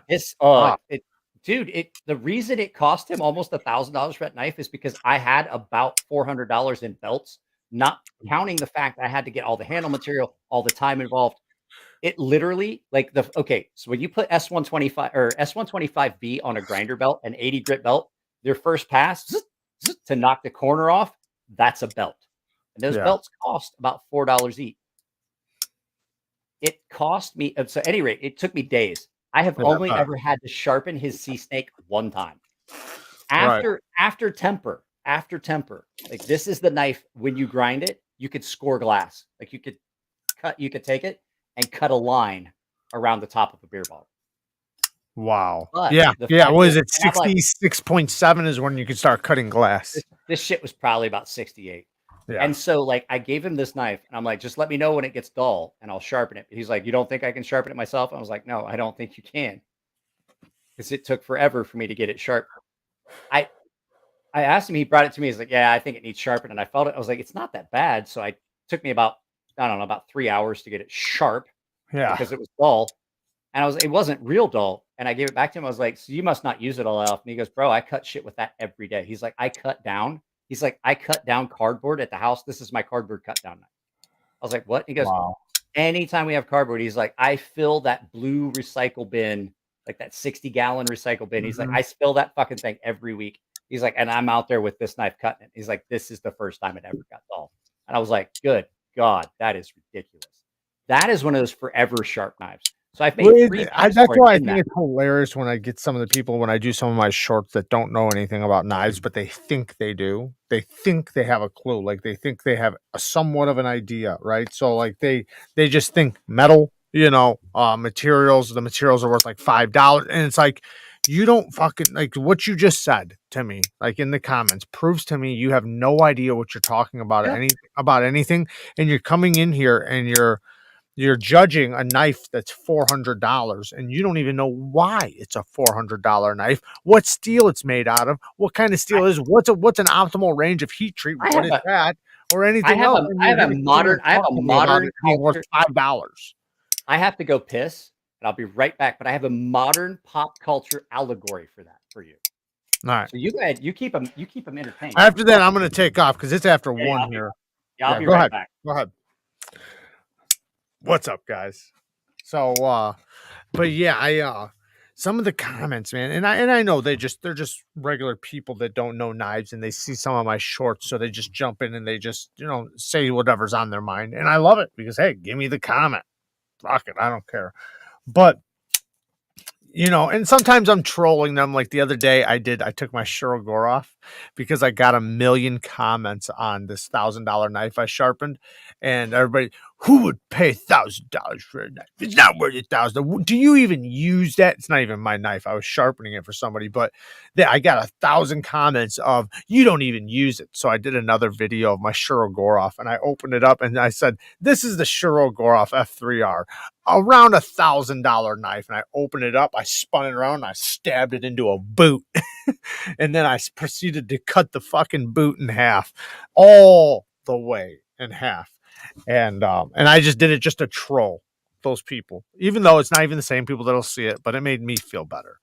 Dude, the reason it cost him almost $1,000 for that knife is because I had about $400 in belts, not counting the fact I had to get all the handle material, all the time involved. It literally so when you put S125 or S125V on a grinder belt, an 80 grit belt, their first pass to knock the corner off, that's a belt. And those Yeah. belts cost about $4 each. It cost me, so at any rate, it took me days. I have only ever had to sharpen his sea snake one time. After temper, like this is the knife, when you grind it, you could score glass. Like you could take it and cut a line around the top of a beer bottle. Wow. But Yeah. the Yeah. fact What is is- it? and I'm like- 66.7 is when you can start cutting glass. This shit was probably about 68. Yeah. And so like I gave him this knife and I'm like, just let me know when it gets dull and I'll sharpen it. He's like, you don't think I can sharpen it myself? I was like, no, I don't think you can. Because it took forever for me to get it sharp. I asked him, he brought it to me. He's like, yeah, I think it needs sharpened. And I felt it. I was like, it's not that bad. So it took me about 3 hours to get it sharp. Yeah. Because it was dull. And it wasn't real dull. And I gave it back to him. I was like, so you must not use it all often. He goes, bro, I cut shit with that every day. He's like, I cut down cardboard at the house. This is my cardboard cut down knife. I was like, what? He goes, Wow. anytime we have cardboard, he's like, I fill that blue recycle bin, like that 60-gallon recycle bin. He's like, I spill that fucking thing every week. He's like, and I'm out there with this knife cutting it. He's like, this is the first time it ever got dull. And I was like, good God, that is ridiculous. That is one of those forever sharp knives. So I've made that's why I think it's hilarious when I get some of the people, when I do some of my shorts that don't know anything about knives, but they think they do. They think they have a clue. Like they think they have somewhat of an idea, right? So like they just think metal, materials. The materials are worth like $5. And it's like, you don't fucking, like what you just said to me, like in the comments, proves to me you have no idea what you're talking about, about anything. And you're coming in here and you're judging a knife that's $400 and you don't even know why it's a $400 knife, what steel it's made out of, what kind of steel is, what's an optimal range of heat treatment, what is that, or anything else. I have a modern worth $5. I have to go piss and I'll be right back, but I have a modern pop culture allegory for that for you. All right. So you keep them entertained. After that, I'm going to take off because it's after 1 here. I'll be right back. Go ahead. What's up, guys? So, but yeah, some of the comments, man, and I know they're just regular people that don't know knives, and they see some of my shorts, so they just jump in and they just say whatever's on their mind, and I love it because hey, give me the comment, fuck it, I don't care, but. And sometimes I'm trolling them. Like the other day I took my Shirogor off because I got 1 million comments on this $1,000 knife I sharpened. And everybody, who would pay $1,000 for a knife? It's not worth $1,000. Do you even use that? It's not even my knife. I was sharpening it for somebody, but I got 1,000 comments of, you don't even use it. So I did another video of my Shirogor off and I opened it up and I said, this is the Shirogor off F3R. Around $1,000 knife, and I opened it up, I spun it around, and I stabbed it into a boot, and then I proceeded to cut the fucking boot in half, all the way in half, and I just did it just to troll those people, even though it's not even the same people that'll see it, but it made me feel better.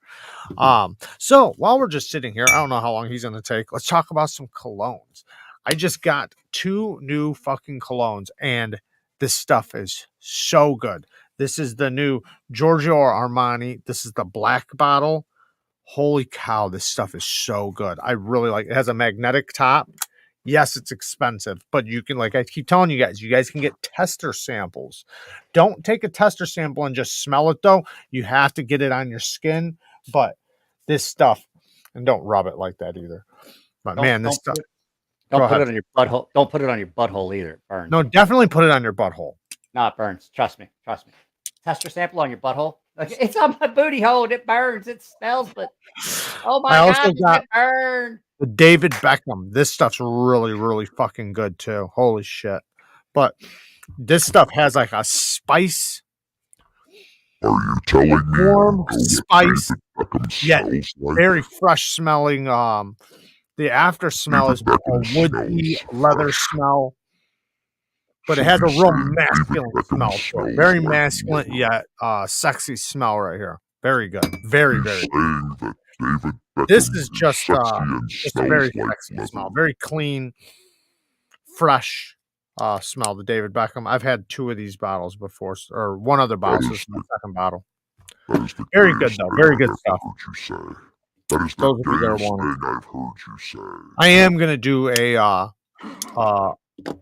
So while we're just sitting here, I don't know how long he's gonna take. Let's talk about some colognes. I just got 2 new fucking colognes, and this stuff is so good. This is the new Giorgio Armani. This is the black bottle. Holy cow, this stuff is so good. I really like it. It has a magnetic top. Yes, it's expensive, but you can, like I keep telling you guys can get tester samples. Don't take a tester sample and just smell it though. You have to get it on your skin, but this stuff, and don't rub it like that either. But this stuff. Don't put it on your butthole. Don't put it on your butthole either. It burns. No, definitely put it on your butthole. No, it burns. Trust me. Tester sample on your butthole. Like, it's on my booty hole. It burns. It smells, but oh my God, it burn. The David Beckham. This stuff's really, really fucking good too. Holy shit. But this stuff has like a spice. Are you telling me? Warm spice. Yeah, very fresh smelling. The after smell is a woody leather smell. But it has a real masculine smell to it. Very masculine, yet sexy smell right here. Very good. Very, very good. This is just a very sexy smell. Very clean, fresh smell, the David Beckham. I've had 2 of these bottles before, or one other bottle. This is the second bottle. Very good, though. Very good stuff. That is the gayest thing I've heard you say. I am going to do a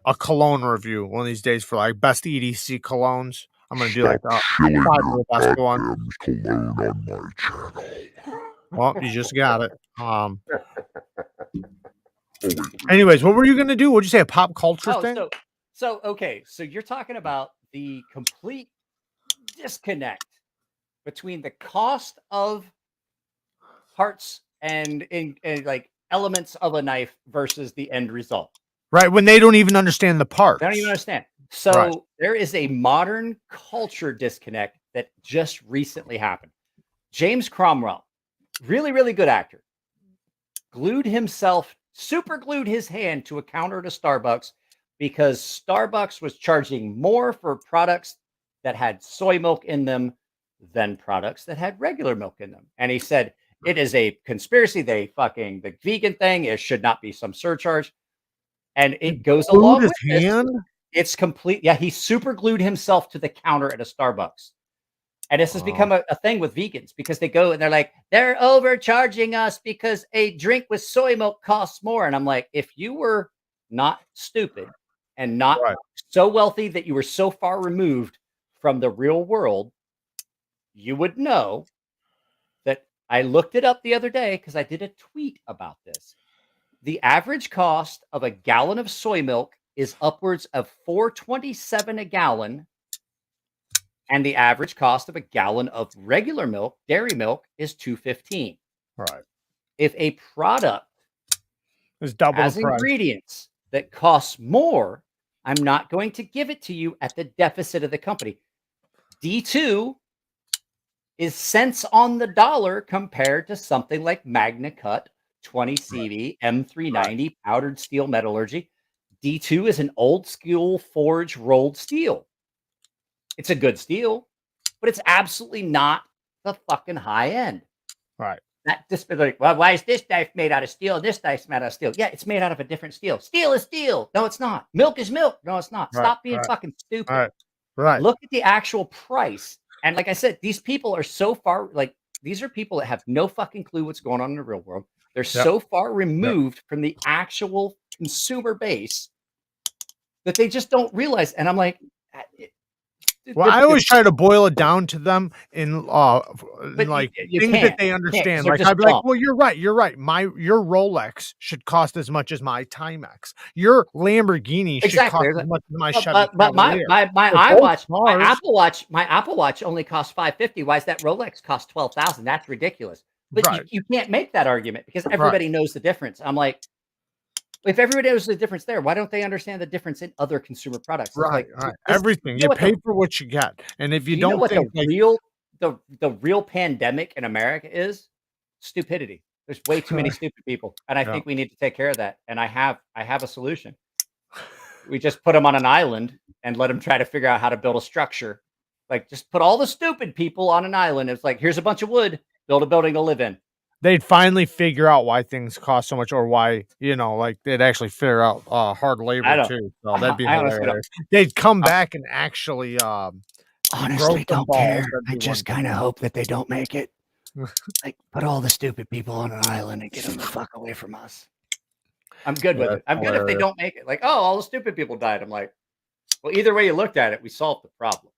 a cologne review one of these days for like best EDC colognes. I'm gonna do like Stop shilling 5 your of the best one. goddamn cologne on my channel. Well, you just got it. Oh, wait. Anyways, what were you gonna do? What'd you say? A pop culture Oh, thing? so okay. So you're talking about the complete disconnect between the cost of parts and like elements of a knife versus the end result. Right, when they don't even understand the parts. They don't even understand. So Right. there is a modern culture disconnect that just recently happened. James Cromwell, really, really good actor, super glued his hand to a counter at a Starbucks because Starbucks was charging more for products that had soy milk in them than products that had regular milk in them. And he said, it is a conspiracy. The vegan thing, it should not be some surcharge. And it goes Glued along his with this. hand? It's complete. Yeah, he super glued himself to the counter at a Starbucks. And this has become a thing with vegans because they go and they're like, they're overcharging us because a drink with soy milk costs more. And I'm like, if you were not stupid and not so wealthy that you were so far removed from the real world, you would know that I looked it up the other day because I did a tweet about this. The average cost of a gallon of soy milk is upwards of $4.27 a gallon. And the average cost of a gallon of regular milk, dairy milk, is $2.15. Right. If a product is double has the price, ingredients that costs more, I'm not going to give it to you at the deficit of the company. D2 is cents on the dollar compared to something like Magna Cut, 20 CV, M390, powdered steel metallurgy. D2 is an old school forge rolled steel. It's a good steel, but it's absolutely not the fucking high end. Right. That just like, well, why is this knife made out of steel? And this knife's made out of steel. Yeah, it's made out of a different steel. Steel is steel. No, it's not. Milk is milk. No, it's not. Right, Stop being right, fucking stupid. right, right. Look at the actual price. And like I said, these people are so far, like, these are people that have no fucking clue what's going on in the real world. They're so far removed from the actual consumer base that they just don't realize. And I'm like, well, I always try to boil it down to them in like you things can't. that they You can't, 'cause understand. they're Like just I'd be like, dumb. well, you're right. Your Rolex should cost as much as my Timex. Your Lamborghini should cost as much as my Chevy But my Cavalier. my Apple Watch only costs $550. Why does that Rolex cost 12,000? That's ridiculous. But Right. you can't make that argument because everybody knows the difference. I'm like, if everybody knows the difference there, why don't they understand the difference in other consumer products? It's Right, like, right. this- Everything you know you what pay the- for what you get, and if you do you know don't what think the real pandemic in America is? Stupidity. There's way too many stupid people, and I think we need to take care of that. And I have a solution. We just put them on an island and let them try to figure out how to build a structure. Like, just put all the stupid people on an island. It's like, here's a bunch of wood, build a building to live in. they'd finally figure out why things cost so much, or why like they'd actually figure out hard labor too. So that'd be hilarious. They'd come back and actually honestly don't care. I just kind of hope that they don't make it. Like, put all the stupid people on an island and get them the fuck away from us. I'm good with it. I'm good if they don't make it. Like, oh, all the stupid people died. I'm like, well, either way you looked at it, we solved the problem.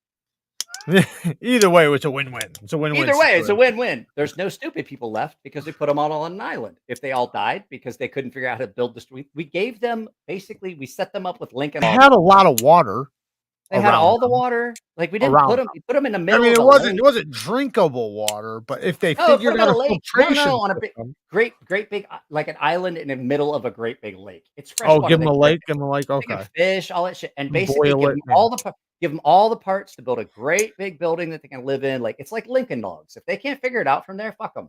Either way, it's a win-win. It's a win-win. Either way, it's a win-win. There's no stupid people left because we put them all on an island. If they all died because they couldn't figure out how to build this, we gave them, basically, we set them up with Lincoln. They had a lot of water. They had all the water. Like, we didn't put them. We put them in the middle. I mean, of it wasn't drinkable water, but if they No, figured put 'em out in a lake. filtration No, on a system, great big, like an island in the middle of a great big lake. It's fresh oh, water. give them a They lake, give them a lake. They Okay, can fish, all that shit, and basically boil it. give them all the parts to build a great big building that they can live in. Like, it's like Lincoln Logs. If they can't figure it out from there, fuck them.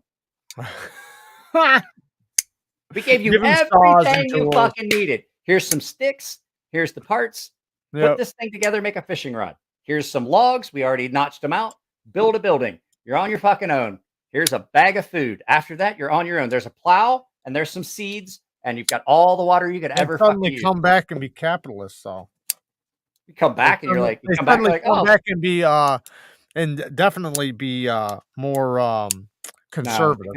We gave you everything you fucking needed. Here's some sticks. Here's the parts. Put this thing together, make a fishing rod. Here's some logs. We already notched them out. Build a building. You're on your fucking own. Here's a bag of food. After that, you're on your own. There's a plow and there's some seeds, and you've got all the water you could ever suddenly come back and be capitalists. So you come back and you're like, you come back and be and definitely be more conservative.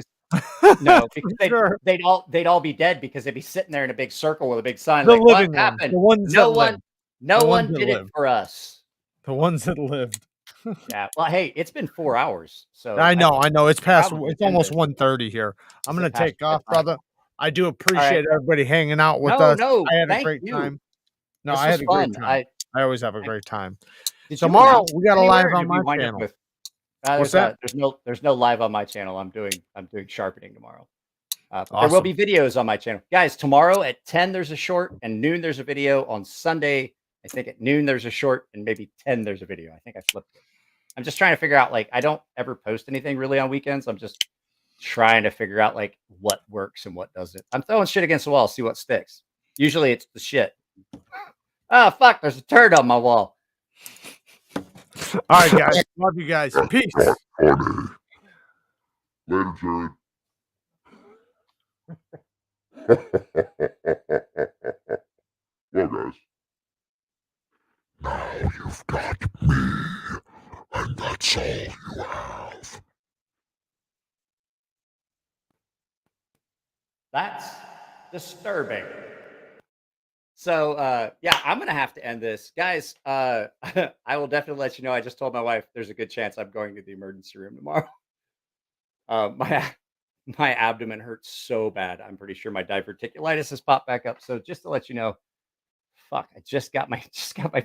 No, because Sure. they'd all be dead because they'd be sitting there in a big circle with a big sign The like, "What living ones, happened?" the ones No that one lived. no The ones one that did it lived. for us. The ones that lived. Yeah. Well, hey, it's been 4 hours, so I know. It's past. probably It's end almost this. 1:30 here. I'm Is it gonna past take your off, bedtime? brother. I do All right. appreciate everybody hanging out with No, us. no, I had a thank great you. time. No, This I was had a great fun. time. I always have a great time. Did you Tomorrow announce we got a anywhere, live or on did we my wind up channel. with What's that? there's no live on my channel. I'm doing sharpening tomorrow. But there will Awesome. be videos on my channel. Guys, tomorrow at 10 there's a short, and noon there's a video. On Sunday, I think at noon there's a short, and maybe 10 there's a video. I think I flipped it. I'm just trying to figure out, like, I don't ever post anything really on weekends. I'm just trying to figure out, like, what works and what doesn't. I'm throwing shit against the wall, see what sticks. Usually it's the shit. Oh, fuck, there's a turd on my wall. All right, guys. Love you guys. Peace. Funny. Later, Jared. Well, guys. Now you've got me, and that's all you have. That's disturbing. So, yeah, I'm gonna have to end this, guys. I will definitely let you know. I just told my wife there's a good chance I'm going to the emergency room tomorrow. My abdomen hurts so bad. I'm pretty sure my diverticulitis has popped back up. So just to let you know, fuck, I just got my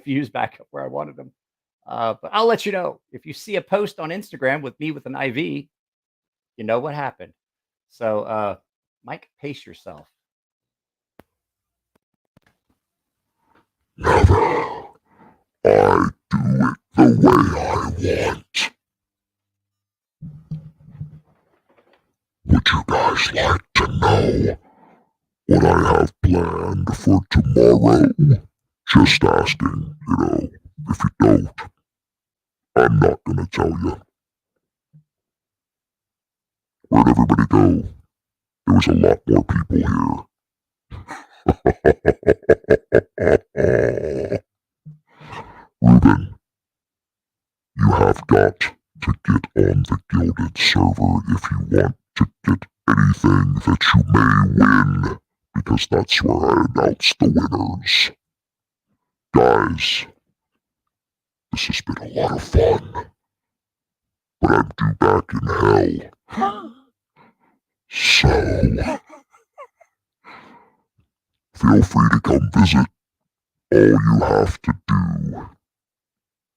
views back up where I wanted them. But I'll let you know if you see a post on Instagram with me with an IV, you know what happened. So, Mike, pace yourself. Never. I do it the way I want. Would you guys like to know what I have planned for tomorrow? Just asking, if you don't, I'm not gonna tell you. Where'd everybody go? There was a lot more people here. Ruben, you have got to get on the Gilded server if you want to get anything that you may win, because that's where I announce the winners. Guys, this has been a lot of fun, but I'm due back in hell. So, feel free to come visit. All you have to do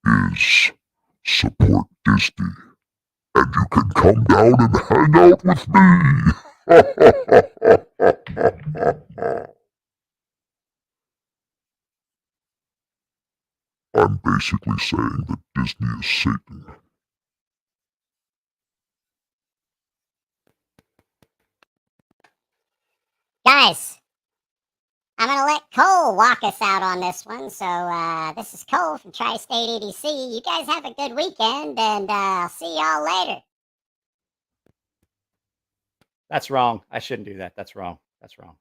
is support Disney, and you can come down and hang out with me. I'm basically saying that Disney is Satan. Guys, I'm going to let Cole walk us out on this one. So this is Cole from Tri-State EDC. You guys have a good weekend, and I'll see y'all later. That's wrong. I shouldn't do that. That's wrong. That's wrong.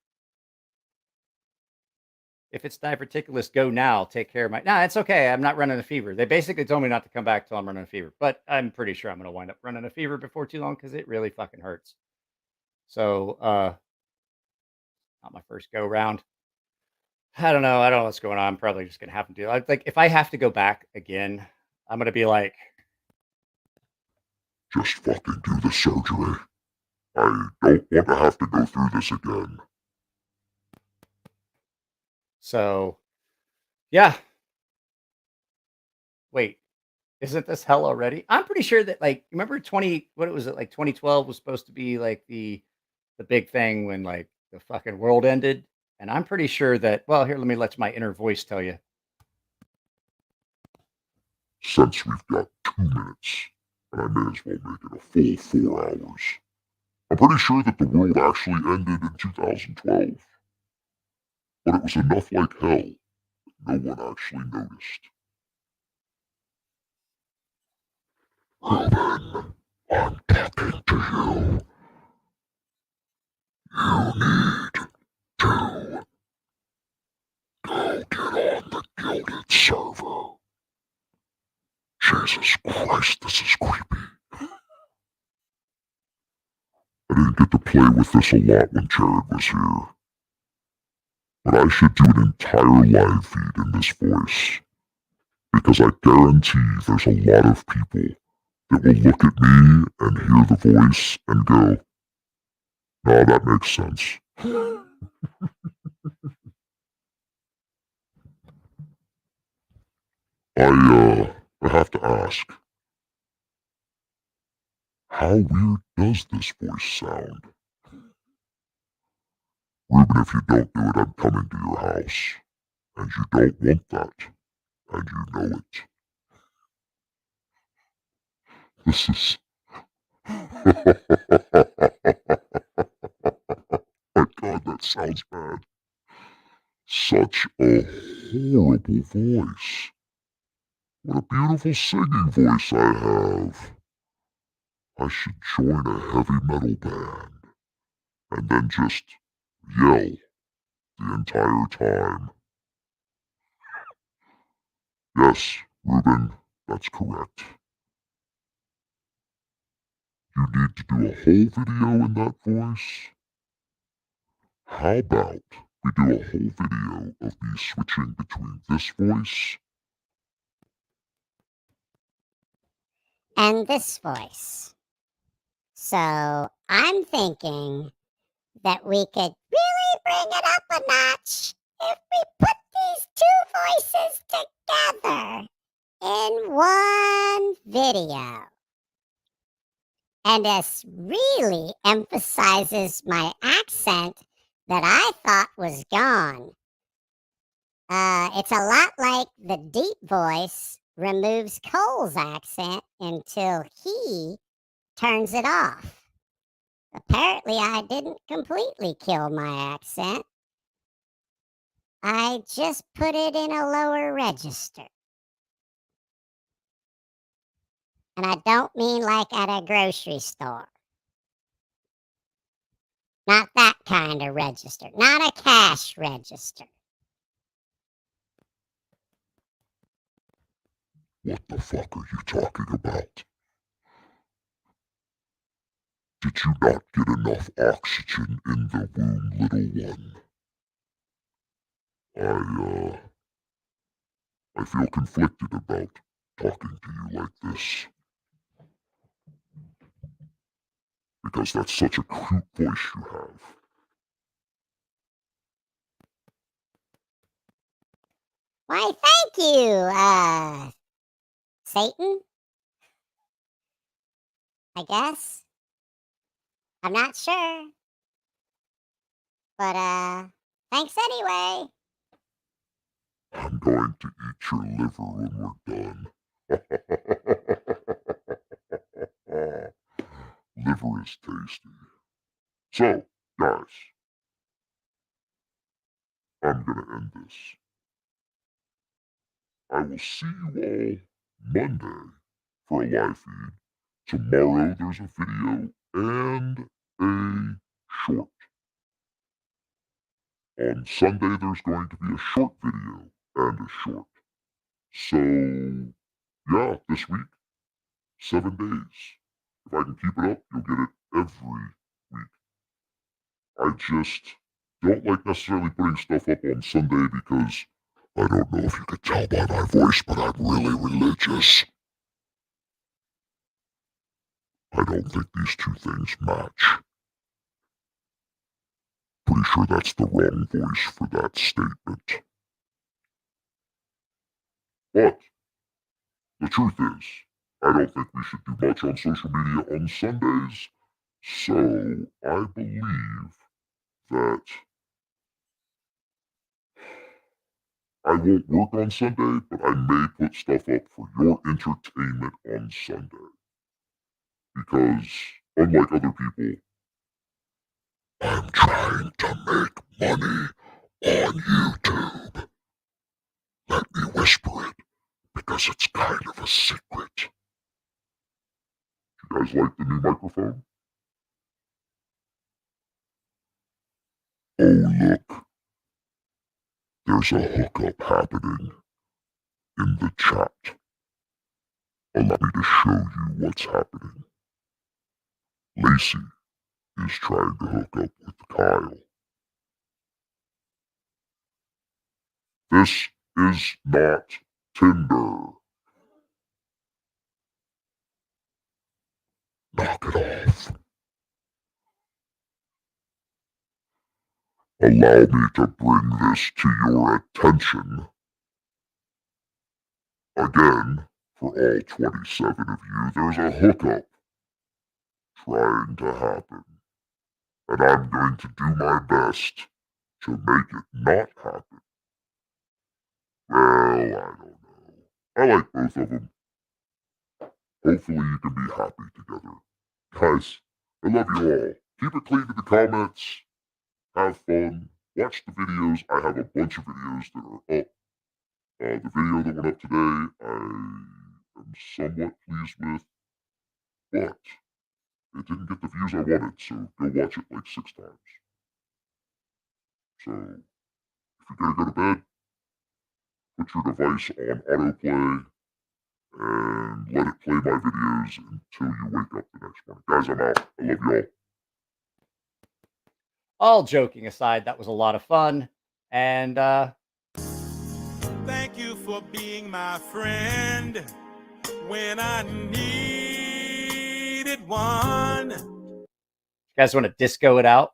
If it's diverticulous, go now. Take care of my... No, it's okay. I'm not running a fever. They basically told me not to come back till I'm running a fever. But I'm pretty sure I'm going to wind up running a fever before too long because it really fucking hurts. So, not my first go round. I don't know. I don't know what's going on. I'm probably just going to have to do it. Like, if I have to go back again, I'm going to be like... Just fucking do the surgery. I don't want to have to go through this again. So, yeah. Wait, isn't this hell already? I'm pretty sure that, like, remember 2012 was supposed to be like the big thing when, like, the fucking world ended. And I'm pretty sure that, well, here, let me let my inner voice tell you. Since we've got 2 minutes, and I may as well make it a full 4 hours. I'm pretty sure that the world actually ended in 2012. But it was enough like hell that no one actually noticed. Ruben, I'm talking to you. You need to go get on the Gilded server. Jesus Christ, this is creepy. I didn't get to play with this a lot when Jared was here. But I should do an entire live feed in this voice. Because I guarantee there's a lot of people that will look at me and hear the voice and go, no, that makes sense. I have to ask, how weird does this voice sound? Ruben, if you don't do it, I'm coming to your house. And you don't want that. And you know it. This is... My God, that sounds bad. Such a horrible voice. What a beautiful singing voice I have. I should join a heavy metal band and then just yell the entire time. Yes, Ruben, that's correct. You need to do a whole video in that voice? How about we do a whole video of me switching between this voice and this voice. So I'm thinking that we could really bring it up a notch if we put these two voices together in one video. And this really emphasizes my accent that I thought was gone. It's a lot like the deep voice removes Cole's accent until he turns it off. Apparently, I didn't completely kill my accent. I just put it in a lower register. And I don't mean like at a grocery store. Not that kind of register. Not a cash register. What the fuck are you talking about? Did you not get enough oxygen in the womb, little one? I feel conflicted about talking to you like this. Because that's such a cute voice you have. Why, thank you, Satan? I guess. I'm not sure. But, thanks anyway. I'm going to eat your liver when we're done. Liver is tasty. So, guys, I'm gonna end this. I will see you all Monday for a live feed. Tomorrow there's a video and a short. On Sunday there's going to be a short video and a short. So, yeah, this week, 7 days. If I can keep it up, you'll get it every week. I just don't like necessarily putting stuff up on Sunday because I don't know if you could tell by my voice, but I'm really religious. I don't think these two things match. Pretty sure that's the wrong voice for that statement. But the truth is, I don't think we should do much on social media on Sundays, so I believe that I won't work on Sunday, but I may put stuff up for your entertainment on Sunday. Because, unlike other people, I'm trying to make money on YouTube. Let me whisper it, because it's kind of a secret. You guys like the new microphone? Oh, look. There's a hookup happening in the chat. Allow me to show you what's happening. Lacey He's trying to hook up with Kyle. This is not Tinder. Knock it off. Allow me to bring this to your attention. Again, for all 27 of you, there's a hookup trying to happen. And I'm going to do my best to make it not happen. Well, I don't know. I like both of them. Hopefully you can be happy together. Guys, I love you all. Keep it clean in the comments. Have fun. Watch the videos. I have a bunch of videos that are up. The video that went up today, I am somewhat pleased with, but it didn't get the views I wanted, so go watch it like 6 times. So, if you're gonna go to bed, put your device on autoplay and let it play my videos until you wake up the next morning. Guys, I'm out. I love you all. All joking aside, that was a lot of fun. And Thank you for being my friend when I needed one. you guys want to disco it out?